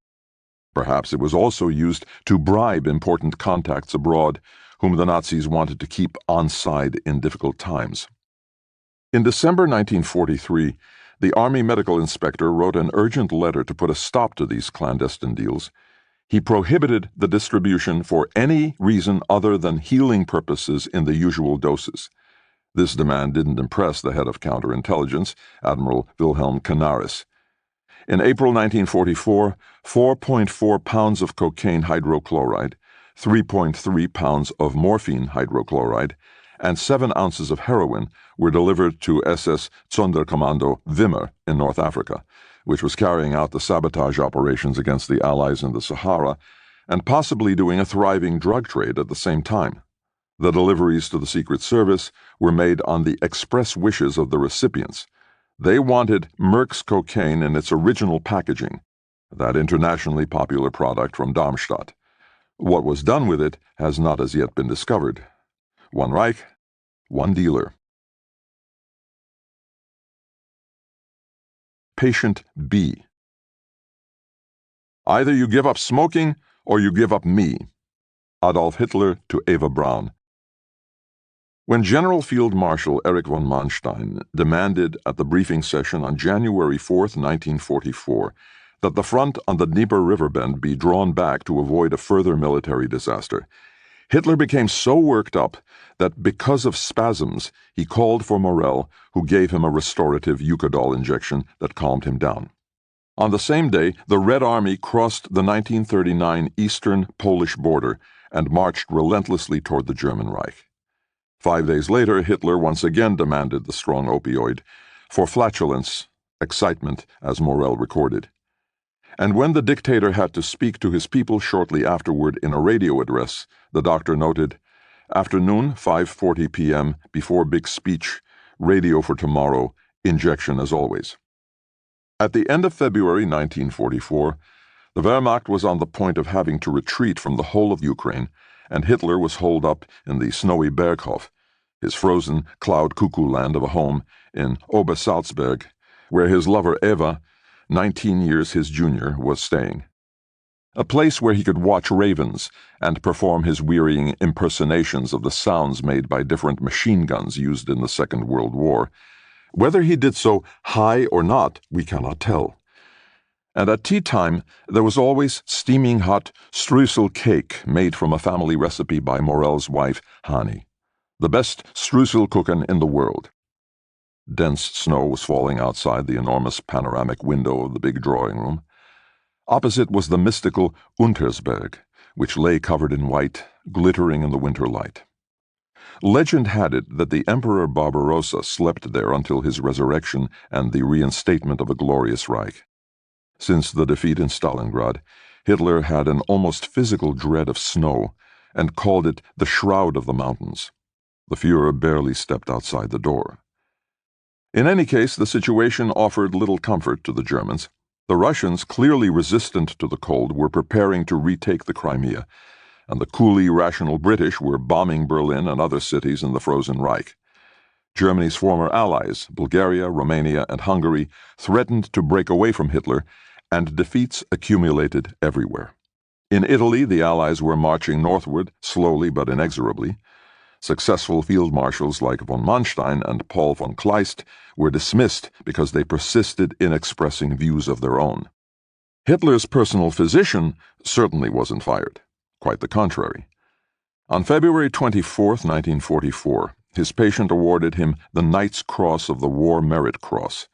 Perhaps it was also used to bribe important contacts abroad, whom the Nazis wanted to keep on side in difficult times. In December 1943, the Army medical inspector wrote an urgent letter to put a stop to these clandestine deals. He prohibited the distribution for any reason other than healing purposes in the usual doses. This demand didn't impress the head of counterintelligence, Admiral Wilhelm Canaris. In April 1944, 4.4 pounds of cocaine hydrochloride, 3.3 pounds of morphine hydrochloride, and 7 ounces of heroin were delivered to SS Sonderkommando Wimmer in North Africa, which was carrying out the sabotage operations against the Allies in the Sahara and possibly doing a thriving drug trade at the same time. The deliveries to the Secret Service were made on the express wishes of the recipients. They wanted Merck's cocaine in its original packaging, that internationally popular product from Darmstadt. What was done with it has not as yet been discovered. One Reich, one dealer. Patient B. Either you give up smoking or you give up me. Adolf Hitler to Eva Braun. When General Field Marshal Erich von Manstein demanded at the briefing session on January 4, 1944, that the front on the Dnieper River bend be drawn back to avoid a further military disaster, Hitler became so worked up that because of spasms, he called for Morell, who gave him a restorative Eucadol injection that calmed him down. On the same day, the Red Army crossed the 1939 eastern Polish border and marched relentlessly toward the German Reich. 5 days later, Hitler once again demanded the strong opioid for flatulence, excitement, as Morell recorded. And when the dictator had to speak to his people shortly afterward in a radio address, the doctor noted, "Afternoon, 5:40 p.m., before big speech, radio for tomorrow, injection as always." At the end of February 1944, the Wehrmacht was on the point of having to retreat from the whole of Ukraine, and Hitler was holed up in the snowy Berghof, his frozen cloud cuckoo land of a home in Obersalzberg, where his lover Eva, 19 years his junior, was staying. A place where he could watch ravens and perform his wearying impersonations of the sounds made by different machine guns used in the Second World War. Whether he did so high or not, we cannot tell. And at tea time, there was always steaming hot streusel cake made from a family recipe by Morell's wife, Hani, the best streuselkuchen in the world. Dense snow was falling outside the enormous panoramic window of the big drawing room. Opposite was the mystical Untersberg, which lay covered in white, glittering in the winter light. Legend had it that the Emperor Barbarossa slept there until his resurrection and the reinstatement of a glorious Reich. Since the defeat in Stalingrad, Hitler had an almost physical dread of snow and called it the Shroud of the Mountains. The Führer barely stepped outside the door. In any case, the situation offered little comfort to the Germans. The Russians, clearly resistant to the cold, were preparing to retake the Crimea, and the coolly rational British were bombing Berlin and other cities in the frozen Reich. Germany's former allies, Bulgaria, Romania, and Hungary, threatened to break away from Hitler, and defeats accumulated everywhere. In Italy, the Allies were marching northward, slowly but inexorably. Successful field marshals like von Manstein and Paul von Kleist were dismissed because they persisted in expressing views of their own. Hitler's personal physician certainly wasn't fired. Quite the contrary. On February 24, 1944, his patient awarded him the Knight's Cross of the War Merit Cross.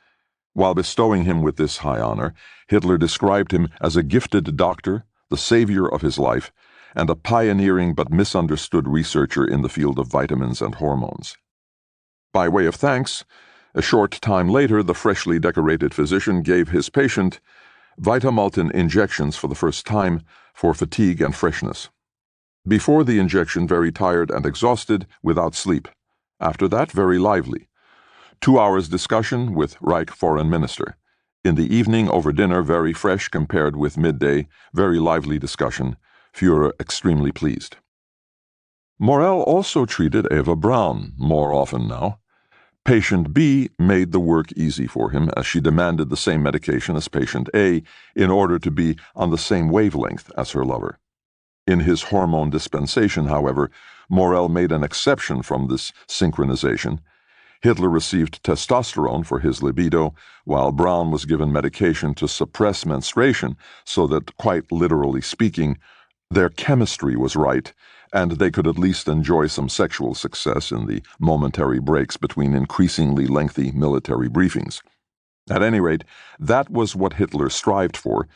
While bestowing him with this high honor, Hitler described him as a gifted doctor, the savior of his life, and a pioneering but misunderstood researcher in the field of vitamins and hormones. By way of thanks, a short time later the freshly decorated physician gave his patient Vitamultin injections for the first time for fatigue and freshness. Before the injection, very tired and exhausted, without sleep. After that, very lively. 2 hours discussion with Reich Foreign Minister. In the evening, over dinner, very fresh compared with midday, very lively discussion. Führer extremely pleased. Morell also treated Eva Braun, more often now. Patient B made the work easy for him, as she demanded the same medication as patient A in order to be on the same wavelength as her lover. In his hormone dispensation, however, Morell made an exception from this synchronization. Hitler received testosterone for his libido, while Braun was given medication to suppress menstruation so that, quite literally speaking, their chemistry was right, and they could at least enjoy some sexual success in the momentary breaks between increasingly lengthy military briefings. At any rate, that was what Hitler strived for,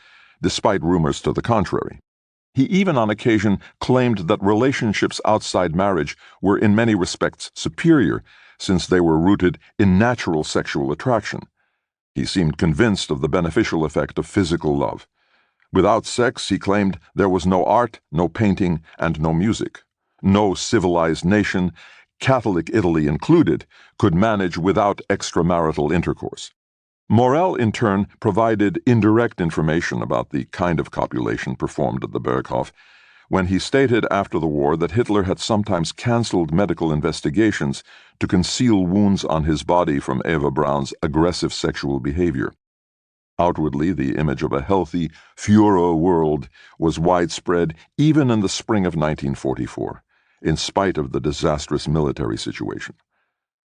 despite rumors to the contrary. He even on occasion claimed that relationships outside marriage were in many respects superior, since they were rooted in natural sexual attraction. He seemed convinced of the beneficial effect of physical love. Without sex, he claimed, there was no art, no painting, and no music. No civilized nation, Catholic Italy included, could manage without extramarital intercourse. Morel, in turn, provided indirect information about the kind of copulation performed at the Berghof when he stated after the war that Hitler had sometimes cancelled medical investigations to conceal wounds on his body from Eva Braun's aggressive sexual behavior. Outwardly, the image of a healthy, Führer world was widespread even in the spring of 1944, in spite of the disastrous military situation.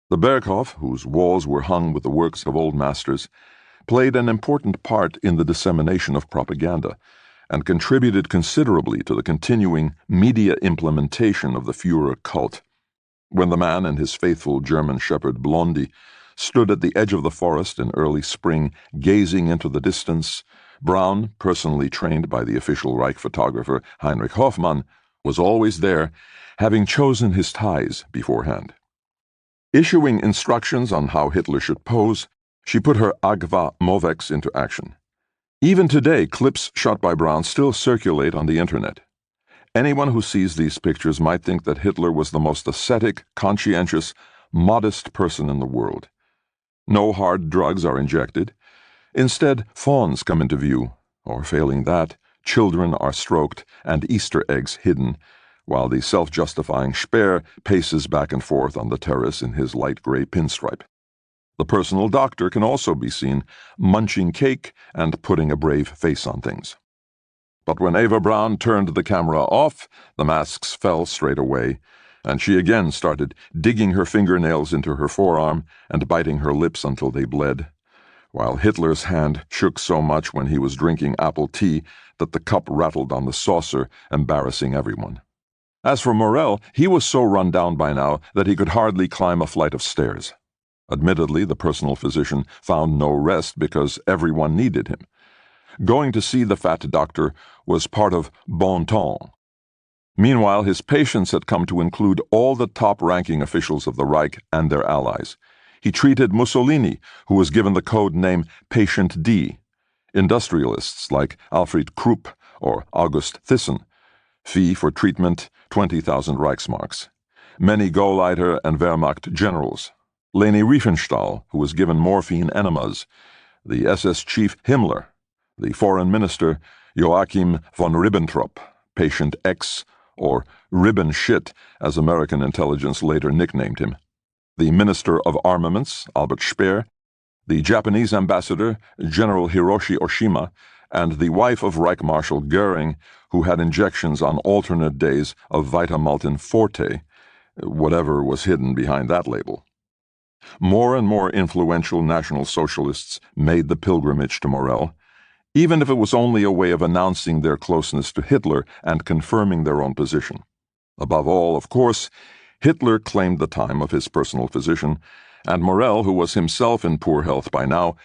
The Berghof, whose walls were hung with the works of old masters, played an important part in the dissemination of propaganda and contributed considerably to the continuing media implementation of the Führer cult. When the man and his faithful German shepherd Blondie stood at the edge of the forest in early spring, gazing into the distance, Braun, personally trained by the official Reich photographer Heinrich Hoffmann, was always there, having chosen his ties beforehand. Issuing instructions on how Hitler should pose, she put her Agva Movex into action. Even today, clips shot by Braun still circulate on the internet. Anyone who sees these pictures might think that Hitler was the most ascetic, conscientious, modest person in the world. No hard drugs are injected. Instead, fawns come into view, or failing that, children are stroked and Easter eggs hidden, while the self-justifying Speer paces back and forth on the terrace in his light gray pinstripe. The personal doctor can also be seen munching cake and putting a brave face on things. But when Eva Braun turned the camera off, the masks fell straight away, and she again started digging her fingernails into her forearm and biting her lips until they bled, while Hitler's hand shook so much when he was drinking apple tea that the cup rattled on the saucer, embarrassing everyone. As for Morel, he was so run down by now that he could hardly climb a flight of stairs. Admittedly, the personal physician found no rest because everyone needed him. Going to see the fat doctor was part of bon ton. Meanwhile, his patients had come to include all the top-ranking officials of the Reich and their allies. He treated Mussolini, who was given the code name Patient D, industrialists like Alfred Krupp or August Thyssen, fee for treatment 20,000 Reichsmarks, many Gauleiter and Wehrmacht generals, Leni Riefenstahl, who was given morphine enemas, the SS chief Himmler, the foreign minister Joachim von Ribbentrop, Patient X, or Ribbon Shit, as American intelligence later nicknamed him, the Minister of Armaments, Albert Speer, the Japanese ambassador, General Hiroshi Oshima, and the wife of Reich Marshal Goering, who had injections on alternate days of Vitamultin Forte, whatever was hidden behind that label. More and more influential National Socialists made the pilgrimage to Morel, even if it was only a way of announcing their closeness to Hitler and confirming their own position. Above all, of course, Hitler claimed the time of his personal physician, and Morel, who was himself in poor health by now,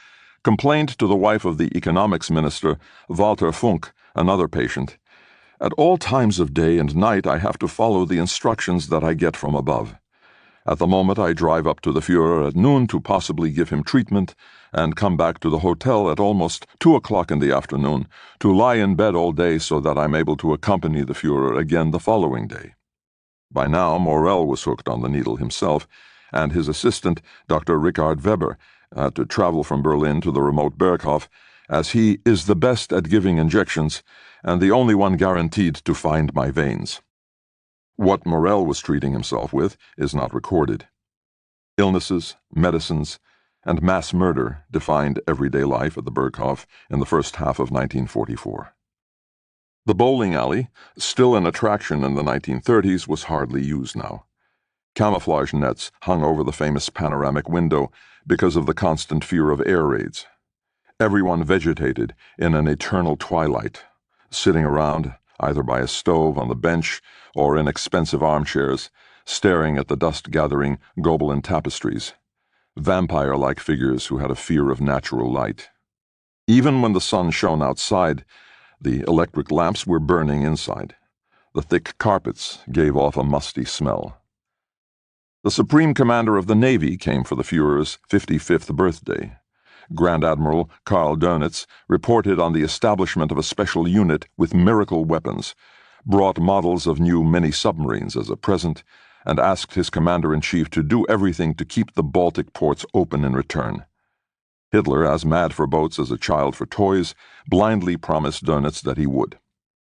complained to the wife of the economics minister, Walter Funk, another patient, "At all times of day and night I have to follow the instructions that I get from above. At the moment I drive up to the Führer at noon to possibly give him treatment, and come back to the hotel at almost 2 o'clock in the afternoon to lie in bed all day so that I'm able to accompany the Führer again the following day." By now Morel was hooked on the needle himself, and his assistant, Dr. Richard Weber, had to travel from Berlin to the remote Berghof, as he is the best at giving injections and the only one guaranteed to find my veins. What Morel was treating himself with is not recorded. Illnesses, medicines, and mass murder defined everyday life at the Berghof in the first half of 1944. The bowling alley, still an attraction in the 1930s, was hardly used now. Camouflage nets hung over the famous panoramic window because of the constant fear of air raids. Everyone vegetated in an eternal twilight, sitting around, either by a stove on the bench or in expensive armchairs, staring at the dust-gathering Gobelin tapestries, vampire-like figures who had a fear of natural light. Even when the sun shone outside, the electric lamps were burning inside. The thick carpets gave off a musty smell. The Supreme Commander of the Navy came for the Führer's 55th birthday. Grand Admiral Karl Dönitz reported on the establishment of a special unit with miracle weapons, brought models of new mini-submarines as a present, and asked his commander-in-chief to do everything to keep the Baltic ports open in return. Hitler, as mad for boats as a child for toys, blindly promised Dönitz that he would.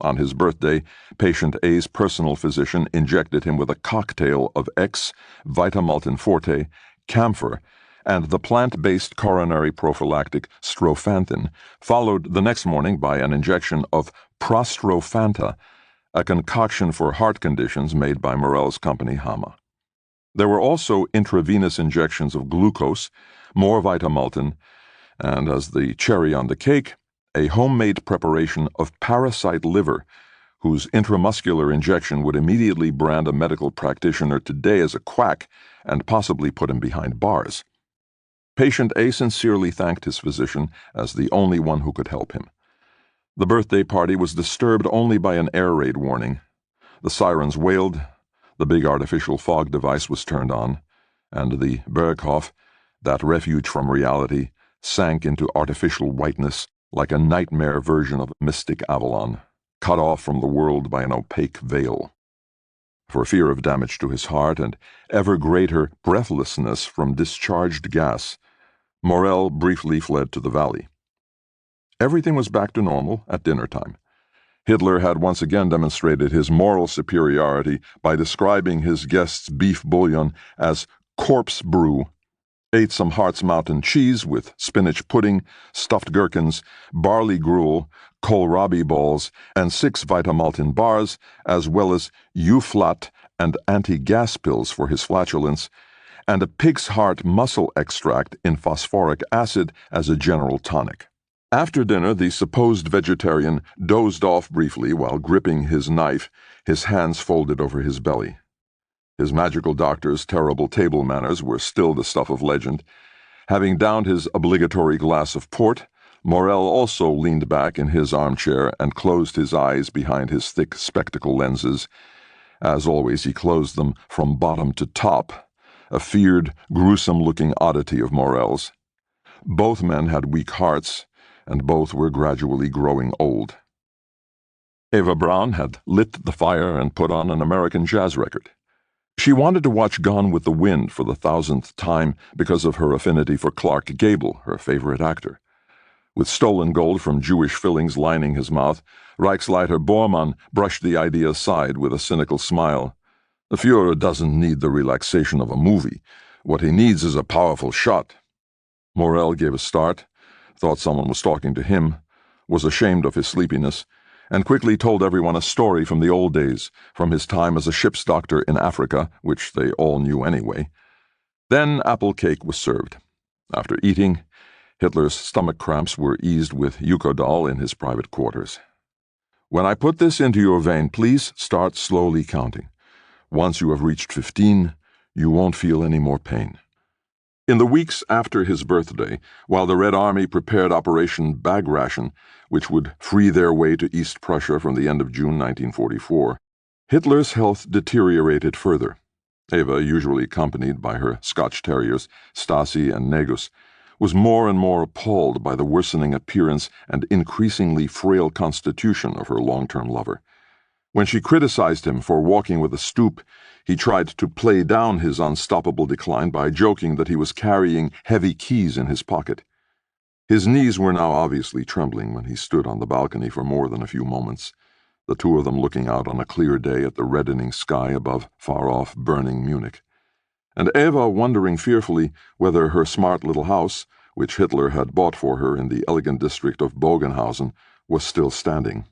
On his birthday, patient A's personal physician injected him with a cocktail of X, Vitamultin Forte, camphor, and the plant-based coronary prophylactic Strophanthin, followed the next morning by an injection of Prostrofanta, a concoction for heart conditions made by Morell's company Hama. There were also intravenous injections of glucose, more Vitamultin, and, as the cherry on the cake, a homemade preparation of parasite liver, whose intramuscular injection would immediately brand a medical practitioner today as a quack and possibly put him behind bars. Patient A sincerely thanked his physician as the only one who could help him. The birthday party was disturbed only by an air raid warning. The sirens wailed, the big artificial fog device was turned on, and the Berghof, that refuge from reality, sank into artificial whiteness like a nightmare version of a mystic Avalon, cut off from the world by an opaque veil. For fear of damage to his heart and ever greater breathlessness from discharged gas, Morell briefly fled to the valley. Everything was back to normal at dinner time. Hitler had once again demonstrated his moral superiority by describing his guests' beef bouillon as corpse brew, ate some Hart's Mountain cheese with spinach pudding, stuffed gherkins, barley gruel, kohlrabi balls, and 6 Vitamultin bars, as well as Euflat and anti-gas pills for his flatulence, and a pig's heart muscle extract in phosphoric acid as a general tonic. After dinner, the supposed vegetarian dozed off briefly while gripping his knife, his hands folded over his belly. His magical doctor's terrible table manners were still the stuff of legend. Having downed his obligatory glass of port, Morell also leaned back in his armchair and closed his eyes behind his thick spectacle lenses. As always, he closed them from bottom to top, a feared, gruesome-looking oddity of Morell's. Both men had weak hearts, and both were gradually growing old. Eva Braun had lit the fire and put on an American jazz record. She wanted to watch Gone with the Wind for the 1,000th time because of her affinity for Clark Gable, her favorite actor. With stolen gold from Jewish fillings lining his mouth, Reichsleiter Bormann brushed the idea aside with a cynical smile. The Führer doesn't need the relaxation of a movie. What he needs is a powerful shot. Morell gave a start, thought someone was talking to him, was ashamed of his sleepiness, and quickly told everyone a story from the old days, from his time as a ship's doctor in Africa, which they all knew anyway. Then apple cake was served. After eating, Hitler's stomach cramps were eased with Eukodal in his private quarters. When I put this into your vein, please start slowly counting. Once you have reached 15, you won't feel any more pain. In the weeks after his birthday, while the Red Army prepared Operation Bag Ration, which would free their way to East Prussia from the end of June 1944, Hitler's health deteriorated further. Eva, usually accompanied by her Scotch terriers, Stasi and Negus, was more and more appalled by the worsening appearance and increasingly frail constitution of her long-term lover. When she criticized him for walking with a stoop, he tried to play down his unstoppable decline by joking that he was carrying heavy keys in his pocket. His knees were now obviously trembling when he stood on the balcony for more than a few moments, the two of them looking out on a clear day at the reddening sky above far-off burning Munich, and Eva wondering fearfully whether her smart little house, which Hitler had bought for her in the elegant district of Bogenhausen, was still standing.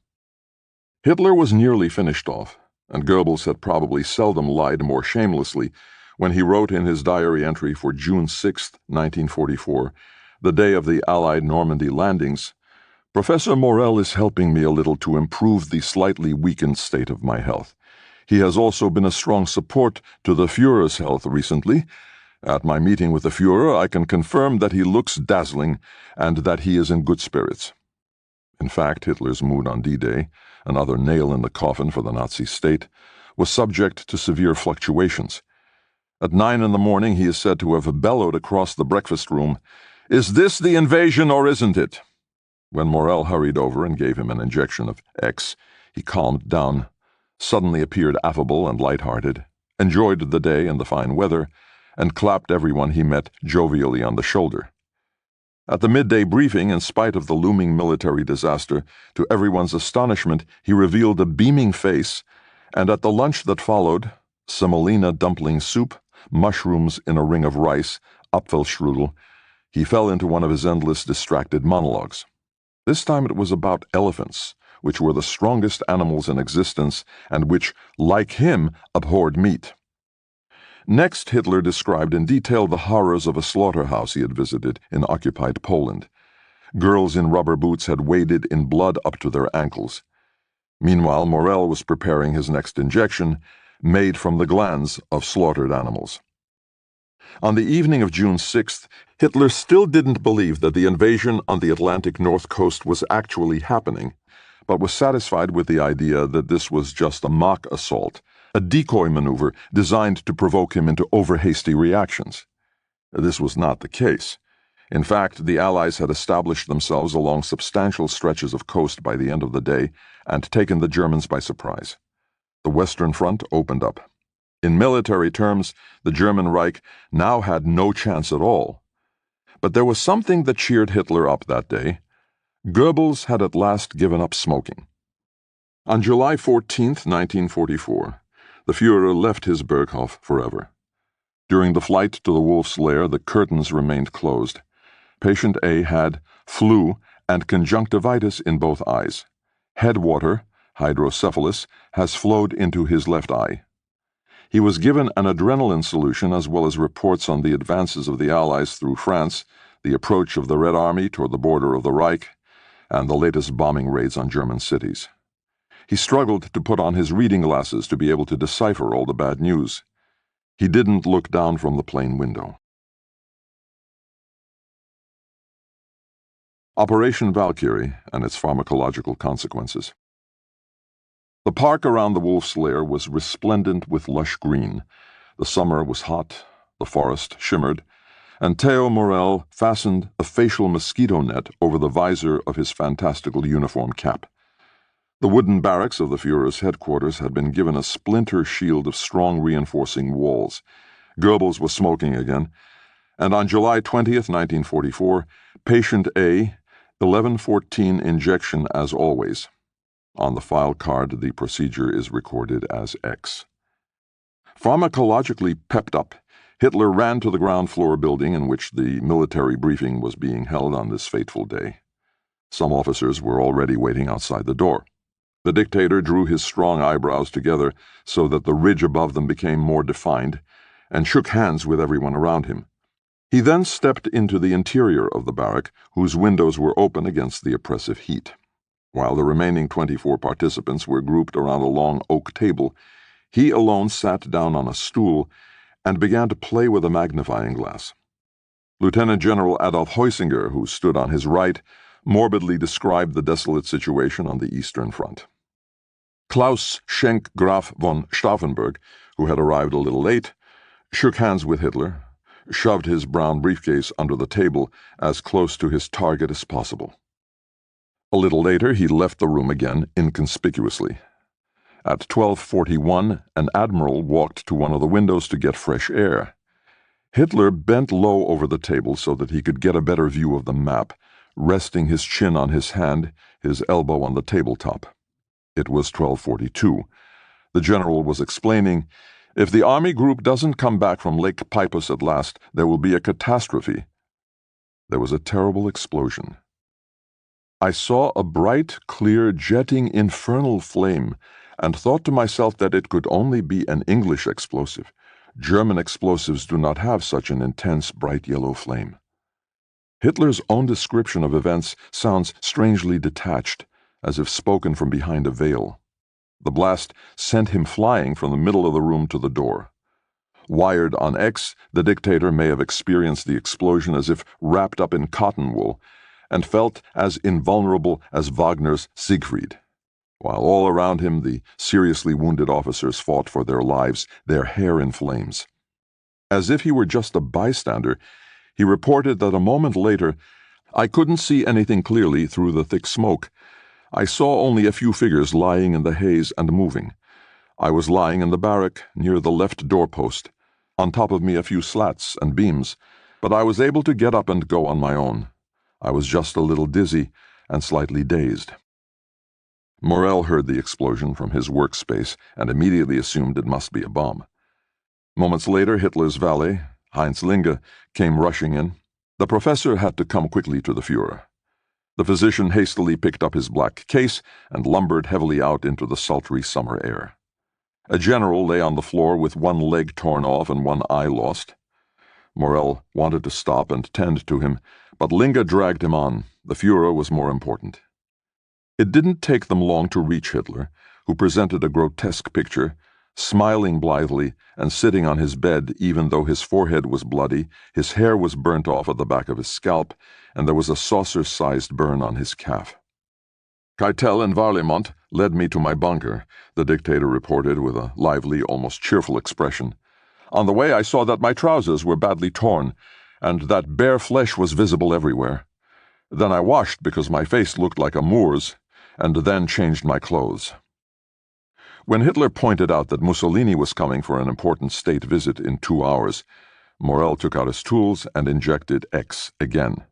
Hitler was nearly finished off, and Goebbels had probably seldom lied more shamelessly when he wrote in his diary entry for June 6, 1944, the day of the Allied Normandy landings, "Professor Morel is helping me a little to improve the slightly weakened state of my health. He has also been a strong support to the Führer's health recently. At my meeting with the Führer, I can confirm that he looks dazzling and that he is in good spirits." In fact, Hitler's mood on D-Day, another nail in the coffin for the Nazi state, was subject to severe fluctuations. At 9 in the morning, he is said to have bellowed across the breakfast room, "Is this the invasion or isn't it?" When Morel hurried over and gave him an injection of X, he calmed down, suddenly appeared affable and light-hearted, enjoyed the day and the fine weather, and clapped everyone he met jovially on the shoulder. At the midday briefing, in spite of the looming military disaster, to everyone's astonishment, he revealed a beaming face, and at the lunch that followed, semolina dumpling soup, mushrooms in a ring of rice, Apfelstrudel, he fell into one of his endless distracted monologues. This time it was about elephants, which were the strongest animals in existence and which, like him, abhorred meat. Next, Hitler described in detail the horrors of a slaughterhouse he had visited in occupied Poland. Girls in rubber boots had waded in blood up to their ankles. Meanwhile, Morel was preparing his next injection, made from the glands of slaughtered animals. On the evening of June 6th, Hitler still didn't believe that the invasion on the Atlantic north coast was actually happening, but was satisfied with the idea that this was just a mock assault, a decoy maneuver designed to provoke him into over-hasty reactions. This was not the case. In fact, the Allies had established themselves along substantial stretches of coast by the end of the day and taken the Germans by surprise. The Western Front opened up. In military terms, the German Reich now had no chance at all. But there was something that cheered Hitler up that day. Goebbels had at last given up smoking. On July 14, 1944, the Führer left his Berghof forever. During the flight to the Wolf's Lair, the curtains remained closed. Patient A had flu and conjunctivitis in both eyes. Headwater, hydrocephalus, has flowed into his left eye. He was given an adrenaline solution as well as reports on the advances of the Allies through France, the approach of the Red Army toward the border of the Reich, and the latest bombing raids on German cities. He struggled to put on his reading glasses to be able to decipher all the bad news. He didn't look down from the plane window. Operation Valkyrie and its pharmacological consequences. The park around the Wolf's Lair was resplendent with lush green. The summer was hot, the forest shimmered, and Theo Morel fastened a facial mosquito net over the visor of his fantastical uniform cap. The wooden barracks of the Führer's headquarters had been given a splinter shield of strong reinforcing walls. Goebbels was smoking again, and on July 20th, 1944, patient A, 1114 injection as always. On the file card, the procedure is recorded as X. Pharmacologically pepped up, Hitler ran to the ground floor building in which the military briefing was being held on this fateful day. Some officers were already waiting outside the door. The dictator drew his strong eyebrows together so that the ridge above them became more defined, and shook hands with everyone around him. He then stepped into the interior of the barrack, whose windows were open against the oppressive heat. While the remaining 24 participants were grouped around a long oak table, he alone sat down on a stool and began to play with a magnifying glass. Lieutenant General Adolf Heusinger, who stood on his right, morbidly described the desolate situation on the Eastern Front. Klaus Schenk Graf von Stauffenberg, who had arrived a little late, shook hands with Hitler, shoved his brown briefcase under the table as close to his target as possible. A little later, he left the room again inconspicuously. At 12:41, an admiral walked to one of the windows to get fresh air. Hitler bent low over the table so that he could get a better view of the map, resting his chin on his hand, his elbow on the tabletop. It was 12:42. The general was explaining, "If the army group doesn't come back from Lake Peipus at last, there will be a catastrophe." There was a terrible explosion. I saw a bright, clear, jetting infernal flame, and thought to myself that it could only be an English explosive. German explosives do not have such an intense, bright yellow flame. Hitler's own description of events sounds strangely detached, as if spoken from behind a veil. The blast sent him flying from the middle of the room to the door. Wired on X, the dictator may have experienced the explosion as if wrapped up in cotton wool, and felt as invulnerable as Wagner's Siegfried. While all around him the seriously wounded officers fought for their lives, their hair in flames. As if he were just a bystander, he reported that a moment later, "I couldn't see anything clearly through the thick smoke. I saw only a few figures lying in the haze and moving. I was lying in the barrack near the left doorpost. On top of me a few slats and beams, but I was able to get up and go on my own. I was just a little dizzy and slightly dazed." Morel heard the explosion from his workspace and immediately assumed it must be a bomb. Moments later, Hitler's valet, Heinz Linge, came rushing in. The professor had to come quickly to the Führer. The physician hastily picked up his black case and lumbered heavily out into the sultry summer air. A general lay on the floor with one leg torn off and one eye lost. Morel wanted to stop and tend to him, but Linge dragged him on. The Führer was more important. It didn't take them long to reach Hitler, who presented a grotesque picture, smiling blithely and sitting on his bed even though his forehead was bloody, his hair was burnt off at the back of his scalp, and there was a saucer-sized burn on his calf. "Keitel and Varlemont led me to my bunker," the dictator reported with a lively, almost cheerful expression. "On the way I saw that my trousers were badly torn, and that bare flesh was visible everywhere. Then I washed because my face looked like a Moor's, and then changed my clothes." When Hitler pointed out that Mussolini was coming for an important state visit in 2 hours, Morel took out his tools and injected X again.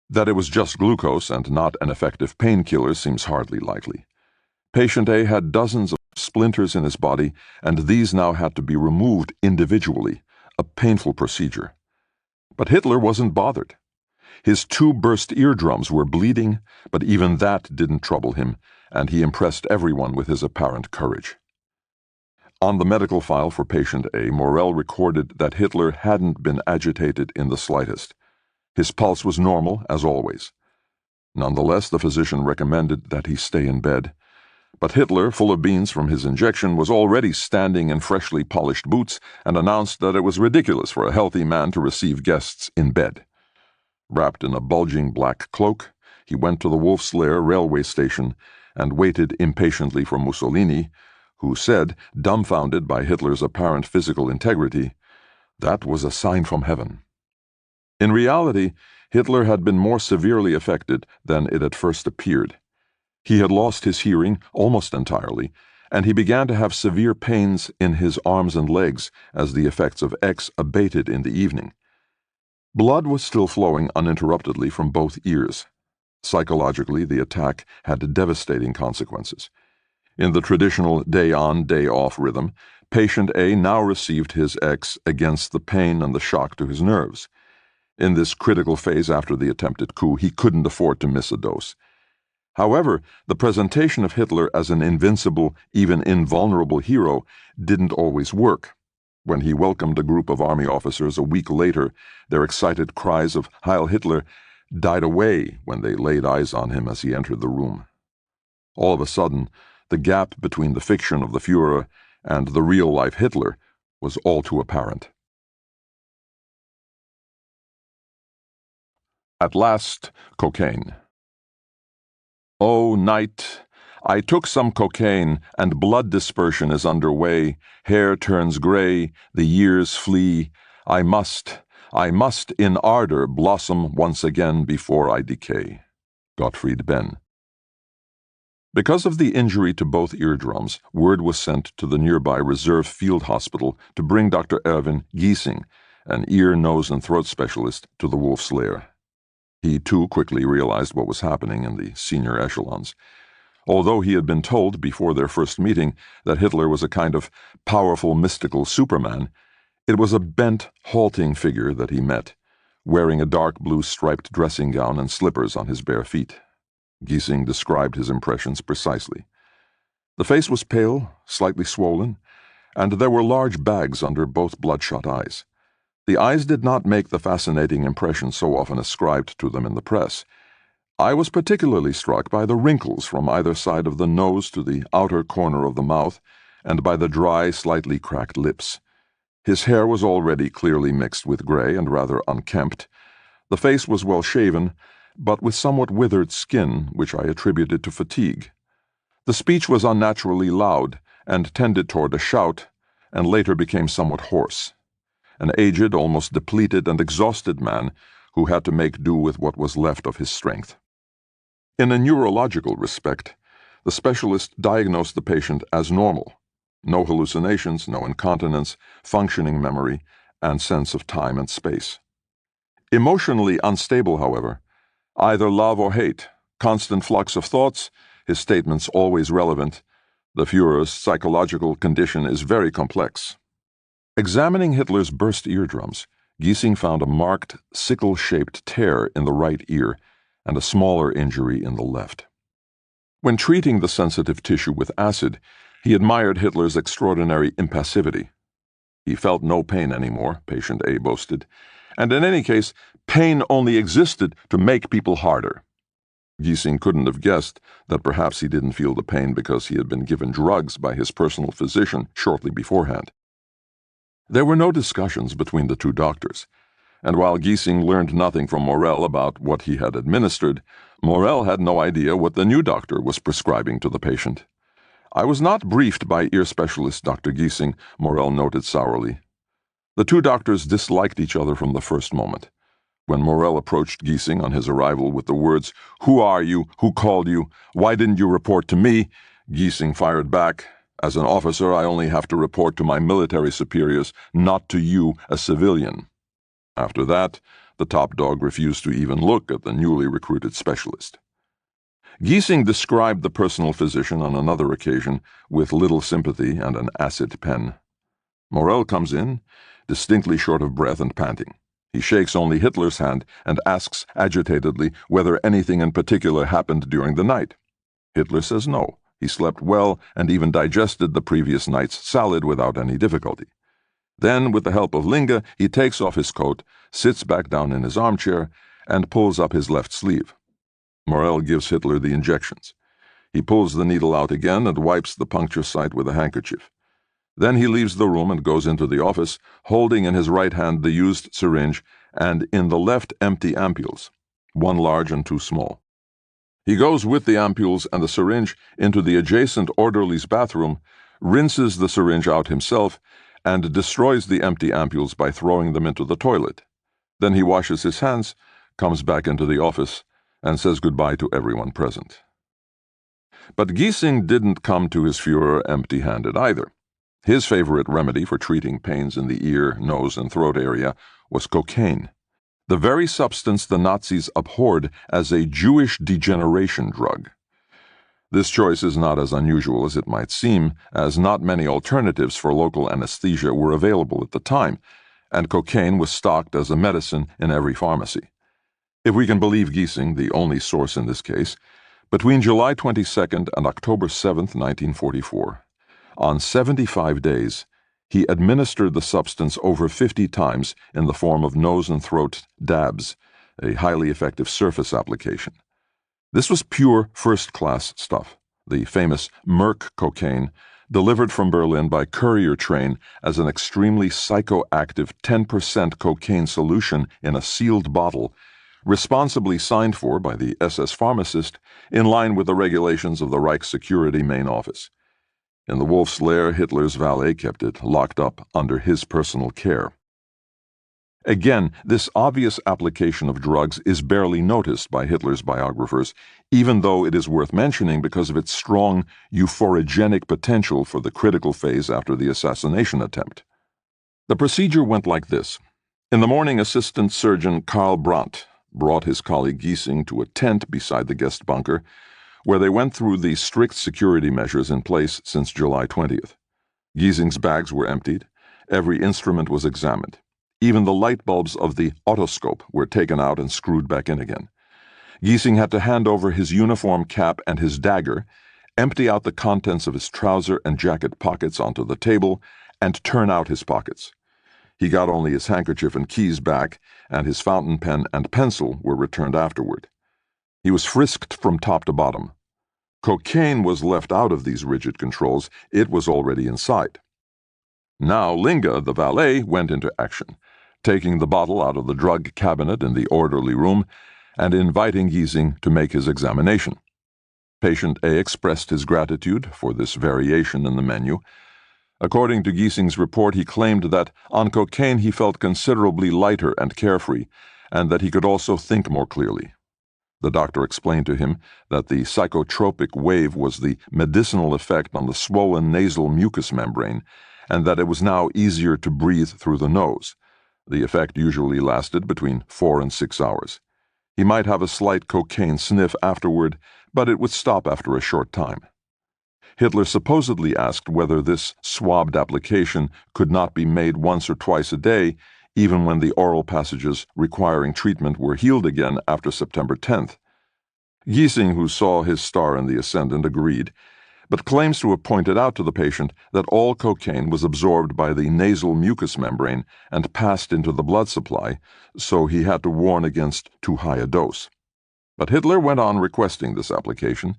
That it was just glucose and not an effective painkiller seems hardly likely. Patient A had dozens of splinters in his body, and these now had to be removed individually, a painful procedure. But Hitler wasn't bothered. His 2 burst eardrums were bleeding, but even that didn't trouble him, and he impressed everyone with his apparent courage. On the medical file for patient A, Morel recorded that Hitler hadn't been agitated in the slightest. His pulse was normal, as always. Nonetheless, the physician recommended that he stay in bed. But Hitler, full of beans from his injection, was already standing in freshly polished boots and announced that it was ridiculous for a healthy man to receive guests in bed. Wrapped in a bulging black cloak, he went to the Wolf's Lair railway station and waited impatiently for Mussolini, who said, dumbfounded by Hitler's apparent physical integrity, that was a sign from heaven. In reality, Hitler had been more severely affected than it at first appeared. He had lost his hearing almost entirely, and he began to have severe pains in his arms and legs as the effects of X abated in the evening. Blood was still flowing uninterruptedly from both ears. Psychologically, the attack had devastating consequences. In the traditional day-on, day-off rhythm, patient A now received his X against the pain and the shock to his nerves. In this critical phase after the attempted coup, he couldn't afford to miss a dose. However, the presentation of Hitler as an invincible, even invulnerable hero didn't always work. When he welcomed a group of army officers a week later, their excited cries of Heil Hitler died away when they laid eyes on him as he entered the room. All of a sudden, the gap between the fiction of the Führer and the real-life Hitler was all too apparent. At last, cocaine. "Oh, night, I took some cocaine, and blood dispersion is underway. Hair turns gray, the years flee. I must in ardor blossom once again before I decay." Gottfried Benn. Because of the injury to both eardrums, word was sent to the nearby Reserve Field Hospital to bring Dr. Erwin Giesing, an ear, nose, and throat specialist, to the Wolf's Lair. He, too, quickly realized what was happening in the senior echelons. Although he had been told before their first meeting that Hitler was a kind of powerful, mystical Superman, it was a bent, halting figure that he met, wearing a dark blue striped dressing gown and slippers on his bare feet. Giesing described his impressions precisely. The face was pale, slightly swollen, and there were large bags under both bloodshot eyes. The eyes did not make the fascinating impression so often ascribed to them in the press. I was particularly struck by the wrinkles from either side of the nose to the outer corner of the mouth, and by the dry, slightly cracked lips. His hair was already clearly mixed with gray and rather unkempt. The face was well shaven, but with somewhat withered skin, which I attributed to fatigue. The speech was unnaturally loud, and tended toward a shout, and later became somewhat hoarse. An aged, almost depleted and exhausted man who had to make do with what was left of his strength. In a neurological respect, the specialist diagnosed the patient as normal. No hallucinations, no incontinence, functioning memory, and sense of time and space. Emotionally unstable, however, either love or hate, constant flux of thoughts, his statements always relevant. The Führer's psychological condition is very complex. Examining Hitler's burst eardrums, Giesing found a marked, sickle-shaped tear in the right ear and a smaller injury in the left. When treating the sensitive tissue with acid, he admired Hitler's extraordinary impassivity. He felt no pain anymore, patient A boasted, and in any case, pain only existed to make people harder. Giesing couldn't have guessed that perhaps he didn't feel the pain because he had been given drugs by his personal physician shortly beforehand. There were no discussions between the two doctors, and while Giesing learned nothing from Morel about what he had administered, Morel had no idea what the new doctor was prescribing to the patient. "I was not briefed by ear specialist Dr. Giesing," Morel noted sourly. The two doctors disliked each other from the first moment. When Morel approached Giesing on his arrival with the words, "Who are you? Who called you? Why didn't you report to me?" Giesing fired back, "As an officer, I only have to report to my military superiors, not to you, a civilian." After that, the top dog refused to even look at the newly recruited specialist. Giesing described the personal physician on another occasion with little sympathy and an acid pen. Morel comes in, distinctly short of breath and panting. He shakes only Hitler's hand and asks agitatedly whether anything in particular happened during the night. Hitler says no. He slept well and even digested the previous night's salad without any difficulty. Then, with the help of Linge, he takes off his coat, sits back down in his armchair, and pulls up his left sleeve. Morel gives Hitler the injections. He pulls the needle out again and wipes the puncture site with a handkerchief. Then he leaves the room and goes into the office, holding in his right hand the used syringe and in the left empty ampules, one large and two small. He goes with the ampules and the syringe into the adjacent orderly's bathroom, rinses the syringe out himself, and destroys the empty ampules by throwing them into the toilet. Then he washes his hands, comes back into the office, and says goodbye to everyone present. But Giesing didn't come to his Führer empty-handed either. His favorite remedy for treating pains in the ear, nose, and throat area was cocaine, the very substance the Nazis abhorred as a Jewish degeneration drug. This choice is not as unusual as it might seem, as not many alternatives for local anesthesia were available at the time, and cocaine was stocked as a medicine in every pharmacy. If we can believe Giesing, the only source in this case, between July 22nd and October 7th, 1944, on 75 days, he administered the substance over 50 times in the form of nose and throat dabs, a highly effective surface application. This was pure first-class stuff, the famous Merck cocaine, delivered from Berlin by courier train as an extremely psychoactive 10% cocaine solution in a sealed bottle, responsibly signed for by the SS pharmacist in line with the regulations of the Reich Security Main Office. In the Wolf's Lair, Hitler's valet kept it locked up under his personal care. Again, this obvious application of drugs is barely noticed by Hitler's biographers, even though it is worth mentioning because of its strong euphorogenic potential for the critical phase after the assassination attempt. The procedure went like this. In the morning, Assistant Surgeon Karl Brandt brought his colleague Giesing to a tent beside the guest bunker, where they went through the strict security measures in place since July 20th. Giesing's bags were emptied. Every instrument was examined. Even the light bulbs of the otoscope were taken out and screwed back in again. Giesing had to hand over his uniform cap and his dagger, empty out the contents of his trouser and jacket pockets onto the table, and turn out his pockets. He got only his handkerchief and keys back, and his fountain pen and pencil were returned afterward. He was frisked from top to bottom. Cocaine was left out of these rigid controls. It was already in sight. Now Linga, the valet, went into action, taking the bottle out of the drug cabinet in the orderly room and inviting Giesing to make his examination. Patient A expressed his gratitude for this variation in the menu. According to Giesing's report, he claimed that on cocaine he felt considerably lighter and carefree, and that he could also think more clearly. The doctor explained to him that the psychotropic wave was the medicinal effect on the swollen nasal mucous membrane, and that it was now easier to breathe through the nose. The effect usually lasted between 4 and 6 hours. He might have a slight cocaine sniff afterward, but it would stop after a short time. Hitler supposedly asked whether this swabbed application could not be made once or twice a day, even when the oral passages requiring treatment were healed again after September 10th. Giesing, who saw his star in the ascendant, agreed, but claims to have pointed out to the patient that all cocaine was absorbed by the nasal mucous membrane and passed into the blood supply, so he had to warn against too high a dose. But Hitler went on requesting this application,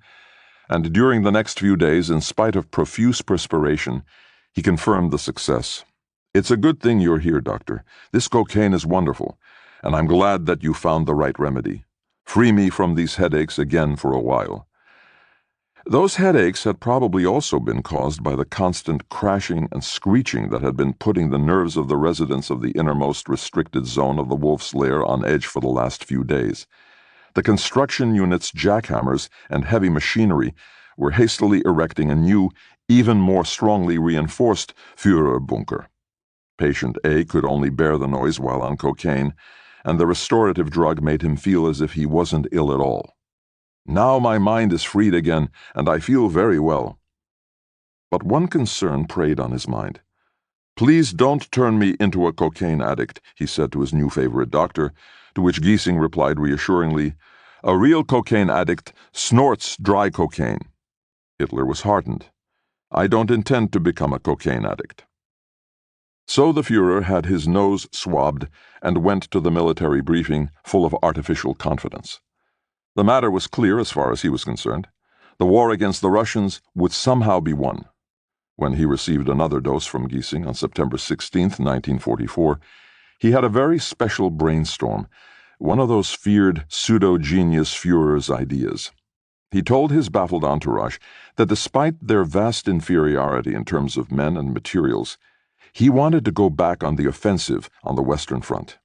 and during the next few days, in spite of profuse perspiration, he confirmed the success. "It's a good thing you're here, doctor. This cocaine is wonderful, and I'm glad that you found the right remedy. Free me from these headaches again for a while." Those headaches had probably also been caused by the constant crashing and screeching that had been putting the nerves of the residents of the innermost restricted zone of the wolf's lair on edge for the last few days. The construction unit's jackhammers and heavy machinery were hastily erecting a new, even more strongly reinforced Führerbunker. Patient A could only bear the noise while on cocaine, and the restorative drug made him feel as if he wasn't ill at all. "Now my mind is freed again, and I feel very well." But one concern preyed on his mind. "Please don't turn me into a cocaine addict," he said to his new favorite doctor, to which Giesing replied reassuringly, "A real cocaine addict snorts dry cocaine." Hitler was heartened. "I don't intend to become a cocaine addict." So the Führer had his nose swabbed and went to the military briefing full of artificial confidence. The matter was clear as far as he was concerned. The war against the Russians would somehow be won. When he received another dose from Giesing on September 16, 1944, he had a very special brainstorm, one of those feared pseudo-genius Führer's ideas. He told his baffled entourage that despite their vast inferiority in terms of men and materials, he wanted to go back on the offensive on the Western Front.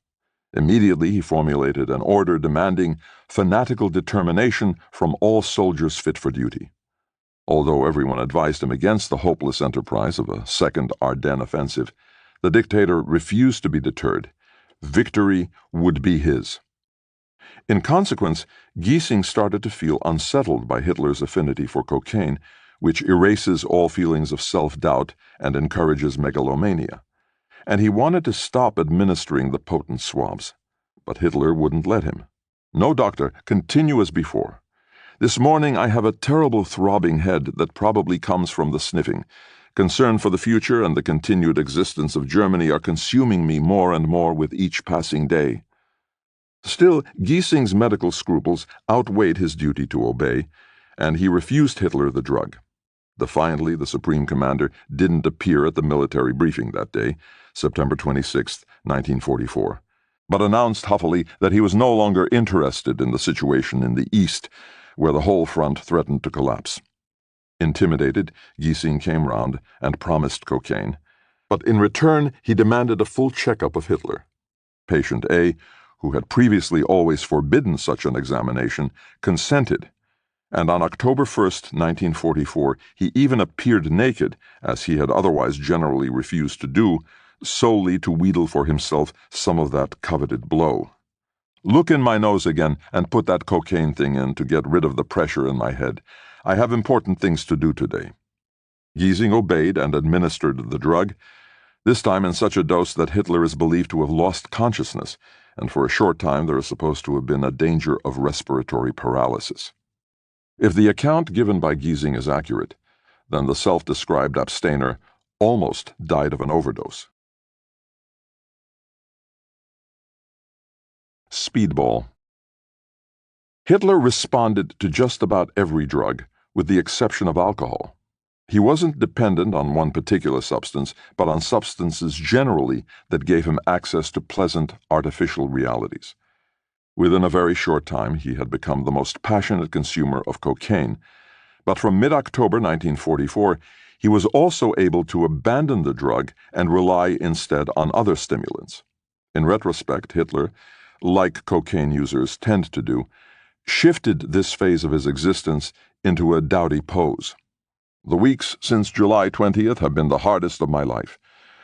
Immediately he formulated an order demanding fanatical determination from all soldiers fit for duty. Although everyone advised him against the hopeless enterprise of a second Ardennes offensive, the dictator refused to be deterred. Victory would be his. In consequence, Giesing started to feel unsettled by Hitler's affinity for cocaine, which erases all feelings of self-doubt and encourages megalomania. And he wanted to stop administering the potent swabs. But Hitler wouldn't let him. "No, doctor, continue as before. This morning I have a terrible throbbing head that probably comes from the sniffing. Concern for the future and the continued existence of Germany are consuming me more and more with each passing day." Still, Giesing's medical scruples outweighed his duty to obey, and he refused Hitler the drug. Defiantly, the Supreme Commander didn't appear at the military briefing that day, September 26, 1944, but announced huffily that he was no longer interested in the situation in the East, where the whole front threatened to collapse. Intimidated, Giesing came round and promised cocaine, but in return he demanded a full checkup of Hitler. Patient A, who had previously always forbidden such an examination, consented, and on October 1, 1944, he even appeared naked, as he had otherwise generally refused to do, solely to wheedle for himself some of that coveted blow. "Look in my nose again and put that cocaine thing in to get rid of the pressure in my head. I have important things to do today." Giesing obeyed and administered the drug, this time in such a dose that Hitler is believed to have lost consciousness, and for a short time there is supposed to have been a danger of respiratory paralysis. If the account given by Giesing is accurate, then the self-described abstainer almost died of an overdose. Speedball. Hitler responded to just about every drug, with the exception of alcohol. He wasn't dependent on one particular substance, but on substances generally that gave him access to pleasant, artificial realities. Within a very short time, he had become the most passionate consumer of cocaine, but from mid-October 1944, he was also able to abandon the drug and rely instead on other stimulants. In retrospect, Hitler, like cocaine users tend to do, shifted this phase of his existence into a dowdy pose. The weeks since July 20th have been the hardest of my life.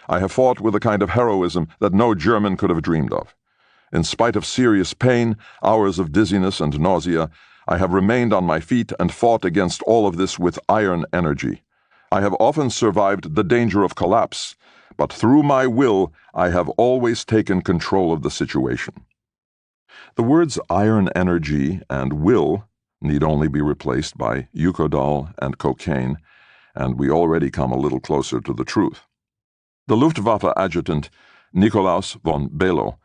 I have fought with a kind of heroism that no German could have dreamed of. In spite of serious pain, hours of dizziness and nausea, I have remained on my feet and fought against all of this with iron energy. I have often survived the danger of collapse, but through my will, I have always taken control of the situation. The words iron energy and will need only be replaced by Eukodal and cocaine, and we already come a little closer to the truth. The Luftwaffe adjutant Nikolaus von Below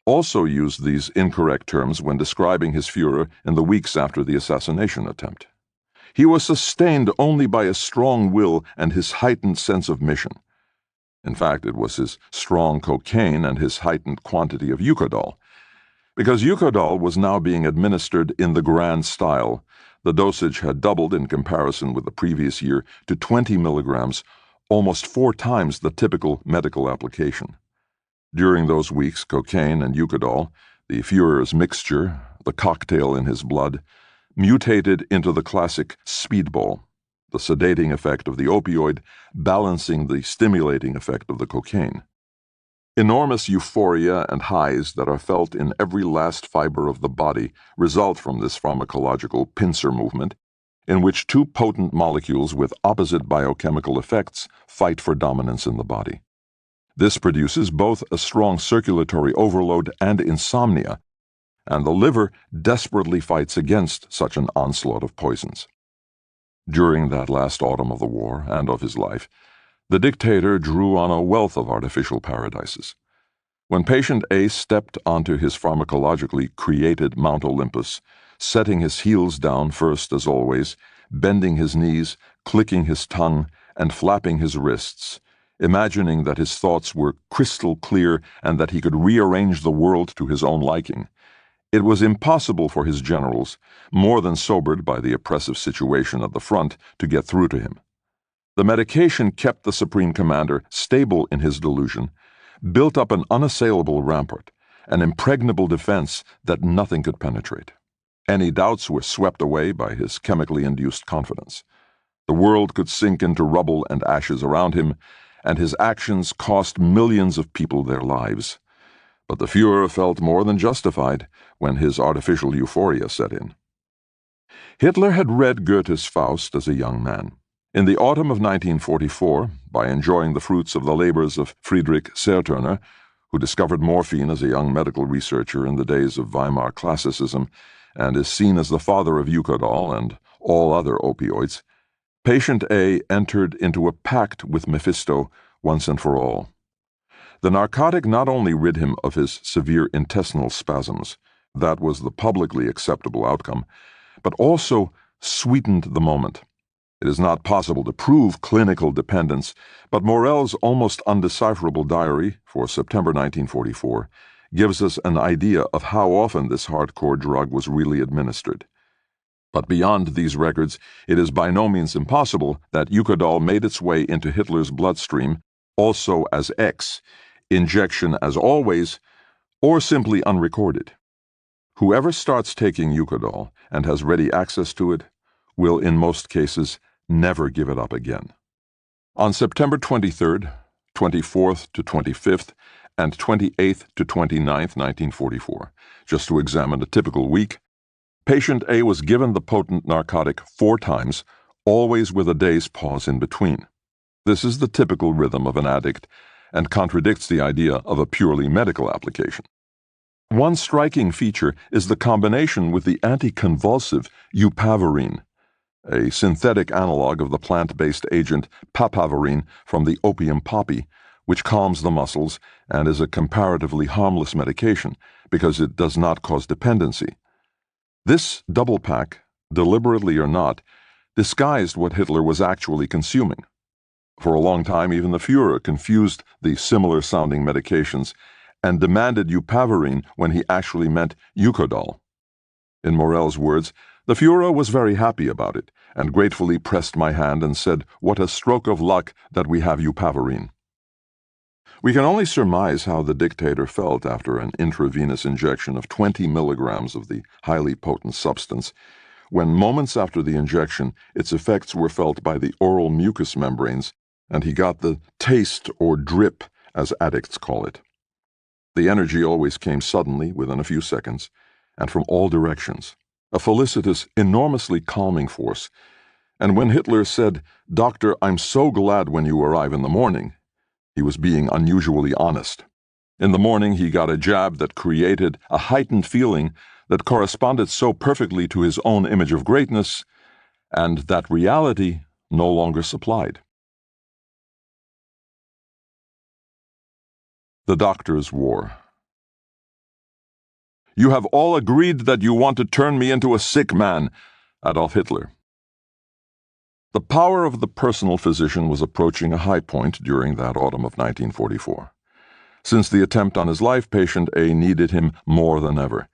also used these incorrect terms when describing his Führer in the weeks after the assassination attempt. He was sustained only by a strong will and his heightened sense of mission. In fact, it was his strong cocaine and his heightened quantity of Eukodal. Because Eukodal was now being administered in the grand style, the dosage had doubled in comparison with the previous year to 20 milligrams, almost 4 times the typical medical application. During those weeks, cocaine and Eukodal, the Führer's mixture, the cocktail in his blood, mutated into the classic speedball, the sedating effect of the opioid balancing the stimulating effect of the cocaine. Enormous euphoria and highs that are felt in every last fiber of the body result from this pharmacological pincer movement, in which 2 potent molecules with opposite biochemical effects fight for dominance in the body. This produces both a strong circulatory overload and insomnia, and the liver desperately fights against such an onslaught of poisons. During that last autumn of the war and of his life, the dictator drew on a wealth of artificial paradises. When patient A stepped onto his pharmacologically created Mount Olympus, setting his heels down first as always, bending his knees, clicking his tongue, and flapping his wrists, imagining that his thoughts were crystal clear and that he could rearrange the world to his own liking, it was impossible for his generals, more than sobered by the oppressive situation at the front, to get through to him. The medication kept the Supreme Commander stable in his delusion, built up an unassailable rampart, an impregnable defense that nothing could penetrate. Any doubts were swept away by his chemically induced confidence. The world could sink into rubble and ashes around him, and his actions cost millions of people their lives. But the Führer felt more than justified when his artificial euphoria set in. Hitler had read Goethe's Faust as a young man. In the autumn of 1944, by enjoying the fruits of the labors of Friedrich Serturner, who discovered morphine as a young medical researcher in the days of Weimar classicism and is seen as the father of Eukodal and all other opioids, patient A entered into a pact with Mephisto once and for all. The narcotic not only rid him of his severe intestinal spasms, that was the publicly acceptable outcome, but also sweetened the moment. It is not possible to prove clinical dependence, but Morell's almost undecipherable diary for September 1944 gives us an idea of how often this hardcore drug was really administered. But beyond these records, it is by no means impossible that Eukodal made its way into Hitler's bloodstream, also as X, injection as always, or simply unrecorded. Whoever starts taking Eukodal and has ready access to it will, in most cases, never give it up again. On September 23rd, 24th to 25th, and 28th to 29th, 1944, just to examine a typical week, patient A was given the potent narcotic 4 times, always with a day's pause in between. This is the typical rhythm of an addict and contradicts the idea of a purely medical application. One striking feature is the combination with the anticonvulsive eupavorine, a synthetic analog of the plant-based agent papaverine from the opium poppy, which calms the muscles and is a comparatively harmless medication because it does not cause dependency. This double pack, deliberately or not, disguised what Hitler was actually consuming. For a long time, even the Führer confused the similar-sounding medications and demanded eupaverine when he actually meant Eucodol. In Morell's words, the Führer was very happy about it and gratefully pressed my hand and said, "What a stroke of luck that we have eupaverine." We can only surmise how the dictator felt after an intravenous injection of 20 milligrams of the highly potent substance, when moments after the injection its effects were felt by the oral mucous membranes, and he got the taste or drip, as addicts call it. The energy always came suddenly, within a few seconds, and from all directions, a felicitous, enormously calming force. And when Hitler said, "Doctor, I'm so glad when you arrive in the morning," he was being unusually honest. In the morning he got a jab that created a heightened feeling that corresponded so perfectly to his own image of greatness, and that reality no longer supplied. The Doctor's War. "You have all agreed that you want to turn me into a sick man," Adolf Hitler. The power of the personal physician was approaching a high point during that autumn of 1944. Since the attempt on his life, patient A needed him more than ever,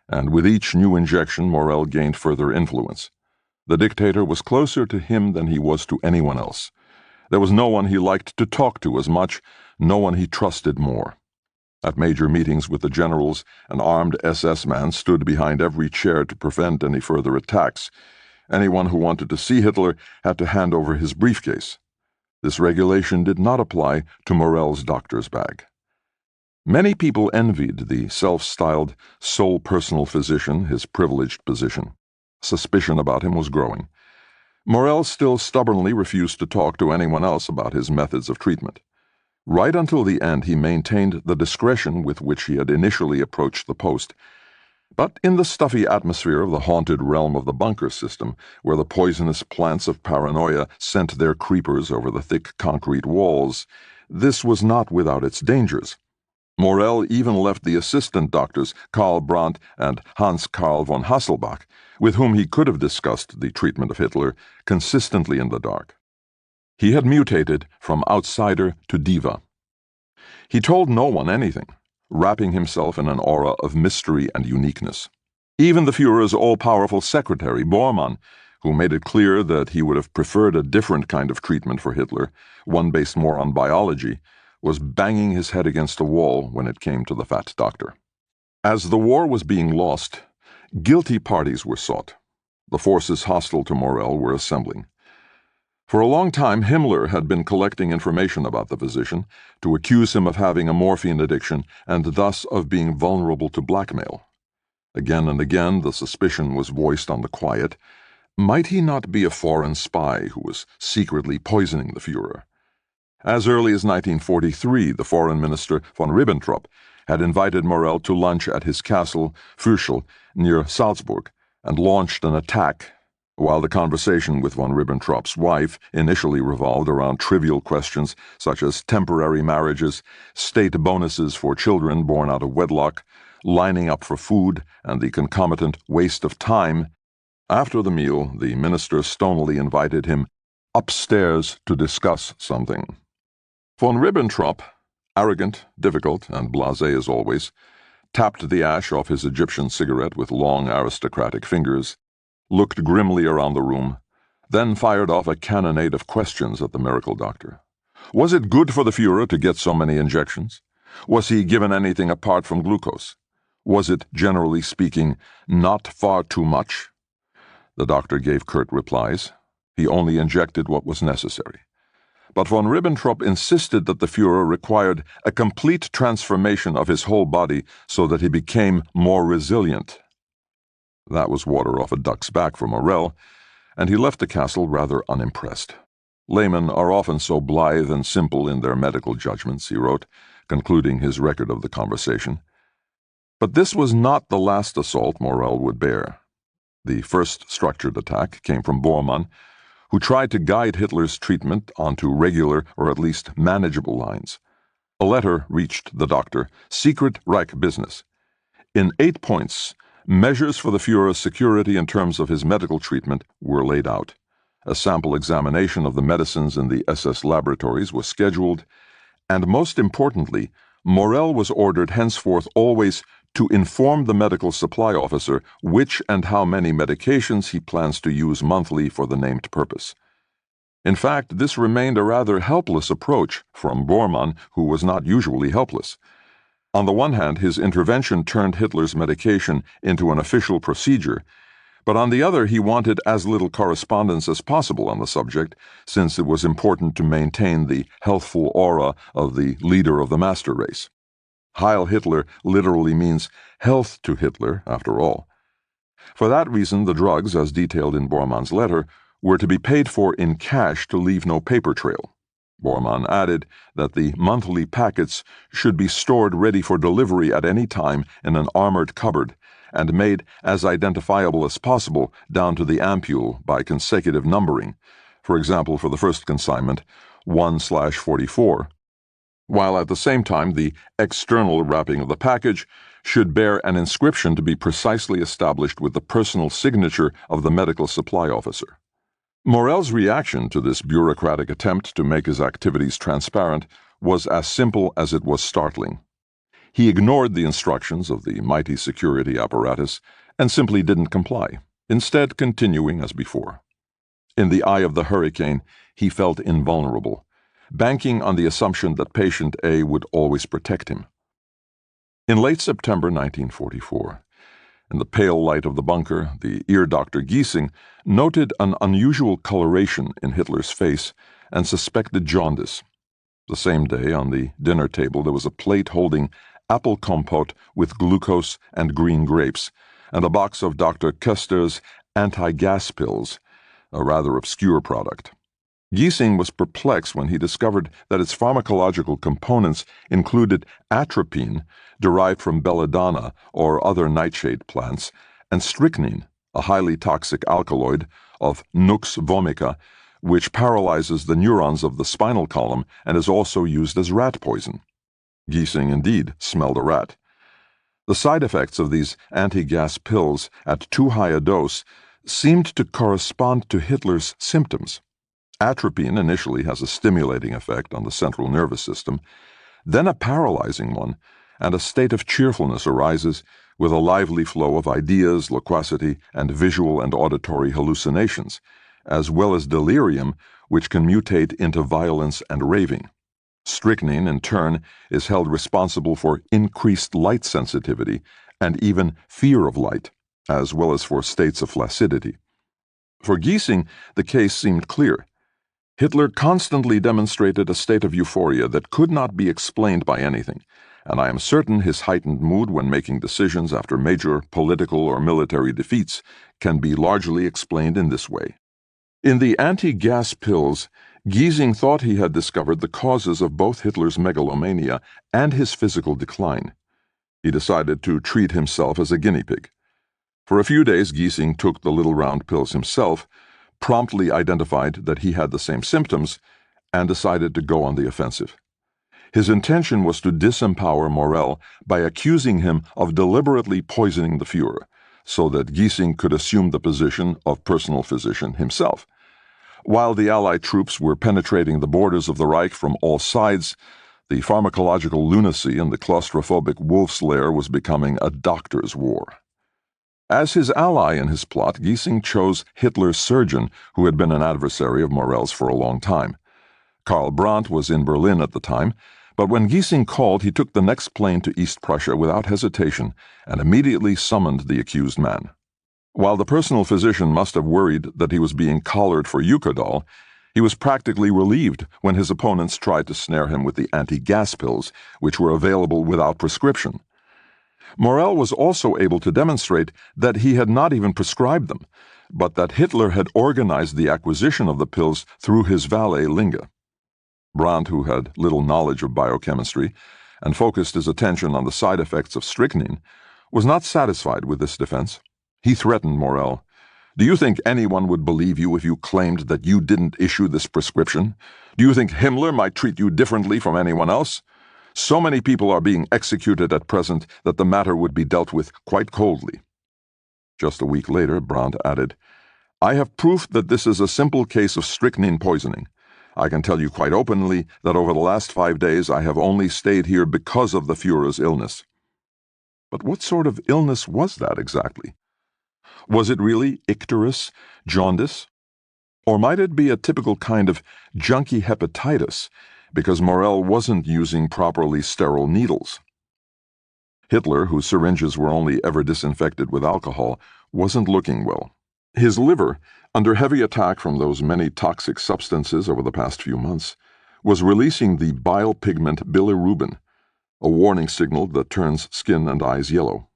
and with each new injection Morell gained further influence. The dictator was closer to him than he was to anyone else. There was no one he liked to talk to as much, no one he trusted more. At major meetings with the generals, an armed SS man stood behind every chair to prevent any further attacks. Anyone who wanted to see Hitler had to hand over his briefcase. This regulation did not apply to Morell's doctor's bag. Many people envied the self-styled sole personal physician his privileged position. Suspicion about him was growing. Morell still stubbornly refused to talk to anyone else about his methods of treatment. Right until the end he maintained the discretion with which he had initially approached the post. But in the stuffy atmosphere of the haunted realm of the bunker system, where the poisonous plants of paranoia sent their creepers over the thick concrete walls, this was not without its dangers. Morell even left the assistant doctors Karl Brandt and Hans Karl von Hasselbach, with whom he could have discussed the treatment of Hitler, consistently in the dark. He had mutated from outsider to diva. He told no one anything, wrapping himself in an aura of mystery and uniqueness. Even the Führer's all-powerful secretary, Bormann, who made it clear that he would have preferred a different kind of treatment for Hitler, one based more on biology, was banging his head against a wall when it came to the fat doctor. As the war was being lost, guilty parties were sought. The forces hostile to Morell were assembling. For a long time, Himmler had been collecting information about the physician to accuse him of having a morphine addiction and thus of being vulnerable to blackmail. Again and again, the suspicion was voiced on the quiet. Might he not be a foreign spy who was secretly poisoning the Führer? As early as 1943, the foreign minister von Ribbentrop had invited Morell to lunch at his castle, Fürschel, near Salzburg, and launched an attack. While the conversation with von Ribbentrop's wife initially revolved around trivial questions such as temporary marriages, state bonuses for children born out of wedlock, lining up for food, and the concomitant waste of time, after the meal the minister stonily invited him upstairs to discuss something. Von Ribbentrop, arrogant, difficult, and blasé as always, tapped the ash off his Egyptian cigarette with long aristocratic fingers, looked grimly around the room, then fired off a cannonade of questions at the miracle doctor. Was it good for the Führer to get so many injections? Was he given anything apart from glucose? Was it, generally speaking, not far too much? The doctor gave curt replies. He only injected what was necessary. But von Ribbentrop insisted that the Führer required a complete transformation of his whole body so that he became more resilient. That was water off a duck's back for Morell, and he left the castle rather unimpressed. Laymen are often so blithe and simple in their medical judgments, he wrote, concluding his record of the conversation. But this was not the last assault Morell would bear. The first structured attack came from Bormann, who tried to guide Hitler's treatment onto regular or at least manageable lines. A letter reached the doctor, secret Reich business. In 8 points, measures for the Führer's security in terms of his medical treatment were laid out. A sample examination of the medicines in the SS laboratories was scheduled, and most importantly, Morel was ordered henceforth always to inform the medical supply officer which and how many medications he plans to use monthly for the named purpose. In fact, this remained a rather helpless approach from Bormann, who was not usually helpless. On the one hand, his intervention turned Hitler's medication into an official procedure, but on the other, he wanted as little correspondence as possible on the subject, since it was important to maintain the healthful aura of the leader of the master race. Heil Hitler literally means health to Hitler, after all. For that reason, the drugs, as detailed in Bormann's letter, were to be paid for in cash to leave no paper trail. Bormann added that the monthly packets should be stored ready for delivery at any time in an armored cupboard and made as identifiable as possible down to the ampule by consecutive numbering, for example, for the first consignment, 1/44, while at the same time the external wrapping of the package should bear an inscription to be precisely established with the personal signature of the medical supply officer. Morel's reaction to this bureaucratic attempt to make his activities transparent was as simple as it was startling. He ignored the instructions of the mighty security apparatus and simply didn't comply, instead continuing as before. In the eye of the hurricane, he felt invulnerable, banking on the assumption that patient A would always protect him. In late September 1944, in the pale light of the bunker, the ear doctor Giesing noted an unusual coloration in Hitler's face and suspected jaundice. The same day, on the dinner table, there was a plate holding apple compote with glucose and green grapes, and a box of Dr. Köster's anti-gas pills, a rather obscure product. Giesing was perplexed when he discovered that its pharmacological components included atropine, derived from belladonna or other nightshade plants, and strychnine, a highly toxic alkaloid of Nux vomica, which paralyzes the neurons of the spinal column and is also used as rat poison. Giesing indeed smelled a rat. The side effects of these anti-gas pills at too high a dose seemed to correspond to Hitler's symptoms. Atropine initially has a stimulating effect on the central nervous system, then a paralyzing one, and a state of cheerfulness arises with a lively flow of ideas, loquacity, and visual and auditory hallucinations, as well as delirium, which can mutate into violence and raving. Strychnine, in turn, is held responsible for increased light sensitivity and even fear of light, as well as for states of flaccidity. For Giesing, the case seemed clear. Hitler constantly demonstrated a state of euphoria that could not be explained by anything, and I am certain his heightened mood when making decisions after major political or military defeats can be largely explained in this way. In the anti-gas pills, Giesing thought he had discovered the causes of both Hitler's megalomania and his physical decline. He decided to treat himself as a guinea pig. For a few days, Giesing took the little round pills himself, promptly identified that he had the same symptoms, and decided to go on the offensive. His intention was to disempower Morel by accusing him of deliberately poisoning the Führer, so that Giesing could assume the position of personal physician himself. While the Allied troops were penetrating the borders of the Reich from all sides, the pharmacological lunacy in the claustrophobic wolf's lair was becoming a doctor's war. As his ally in his plot, Giesing chose Hitler's surgeon, who had been an adversary of Morel's for a long time. Karl Brandt was in Berlin at the time, but when Giesing called, he took the next plane to East Prussia without hesitation and immediately summoned the accused man. While the personal physician must have worried that he was being collared for Eukodal, he was practically relieved when his opponents tried to snare him with the anti-gas pills, which were available without prescription. Morel was also able to demonstrate that he had not even prescribed them, but that Hitler had organized the acquisition of the pills through his valet Linge. Brandt, who had little knowledge of biochemistry and focused his attention on the side effects of strychnine, was not satisfied with this defense. He threatened Morel, Do you think anyone would believe you if you claimed that you didn't issue this prescription? Do you think Himmler might treat you differently from anyone else? So many people are being executed at present that the matter would be dealt with quite coldly." Just a week later, Brandt added, "I have proof that this is a simple case of strychnine poisoning. I can tell you quite openly that over the last 5 days I have only stayed here because of the Führer's illness." But what sort of illness was that exactly? Was it really icterus, jaundice? Or might it be a typical kind of junky hepatitis, because Morel wasn't using properly sterile needles? Hitler, whose syringes were only ever disinfected with alcohol, wasn't looking well. His liver, under heavy attack from those many toxic substances over the past few months, was releasing the bile pigment bilirubin, a warning signal that turns skin and eyes yellow.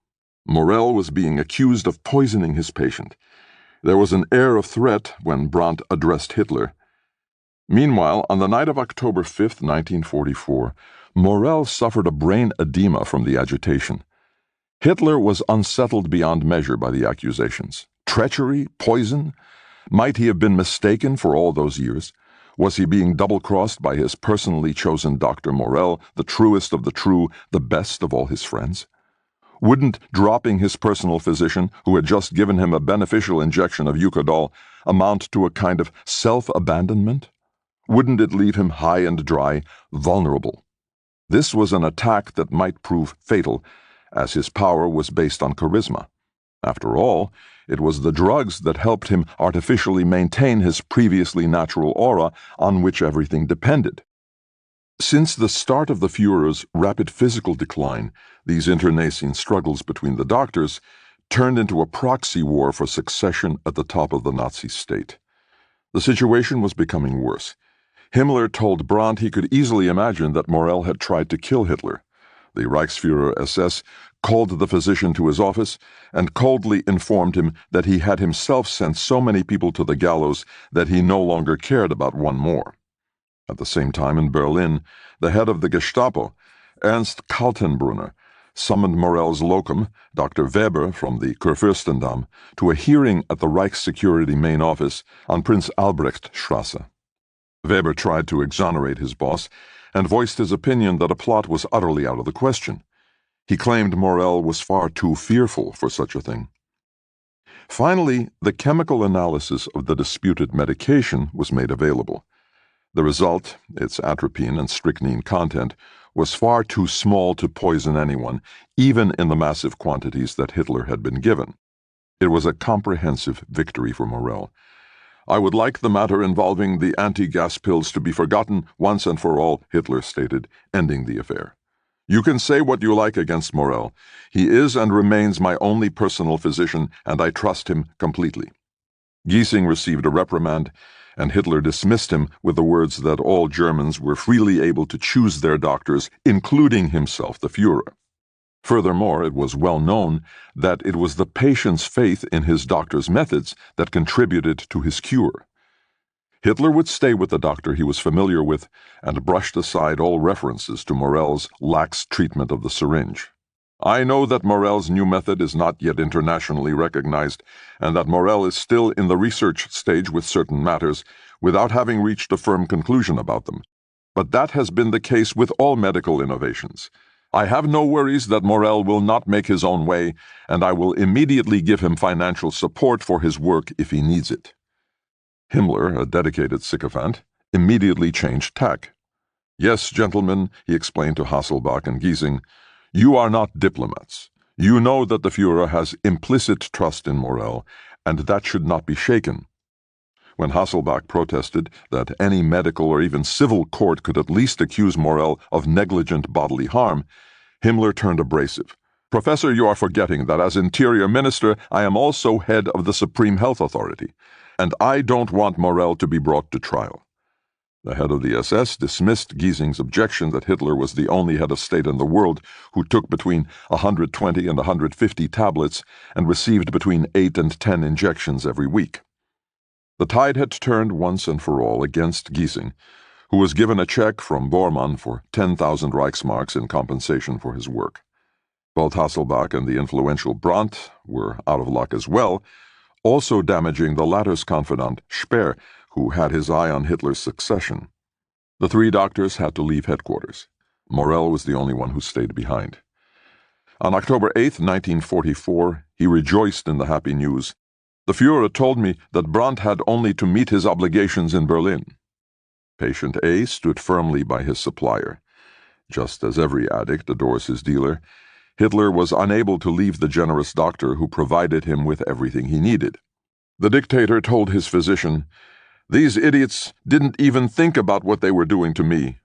Morel was being accused of poisoning his patient. There was an air of threat when Brandt addressed Hitler. Meanwhile, on the night of October 5, 1944, Morel suffered a brain edema from the agitation. Hitler was unsettled beyond measure by the accusations. Treachery? Poison? Might he have been mistaken for all those years? Was he being double-crossed by his personally chosen Dr. Morel, the truest of the true, the best of all his friends? Wouldn't dropping his personal physician, who had just given him a beneficial injection of Eucodol, amount to a kind of self-abandonment? Wouldn't it leave him high and dry, vulnerable? This was an attack that might prove fatal, as his power was based on charisma. After all, it was the drugs that helped him artificially maintain his previously natural aura on which everything depended. Since the start of the Führer's rapid physical decline, these internecine struggles between the doctors turned into a proxy war for succession at the top of the Nazi state. The situation was becoming worse. Himmler told Brandt he could easily imagine that Morel had tried to kill Hitler. The Reichsführer SS called the physician to his office and coldly informed him that he had himself sent so many people to the gallows that he no longer cared about one more. At the same time in Berlin, the head of the Gestapo, Ernst Kaltenbrunner, summoned Morel's locum, Dr. Weber from the Kurfürstendamm, to a hearing at the Reichssecurity main office on Prince Albrechtstrasse. Weber tried to exonerate his boss and voiced his opinion that a plot was utterly out of the question. He claimed Morel was far too fearful for such a thing. Finally, the chemical analysis of the disputed medication was made available. The result, its atropine and strychnine content, was far too small to poison anyone, even in the massive quantities that Hitler had been given. It was a comprehensive victory for Morel. "I would like the matter involving the anti-gas pills to be forgotten once and for all," Hitler stated, ending the affair. "You can say what you like against Morel. He is and remains my only personal physician, and I trust him completely." Giesing received a reprimand, and Hitler dismissed him with the words that all Germans were freely able to choose their doctors, including himself, the Führer. Furthermore, it was well known that it was the patient's faith in his doctor's methods that contributed to his cure. Hitler would stay with the doctor he was familiar with and brushed aside all references to Morel's lax treatment of the syringe. "I know that Morel's new method is not yet internationally recognized, and that Morel is still in the research stage with certain matters, without having reached a firm conclusion about them. But that has been the case with all medical innovations. I have no worries that Morel will not make his own way, and I will immediately give him financial support for his work if he needs it." Himmler, a dedicated sycophant, immediately changed tack. "Yes, gentlemen," he explained to Hasselbach and Giesing, "you are not diplomats. You know that the Führer has implicit trust in Morel, and that should not be shaken." When Hasselbach protested that any medical or even civil court could at least accuse Morel of negligent bodily harm, Himmler turned abrasive. "Professor, you are forgetting that as Interior Minister I am also head of the Supreme Health Authority, and I don't want Morel to be brought to trial." The head of the SS dismissed Giesing's objection that Hitler was the only head of state in the world who took between 120 and 150 tablets and received between 8 and 10 injections every week. The tide had turned once and for all against Giesing, who was given a check from Bormann for 10,000 Reichsmarks in compensation for his work. Both Hasselbach and the influential Brandt were out of luck as well, also damaging the latter's confidant, Speer, who had his eye on Hitler's succession. The three doctors had to leave headquarters. Morell was the only one who stayed behind. On October 8, 1944, he rejoiced in the happy news. "The Führer told me that Brandt had only to meet his obligations in Berlin." Patient A stood firmly by his supplier. Just as every addict adores his dealer, Hitler was unable to leave the generous doctor who provided him with everything he needed. The dictator told his physician, "These idiots didn't even think about what they were doing to me.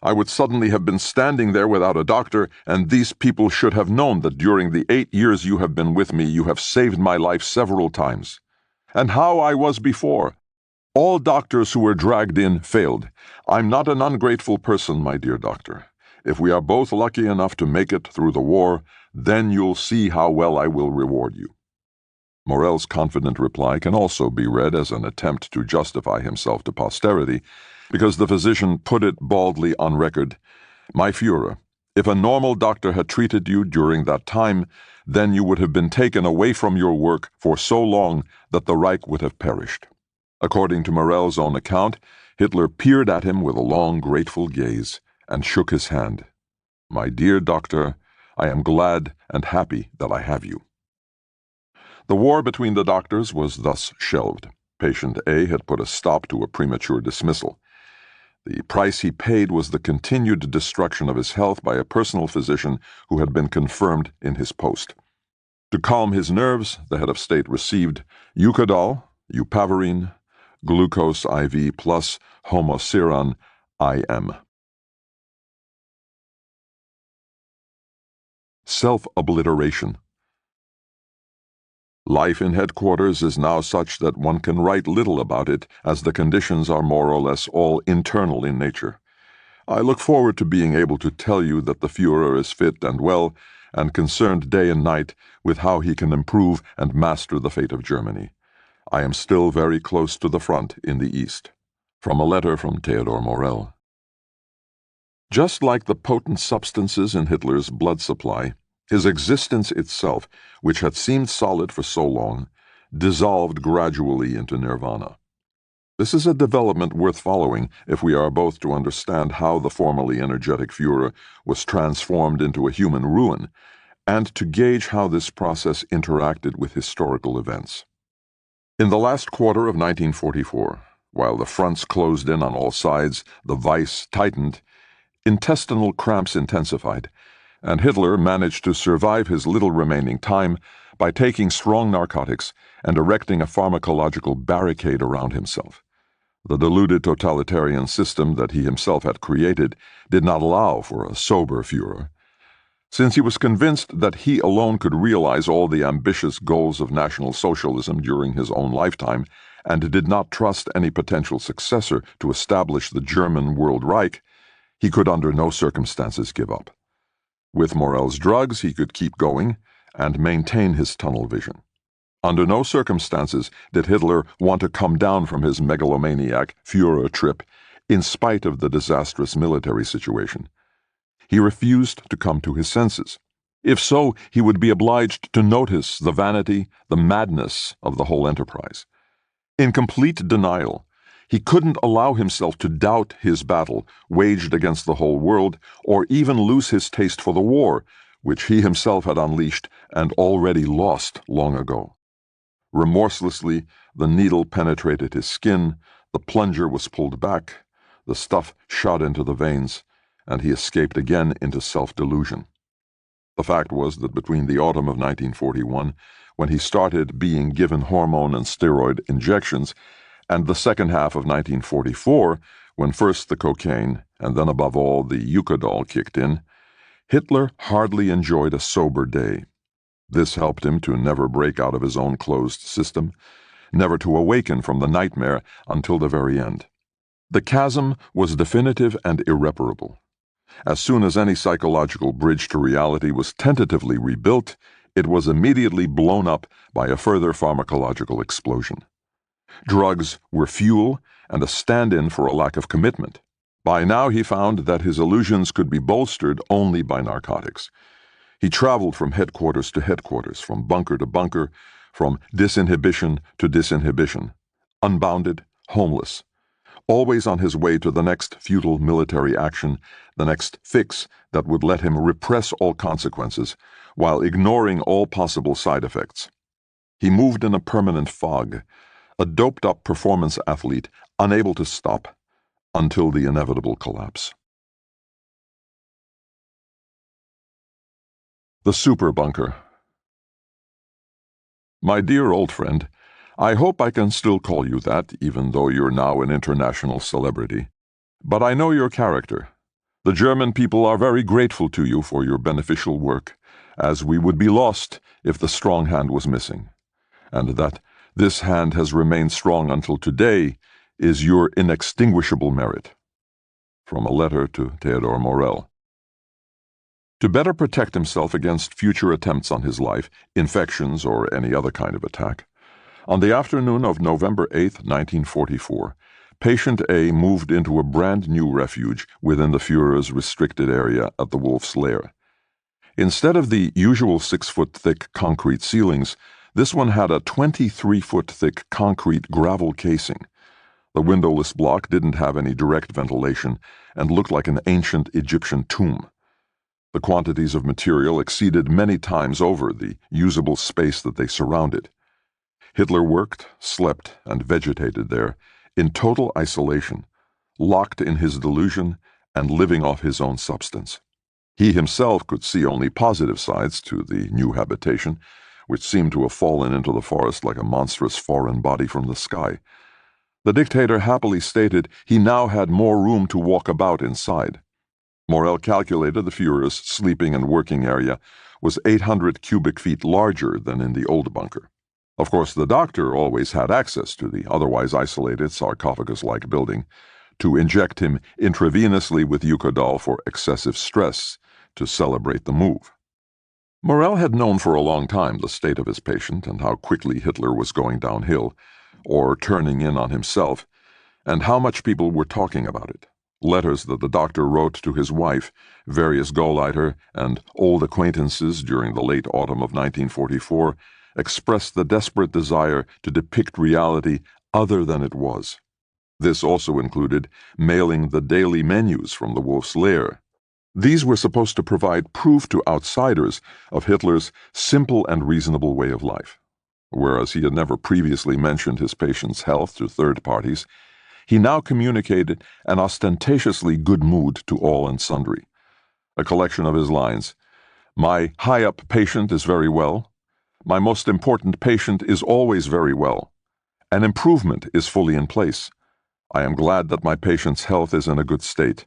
I would suddenly have been standing there without a doctor, and these people should have known that during the 8 years you have been with me, you have saved my life several times. And how I was before. All doctors who were dragged in failed. I'm not an ungrateful person, my dear doctor. If we are both lucky enough to make it through the war, then you'll see how well I will reward you." Morell's confident reply can also be read as an attempt to justify himself to posterity, because the physician put it baldly on record, "My Führer, if a normal doctor had treated you during that time, then you would have been taken away from your work for so long that the Reich would have perished." According to Morell's own account, Hitler peered at him with a long, grateful gaze and shook his hand. "My dear doctor, I am glad and happy that I have you." The war between the doctors was thus shelved. Patient A had put a stop to a premature dismissal. The price he paid was the continued destruction of his health by a personal physician who had been confirmed in his post. To calm his nerves, the head of state received Eucadol, Eupavarine, glucose IV plus homoceron IM. Self-obliteration. Life in headquarters is now such that one can write little about it, as the conditions are more or less all internal in nature. I look forward to being able to tell you that the Führer is fit and well, and concerned day and night with how he can improve and master the fate of Germany. I am still very close to the front in the East. From a letter from Theodor Morell. Just like the potent substances in Hitler's blood supply, his existence itself, which had seemed solid for so long, dissolved gradually into nirvana. This is a development worth following if we are both to understand how the formerly energetic Führer was transformed into a human ruin, and to gauge how this process interacted with historical events. In the last quarter of 1944, while the fronts closed in on all sides, the vice tightened, intestinal cramps intensified, and Hitler managed to survive his little remaining time by taking strong narcotics and erecting a pharmacological barricade around himself. The deluded totalitarian system that he himself had created did not allow for a sober Führer. Since he was convinced that he alone could realize all the ambitious goals of National Socialism during his own lifetime, and did not trust any potential successor to establish the German World Reich, he could under no circumstances give up. With Morell's drugs, he could keep going and maintain his tunnel vision. Under no circumstances did Hitler want to come down from his megalomaniac Führer trip, in spite of the disastrous military situation. He refused to come to his senses. If so, he would be obliged to notice the vanity, the madness of the whole enterprise. In complete denial, he couldn't allow himself to doubt his battle, waged against the whole world, or even lose his taste for the war, which he himself had unleashed and already lost long ago. Remorselessly, the needle penetrated his skin, the plunger was pulled back, the stuff shot into the veins, and he escaped again into self-delusion. The fact was that between the autumn of 1941, when he started being given hormone and steroid injections, and the second half of 1944, when first the cocaine and then above all the Eucadol kicked in, Hitler hardly enjoyed a sober day. This helped him to never break out of his own closed system, never to awaken from the nightmare until the very end. The chasm was definitive and irreparable. As soon as any psychological bridge to reality was tentatively rebuilt, it was immediately blown up by a further pharmacological explosion. Drugs were fuel and a stand-in for a lack of commitment. By now he found that his illusions could be bolstered only by narcotics. He traveled from headquarters to headquarters, from bunker to bunker, from disinhibition to disinhibition, unbounded, homeless, always on his way to the next futile military action, the next fix that would let him repress all consequences while ignoring all possible side effects. He moved in a permanent fog, a doped-up performance athlete unable to stop until the inevitable collapse. The Super Bunker. My dear old friend, I hope I can still call you that, even though you're now an international celebrity. But I know your character. The German people are very grateful to you for your beneficial work, as we would be lost if the strong hand was missing. And that this hand has remained strong until today is your inextinguishable merit. From a letter to Theodor Morell. To better protect himself against future attempts on his life, infections, or any other kind of attack, on the afternoon of November 8, 1944, Patient A moved into a brand-new refuge within the Führer's restricted area at the Wolf's Lair. Instead of the usual 6-foot-thick concrete ceilings, this one had a 23-foot-thick concrete gravel casing. The windowless block didn't have any direct ventilation and looked like an ancient Egyptian tomb. The quantities of material exceeded many times over the usable space that they surrounded. Hitler worked, slept, and vegetated there, in total isolation, locked in his delusion and living off his own substance. He himself could see only positive sides to the new habitation, which seemed to have fallen into the forest like a monstrous foreign body from the sky. The dictator happily stated he now had more room to walk about inside. Morell calculated the Führer's sleeping and working area was 800 cubic feet larger than in the old bunker. Of course, the doctor always had access to the otherwise isolated sarcophagus-like building to inject him intravenously with Eukodal for excessive stress to celebrate the move. Morell had known for a long time the state of his patient and how quickly Hitler was going downhill, or turning in on himself, and how much people were talking about it. Letters that the doctor wrote to his wife, various Gauleiter, and old acquaintances during the late autumn of 1944 expressed the desperate desire to depict reality other than it was. This also included mailing the daily menus from the Wolf's Lair. These were supposed to provide proof to outsiders of Hitler's simple and reasonable way of life. Whereas he had never previously mentioned his patient's health to third parties, he now communicated an ostentatiously good mood to all and sundry. A collection of his lines: "My high-up patient is very well. My most important patient is always very well. An improvement is fully in place. I am glad that my patient's health is in a good state.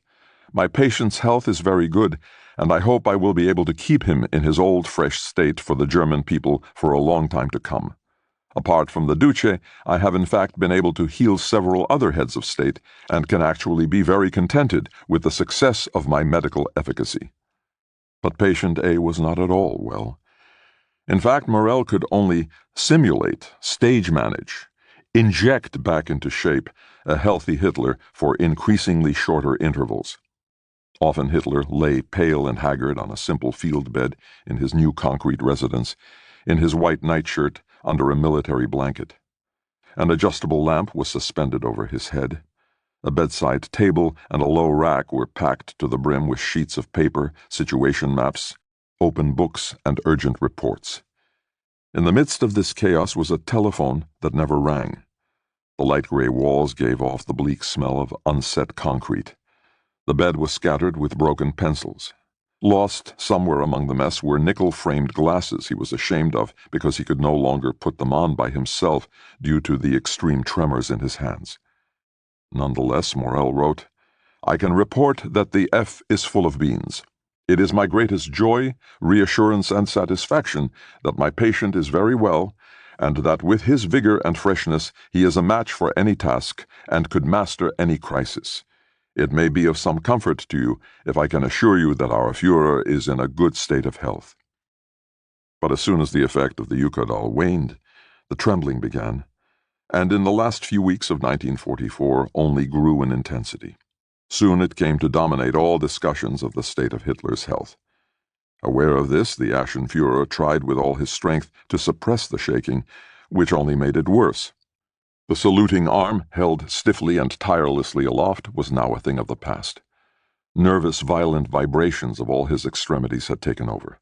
My patient's health is very good, and I hope I will be able to keep him in his old, fresh state for the German people for a long time to come. Apart from the Duce, I have in fact been able to heal several other heads of state and can actually be very contented with the success of my medical efficacy." But patient A was not at all well. In fact, Morell could only simulate, stage manage, inject back into shape a healthy Hitler for increasingly shorter intervals. Often Hitler lay pale and haggard on a simple field bed in his new concrete residence, in his white nightshirt under a military blanket. An adjustable lamp was suspended over his head. A bedside table and a low rack were packed to the brim with sheets of paper, situation maps, open books, and urgent reports. In the midst of this chaos was a telephone that never rang. The light gray walls gave off the bleak smell of unset concrete. The bed was scattered with broken pencils. Lost somewhere among the mess were nickel-framed glasses he was ashamed of because he could no longer put them on by himself due to the extreme tremors in his hands. Nonetheless, Morell wrote, "I can report that the F is full of beans. It is my greatest joy, reassurance, and satisfaction that my patient is very well, and that with his vigor and freshness he is a match for any task and could master any crisis. It may be of some comfort to you if I can assure you that our Führer is in a good state of health." But as soon as the effect of the Eukodal waned, the trembling began, and in the last few weeks of 1944 only grew in intensity. Soon it came to dominate all discussions of the state of Hitler's health. Aware of this, the Ashen Führer tried with all his strength to suppress the shaking, which only made it worse. The saluting arm, held stiffly and tirelessly aloft, was now a thing of the past. Nervous, violent vibrations of all his extremities had taken over.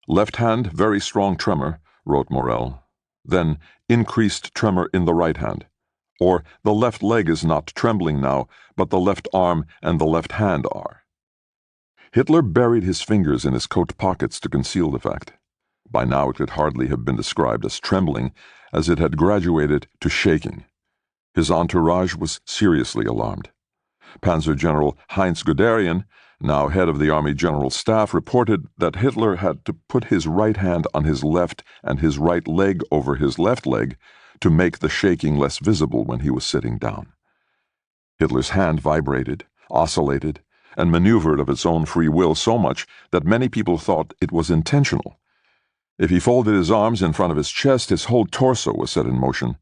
"Left hand, very strong tremor," wrote Morel. Then, increased tremor in the right hand. Or, the left leg is not trembling now, but the left arm and the left hand are. Hitler buried his fingers in his coat pockets to conceal the fact. By now it could hardly have been described as trembling, as it had graduated to shaking. His entourage was seriously alarmed. Panzer General Heinz Guderian, now head of the Army General Staff, reported that Hitler had to put his right hand on his left and his right leg over his left leg to make the shaking less visible when he was sitting down. Hitler's hand vibrated, oscillated, and maneuvered of its own free will so much that many people thought it was intentional. If he folded his arms in front of his chest, his whole torso was set in motion.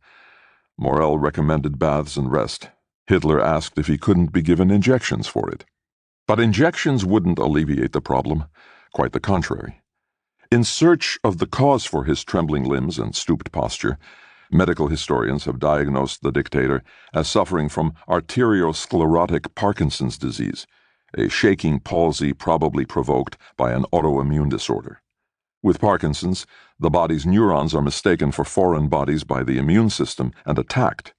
Morel recommended baths and rest. Hitler asked if he couldn't be given injections for it. But injections wouldn't alleviate the problem, quite the contrary. In search of the cause for his trembling limbs and stooped posture, medical historians have diagnosed the dictator as suffering from arteriosclerotic Parkinson's disease, a shaking palsy probably provoked by an autoimmune disorder. With Parkinson's, the body's neurons are mistaken for foreign bodies by the immune system and attacked,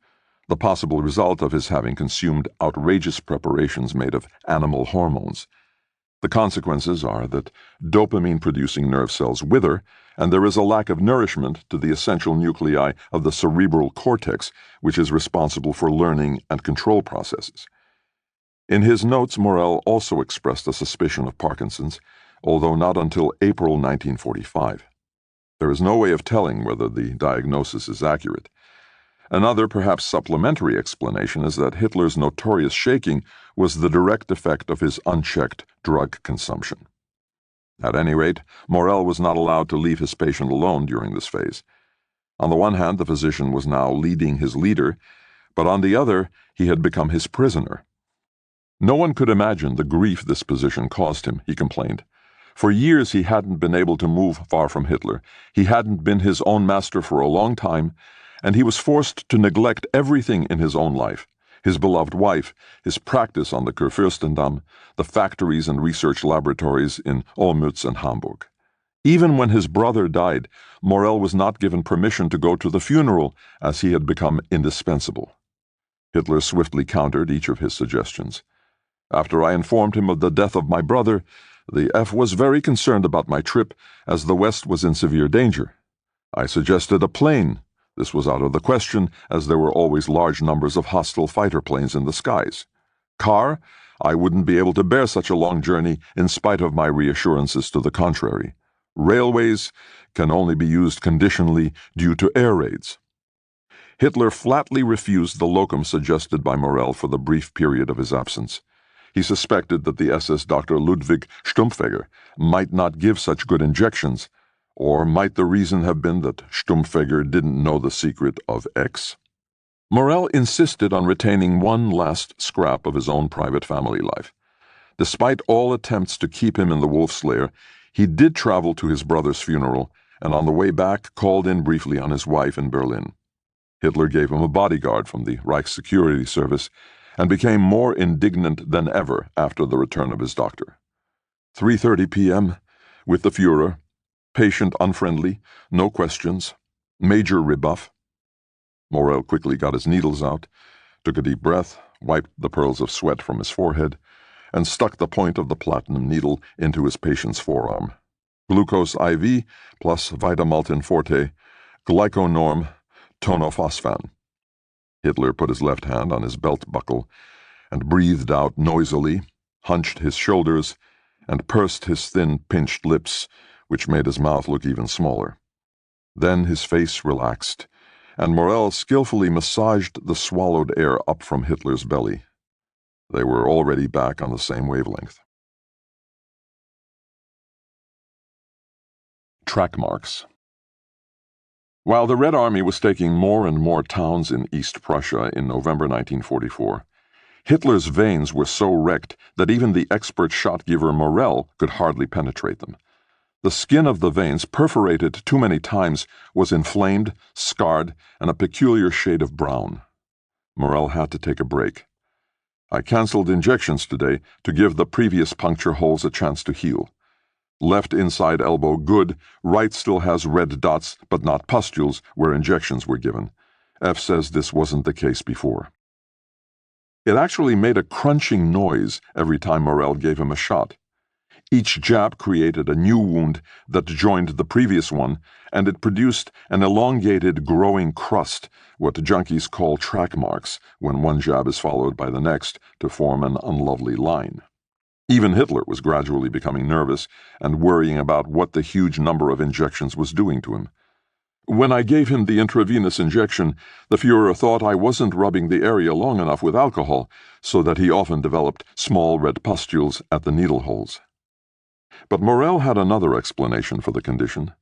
the possible result of his having consumed outrageous preparations made of animal hormones. The consequences are that dopamine-producing nerve cells wither, and there is a lack of nourishment to the essential nuclei of the cerebral cortex, which is responsible for learning and control processes. In his notes, Morel also expressed a suspicion of Parkinson's, although not until April 1945. There is no way of telling whether the diagnosis is accurate. Another, perhaps supplementary explanation is that Hitler's notorious shaking was the direct effect of his unchecked drug consumption. At any rate, Morel was not allowed to leave his patient alone during this phase. On the one hand, the physician was now leading his leader, but on the other, he had become his prisoner. No one could imagine the grief this position caused him, he complained. For years he hadn't been able to move far from Hitler. He hadn't been his own master for a long time, and he was forced to neglect everything in his own life: his beloved wife, his practice on the Kurfürstendamm, the factories and research laboratories in Olmütz and Hamburg. Even when his brother died, Morel was not given permission to go to the funeral, as he had become indispensable. Hitler swiftly countered each of his suggestions. After I informed him of the death of my brother, the F was very concerned about my trip, as the West was in severe danger. I suggested a plane. This was out of the question, as there were always large numbers of hostile fighter planes in the skies. Car, I wouldn't be able to bear such a long journey in spite of my reassurances to the contrary. Railways can only be used conditionally due to air raids. Hitler flatly refused the locum suggested by Morel for the brief period of his absence. He suspected that the SS Dr. Ludwig Stumpfegger might not give such good injections, or might the reason have been that Stumpfegger didn't know the secret of X? Morel insisted on retaining one last scrap of his own private family life. Despite all attempts to keep him in the wolf's lair, he did travel to his brother's funeral, and on the way back called in briefly on his wife in Berlin. Hitler gave him a bodyguard from the Reich Security Service, and became more indignant than ever after the return of his doctor. 3:30 p.m., with the Führer, patient unfriendly, no questions, major rebuff. Morel quickly got his needles out, took a deep breath, wiped the pearls of sweat from his forehead, and stuck the point of the platinum needle into his patient's forearm. Glucose IV plus Vitamultin Forte, Glyconorm, Tonofosfan. Hitler put his left hand on his belt buckle and breathed out noisily, hunched his shoulders, and pursed his thin, pinched lips, which made his mouth look even smaller. Then his face relaxed, and Morel skillfully massaged the swallowed air up from Hitler's belly. They were already back on the same wavelength. Track marks. While the Red Army was taking more and more towns in East Prussia in November 1944, Hitler's veins were so wrecked that even the expert shot-giver Morel could hardly penetrate them. The skin of the veins, perforated too many times, was inflamed, scarred, and a peculiar shade of brown. Morel had to take a break. I canceled injections today to give the previous puncture holes a chance to heal. Left inside elbow good, right still has red dots, but not pustules where injections were given. F says this wasn't the case before. It actually made a crunching noise every time Morel gave him a shot. Each jab created a new wound that joined the previous one, and it produced an elongated growing crust, what junkies call track marks, when one jab is followed by the next to form an unlovely line. Even Hitler was gradually becoming nervous and worrying about what the huge number of injections was doing to him. When I gave him the intravenous injection, the Führer thought I wasn't rubbing the area long enough with alcohol, so that he often developed small red pustules at the needle holes. But Morel had another explanation for the condition.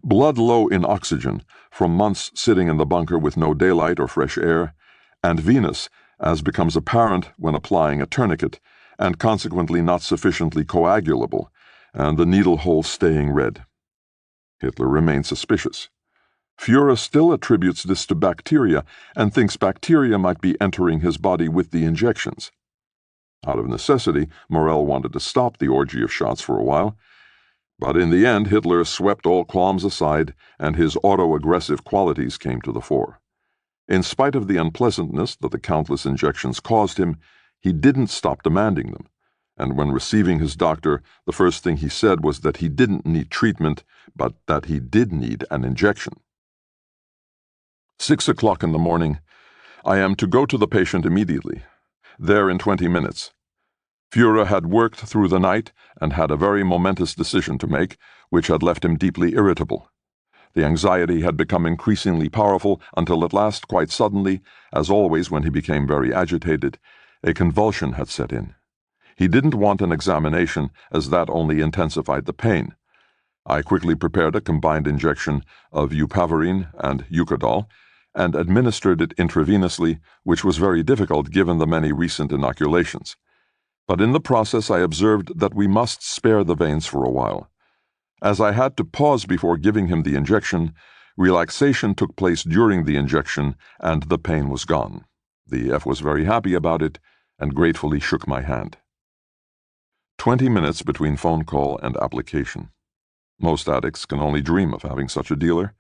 Blood low in oxygen, from months sitting in the bunker with no daylight or fresh air, and venous, as becomes apparent when applying a tourniquet, and consequently not sufficiently coagulable, and the needle hole staying red. Hitler remained suspicious. Führer still attributes this to bacteria and thinks bacteria might be entering his body with the injections. Out of necessity, Morel wanted to stop the orgy of shots for a while, but in the end Hitler swept all qualms aside and his auto-aggressive qualities came to the fore. In spite of the unpleasantness that the countless injections caused him, he didn't stop demanding them, and when receiving his doctor, the first thing he said was that he didn't need treatment, but that he did need an injection. 6 o'clock in the morning. I am to go to the patient immediately. There in 20 minutes. Führer had worked through the night and had a very momentous decision to make, which had left him deeply irritable. The anxiety had become increasingly powerful until at last, quite suddenly, as always when he became very agitated, a convulsion had set in. He didn't want an examination, as that only intensified the pain. I quickly prepared a combined injection of eupavarin and eucodol, and administered it intravenously, which was very difficult given the many recent inoculations. But in the process I observed that we must spare the veins for a while. As I had to pause before giving him the injection, relaxation took place during the injection, and the pain was gone. The F was very happy about it, and gratefully shook my hand. 20 minutes between phone call and application. Most addicts can only dream of having such a dealer.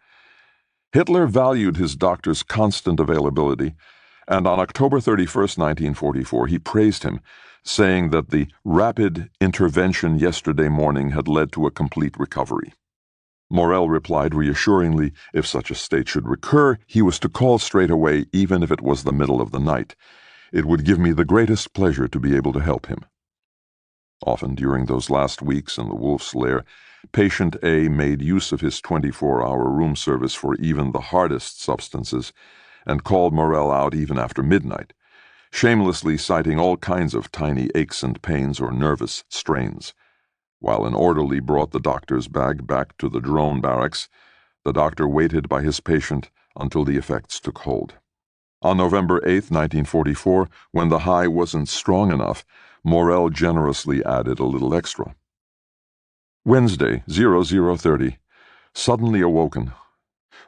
Hitler valued his doctor's constant availability, and on October 31, 1944, he praised him, saying that the rapid intervention yesterday morning had led to a complete recovery. Morel replied reassuringly if such a state should recur, he was to call straight away even if it was the middle of the night. It would give me the greatest pleasure to be able to help him. Often during those last weeks in the Wolf's Lair, Patient A made use of his 24-hour room service for even the hardest substances and called Morel out even after midnight, shamelessly citing all kinds of tiny aches and pains or nervous strains. While an orderly brought the doctor's bag back to the drone barracks, the doctor waited by his patient until the effects took hold. On November 8, 1944, when the high wasn't strong enough, Morel generously added a little extra. Wednesday, 00:30. Suddenly awoken.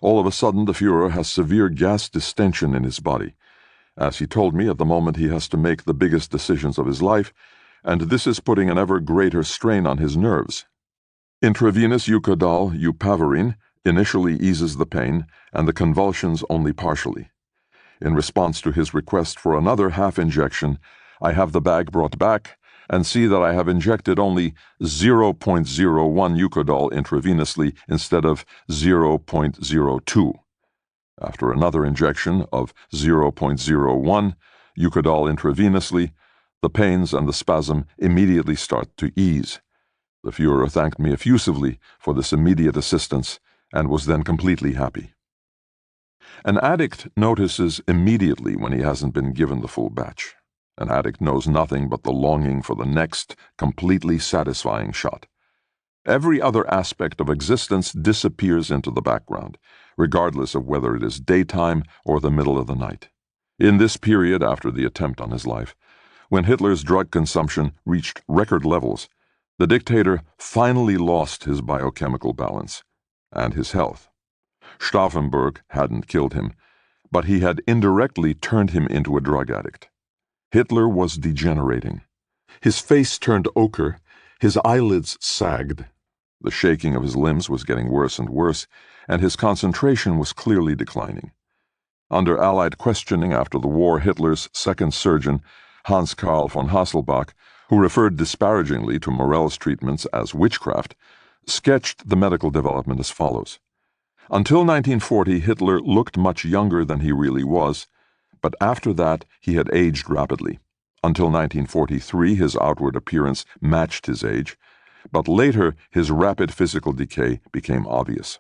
All of a sudden the Führer has severe gas distension in his body. As he told me, at the moment he has to make the biggest decisions of his life, and this is putting an ever greater strain on his nerves. Intravenous eucodol, eupavarin, initially eases the pain, and the convulsions only partially. In response to his request for another half injection, I have the bag brought back and see that I have injected only 0.01 eucodol intravenously instead of 0.02. After another injection of 0.01 eucodol intravenously, the pains and the spasm immediately start to ease. The Führer thanked me effusively for this immediate assistance and was then completely happy. An addict notices immediately when he hasn't been given the full batch. An addict knows nothing but the longing for the next, completely satisfying shot. Every other aspect of existence disappears into the background, regardless of whether it is daytime or the middle of the night. In this period after the attempt on his life, when Hitler's drug consumption reached record levels, The dictator finally lost his biochemical balance and his health. Stauffenberg hadn't killed him, but he had indirectly turned him into a drug addict. Hitler was degenerating. His face turned ochre, his eyelids sagged. The shaking of his limbs was getting worse and worse, and his concentration was clearly declining. Under Allied questioning after the war, Hitler's second surgeon, Hans Karl von Hasselbach, who referred disparagingly to Morell's treatments as witchcraft, sketched the medical development as follows. Until 1940, Hitler looked much younger than he really was, but after that he had aged rapidly. Until 1943, his outward appearance matched his age, but later his rapid physical decay became obvious.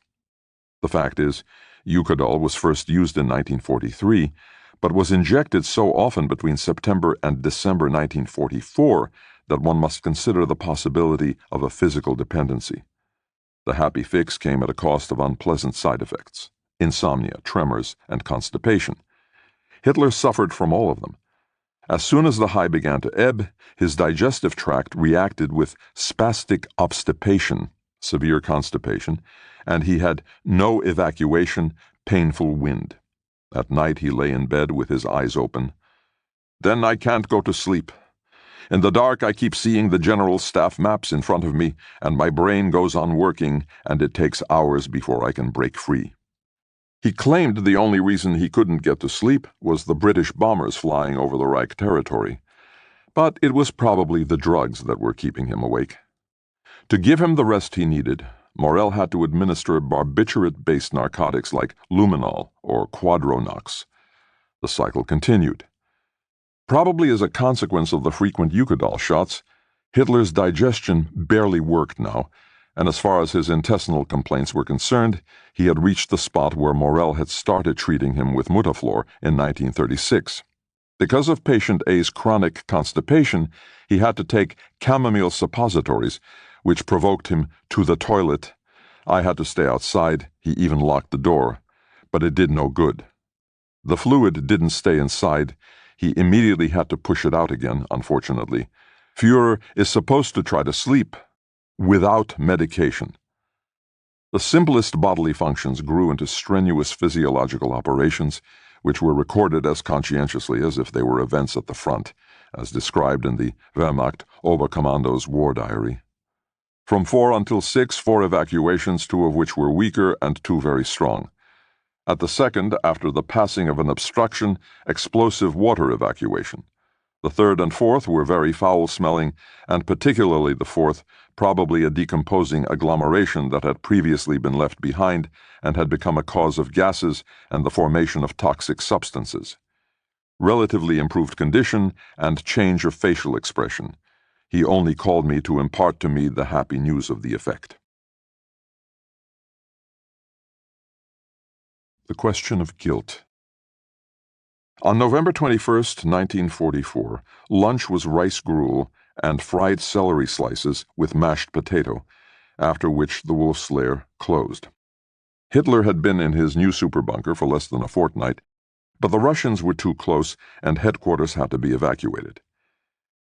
The fact is, Eucadol was first used in 1943, but was injected so often between September and December 1944 that one must consider the possibility of a physical dependency. The happy fix came at a cost of unpleasant side effects: insomnia, tremors, and constipation. Hitler suffered from all of them. As soon as the high began to ebb, his digestive tract reacted with spastic obstipation, severe constipation, and he had no evacuation, painful wind. At night he lay in bed with his eyes open. "Then I can't go to sleep. In the dark I keep seeing the general staff maps in front of me, and my brain goes on working, and it takes hours before I can break free." He claimed the only reason he couldn't get to sleep was the British bombers flying over the Reich territory, but it was probably the drugs that were keeping him awake. To give him the rest he needed, Morell had to administer barbiturate-based narcotics like luminol or quadronox. The cycle continued. Probably as a consequence of the frequent Eucadol shots, Hitler's digestion barely worked now, and as far as his intestinal complaints were concerned, he had reached the spot where Morell had started treating him with Mutaflor in 1936. Because of patient A's chronic constipation, he had to take chamomile suppositories, which provoked him to the toilet. I had to stay outside. He even locked the door, but it did no good. The fluid didn't stay inside. He immediately had to push it out again, unfortunately. Führer is supposed to try to sleep without medication. The simplest bodily functions grew into strenuous physiological operations, which were recorded as conscientiously as if they were events at the front, as described in the Wehrmacht Oberkommando's war diary. From 4 until 6, 4 evacuations, 2 of which were weaker and 2 very strong. At the second, after the passing of an obstruction, explosive water evacuation. The third and fourth were very foul-smelling, and particularly the fourth, probably a decomposing agglomeration that had previously been left behind and had become a cause of gases and the formation of toxic substances. Relatively improved condition and change of facial expression. He only called me to impart to me the happy news of the effect. The question of guilt. On November 21, 1944, lunch was rice gruel and fried celery slices with mashed potato, after which the Wolf's Lair closed. Hitler had been in his new superbunker for less than a fortnight, but the Russians were too close and headquarters had to be evacuated.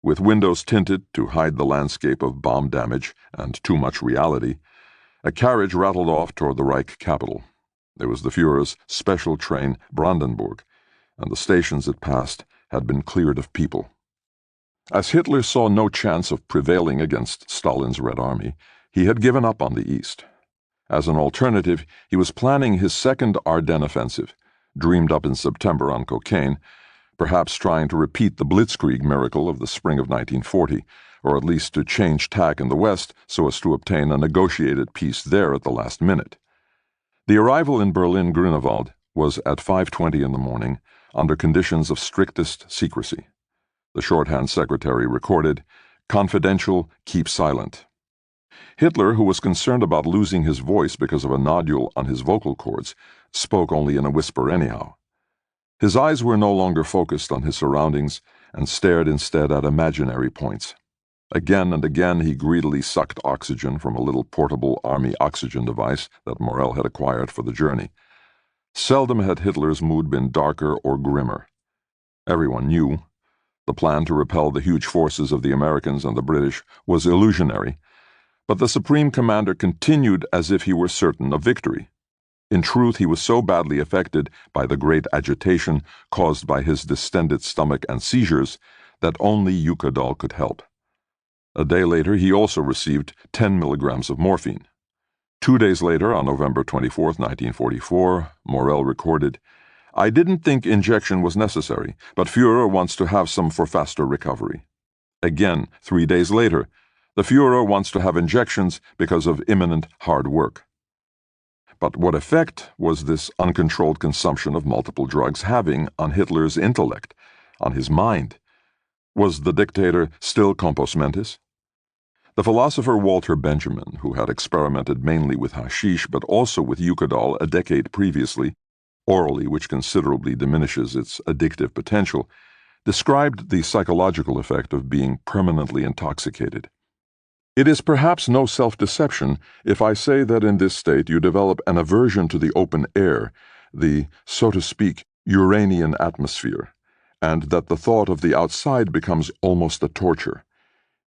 With windows tinted to hide the landscape of bomb damage and too much reality, a carriage rattled off toward the Reich capital. It was the Führer's special train Brandenburg, and the stations it passed had been cleared of people. As Hitler saw no chance of prevailing against Stalin's Red Army, he had given up on the East. As an alternative, he was planning his second Ardennes offensive, dreamed up in September on cocaine, perhaps trying to repeat the Blitzkrieg miracle of the spring of 1940, or at least to change tack in the West so as to obtain a negotiated peace there at the last minute. The arrival in Berlin-Grunewald was at 5:20 in the morning, under conditions of strictest secrecy. The shorthand secretary recorded, "Confidential, keep silent." Hitler, who was concerned about losing his voice because of a nodule on his vocal cords, spoke only in a whisper anyhow. His eyes were no longer focused on his surroundings and stared instead at imaginary points. Again and again he greedily sucked oxygen from a little portable army oxygen device that Morell had acquired for the journey. Seldom had Hitler's mood been darker or grimmer. Everyone knew, The plan to repel the huge forces of the Americans and the British was illusionary, but the Supreme Commander continued as if he were certain of victory. In truth, he was so badly affected by the great agitation caused by his distended stomach and seizures that only Eucadol could help. A day later, he also received 10 milligrams of morphine. 2 days later, on November 24, 1944, Morel recorded, "I didn't think injection was necessary, but Führer wants to have some for faster recovery." Again, 3 days later, the Führer wants to have injections because of imminent hard work. But what effect was this uncontrolled consumption of multiple drugs having on Hitler's intellect, on his mind? Was the dictator still compos mentis? The philosopher Walter Benjamin, who had experimented mainly with hashish but also with Eucadol a decade previously, orally, which considerably diminishes its addictive potential, described the psychological effect of being permanently intoxicated. It is perhaps no self-deception if I say that in this state you develop an aversion to the open air, the, so to speak, Uranian atmosphere, and that the thought of the outside becomes almost a torture.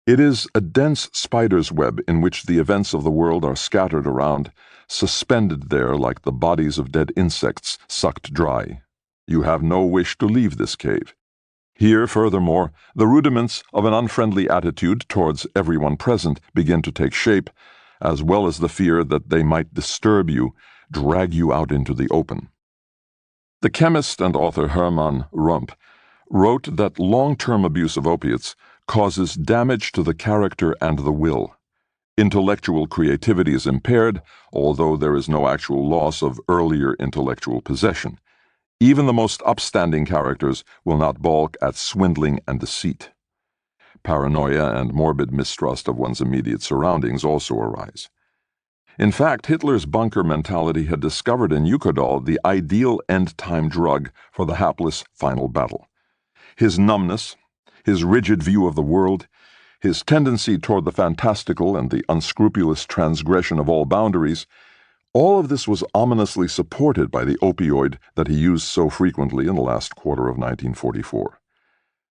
It is a dense spider's web in which the events of the world are scattered around, suspended there like the bodies of dead insects sucked dry. You have no wish to leave this cave. Here, furthermore, the rudiments of an unfriendly attitude towards everyone present begin to take shape, as well as the fear that they might disturb you, drag you out into the open. The chemist and author Hermann Rump wrote that long-term abuse of opiates causes damage to the character and the will. Intellectual creativity is impaired, although there is no actual loss of earlier intellectual possession. Even the most upstanding characters will not balk at swindling and deceit. Paranoia and morbid mistrust of one's immediate surroundings also arise. In fact, Hitler's bunker mentality had discovered in Eucadol the ideal end-time drug for the hapless final battle. His numbness, his rigid view of the world, his tendency toward the fantastical and the unscrupulous transgression of all boundaries, all of this was ominously supported by the opioid that he used so frequently in the last quarter of 1944.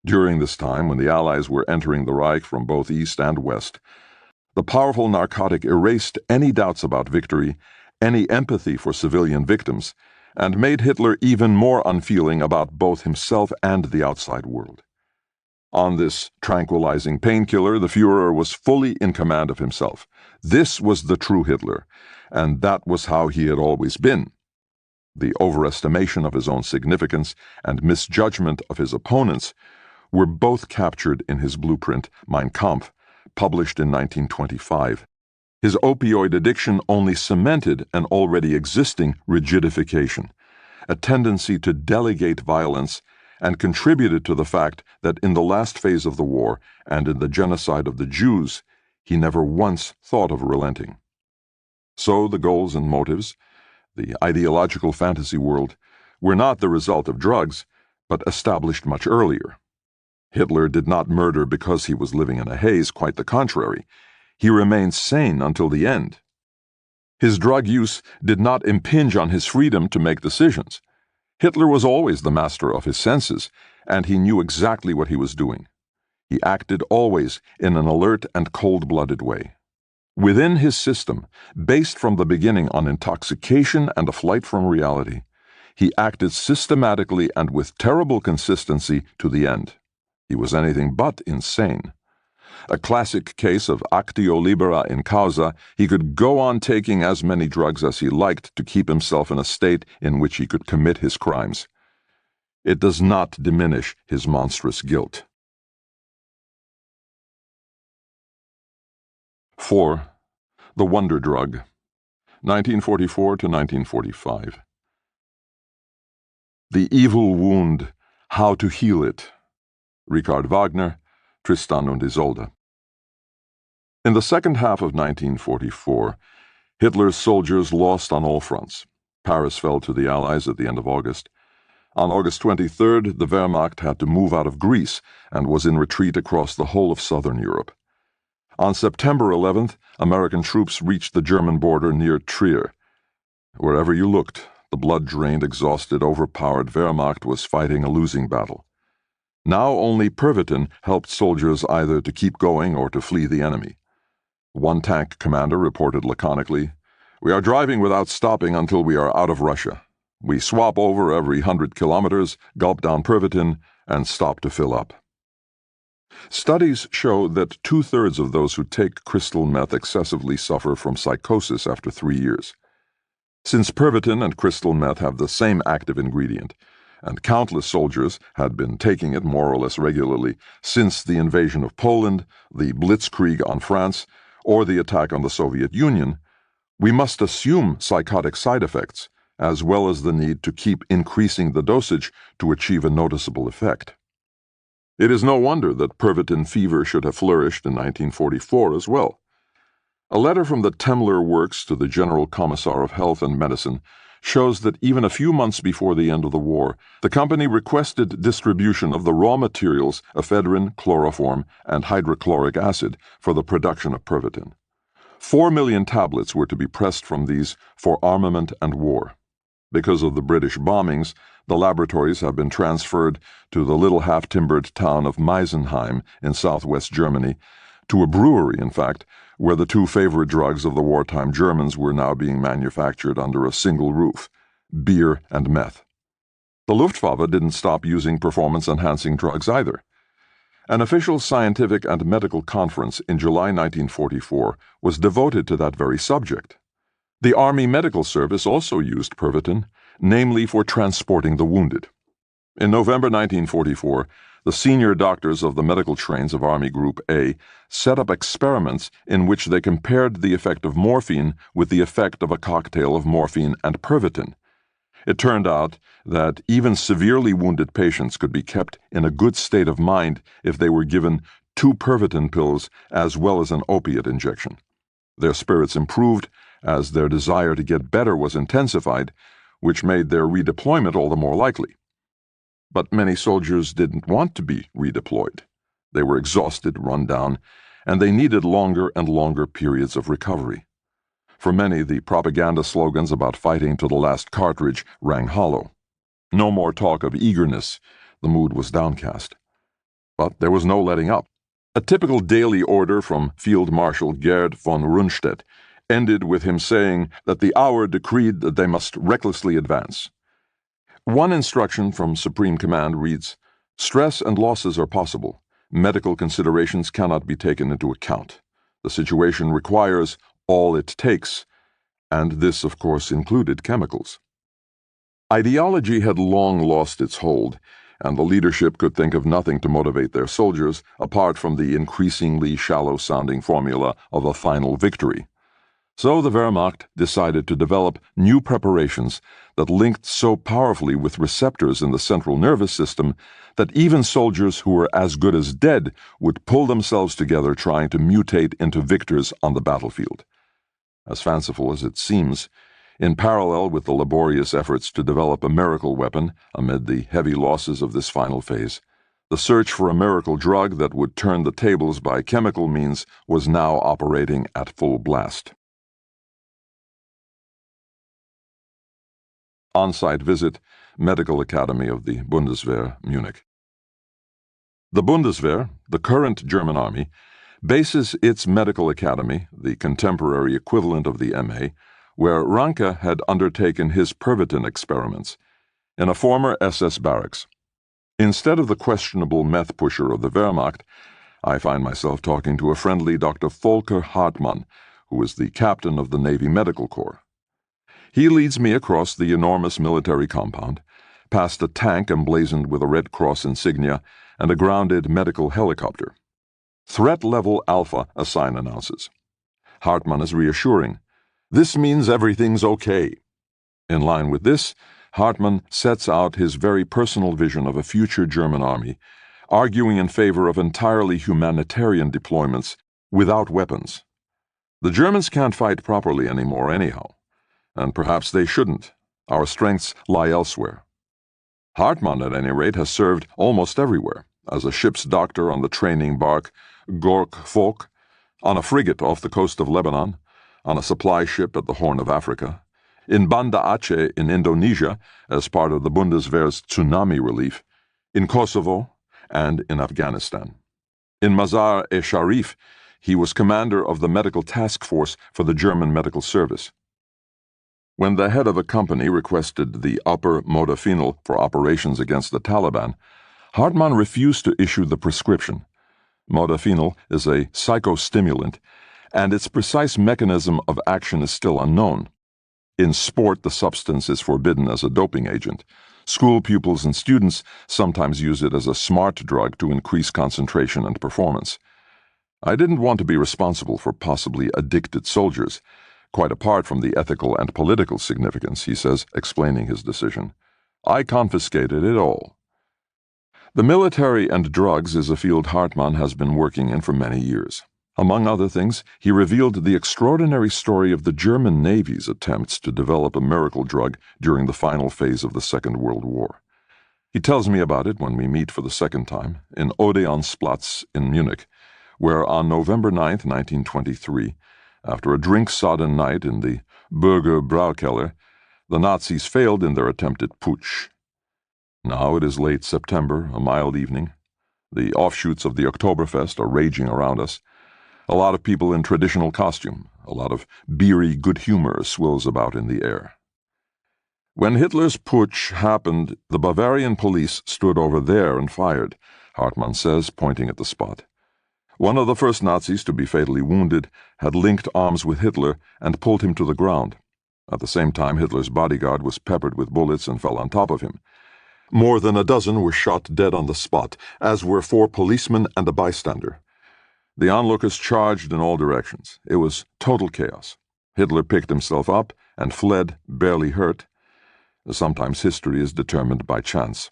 During this time, when the Allies were entering the Reich from both east and west, the powerful narcotic erased any doubts about victory, any empathy for civilian victims, and made Hitler even more unfeeling about both himself and the outside world. On this tranquilizing painkiller, the Führer was fully in command of himself. This was the true Hitler, and that was how he had always been. The overestimation of his own significance and misjudgment of his opponents were both captured in his blueprint, Mein Kampf, published in 1925. His opioid addiction only cemented an already existing rigidification, a tendency to delegate violence, and contributed to the fact that in the last phase of the war and in the genocide of the Jews, he never once thought of relenting. So the goals and motives, the ideological fantasy world, were not the result of drugs, but established much earlier. Hitler did not murder because he was living in a haze, quite the contrary. He remained sane until the end. His drug use did not impinge on his freedom to make decisions. Hitler was always the master of his senses, and he knew exactly what he was doing. He acted always in an alert and cold-blooded way. Within his system, based from the beginning on intoxication and a flight from reality, he acted systematically and with terrible consistency to the end. He was anything but insane. A classic case of actio libera in causa, he could go on taking as many drugs as he liked to keep himself in a state in which he could commit his crimes. It does not diminish his monstrous guilt. 4. The Wonder Drug, 1944 to 1945. The Evil Wound, How to Heal It. Richard Wagner, Tristan und Isolde. In the second half of 1944, Hitler's soldiers lost on all fronts. Paris fell to the Allies at the end of August. On August 23rd, the Wehrmacht had to move out of Greece and was in retreat across the whole of southern Europe. On September 11th, American troops reached the German border near Trier. Wherever you looked, the blood-drained, exhausted, overpowered Wehrmacht was fighting a losing battle. Now only Pervitin helped soldiers either to keep going or to flee the enemy. One tank commander reported laconically, "We are driving without stopping until we are out of Russia. We swap over every 100 kilometers, gulp down Pervitin, and stop to fill up." Studies show that 2/3 of those who take crystal meth excessively suffer from psychosis after 3 years. Since Pervitin and crystal meth have the same active ingredient, and countless soldiers had been taking it more or less regularly since the invasion of Poland, the Blitzkrieg on France, or the attack on the Soviet Union, we must assume psychotic side effects, as well as the need to keep increasing the dosage to achieve a noticeable effect. It is no wonder that Pervitin fever should have flourished in 1944 as well. A letter from the Temler Works to the General Commissar of Health and Medicine shows that even a few months before the end of the war, the company requested distribution of the raw materials ephedrine, chloroform, and hydrochloric acid for the production of Pervitin. 4 million tablets were to be pressed from these for armament and war. Because of the British bombings, the laboratories have been transferred to the little half-timbered town of Meisenheim in southwest Germany, to a brewery, in fact, where the two favorite drugs of the wartime Germans were now being manufactured under a single roof: beer and meth. The Luftwaffe didn't stop using performance-enhancing drugs either. An official scientific and medical conference in July 1944 was devoted to that very subject. The Army Medical Service also used Pervitin, namely for transporting the wounded. In November 1944, the senior doctors of the medical trains of Army Group A set up experiments in which they compared the effect of morphine with the effect of a cocktail of morphine and Pervitin. It turned out that even severely wounded patients could be kept in a good state of mind if they were given 2 Pervitin pills as well as an opiate injection. Their spirits improved as their desire to get better was intensified, which made their redeployment all the more likely. But many soldiers didn't want to be redeployed. They were exhausted, run down, and they needed longer and longer periods of recovery. For many, the propaganda slogans about fighting to the last cartridge rang hollow. No more talk of eagerness. The mood was downcast. But there was no letting up. A typical daily order from Field Marshal Gerd von Rundstedt ended with him saying that the hour decreed that they must recklessly advance. One instruction from Supreme Command reads, "Stress and losses are possible. Medical considerations cannot be taken into account. The situation requires all it takes," and this, of course, included chemicals. Ideology had long lost its hold, and the leadership could think of nothing to motivate their soldiers apart from the increasingly shallow-sounding formula of a final victory. So the Wehrmacht decided to develop new preparations that linked so powerfully with receptors in the central nervous system that even soldiers who were as good as dead would pull themselves together trying to mutate into victors on the battlefield. As fanciful as it seems, in parallel with the laborious efforts to develop a miracle weapon amid the heavy losses of this final phase, the search for a miracle drug that would turn the tables by chemical means was now operating at full blast. On-site visit, Medical Academy of the Bundeswehr, Munich. The Bundeswehr, the current German army, bases its medical academy, the contemporary equivalent of the MA, where Ranke had undertaken his Pervitin experiments, in a former SS barracks. Instead of the questionable meth pusher of the Wehrmacht, I find myself talking to a friendly Dr. Volker Hartmann, who is the captain of the Navy Medical Corps. He leads me across the enormous military compound, past a tank emblazoned with a Red Cross insignia and a grounded medical helicopter. "Threat level Alpha," a sign announces. Hartmann is reassuring. "This means everything's okay." In line with this, Hartmann sets out his very personal vision of a future German army, arguing in favor of entirely humanitarian deployments without weapons. The Germans can't fight properly anymore anyhow. And perhaps they shouldn't. Our strengths lie elsewhere. Hartmann, at any rate, has served almost everywhere, as a ship's doctor on the training bark Gork Volk, on a frigate off the coast of Lebanon, on a supply ship at the Horn of Africa, in Banda Aceh in Indonesia as part of the Bundeswehr's tsunami relief, in Kosovo, and in Afghanistan. In Mazar-e-Sharif, he was commander of the medical task force for the German Medical Service. When the head of a company requested the upper modafinil for operations against the Taliban, Hartmann refused to issue the prescription. Modafinil is a psychostimulant, and its precise mechanism of action is still unknown. In sport, the substance is forbidden as a doping agent. School pupils and students sometimes use it as a smart drug to increase concentration and performance. I didn't want to be responsible for possibly addicted soldiers, quite apart from the ethical and political significance, he says, explaining his decision. I confiscated it all. The military and drugs is a field Hartmann has been working in for many years. Among other things, he revealed the extraordinary story of the German Navy's attempts to develop a miracle drug during the final phase of the Second World War. He tells me about it when we meet for the second time in Odeonsplatz in Munich, where on November 9, 1923, after a drink-sodden night in the Bürger Braukeller, the Nazis failed in their attempted putsch. Now it is late September, a mild evening. The offshoots of the Oktoberfest are raging around us. A lot of people in traditional costume, a lot of beery good humor swills about in the air. When Hitler's putsch happened, the Bavarian police stood over there and fired, Hartmann says, pointing at the spot. One of the first Nazis to be fatally wounded had linked arms with Hitler and pulled him to the ground. At the same time, Hitler's bodyguard was peppered with bullets and fell on top of him. More than a dozen were shot dead on the spot, as were 4 policemen and a bystander. The onlookers charged in all directions. It was total chaos. Hitler picked himself up and fled, barely hurt. Sometimes history is determined by chance.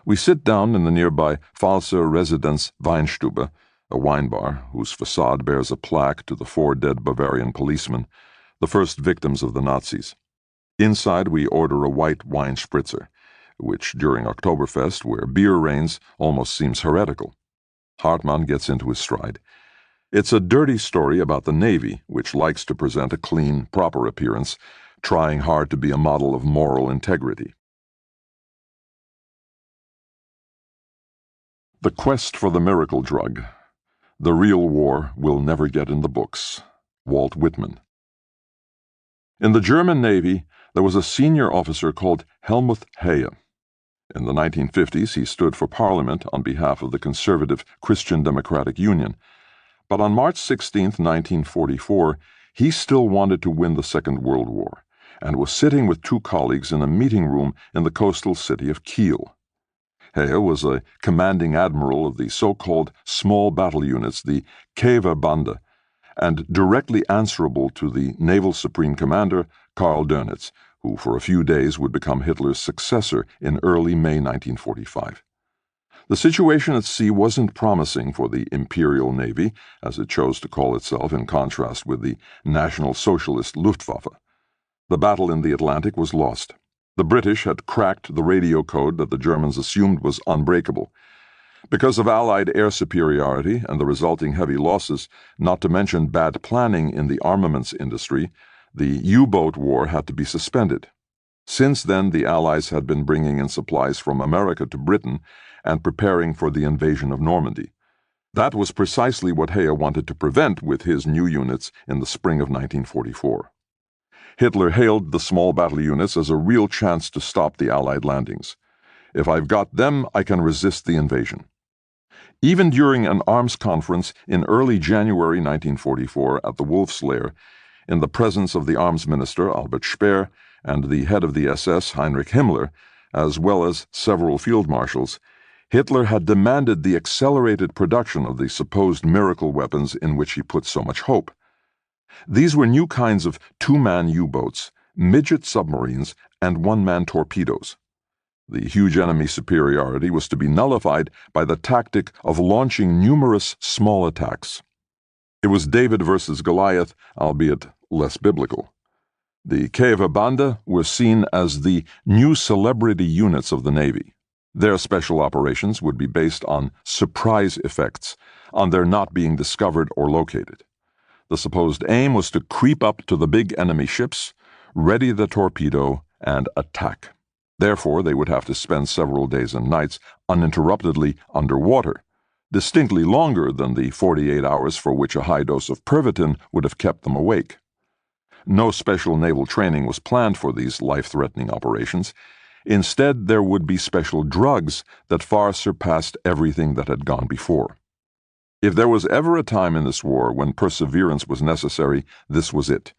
We sit down in the nearby Pfalzer Residenz Weinstube, a wine bar whose facade bears a plaque to the 4 dead Bavarian policemen, the first victims of the Nazis. Inside we order a white wine spritzer, which during Oktoberfest, where beer reigns, almost seems heretical. Hartmann gets into his stride. It's a dirty story about the Navy, which likes to present a clean, proper appearance, trying hard to be a model of moral integrity. The quest for the miracle drug. The real war will never get in the books. Walt Whitman. In the German Navy, there was a senior officer called Helmuth Heyer. In the 1950s, he stood for Parliament on behalf of the conservative Christian Democratic Union. But on March 16, 1944, he still wanted to win the Second World War and was sitting with 2 colleagues in a meeting room in the coastal city of Kiel. Heyer was a commanding admiral of the so-called small battle units, the Käferbande, and directly answerable to the Naval Supreme Commander, Karl Dönitz, who for a few days would become Hitler's successor in early May 1945. The situation at sea wasn't promising for the Imperial Navy, as it chose to call itself in contrast with the National Socialist Luftwaffe. The battle in the Atlantic was lost. The British had cracked the radio code that the Germans assumed was unbreakable. Because of Allied air superiority and the resulting heavy losses, not to mention bad planning in the armaments industry, the U-boat war had to be suspended. Since then, the Allies had been bringing in supplies from America to Britain and preparing for the invasion of Normandy. That was precisely what Heyer wanted to prevent with his new units in the spring of 1944. Hitler hailed the small battle units as a real chance to stop the Allied landings. If I've got them, I can resist the invasion. Even during an arms conference in early January 1944 at the Wolf's Lair, in the presence of the arms minister, Albert Speer, and the head of the SS, Heinrich Himmler, as well as several field marshals, Hitler had demanded the accelerated production of the supposed miracle weapons in which he put so much hope. These were new kinds of 2-man U-boats, midget submarines, and 1-man torpedoes. The huge enemy superiority was to be nullified by the tactic of launching numerous small attacks. It was David versus Goliath, albeit less biblical. The Käferbande were seen as the new celebrity units of the Navy. Their special operations would be based on surprise effects, on their not being discovered or located. The supposed aim was to creep up to the big enemy ships, ready the torpedo, and attack. Therefore, they would have to spend several days and nights uninterruptedly underwater, distinctly longer than the 48 hours for which a high dose of Pervitin would have kept them awake. No special naval training was planned for these life-threatening operations. Instead, there would be special drugs that far surpassed everything that had gone before. If there was ever a time in this war when perseverance was necessary, this was it.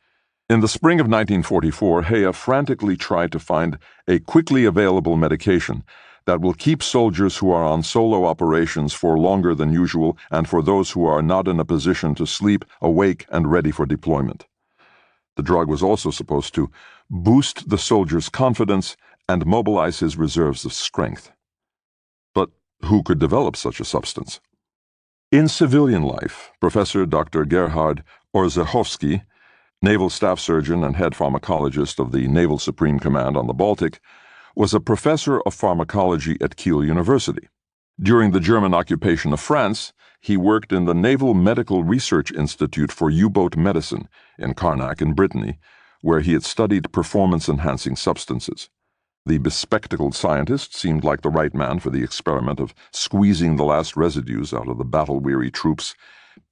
In the spring of 1944, Hea frantically tried to find a quickly available medication that will keep soldiers who are on solo operations for longer than usual and for those who are not in a position to sleep awake and ready for deployment. The drug was also supposed to boost the soldier's confidence and mobilize his reserves of strength. But who could develop such a substance? In civilian life, Professor Dr. Gerhard Orzechowski, Naval Staff Surgeon and head pharmacologist of the Naval Supreme Command on the Baltic, was a professor of pharmacology at Kiel University. During the German occupation of France, he worked in the Naval Medical Research Institute for U-boat medicine in Carnac in Brittany, where he had studied performance-enhancing substances. The bespectacled scientist seemed like the right man for the experiment of squeezing the last residues out of the battle-weary troops,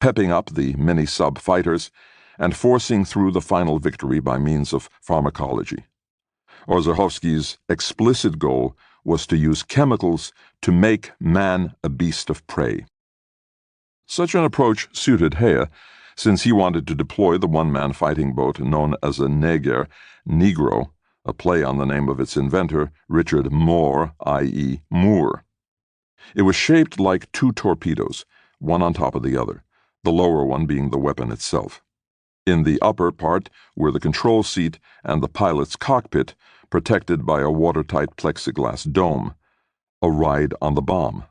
pepping up the many sub-fighters, and forcing through the final victory by means of pharmacology. Orzechowski's explicit goal was to use chemicals to make man a beast of prey. Such an approach suited Hea, since he wanted to deploy the one-man fighting boat known as a Neger, Negro, a play on the name of its inventor, Richard Moore, i.e. Moore. It was shaped like two torpedoes, one on top of the other, the lower one being the weapon itself. In the upper part were the control seat and the pilot's cockpit, protected by a watertight plexiglass dome, a ride on the bomb.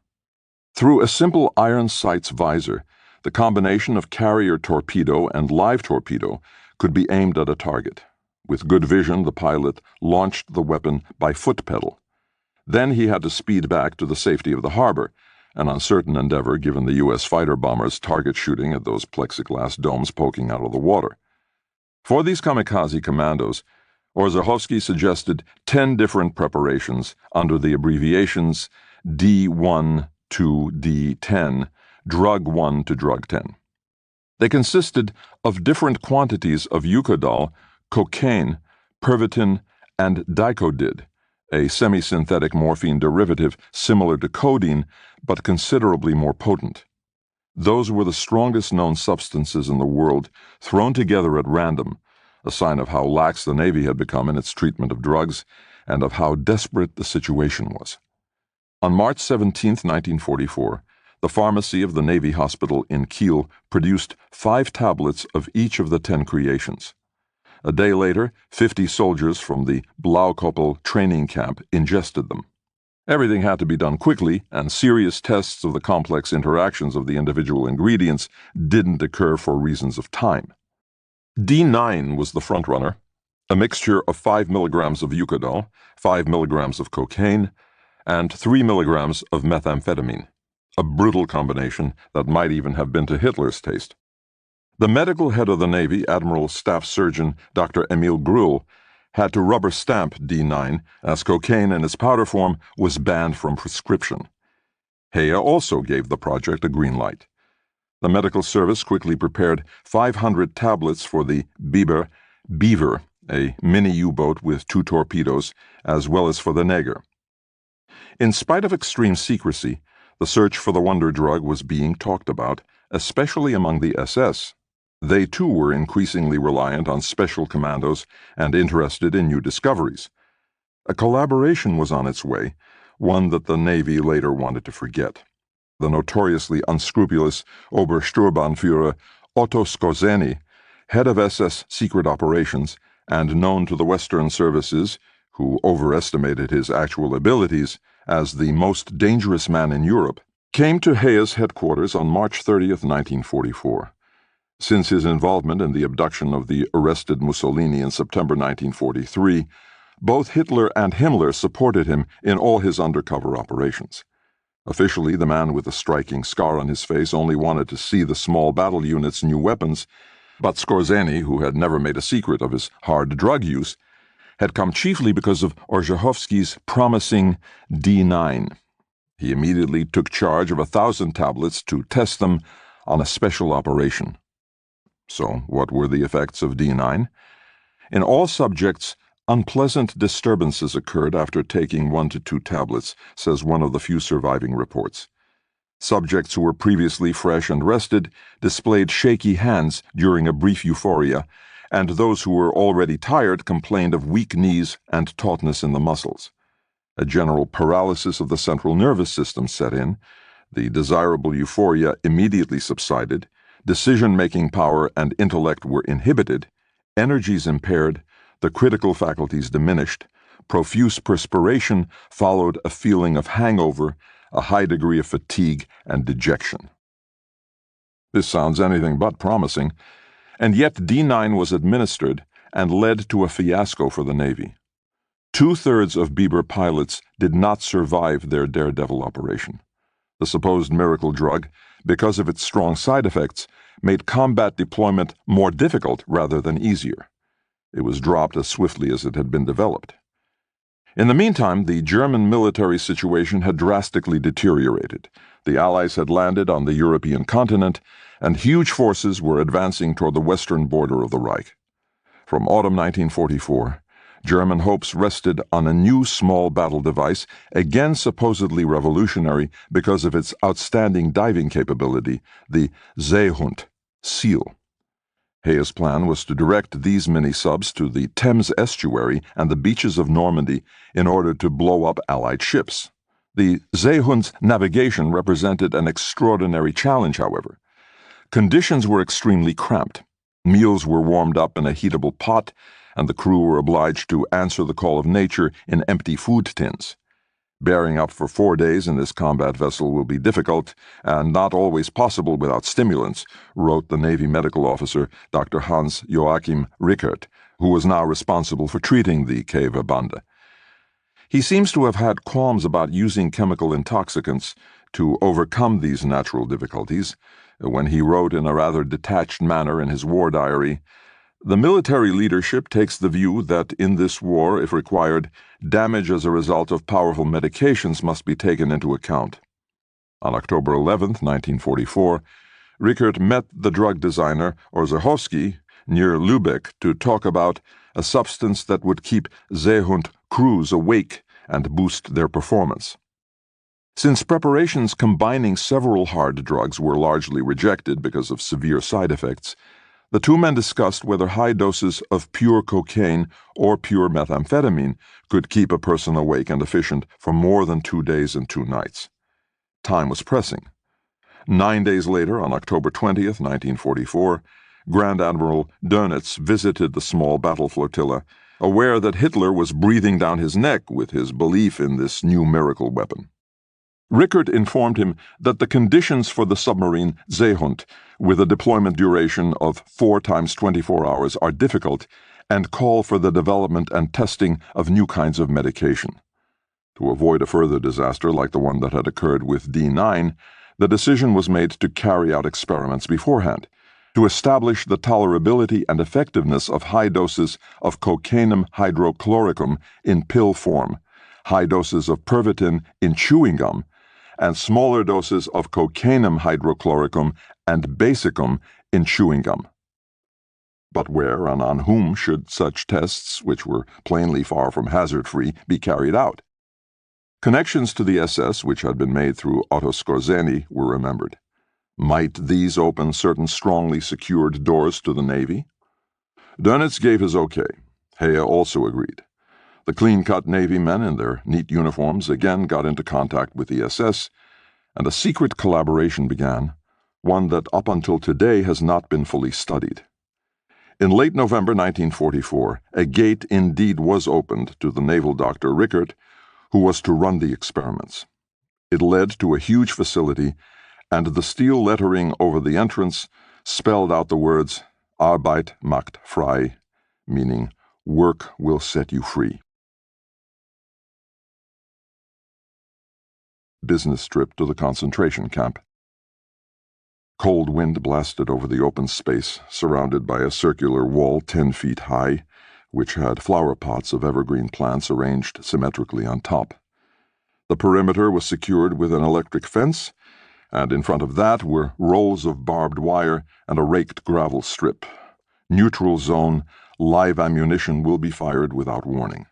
Through a simple iron sight's visor, the combination of carrier torpedo and live torpedo could be aimed at a target. With good vision, the pilot launched the weapon by foot pedal. Then he had to speed back to the safety of the harbor, an uncertain endeavor given the U.S. fighter bombers' target shooting at those plexiglass domes poking out of the water. For these kamikaze commandos, Orzechowski suggested 10 different preparations under the abbreviations D1 to D10, Drug 1 to Drug 10. They consisted of different quantities of eucodol, cocaine, Pervitin, and dicodid, a semi-synthetic morphine derivative similar to codeine but considerably more potent. Those were the strongest known substances in the world, thrown together at random, a sign of how lax the Navy had become in its treatment of drugs and of how desperate the situation was. On March 17, 1944, the pharmacy of the Navy Hospital in Kiel produced 5 tablets of each of the 10 creations. A day later, 50 soldiers from the Blaukoppel training camp ingested them. Everything had to be done quickly, and serious tests of the complex interactions of the individual ingredients didn't occur for reasons of time. D9 was the frontrunner, a mixture of 5 milligrams of eucodol, 5 milligrams of cocaine, and 3 milligrams of methamphetamine, a brutal combination that might even have been to Hitler's taste. The medical head of the Navy, Admiral Staff Surgeon Dr. Emil Gruhl, had to rubber stamp D9 as cocaine in its powder form was banned from prescription. Hea also gave the project a green light. The medical service quickly prepared 500 tablets for the Beaver, a mini U-boat with 2 torpedoes, as well as for the Neger. In spite of extreme secrecy, the search for the wonder drug was being talked about, especially among the SS. They too were increasingly reliant on special commandos and interested in new discoveries. A collaboration was on its way, one that the Navy later wanted to forget. The notoriously unscrupulous Obersturmbannführer Otto Skorzeny, head of SS secret operations and known to the Western services, who overestimated his actual abilities as the most dangerous man in Europe, came to Hea's headquarters on March 30, 1944. Since his involvement in the abduction of the arrested Mussolini in September 1943, both Hitler and Himmler supported him in all his undercover operations. Officially, the man with the striking scar on his face only wanted to see the small battle unit's new weapons, but Skorzeny, who had never made a secret of his hard drug use, had come chiefly because of Orzechowski's promising D9. He immediately took charge of 1,000 tablets to test them on a special operation. So, what were the effects of D9? In all subjects, unpleasant disturbances occurred after taking 1 to 2 tablets, says one of the few surviving reports. Subjects who were previously fresh and rested displayed shaky hands during a brief euphoria, and those who were already tired complained of weak knees and tautness in the muscles. A general paralysis of the central nervous system set in, the desirable euphoria immediately subsided, decision-making power and intellect were inhibited, energies impaired, the critical faculties diminished, profuse perspiration followed a feeling of hangover, a high degree of fatigue and dejection. This sounds anything but promising, and yet D9 was administered and led to a fiasco for the Navy. 2/3 of Bieber pilots did not survive their daredevil operation. The supposed miracle drug, because of its strong side effects, made combat deployment more difficult rather than easier. It was dropped as swiftly as it had been developed. In the meantime, the German military situation had drastically deteriorated. The Allies had landed on the European continent, and huge forces were advancing toward the western border of the Reich. From autumn 1944, German hopes rested on a new small battle device, again supposedly revolutionary because of its outstanding diving capability, the Seehund, SEAL. Heye's plan was to direct these mini-subs to the Thames estuary and the beaches of Normandy in order to blow up Allied ships. The Seehund's navigation represented an extraordinary challenge, however. Conditions were extremely cramped. Meals were warmed up in a heatable pot, and the crew were obliged to answer the call of nature in empty food tins. Bearing up for 4 days in this combat vessel will be difficult and not always possible without stimulants, wrote the Navy medical officer, Dr. Hans Joachim Rickert, who was now responsible for treating the Käferbande. He seems to have had qualms about using chemical intoxicants to overcome these natural difficulties when he wrote in a rather detached manner in his war diary, "The military leadership takes the view that in this war, if required, damage as a result of powerful medications must be taken into account." On October 11, 1944, Rickert met the drug designer Orzechowski near Lübeck to talk about a substance that would keep Seehund crews awake and boost their performance. Since preparations combining several hard drugs were largely rejected because of severe side effects, the two men discussed whether high doses of pure cocaine or pure methamphetamine could keep a person awake and efficient for more than 2 days and 2 nights. Time was pressing. 9 days later, on October 20th, 1944, Grand Admiral Dönitz visited the small battle flotilla, aware that Hitler was breathing down his neck with his belief in this new miracle weapon. Rickert informed him that the conditions for the submarine Seehund, with a deployment duration of 4 times 24 hours, are difficult and call for the development and testing of new kinds of medication. To avoid a further disaster like the one that had occurred with D9, the decision was made to carry out experiments beforehand, to establish the tolerability and effectiveness of high doses of cocainum hydrochloricum in pill form, high doses of Pervitin in chewing gum, and smaller doses of cocainum hydrochloricum and basicum in chewing gum. But where and on whom should such tests, which were plainly far from hazard-free, be carried out? Connections to the SS, which had been made through Otto Skorzeny, were remembered. Might these open certain strongly secured doors to the Navy? Dönitz gave his okay. Heye also agreed. The clean-cut Navy men in their neat uniforms again got into contact with the SS, and a secret collaboration began, one that up until today has not been fully studied. In late November 1944, a gate indeed was opened to the naval doctor Rickert, who was to run the experiments. It led to a huge facility, and the steel lettering over the entrance spelled out the words Arbeit macht frei, meaning work will set you free. Business trip to the concentration camp. Cold wind blasted over the open space, surrounded by a circular wall 10 feet high, which had flower pots of evergreen plants arranged symmetrically on top. The perimeter was secured with an electric fence, and in front of that were rolls of barbed wire and a raked gravel strip. Neutral zone, live ammunition will be fired without warning.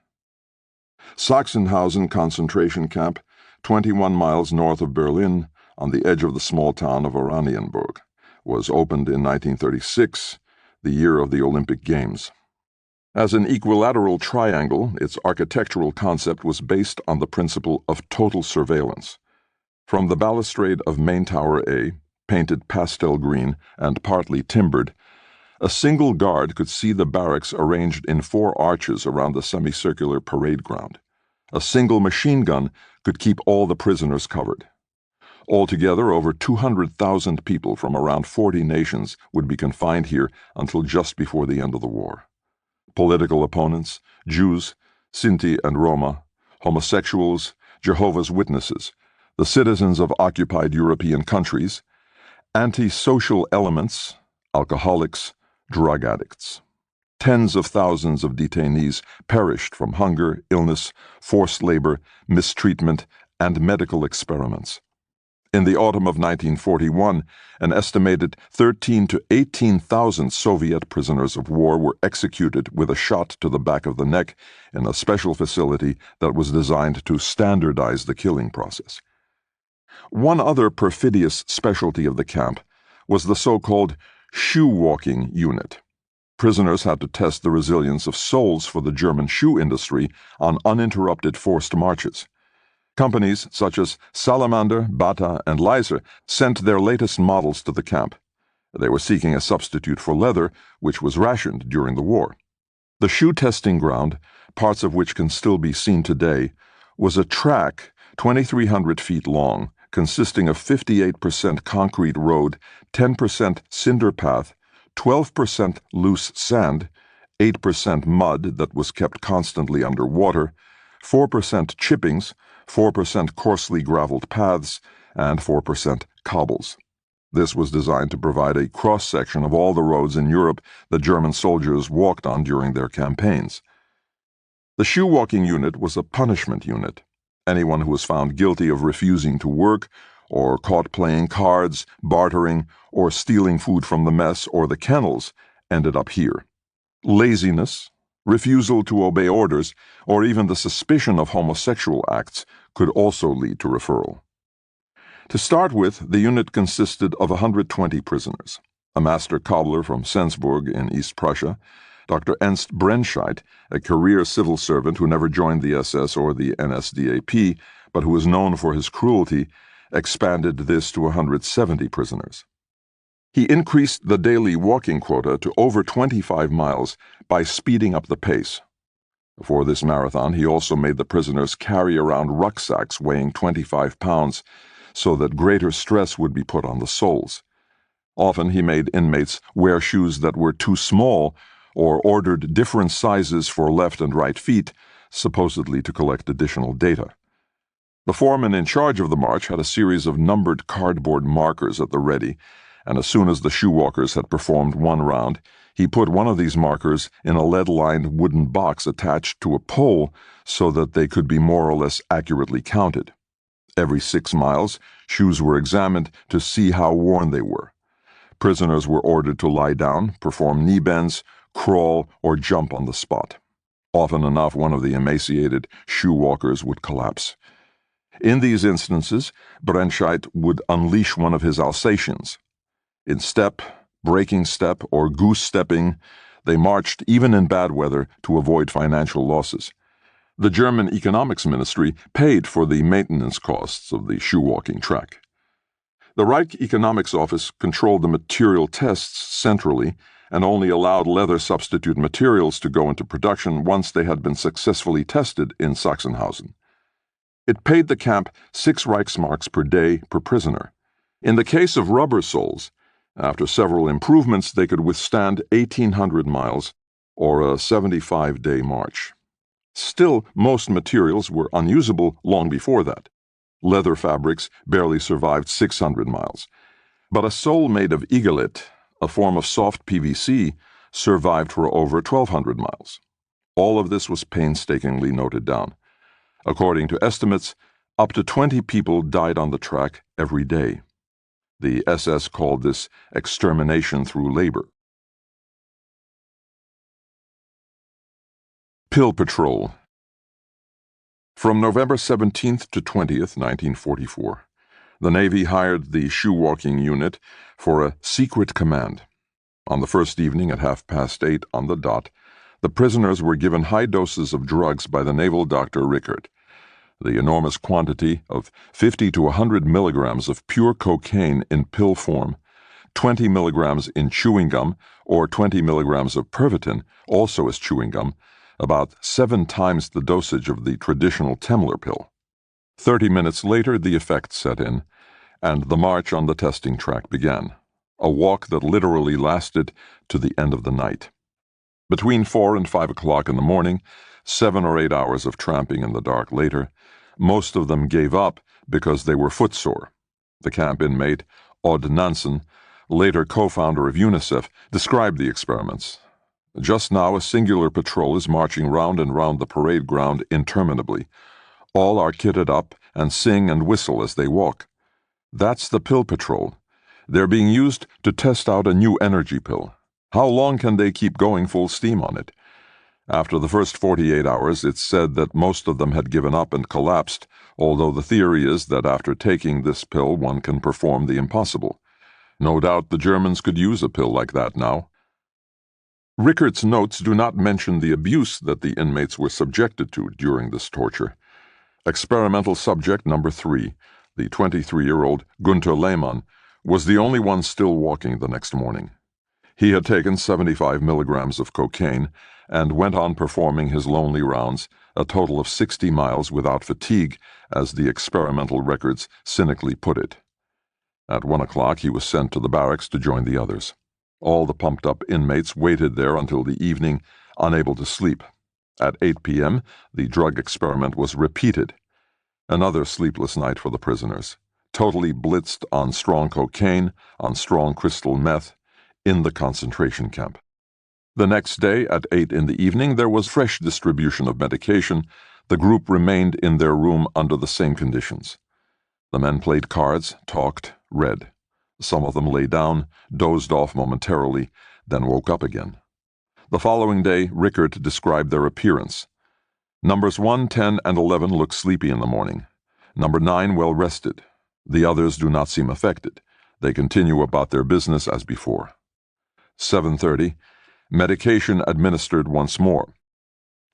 Sachsenhausen concentration camp, 21 miles north of Berlin, on the edge of the small town of Oranienburg, was opened in 1936, the year of the Olympic Games. As an equilateral triangle, its architectural concept was based on the principle of total surveillance. From the balustrade of Main Tower A, painted pastel green and partly timbered, a single guard could see the barracks arranged in 4 arches around the semicircular parade ground. A single machine gun could keep all the prisoners covered. Altogether, over 200,000 people from around 40 nations would be confined here until just before the end of the war. Political opponents, Jews, Sinti and Roma, homosexuals, Jehovah's Witnesses, the citizens of occupied European countries, anti-social elements, alcoholics, drug addicts. Tens of thousands of detainees perished from hunger, illness, forced labor, mistreatment, and medical experiments. In the autumn of 1941, an estimated 13,000 to 18,000 Soviet prisoners of war were executed with a shot to the back of the neck in a special facility that was designed to standardize the killing process. One other perfidious specialty of the camp was the so-called shoe-walking unit. Prisoners had to test the resilience of soles for the German shoe industry on uninterrupted forced marches. Companies such as Salamander, Bata, and Leiser sent their latest models to the camp. They were seeking a substitute for leather, which was rationed during the war. The shoe testing ground, parts of which can still be seen today, was a track 2,300 feet long, consisting of 58% concrete road, 10% cinder path, 12% loose sand, 8% mud that was kept constantly under water, 4% chippings, 4% coarsely graveled paths, and 4% cobbles. This was designed to provide a cross-section of all the roads in Europe that German soldiers walked on during their campaigns. The shoe-walking unit was a punishment unit. Anyone who was found guilty of refusing to work, or caught playing cards, bartering, or stealing food from the mess or the kennels ended up here. Laziness, refusal to obey orders, or even the suspicion of homosexual acts could also lead to referral. To start with, the unit consisted of 120 prisoners. A master cobbler from Sensburg in East Prussia, Dr. Ernst Brennscheidt, a career civil servant who never joined the SS or the NSDAP, but who was known for his cruelty, expanded this to 170 prisoners. He increased the daily walking quota to over 25 miles by speeding up the pace. For this marathon, he also made the prisoners carry around rucksacks weighing 25 pounds so that greater stress would be put on the soles. Often he made inmates wear shoes that were too small or ordered different sizes for left and right feet, supposedly to collect additional data. The foreman in charge of the march had a series of numbered cardboard markers at the ready, and as soon as the shoe-walkers had performed one round, he put one of these markers in a lead-lined wooden box attached to a pole so that they could be more or less accurately counted. Every 6 miles, shoes were examined to see how worn they were. Prisoners were ordered to lie down, perform knee bends, crawl, or jump on the spot. Often enough, one of the emaciated shoe-walkers would collapse. In these instances, Brennscheidt would unleash one of his Alsatians. In step, breaking step, or goose-stepping, they marched even in bad weather to avoid financial losses. The German economics ministry paid for the maintenance costs of the shoe-walking track. The Reich Economics Office controlled the material tests centrally and only allowed leather substitute materials to go into production once they had been successfully tested in Sachsenhausen. It paid the camp 6 Reichsmarks per day per prisoner. In the case of rubber soles, after several improvements, they could withstand 1,800 miles, or a 75-day march. Still, most materials were unusable long before that. Leather fabrics barely survived 600 miles. But a sole made of igelit, a form of soft PVC, survived for over 1,200 miles. All of this was painstakingly noted down. According to estimates, up to 20 people died on the track every day. The SS called this extermination through labor. Pill Patrol. From November 17th to 20th, 1944, the Navy hired the shoe-walking unit for a secret command. On the first evening at 8:30 on the dot, the prisoners were given high doses of drugs by the naval doctor Rickert. The enormous quantity of 50 to 100 milligrams of pure cocaine in pill form, 20 milligrams in chewing gum, or 20 milligrams of Pervitin, also as chewing gum, about 7 times the dosage of the traditional Temler pill. 30 minutes later, the effect set in, and the march on the testing track began, a walk that literally lasted to the end of the night. Between 4 and 5 o'clock in the morning, 7 or 8 hours of tramping in the dark later, most of them gave up because they were footsore. The camp inmate, Odd Nansen, later co-founder of UNICEF, described the experiments. Just now a singular patrol is marching round and round the parade ground interminably. All are kitted up and sing and whistle as they walk. That's the pill patrol. They're being used to test out a new energy pill. How long can they keep going full steam on it? After the first 48 hours, it's said that most of them had given up and collapsed, although the theory is that after taking this pill one can perform the impossible. No doubt the Germans could use a pill like that now. Rickert's notes do not mention the abuse that the inmates were subjected to during this torture. Experimental subject number 3, the 23-year-old Gunther Lehmann, was the only one still walking the next morning. He had taken 75 milligrams of cocaine and went on performing his lonely rounds, a total of 60 miles without fatigue, as the experimental records cynically put it. At 1 o'clock he was sent to the barracks to join the others. All the pumped-up inmates waited there until the evening, unable to sleep. At 8 p.m., the drug experiment was repeated. Another sleepless night for the prisoners, totally blitzed on strong cocaine, on strong crystal meth, in the concentration camp. The next day, at 8 in the evening, there was fresh distribution of medication. The group remained in their room under the same conditions. The men played cards, talked, read. Some of them lay down, dozed off momentarily, then woke up again. The following day, Rickert described their appearance. Numbers 1, 10, and 11 look sleepy in the morning. Number 9 well rested. The others do not seem affected. They continue about their business as before. 7:30, medication administered once more.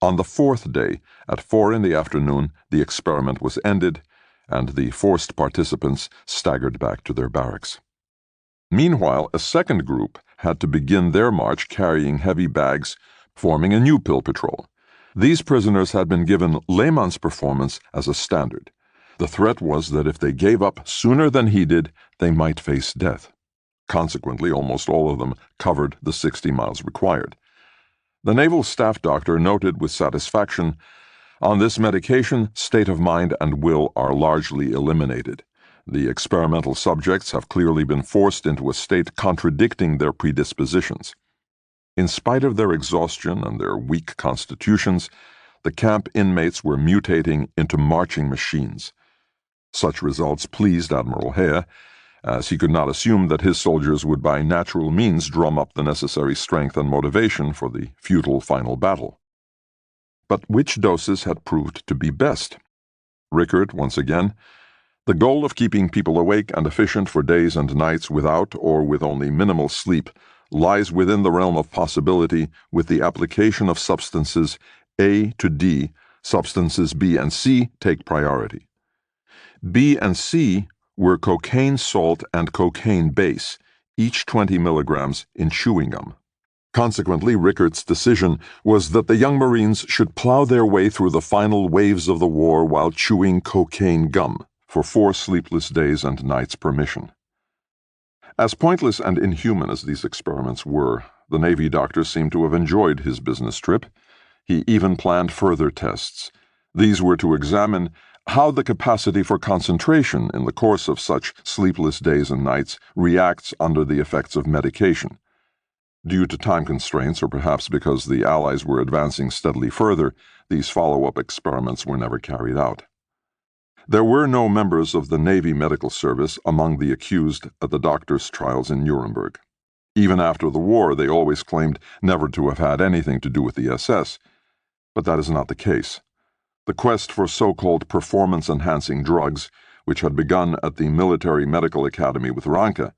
On the 4th day, at 4 in the afternoon, the experiment was ended, and the forced participants staggered back to their barracks. Meanwhile, a second group had to begin their march carrying heavy bags, forming a new pill patrol. These prisoners had been given Lehmann's performance as a standard. The threat was that if they gave up sooner than he did, they might face death. Consequently, almost all of them covered the 60 miles required. The naval staff doctor noted with satisfaction, "On this medication, state of mind and will are largely eliminated. The experimental subjects have clearly been forced into a state contradicting their predispositions." In spite of their exhaustion and their weak constitutions, the camp inmates were mutating into marching machines. Such results pleased Admiral Hare, as he could not assume that his soldiers would by natural means drum up the necessary strength and motivation for the futile final battle. But which doses had proved to be best? Rickert, once again, "The goal of keeping people awake and efficient for days and nights without or with only minimal sleep lies within the realm of possibility with the application of substances A to D. Substances B and C take priority." B and C were cocaine salt and cocaine base, each 20 milligrams in chewing gum. Consequently, Rickert's decision was that the young Marines should plow their way through the final waves of the war while chewing cocaine gum for 4 sleepless days and nights per mission. As pointless and inhuman as these experiments were, the Navy doctor seemed to have enjoyed his business trip. He even planned further tests. These were to examine how the capacity for concentration in the course of such sleepless days and nights reacts under the effects of medication. Due to time constraints, or perhaps because the Allies were advancing steadily further, these follow-up experiments were never carried out. There were no members of the Navy Medical Service among the accused at the doctors' trials in Nuremberg. Even after the war, they always claimed never to have had anything to do with the SS, but that is not the case. The quest for so-called performance-enhancing drugs, which had begun at the Military Medical Academy with Ranke,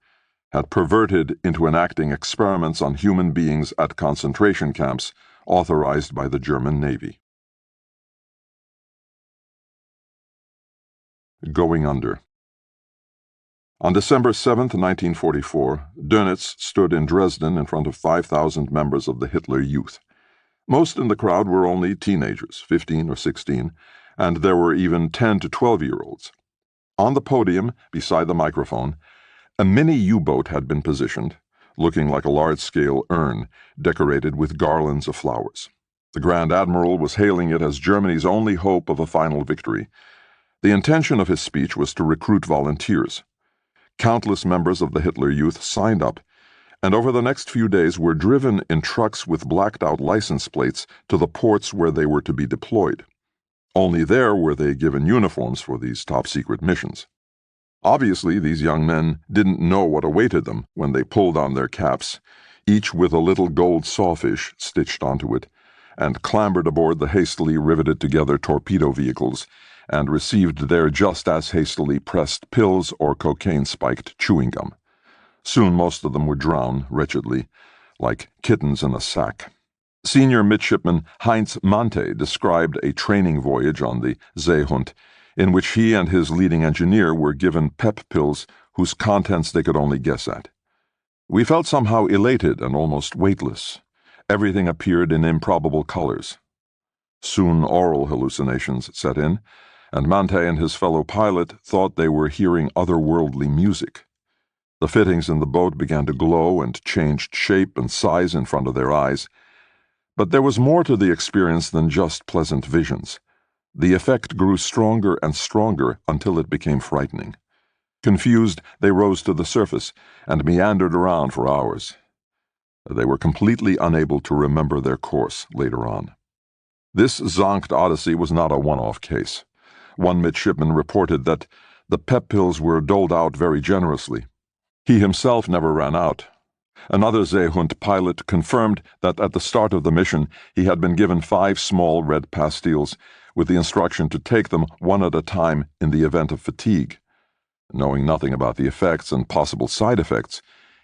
had perverted into enacting experiments on human beings at concentration camps authorized by the German Navy. Going under. On December 7, 1944, Dönitz stood in Dresden in front of 5,000 members of the Hitler Youth. Most in the crowd were only teenagers, 15 or 16, and there were even 10 to 12-year-olds. On the podium, beside the microphone, a mini U-boat had been positioned, looking like a large-scale urn decorated with garlands of flowers. The Grand Admiral was hailing it as Germany's only hope of a final victory. The intention of his speech was to recruit volunteers. Countless members of the Hitler Youth signed up, and over the next few days were driven in trucks with blacked-out license plates to the ports where they were to be deployed. Only there were they given uniforms for these top-secret missions. Obviously, these young men didn't know what awaited them when they pulled on their caps, each with a little gold sawfish stitched onto it, and clambered aboard the hastily riveted-together torpedo vehicles and received their just as hastily pressed pills or cocaine-spiked chewing gum. Soon most of them would drown, wretchedly, like kittens in a sack. Senior Midshipman Heinz Mante described a training voyage on the Seehund, in which he and his leading engineer were given pep pills whose contents they could only guess at. We felt somehow elated and almost weightless. Everything appeared in improbable colors. Soon oral hallucinations set in, and Mante and his fellow pilot thought they were hearing otherworldly music. The fittings in the boat began to glow and changed shape and size in front of their eyes. But there was more to the experience than just pleasant visions. The effect grew stronger and stronger until it became frightening. Confused, they rose to the surface and meandered around for hours. They were completely unable to remember their course later on. This zonked odyssey was not a one-off case. One midshipman reported that the pep pills were doled out very generously. He himself never ran out. Another Seehund pilot confirmed that at the start of the mission he had been given 5 small red pastilles, with the instruction to take them one at a time in the event of fatigue. Knowing nothing about the effects and possible side effects,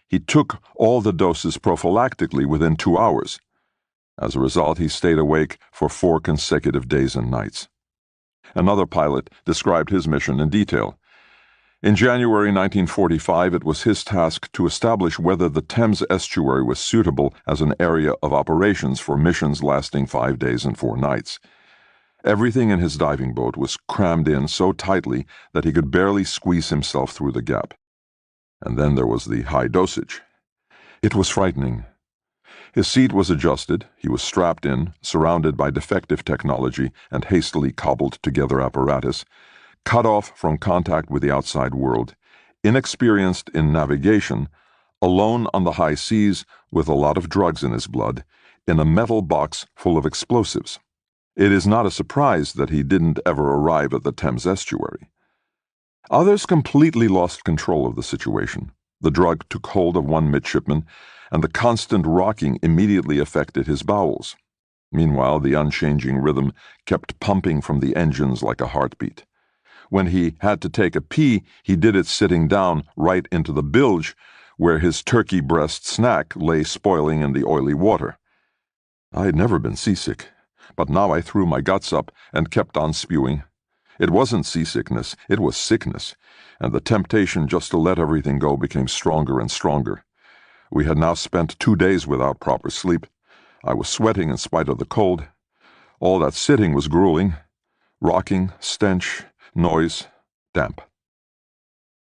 he took all the doses prophylactically within 2 hours. As a result, he stayed awake for 4 consecutive days and nights. Another pilot described his mission in detail. In January 1945, it was his task to establish whether the Thames estuary was suitable as an area of operations for missions lasting 5 days and 4 nights. Everything in his diving boat was crammed in so tightly that he could barely squeeze himself through the gap. And then there was the high dosage. It was frightening. His seat was adjusted, he was strapped in, surrounded by defective technology and hastily cobbled together apparatus, cut off from contact with the outside world, inexperienced in navigation, alone on the high seas with a lot of drugs in his blood, in a metal box full of explosives. It is not a surprise that he didn't ever arrive at the Thames estuary. Others completely lost control of the situation. The drug took hold of one midshipman, and the constant rocking immediately affected his bowels. Meanwhile, the unchanging rhythm kept pumping from the engines like a heartbeat. When he had to take a pee, he did it sitting down right into the bilge, where his turkey breast snack lay spoiling in the oily water. I had never been seasick, but now I threw my guts up and kept on spewing. It wasn't seasickness, it was sickness, and the temptation just to let everything go became stronger and stronger. We had now spent 2 days without proper sleep. I was sweating in spite of the cold. All that sitting was grueling. Rocking, stench, noise, damp.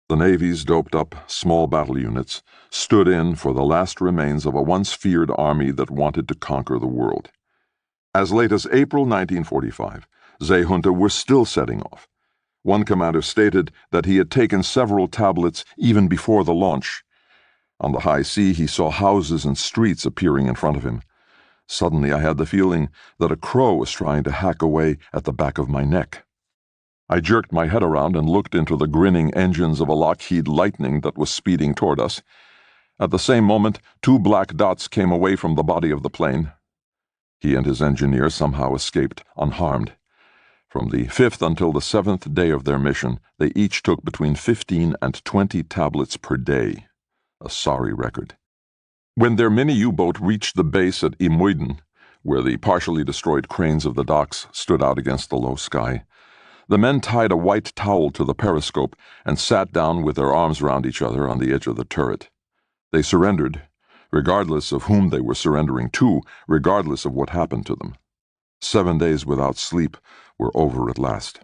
The Navy's doped-up, small battle units stood in for the last remains of a once-feared army that wanted to conquer the world. As late as April 1945, Seehunde were still setting off. One commander stated that he had taken several tablets even before the launch. On the high sea, he saw houses and streets appearing in front of him. Suddenly, I had the feeling that a crow was trying to hack away at the back of my neck. I jerked my head around and looked into the grinning engines of a Lockheed Lightning that was speeding toward us. At the same moment, 2 black dots came away from the body of the plane. He and his engineer somehow escaped unharmed. From the 5th until the 7th day of their mission, they each took between 15 and 20 tablets per day. A sorry record. When their mini U-boat reached the base at Imuiden, where the partially destroyed cranes of the docks stood out against the low sky, the men tied a white towel to the periscope and sat down with their arms round each other on the edge of the turret. They surrendered, regardless of whom they were surrendering to, regardless of what happened to them. 7 days without sleep were over at last.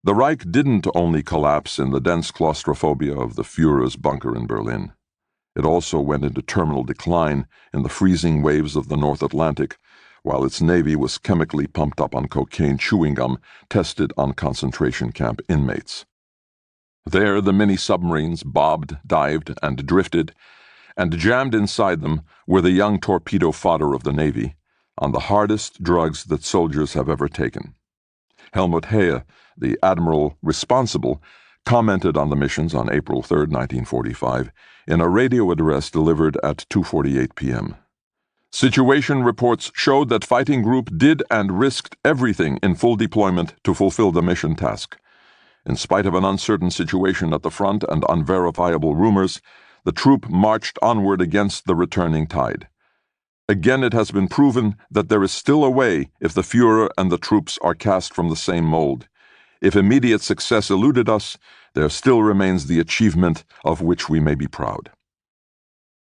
The Reich didn't only collapse in the dense claustrophobia of the Führer's bunker in Berlin. It also went into terminal decline in the freezing waves of the North Atlantic, while its navy was chemically pumped up on cocaine chewing gum tested on concentration camp inmates. There the mini-submarines bobbed, dived, and drifted, and jammed inside them were the young torpedo fodder of the Navy, on the hardest drugs that soldiers have ever taken. Helmut Hehe, the admiral responsible, commented on the missions on April 3, 1945, in a radio address delivered at 2:48 p.m. Situation reports showed that Fighting Group did and risked everything in full deployment to fulfill the mission task. In spite of an uncertain situation at the front and unverifiable rumors, the troop marched onward against the returning tide. Again, it has been proven that there is still a way if the Führer and the troops are cast from the same mold. If immediate success eluded us, there still remains the achievement of which we may be proud.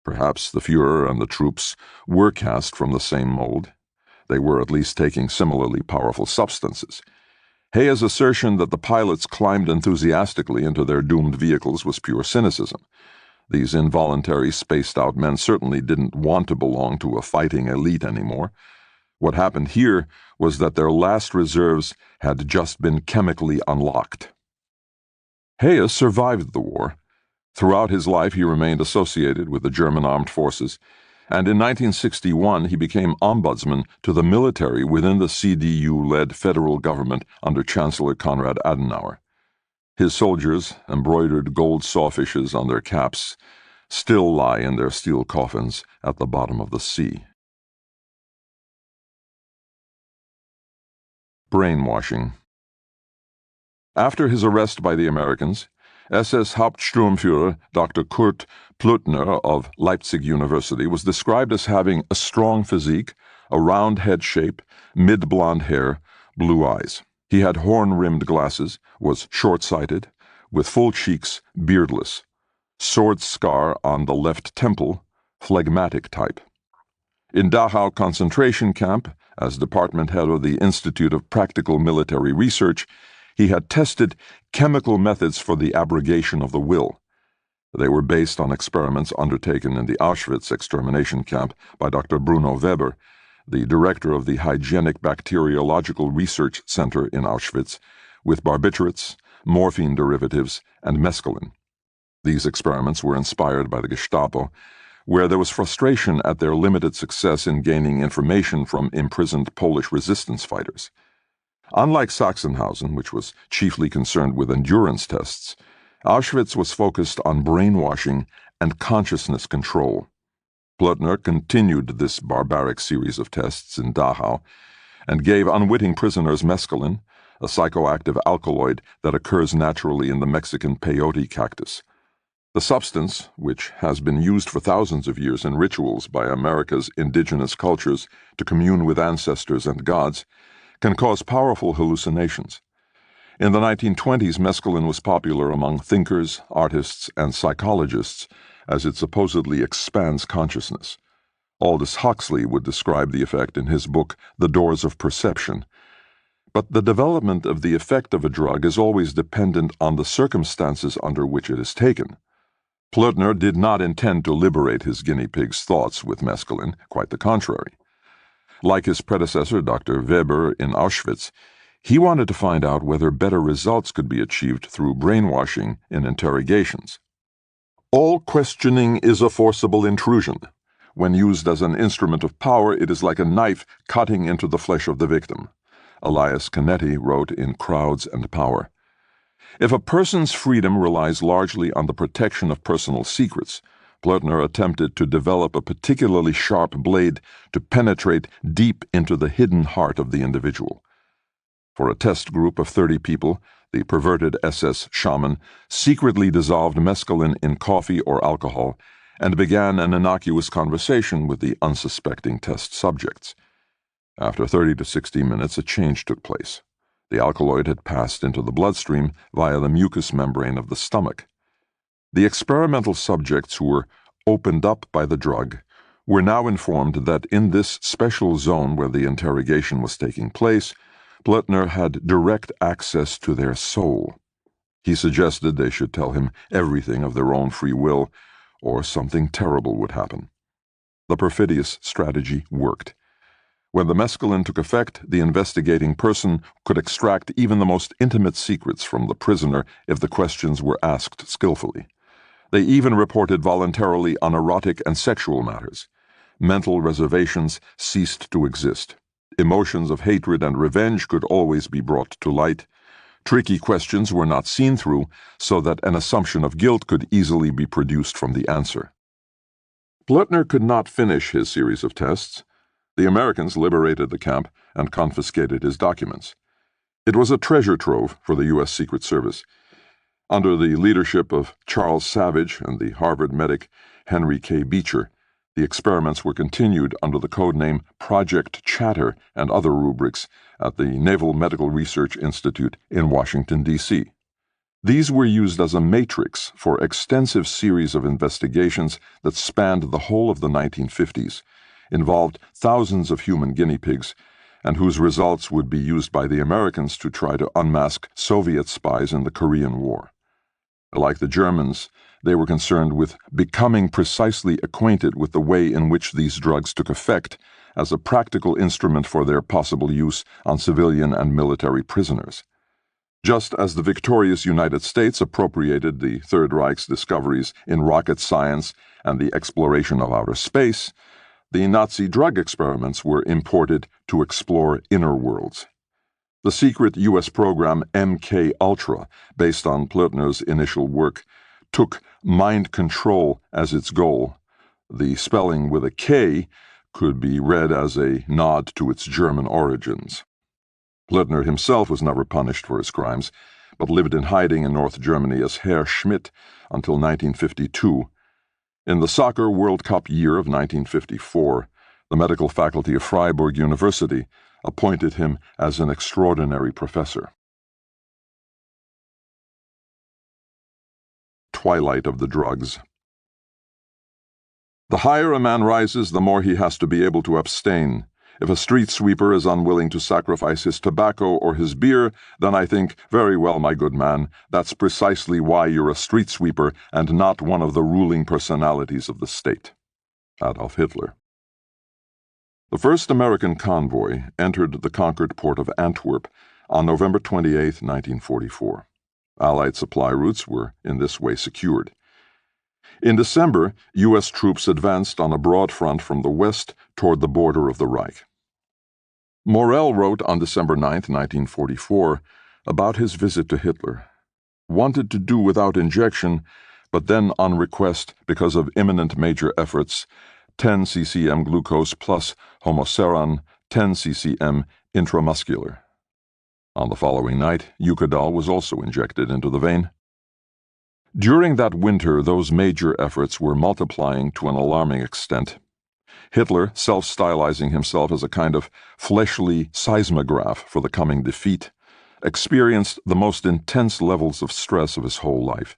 Perhaps the Führer and the troops were cast from the same mold. They were at least taking similarly powerful substances. Heye's assertion that the pilots climbed enthusiastically into their doomed vehicles was pure cynicism. These involuntary, spaced-out men certainly didn't want to belong to a fighting elite anymore. What happened here was that their last reserves had just been chemically unlocked. Heye survived the war. Throughout his life he remained associated with the German armed forces, and in 1961 he became ombudsman to the military within the CDU-led federal government under Chancellor Konrad Adenauer. His soldiers, embroidered gold sawfishes on their caps, still lie in their steel coffins at the bottom of the sea. Brainwashing. After his arrest by the Americans, SS Hauptsturmführer Dr. Kurt Plötner of Leipzig University was described as having a strong physique, a round head shape, mid-blonde hair, blue eyes. He had horn-rimmed glasses, was short-sighted, with full cheeks, beardless, sword scar on the left temple, phlegmatic type. In Dachau concentration camp, as department head of the Institute of Practical Military Research, he had tested chemical methods for the abrogation of the will. They were based on experiments undertaken in the Auschwitz extermination camp by Dr. Bruno Weber, the director of the Hygienic Bacteriological Research Center in Auschwitz, with barbiturates, morphine derivatives, and mescaline. These experiments were inspired by the Gestapo, where there was frustration at their limited success in gaining information from imprisoned Polish resistance fighters. Unlike Sachsenhausen, which was chiefly concerned with endurance tests, Auschwitz was focused on brainwashing and consciousness control. Plötner continued this barbaric series of tests in Dachau and gave unwitting prisoners mescaline, a psychoactive alkaloid that occurs naturally in the Mexican peyote cactus. The substance, which has been used for thousands of years in rituals by America's indigenous cultures to commune with ancestors and gods, can cause powerful hallucinations. In the 1920s, mescaline was popular among thinkers, artists, and psychologists, as it supposedly expands consciousness. Aldous Huxley would describe the effect in his book The Doors of Perception. But the development of the effect of a drug is always dependent on the circumstances under which it is taken. Plötner did not intend to liberate his guinea pig's thoughts with mescaline, quite the contrary. Like his predecessor, Dr. Weber, in Auschwitz, he wanted to find out whether better results could be achieved through brainwashing in interrogations. All questioning is a forcible intrusion. When used as an instrument of power, it is like a knife cutting into the flesh of the victim. Elias Canetti wrote in Crowds and Power. If a person's freedom relies largely on the protection of personal secrets, Blöttner attempted to develop a particularly sharp blade to penetrate deep into the hidden heart of the individual. For a test group of 30 people, the perverted SS shaman secretly dissolved mescaline in coffee or alcohol and began an innocuous conversation with the unsuspecting test subjects. After 30 to 60 minutes, a change took place. The alkaloid had passed into the bloodstream via the mucous membrane of the stomach. The experimental subjects who were opened up by the drug were now informed that in this special zone where the interrogation was taking place, Blöttner had direct access to their soul. He suggested they should tell him everything of their own free will, or something terrible would happen. The perfidious strategy worked. When the mescaline took effect, the investigating person could extract even the most intimate secrets from the prisoner if the questions were asked skillfully. They even reported voluntarily on erotic and sexual matters. Mental reservations ceased to exist. Emotions of hatred and revenge could always be brought to light. Tricky questions were not seen through, so that an assumption of guilt could easily be produced from the answer. Blöttner could not finish his series of tests. The Americans liberated the camp and confiscated his documents. It was a treasure trove for the U.S. Secret Service. Under the leadership of Charles Savage and the Harvard medic Henry K. Beecher, the experiments were continued under the code name Project Chatter and other rubrics at the Naval Medical Research Institute in Washington, D.C. These were used as a matrix for extensive series of investigations that spanned the whole of the 1950s, involved thousands of human guinea pigs, and whose results would be used by the Americans to try to unmask Soviet spies in the Korean War. Like the Germans, they were concerned with becoming precisely acquainted with the way in which these drugs took effect as a practical instrument for their possible use on civilian and military prisoners. Just as the victorious United States appropriated the Third Reich's discoveries in rocket science and the exploration of outer space, the Nazi drug experiments were imported to explore inner worlds. The secret U.S. program MK Ultra, based on Blöttner's initial work, took mind control as its goal. The spelling with a K could be read as a nod to its German origins. Blöttner himself was never punished for his crimes, but lived in hiding in North Germany as Herr Schmidt until 1952. In the Soccer World Cup year of 1954, the medical faculty of Freiburg University appointed him as an extraordinary professor. Twilight of the drugs. The higher a man rises, the more he has to be able to abstain. If a street sweeper is unwilling to sacrifice his tobacco or his beer, then I think, very well, my good man, that's precisely why you're a street sweeper and not one of the ruling personalities of the state. Adolf Hitler. The first American convoy entered the conquered port of Antwerp on November 28, 1944. Allied supply routes were in this way secured. In December, U.S. troops advanced on a broad front from the west toward the border of the Reich. Morel wrote on December 9, 1944, about his visit to Hitler. Wanted to do without injection, but then on request, because of imminent major efforts, 10 ccm glucose plus homoceron, 10 ccm intramuscular. On the following night, Eucadal was also injected into the vein. During that winter, those major efforts were multiplying to an alarming extent. Hitler, self-stylizing himself as a kind of fleshly seismograph for the coming defeat, experienced the most intense levels of stress of his whole life,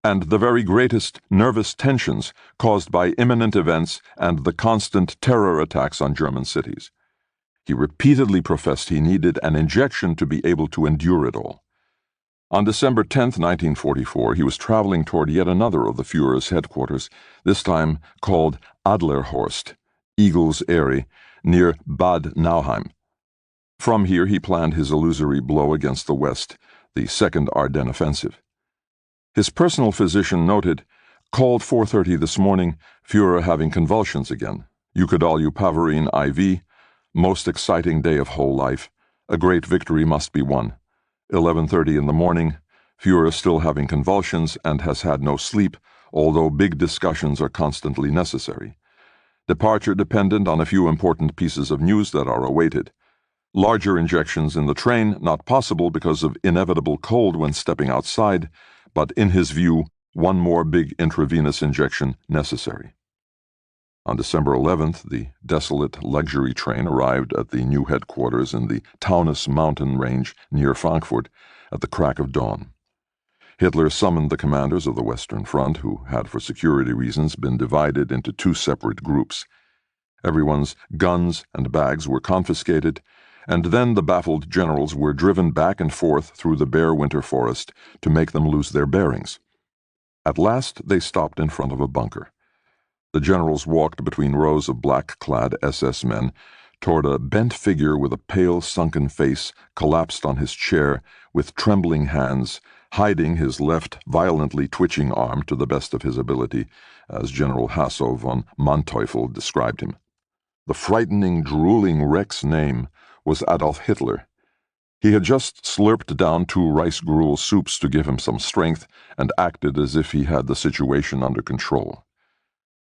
and the very greatest nervous tensions caused by imminent events and the constant terror attacks on German cities. He repeatedly professed he needed an injection to be able to endure it all. On December 10, 1944, he was traveling toward yet another of the Führer's headquarters, this time called Adlerhorst, Eagle's Eyrie, near Bad Nauheim. From here he planned his illusory blow against the West, the Second Ardennes Offensive. His personal physician noted, Called 4:30 this morning, Führer having convulsions again. Eucadol-Upavarine IV. Most exciting day of whole life. A great victory must be won. 11:30 in the morning. Führer still having convulsions and has had no sleep, although big discussions are constantly necessary. Departure dependent on a few important pieces of news that are awaited. Larger injections in the train not possible because of inevitable cold when stepping outside, but in his view, one more big intravenous injection necessary. On December 11th, the desolate luxury train arrived at the new headquarters in the Taunus mountain range near Frankfurt at the crack of dawn. Hitler summoned the commanders of the Western Front, who had for security reasons been divided into two separate groups. Everyone's guns and bags were confiscated, and then the baffled generals were driven back and forth through the bare winter forest to make them lose their bearings. At last they stopped in front of a bunker. The generals walked between rows of black-clad SS men toward a bent figure with a pale, sunken face collapsed on his chair with trembling hands, hiding his left, violently twitching arm to the best of his ability, as General Hasso von Manteuffel described him. The frightening, drooling wreck's name was Adolf Hitler. He had just slurped down 2 rice gruel soups to give him some strength and acted as if he had the situation under control.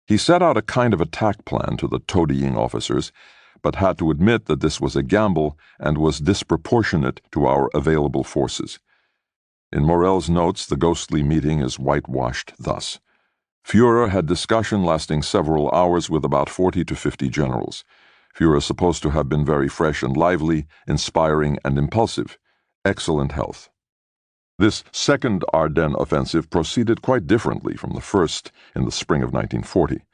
He set out a kind of attack plan to the toadying officers, but had to admit that this was a gamble and was disproportionate to our available forces. In Morell's notes, the ghostly meeting is whitewashed thus. Führer had discussion lasting several hours with about 40 to 50 generals. Führer is supposed to have been very fresh and lively, inspiring and impulsive. Excellent health. This second Ardennes offensive proceeded quite differently from the first in the spring of 1940.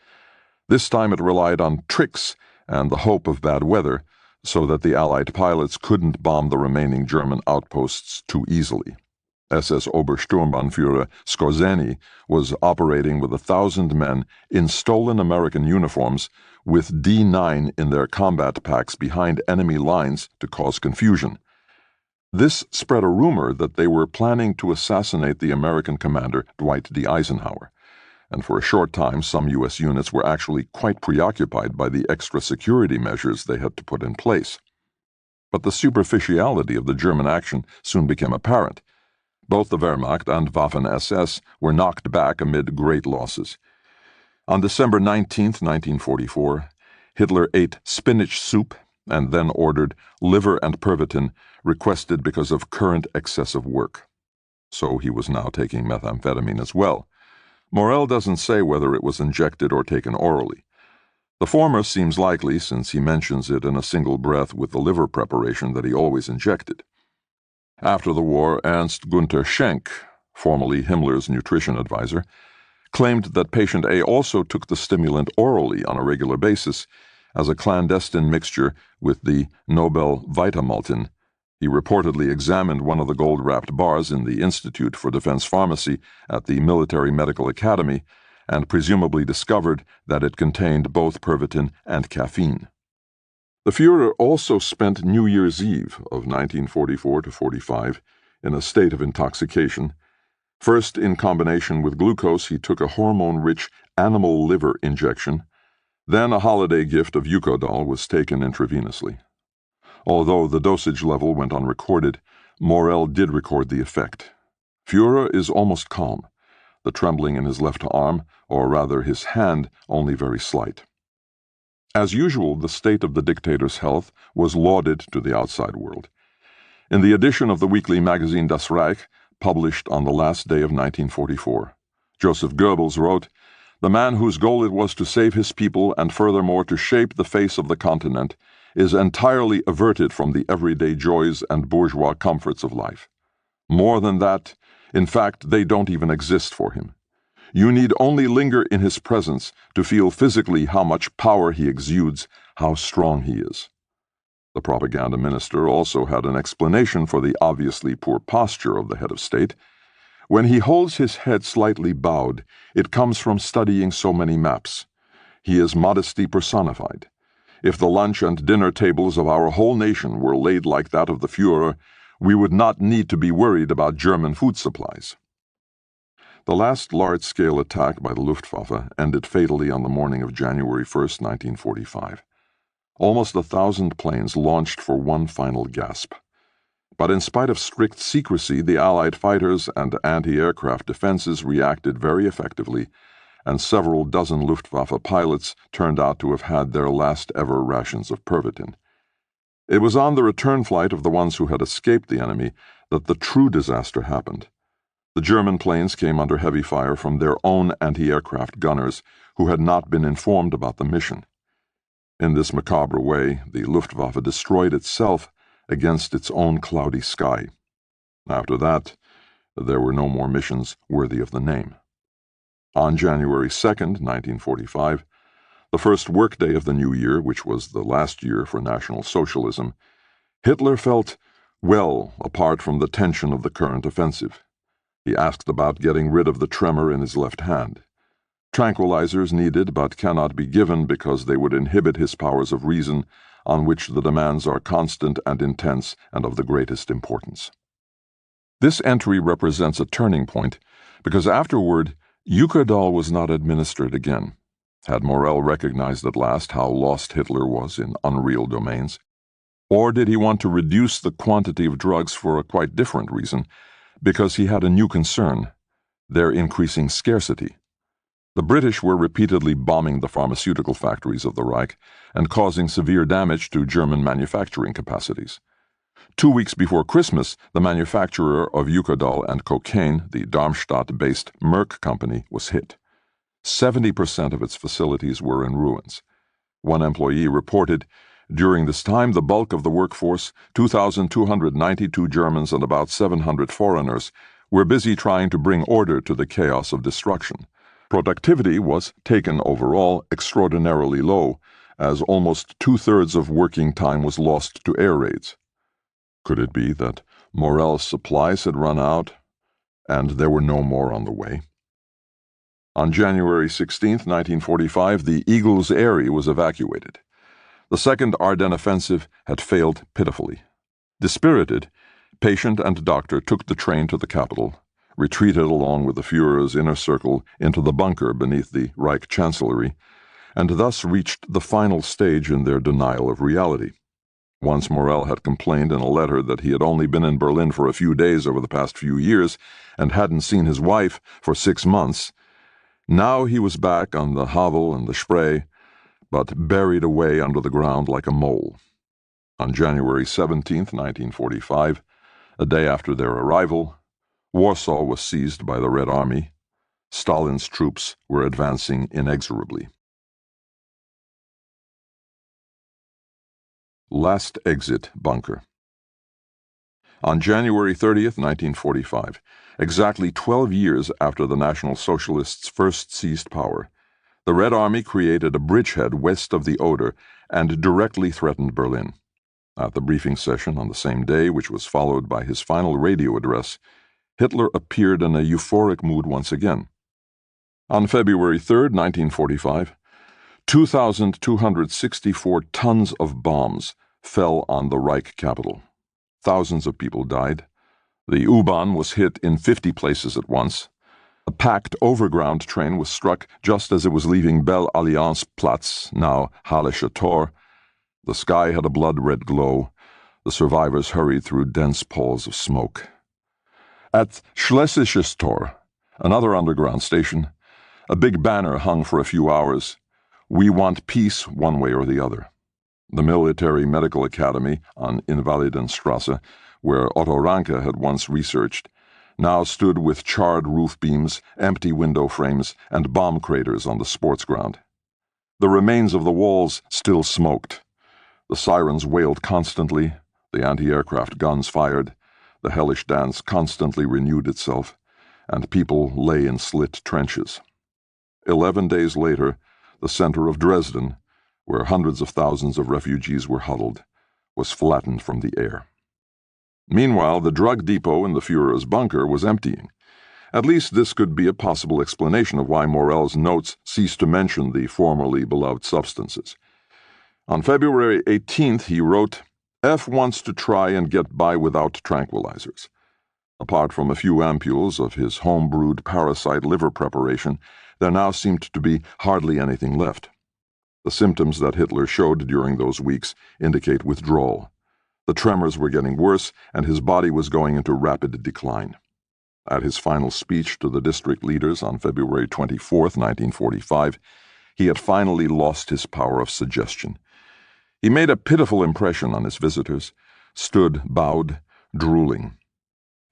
This time it relied on tricks and the hope of bad weather, so that the Allied pilots couldn't bomb the remaining German outposts too easily. SS Obersturmbannführer Skorzeny was operating with 1,000 men in stolen American uniforms with D9 in their combat packs behind enemy lines to cause confusion. This spread a rumor that they were planning to assassinate the American commander Dwight D. Eisenhower, and for a short time some U.S. units were actually quite preoccupied by the extra security measures they had to put in place. But the superficiality of the German action soon became apparent. Both the Wehrmacht and Waffen-SS were knocked back amid great losses. On December 19, 1944, Hitler ate spinach soup and then ordered liver and Pervitin, requested because of current excessive work. So he was now taking methamphetamine as well. Morell doesn't say whether it was injected or taken orally. The former seems likely, since he mentions it in a single breath with the liver preparation that he always injected. After the war, Ernst Günther Schenk, formerly Himmler's nutrition advisor, claimed that patient A also took the stimulant orally on a regular basis as a clandestine mixture with the Nobel Vitamultin. He reportedly examined one of the gold-wrapped bars in the Institute for Defense Pharmacy at the Military Medical Academy and presumably discovered that it contained both Pervitin and caffeine. The Führer also spent New Year's Eve of 1944 to 45 in a state of intoxication. First, in combination with glucose, he took a hormone-rich animal liver injection. Then a holiday gift of Eucadol was taken intravenously. Although the dosage level went unrecorded, Morell did record the effect. Führer is almost calm, the trembling in his left arm, or rather his hand, only very slight. As usual, the state of the dictator's health was lauded to the outside world. In the edition of the weekly magazine Das Reich, published on the last day of 1944, Joseph Goebbels wrote, "The man whose goal it was to save his people and furthermore to shape the face of the continent is entirely averted from the everyday joys and bourgeois comforts of life. More than that, in fact, they don't even exist for him. You need only linger in his presence to feel physically how much power he exudes, how strong he is." The propaganda minister also had an explanation for the obviously poor posture of the head of state. "When he holds his head slightly bowed, it comes from studying so many maps. He is modesty personified. If the lunch and dinner tables of our whole nation were laid like that of the Führer, we would not need to be worried about German food supplies." The last large-scale attack by the Luftwaffe ended fatally on the morning of January 1st, 1945. Almost 1,000 planes launched for one final gasp. But in spite of strict secrecy, the Allied fighters and anti-aircraft defenses reacted very effectively, and several dozen Luftwaffe pilots turned out to have had their last ever rations of Pervitin. It was on the return flight of the ones who had escaped the enemy that the true disaster happened. The German planes came under heavy fire from their own anti-aircraft gunners who had not been informed about the mission. In this macabre way, the Luftwaffe destroyed itself against its own cloudy sky. After that, there were no more missions worthy of the name. On January 2nd, 1945, the first workday of the new year, which was the last year for National Socialism, Hitler felt well apart from the tension of the current offensive. He asked about getting rid of the tremor in his left hand. Tranquilizers needed but cannot be given because they would inhibit his powers of reason, on which the demands are constant and intense and of the greatest importance. This entry represents a turning point because afterward, Eucadol was not administered again. Had Morel recognized at last how lost Hitler was in unreal domains? Or did he want to reduce the quantity of drugs for a quite different reason, because he had a new concern, their increasing scarcity? The British were repeatedly bombing the pharmaceutical factories of the Reich and causing severe damage to German manufacturing capacities. 2 weeks before Christmas, the manufacturer of Eucadol and cocaine, the Darmstadt-based Merck Company, was hit. 70% of its facilities were in ruins. One employee reported, "During this time, the bulk of the workforce, 2,292 Germans and about 700 foreigners, were busy trying to bring order to the chaos of destruction. Productivity was, taken overall, extraordinarily low, as almost 2/3 of working time was lost to air raids." Could it be that Morel's supplies had run out, and there were no more on the way? On January 16, 1945, the Eagles Eyrie was evacuated. The Second Ardennes Offensive had failed pitifully. Dispirited, patient and doctor took the train to the capital, retreated along with the Führer's inner circle into the bunker beneath the Reich Chancellery, and thus reached the final stage in their denial of reality. Once Morel had complained in a letter that he had only been in Berlin for a few days over the past few years and hadn't seen his wife for 6 months. Now he was back on the Havel and the Spree, but buried away under the ground like a mole. On January 17, 1945, a day after their arrival, Warsaw was seized by the Red Army. Stalin's troops were advancing inexorably. Last Exit Bunker. On January 30th, 1945, exactly 12 years after the National Socialists first seized power, the Red Army created a bridgehead west of the Oder and directly threatened Berlin. At the briefing session on the same day, which was followed by his final radio address, Hitler appeared in a euphoric mood once again. On February 3rd, 1945, 2,264 tons of bombs fell on the Reich capital. Thousands of people died. The U-Bahn was hit in 50 places at once. A packed overground train was struck just as it was leaving Belle Alliance Platz, now Hallische Tor. The sky had a blood-red glow. The survivors hurried through dense palls of smoke. At Schlesisches Tor, another underground station, a big banner hung for a few hours. "We want peace one way or the other." The Military Medical Academy on Invalidenstrasse, where Otto Ranke had once researched, now stood with charred roof beams, empty window frames, and bomb craters on the sports ground. The remains of the walls still smoked. The sirens wailed constantly, the anti-aircraft guns fired, the hellish dance constantly renewed itself, and people lay in slit trenches. 11 days later, the center of Dresden, where hundreds of thousands of refugees were huddled, was flattened from the air. Meanwhile, the drug depot in the Führer's bunker was emptying. At least this could be a possible explanation of why Morel's notes ceased to mention the formerly beloved substances. On February 18th, he wrote, "F wants to try and get by without tranquilizers. Apart from a few ampules of his home-brewed parasite liver preparation, there now seemed to be hardly anything left. The symptoms that Hitler showed during those weeks indicate withdrawal. The tremors were getting worse, and his body was going into rapid decline. At his final speech to the district leaders on February 24, 1945, he had finally lost his power of suggestion. He made a pitiful impression on his visitors, stood bowed, drooling.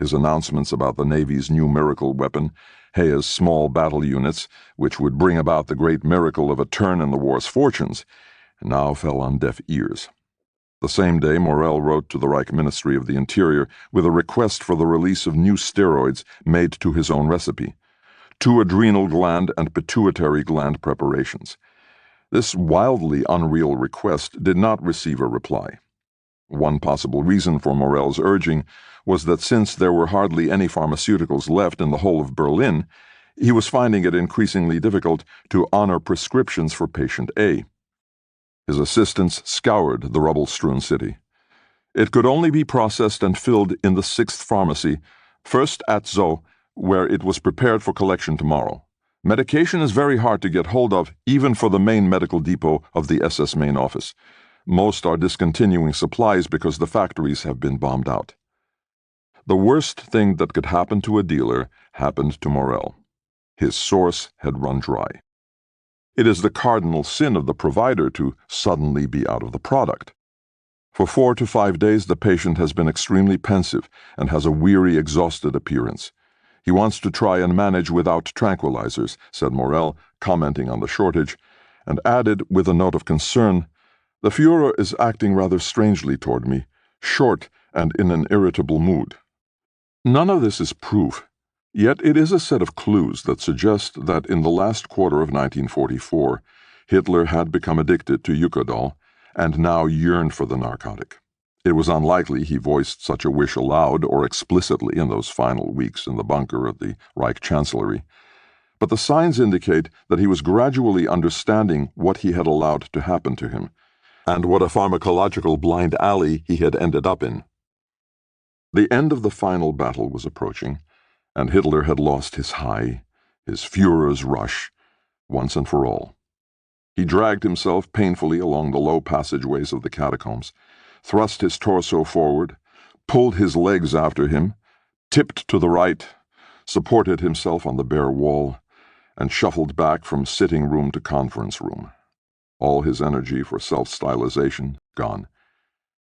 His announcements about the Navy's new miracle weapon, Hayes' small battle units, which would bring about the great miracle of a turn in the war's fortunes, now fell on deaf ears. The same day, Morell wrote to the Reich Ministry of the Interior with a request for the release of new steroids made to his own recipe, 2 adrenal gland and pituitary gland preparations. This wildly unreal request did not receive a reply. One possible reason for Morell's urging was that since there were hardly any pharmaceuticals left in the whole of Berlin, he was finding it increasingly difficult to honor prescriptions for patient A. His assistants scoured the rubble-strewn city. It could only be processed and filled in the 6th pharmacy, first at Zoo, where it was prepared for collection tomorrow. Medication is very hard to get hold of, even for the main medical depot of the SS main office. Most are discontinuing supplies because the factories have been bombed out. The worst thing that could happen to a dealer happened to Morell. His source had run dry. It is the cardinal sin of the provider to suddenly be out of the product. For 4 to 5 days the patient has been extremely pensive and has a weary, exhausted appearance. He wants to try and manage without tranquilizers, said Morell, commenting on the shortage, and added with a note of concern, "The Führer is acting rather strangely toward me, short and in an irritable mood." None of this is proof, yet it is a set of clues that suggest that in the last quarter of 1944, Hitler had become addicted to Eukodal and now yearned for the narcotic. It was unlikely he voiced such a wish aloud or explicitly in those final weeks in the bunker at the Reich Chancellery, but the signs indicate that he was gradually understanding what he had allowed to happen to him, and what a pharmacological blind alley he had ended up in. The end of the final battle was approaching, and Hitler had lost his high, his Führer's rush, once and for all. He dragged himself painfully along the low passageways of the catacombs, thrust his torso forward, pulled his legs after him, tipped to the right, supported himself on the bare wall, and shuffled back from sitting room to conference room. All his energy for self-stylization gone.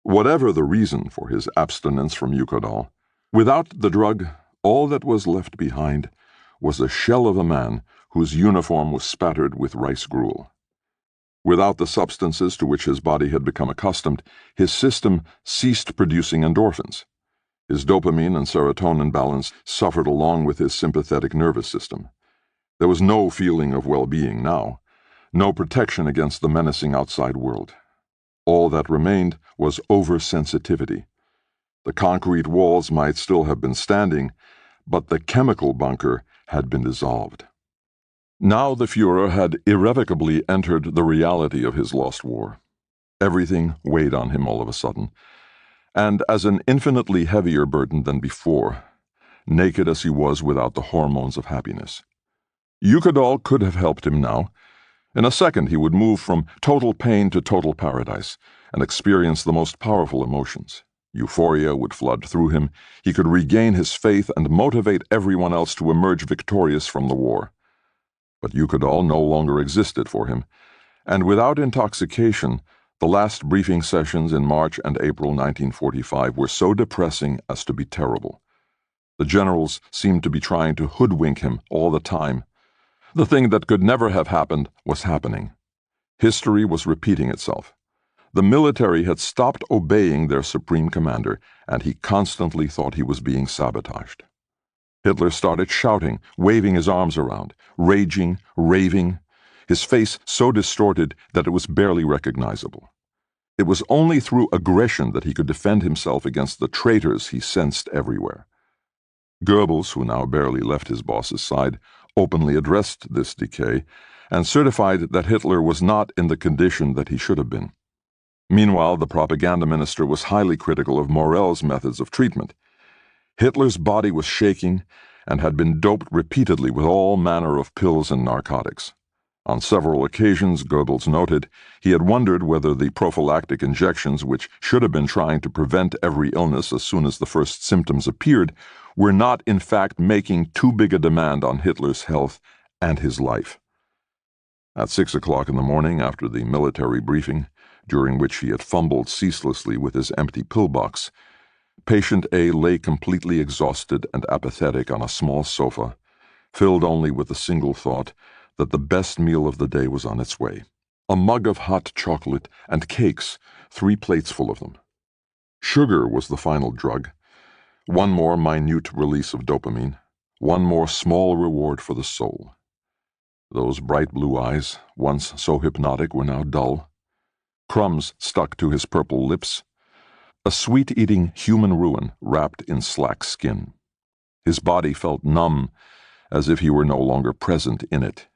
Whatever the reason for his abstinence from Eukodal, without the drug, all that was left behind was a shell of a man whose uniform was spattered with rice gruel. Without the substances to which his body had become accustomed, his system ceased producing endorphins. His dopamine and serotonin balance suffered along with his sympathetic nervous system. There was no feeling of well-being now, no protection against the menacing outside world. All that remained was oversensitivity. The concrete walls might still have been standing, but the chemical bunker had been dissolved. Now the Führer had irrevocably entered the reality of his lost war. Everything weighed on him all of a sudden, and as an infinitely heavier burden than before, naked as he was without the hormones of happiness. Eukodal could have helped him now. In a second he would move from total pain to total paradise, and experience the most powerful emotions. Euphoria would flood through him. He could regain his faith and motivate everyone else to emerge victorious from the war. But Eukodal no longer existed for him, and without intoxication, the last briefing sessions in March and April 1945 were so depressing as to be terrible. The generals seemed to be trying to hoodwink him all the time. The thing that could never have happened was happening. History was repeating itself. The military had stopped obeying their supreme commander, and he constantly thought he was being sabotaged. Hitler started shouting, waving his arms around, raging, raving, his face so distorted that it was barely recognizable. It was only through aggression that he could defend himself against the traitors he sensed everywhere. Goebbels, who now barely left his boss's side, openly addressed this decay and certified that Hitler was not in the condition that he should have been. Meanwhile, the propaganda minister was highly critical of Morell's methods of treatment. Hitler's body was shaking and had been doped repeatedly with all manner of pills and narcotics. On several occasions, Goebbels noted, he had wondered whether the prophylactic injections, which should have been trying to prevent every illness as soon as the first symptoms appeared, were not in fact making too big a demand on Hitler's health and his life. At 6 o'clock in the morning, after the military briefing, during which he had fumbled ceaselessly with his empty pillbox, Patient A lay completely exhausted and apathetic on a small sofa, filled only with the single thought that the best meal of the day was on its way. A mug of hot chocolate and cakes, 3 plates full of them. Sugar was the final drug. One more minute release of dopamine, one more small reward for the soul. Those bright blue eyes, once so hypnotic, were now dull. Crumbs stuck to his purple lips. A sweet-eating human ruin wrapped in slack skin. His body felt numb, as if he were no longer present in it.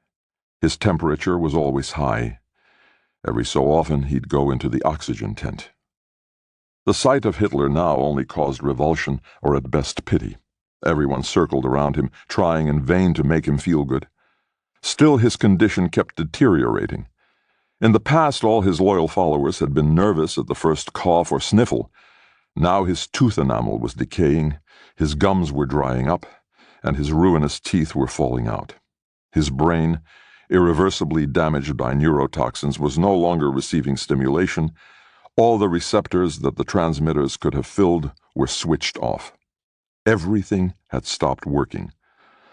His temperature was always high. Every so often he'd go into the oxygen tent. The sight of Hitler now only caused revulsion, or at best pity. Everyone circled around him, trying in vain to make him feel good. Still, his condition kept deteriorating. In the past, all his loyal followers had been nervous at the first cough or sniffle. Now his tooth enamel was decaying, his gums were drying up, and his ruinous teeth were falling out. His brain, irreversibly damaged by neurotoxins, was no longer receiving stimulation. All the receptors that the transmitters could have filled were switched off. Everything had stopped working.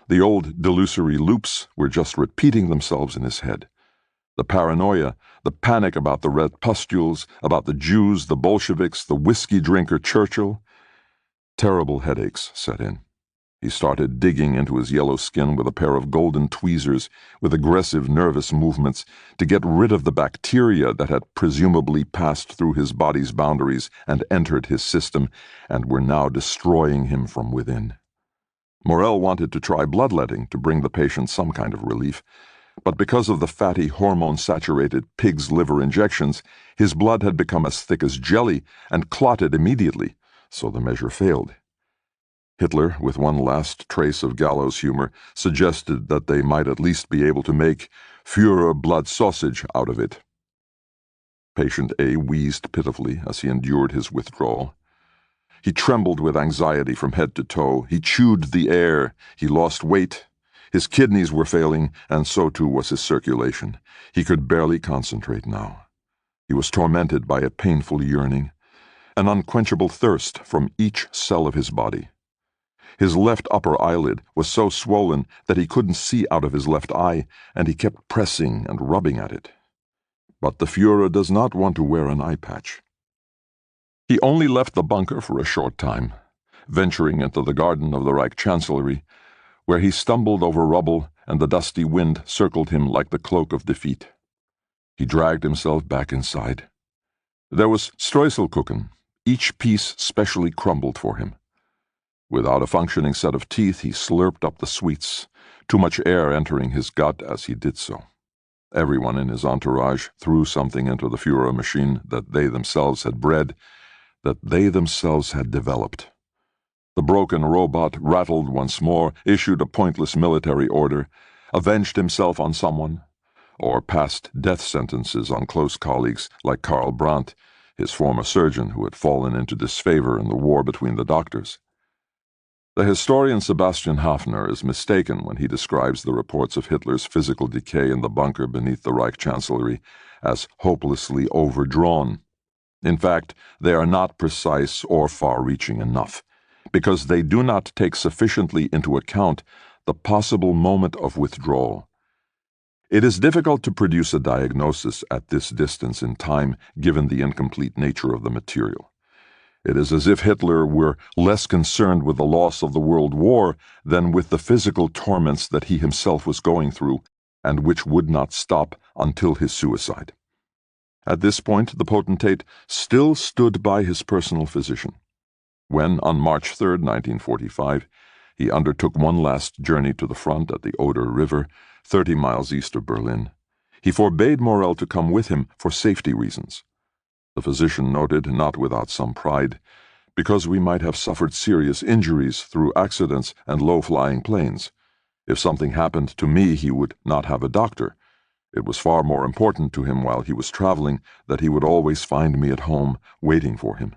The old delusory loops were just repeating themselves in his head. The paranoia, the panic about the red pustules, about the Jews, the Bolsheviks, the whiskey drinker Churchill. Terrible headaches set in. He started digging into his yellow skin with a pair of golden tweezers with aggressive nervous movements to get rid of the bacteria that had presumably passed through his body's boundaries and entered his system and were now destroying him from within. Morel wanted to try bloodletting to bring the patient some kind of relief, but because of the fatty hormone-saturated pig's liver injections, his blood had become as thick as jelly and clotted immediately, so the measure failed. Hitler, with one last trace of gallows humor, suggested that they might at least be able to make Führer blood sausage out of it. Patient A wheezed pitifully as he endured his withdrawal. He trembled with anxiety from head to toe. He chewed the air. He lost weight. His kidneys were failing, and so too was his circulation. He could barely concentrate now. He was tormented by a painful yearning, an unquenchable thirst from each cell of his body. His left upper eyelid was so swollen that he couldn't see out of his left eye, and he kept pressing and rubbing at it. But the Führer does not want to wear an eye patch. He only left the bunker for a short time, venturing into the garden of the Reich Chancellery, where he stumbled over rubble and the dusty wind circled him like the cloak of defeat. He dragged himself back inside. There was Streuselkuchen, each piece specially crumbled for him. Without a functioning set of teeth, he slurped up the sweets, too much air entering his gut as he did so. Everyone in his entourage threw something into the Führer machine that they themselves had bred, that they themselves had developed. The broken robot rattled once more, issued a pointless military order, avenged himself on someone, or passed death sentences on close colleagues like Karl Brandt, his former surgeon who had fallen into disfavor in the war between the doctors. The historian Sebastian Hafner is mistaken when he describes the reports of Hitler's physical decay in the bunker beneath the Reich Chancellery as hopelessly overdrawn. In fact, they are not precise or far-reaching enough, because they do not take sufficiently into account the possible moment of withdrawal. It is difficult to produce a diagnosis at this distance in time, given the incomplete nature of the material. It is as if Hitler were less concerned with the loss of the World War than with the physical torments that he himself was going through, and which would not stop until his suicide. At this point, the potentate still stood by his personal physician. When, on March 3, 1945, he undertook one last journey to the front at the Oder River, 30 miles east of Berlin, he forbade Morel to come with him for safety reasons. The physician noted, not without some pride, because we might have suffered serious injuries through accidents and low-flying planes. If something happened to me, he would not have a doctor. It was far more important to him while he was traveling that he would always find me at home waiting for him.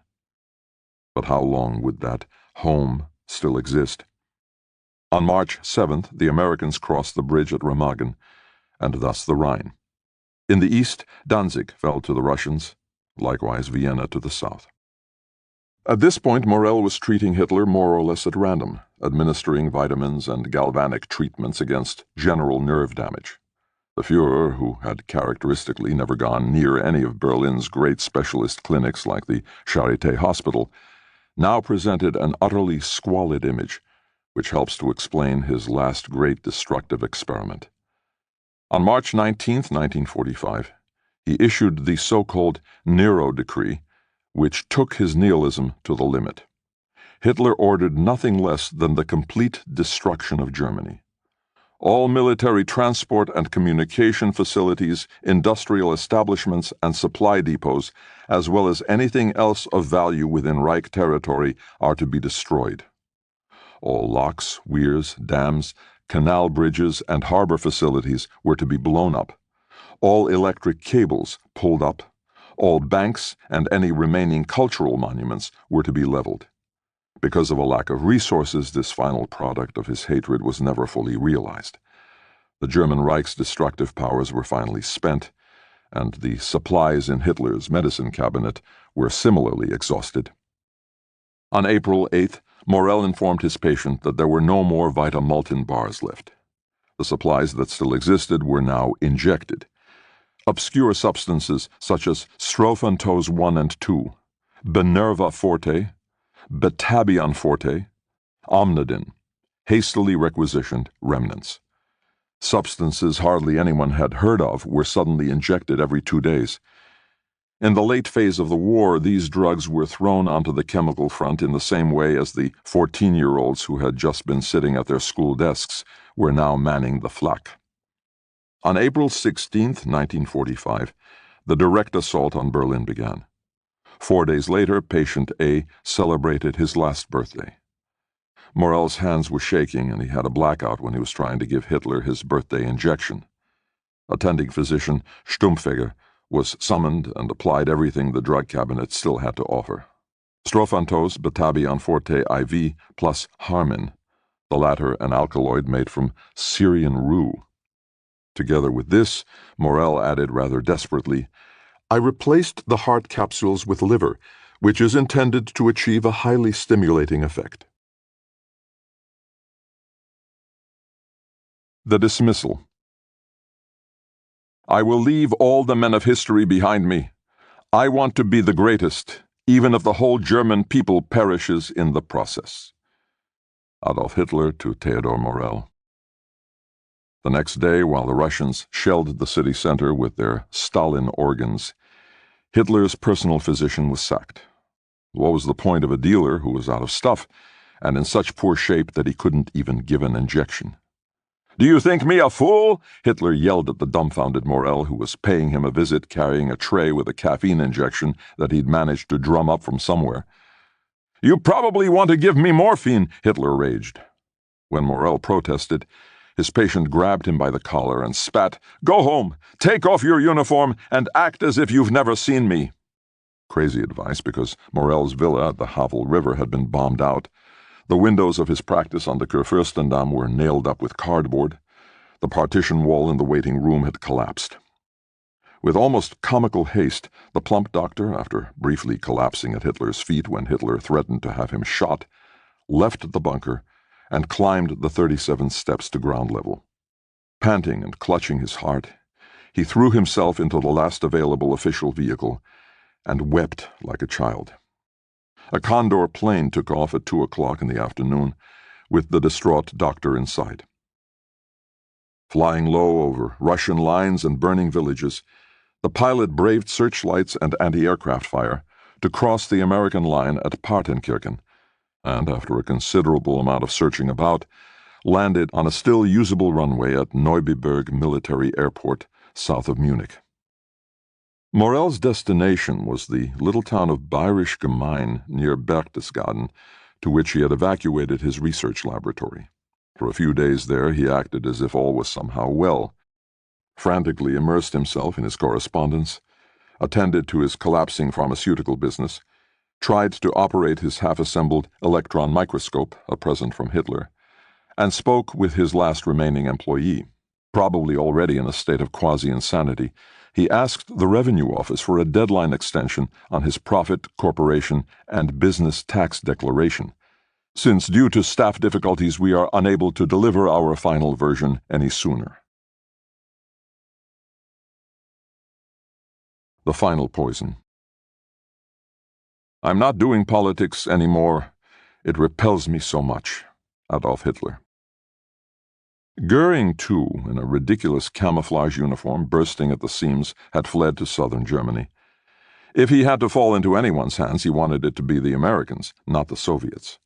But how long would that home still exist? On March 7th, the Americans crossed the bridge at Remagen, and thus the Rhine. In the east, Danzig fell to the Russians, likewise Vienna to the south. At this point, Morell was treating Hitler more or less at random, administering vitamins and galvanic treatments against general nerve damage. The Führer, who had characteristically never gone near any of Berlin's great specialist clinics like the Charité Hospital, now presented an utterly squalid image, which helps to explain his last great destructive experiment. On March 19, 1945, he issued the so-called Nero Decree, which took his nihilism to the limit. Hitler ordered nothing less than the complete destruction of Germany. All military transport and communication facilities, industrial establishments, and supply depots, as well as anything else of value within Reich territory, are to be destroyed. All locks, weirs, dams, canal bridges, and harbor facilities were to be blown up. All electric cables pulled up. All banks and any remaining cultural monuments were to be leveled. Because of a lack of resources, this final product of his hatred was never fully realized. The German Reich's destructive powers were finally spent, and the supplies in Hitler's medicine cabinet were similarly exhausted. On April 8th, Morell informed his patient that there were no more Vita-Multin bars left. The supplies that still existed were now injected. Obscure substances such as Strophantose 1 and 2, Benerva Forte, Betabion Forte, Omnidin, hastily requisitioned remnants. Substances hardly anyone had heard of were suddenly injected every 2 days. In the late phase of the war, these drugs were thrown onto the chemical front in the same way as the 14-year-olds who had just been sitting at their school desks were now manning the flak. On April 16, 1945, the direct assault on Berlin began. 4 days later, patient A celebrated his last birthday. Morell's hands were shaking, and he had a blackout when he was trying to give Hitler his birthday injection. Attending physician Stumpfegger was summoned and applied everything the drug cabinet still had to offer. Strophantose Betabion Forte IV plus Harmin, the latter an alkaloid made from Syrian rue. Together with this, Morell added rather desperately, "I replaced the heart capsules with liver, which is intended to achieve a highly stimulating effect." The dismissal. "I will leave all the men of history behind me. I want to be the greatest, even if the whole German people perishes in the process." Adolf Hitler to Theodor Morell. The next day, while the Russians shelled the city center with their Stalin organs, Hitler's personal physician was sacked. What was the point of a dealer who was out of stuff and in such poor shape that he couldn't even give an injection? "Do you think me a fool?" Hitler yelled at the dumbfounded Morell, who was paying him a visit carrying a tray with a caffeine injection that he'd managed to drum up from somewhere. "You probably want to give me morphine," Hitler raged. When Morell protested, his patient grabbed him by the collar and spat, "Go home, take off your uniform, and act as if you've never seen me." Crazy advice, because Morell's villa at the Havel River had been bombed out. The windows of his practice on the Kurfürstendamm were nailed up with cardboard. The partition wall in the waiting room had collapsed. With almost comical haste, the plump doctor, after briefly collapsing at Hitler's feet when Hitler threatened to have him shot, left the bunker and climbed the 37 steps to ground level. Panting and clutching his heart, he threw himself into the last available official vehicle and wept like a child. A Condor plane took off at 2 o'clock in the afternoon, with the distraught doctor inside. Flying low over Russian lines and burning villages, the pilot braved searchlights and anti-aircraft fire to cross the American line at Partenkirchen, and after a considerable amount of searching about, landed on a still usable runway at Neubiberg Military Airport, south of Munich. Morell's destination was the little town of Bayerisch Gemein near Berchtesgaden, to which he had evacuated his research laboratory. For a few days there he acted as if all was somehow well, frantically immersed himself in his correspondence, attended to his collapsing pharmaceutical business, tried to operate his half-assembled electron microscope, a present from Hitler, and spoke with his last remaining employee. Probably already in a state of quasi-insanity, he asked the Revenue Office for a deadline extension on his profit, corporation, and business tax declaration, since due to staff difficulties we are unable to deliver our final version any sooner. The final poison. I'm not doing politics anymore. It repels me so much. Adolf Hitler. Goering, too, in a ridiculous camouflage uniform bursting at the seams, had fled to southern Germany. If he had to fall into anyone's hands, he wanted it to be the Americans, not the Soviets.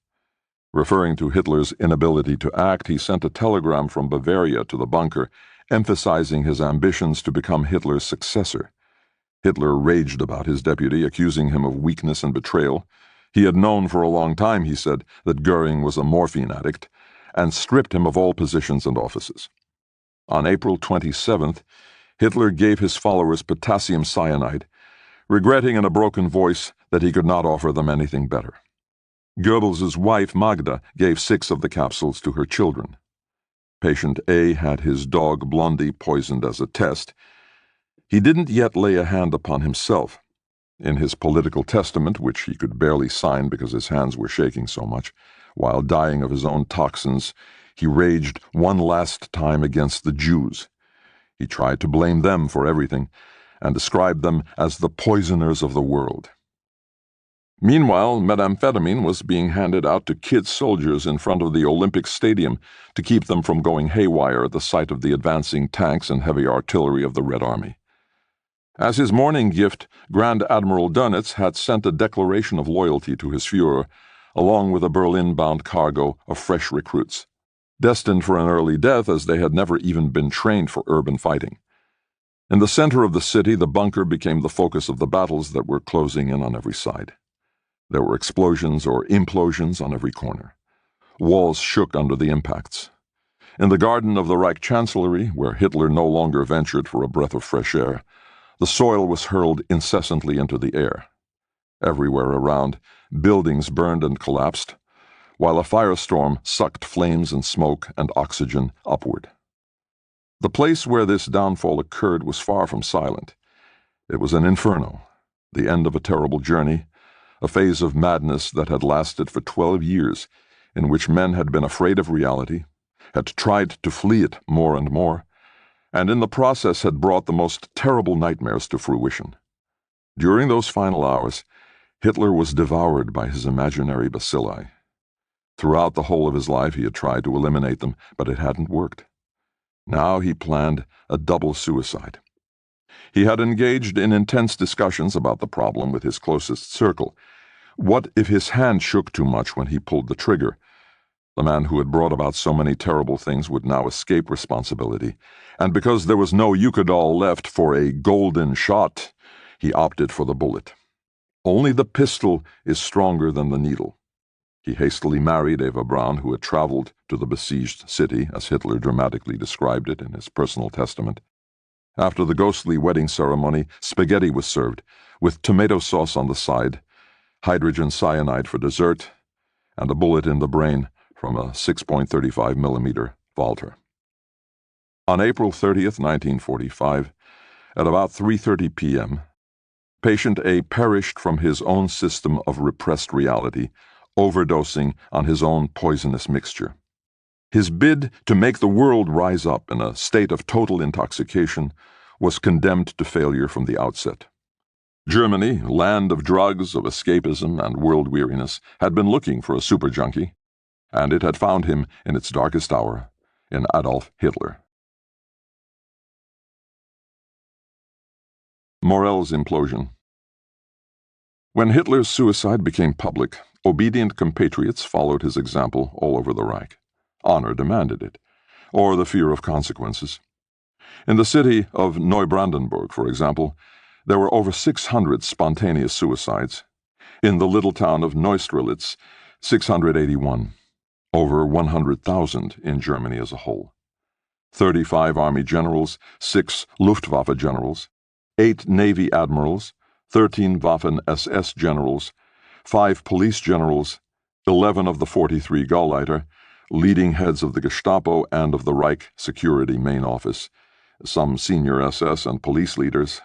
Referring to Hitler's inability to act, he sent a telegram from Bavaria to the bunker, emphasizing his ambitions to become Hitler's successor. Hitler raged about his deputy, accusing him of weakness and betrayal. He had known for a long time, he said, that Goering was a morphine addict, and stripped him of all positions and offices. On April 27th, Hitler gave his followers potassium cyanide, regretting in a broken voice that he could not offer them anything better. Goebbels's wife, Magda, gave 6 of the capsules to her children. Patient A had his dog Blondie poisoned as a test. He didn't yet lay a hand upon himself. In his political testament, which he could barely sign because his hands were shaking so much, while dying of his own toxins, he raged one last time against the Jews. He tried to blame them for everything, and described them as the poisoners of the world. Meanwhile, methamphetamine was being handed out to kid soldiers in front of the Olympic Stadium to keep them from going haywire at the sight of the advancing tanks and heavy artillery of the Red Army. As his morning gift, Grand Admiral Dönitz had sent a declaration of loyalty to his Führer, along with a Berlin-bound cargo of fresh recruits, destined for an early death as they had never even been trained for urban fighting. In the center of the city, the bunker became the focus of the battles that were closing in on every side. There were explosions or implosions on every corner. Walls shook under the impacts. In the garden of the Reich Chancellery, where Hitler no longer ventured for a breath of fresh air, the soil was hurled incessantly into the air. Everywhere around, buildings burned and collapsed, while a firestorm sucked flames and smoke and oxygen upward. The place where this downfall occurred was far from silent. It was an inferno, the end of a terrible journey, a phase of madness that had lasted for 12 years, in which men had been afraid of reality, had tried to flee it more and more, and in the process had brought the most terrible nightmares to fruition. During those final hours, Hitler was devoured by his imaginary bacilli. Throughout the whole of his life he had tried to eliminate them, but it hadn't worked. Now he planned a double suicide. He had engaged in intense discussions about the problem with his closest circle. What if his hand shook too much when he pulled the trigger? The man who had brought about so many terrible things would now escape responsibility, and because there was no Eucadol left for a golden shot, he opted for the bullet. Only the pistol is stronger than the needle. He hastily married Eva Braun, who had traveled to the besieged city, as Hitler dramatically described it in his personal testament. After the ghostly wedding ceremony, spaghetti was served, with tomato sauce on the side, hydrogen cyanide for dessert, and a bullet in the brain from a 6.35 millimeter Walther. On April 30th, 1945, at about 3:30 p.m., patient A perished from his own system of repressed reality, overdosing on his own poisonous mixture. His bid to make the world rise up in a state of total intoxication was condemned to failure from the outset. Germany, land of drugs, of escapism, and world-weariness, had been looking for a super junkie, and it had found him in its darkest hour, in Adolf Hitler. Morell's implosion. When Hitler's suicide became public, obedient compatriots followed his example all over the Reich. Honor demanded it, or the fear of consequences. In the city of Neubrandenburg, for example, There were over 600 spontaneous suicides. In the little town of Neustrelitz, 681. Over 100,000 in Germany as a whole. 35 Army generals, 6 Luftwaffe generals, 8 Navy admirals, 13 Waffen-SS generals, 5 police generals, 11 of the 43 Gauleiter, leading heads of the Gestapo and of the Reich Security Main Office, some senior SS and police leaders.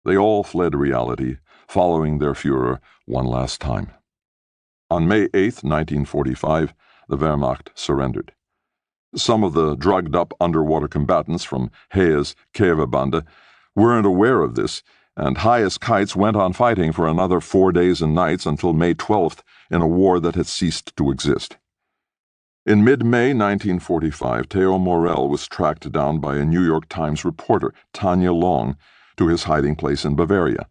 They all fled reality, following their Führer one last time. On May 8, 1945, the Wehrmacht surrendered. Some of the drugged-up underwater combatants from Hee's Kehrverbande weren't aware of this, and high as kites went on fighting for another 4 days and nights until May 12th in a war that had ceased to exist. In mid-May 1945, Theo Morell was tracked down by a New York Times reporter, Tanya Long, to his hiding place in Bavaria.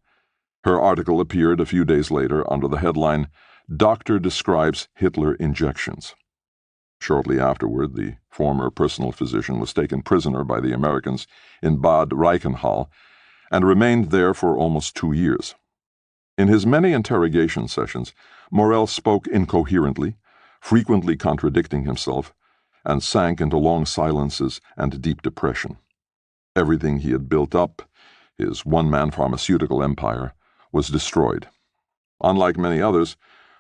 Her article appeared a few days later under the headline, "Doctor Describes Hitler Injections." Shortly afterward, the former personal physician was taken prisoner by the Americans in Bad Reichenhall and remained there for almost 2 years. In his many interrogation sessions, Morell spoke incoherently, frequently contradicting himself, and sank into long silences and deep depression. Everything he had built up, his one-man pharmaceutical empire, was destroyed. Unlike many others,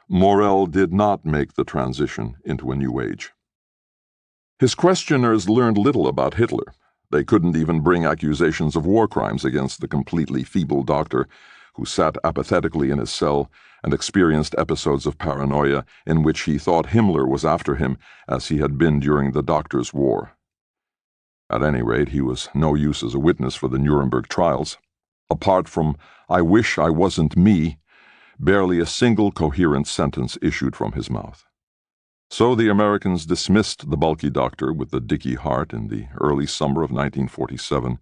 Morell did not make the transition into a new age. His questioners learned little about Hitler. They couldn't even bring accusations of war crimes against the completely feeble doctor who sat apathetically in his cell and experienced episodes of paranoia in which he thought Himmler was after him as he had been during the doctor's war. At any rate, he was no use as a witness for the Nuremberg trials. Apart from "I wish I wasn't me," barely a single coherent sentence issued from his mouth. So the Americans dismissed the bulky doctor with the dicky heart in the early summer of 1947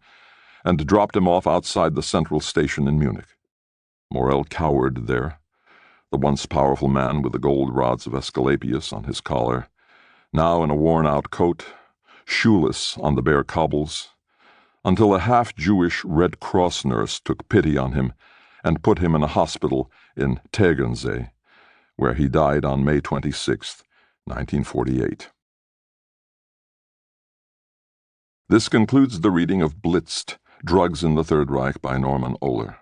and dropped him off outside the central station in Munich. Morell cowered there, the once powerful man with the gold rods of Aesculapius on his collar, now in a worn-out coat, shoeless on the bare cobbles, until a half-Jewish Red Cross nurse took pity on him and put him in a hospital in Tegernsee, where he died on May 26, 1948. This concludes the reading of Blitzed, Drugs in the Third Reich by Norman Ohler.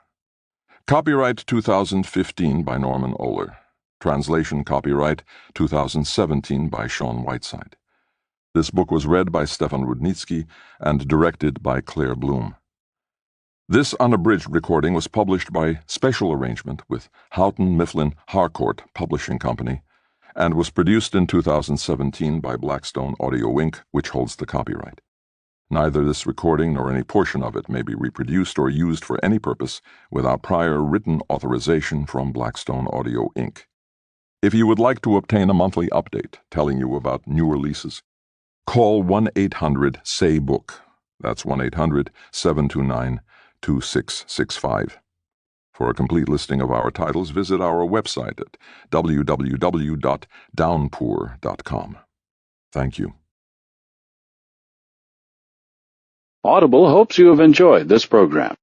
Copyright 2015 by Norman Ohler. Translation copyright 2017 by Sean Whiteside. This book was read by Stefan Rudnitsky and directed by Claire Bloom. This unabridged recording was published by special arrangement with Houghton Mifflin Harcourt Publishing Company and was produced in 2017 by Blackstone WWII, which holds the copyright. Neither this recording nor any portion of it may be reproduced or used for any purpose without prior written authorization from Blackstone Audio, Inc. If you would like to obtain a monthly update telling you about new releases, call 1-800-SAY-BOOK. That's 1-800-729-2665. For a complete listing of our titles, visit our website at www.downpour.com. Thank you. Audible hopes you have enjoyed this program.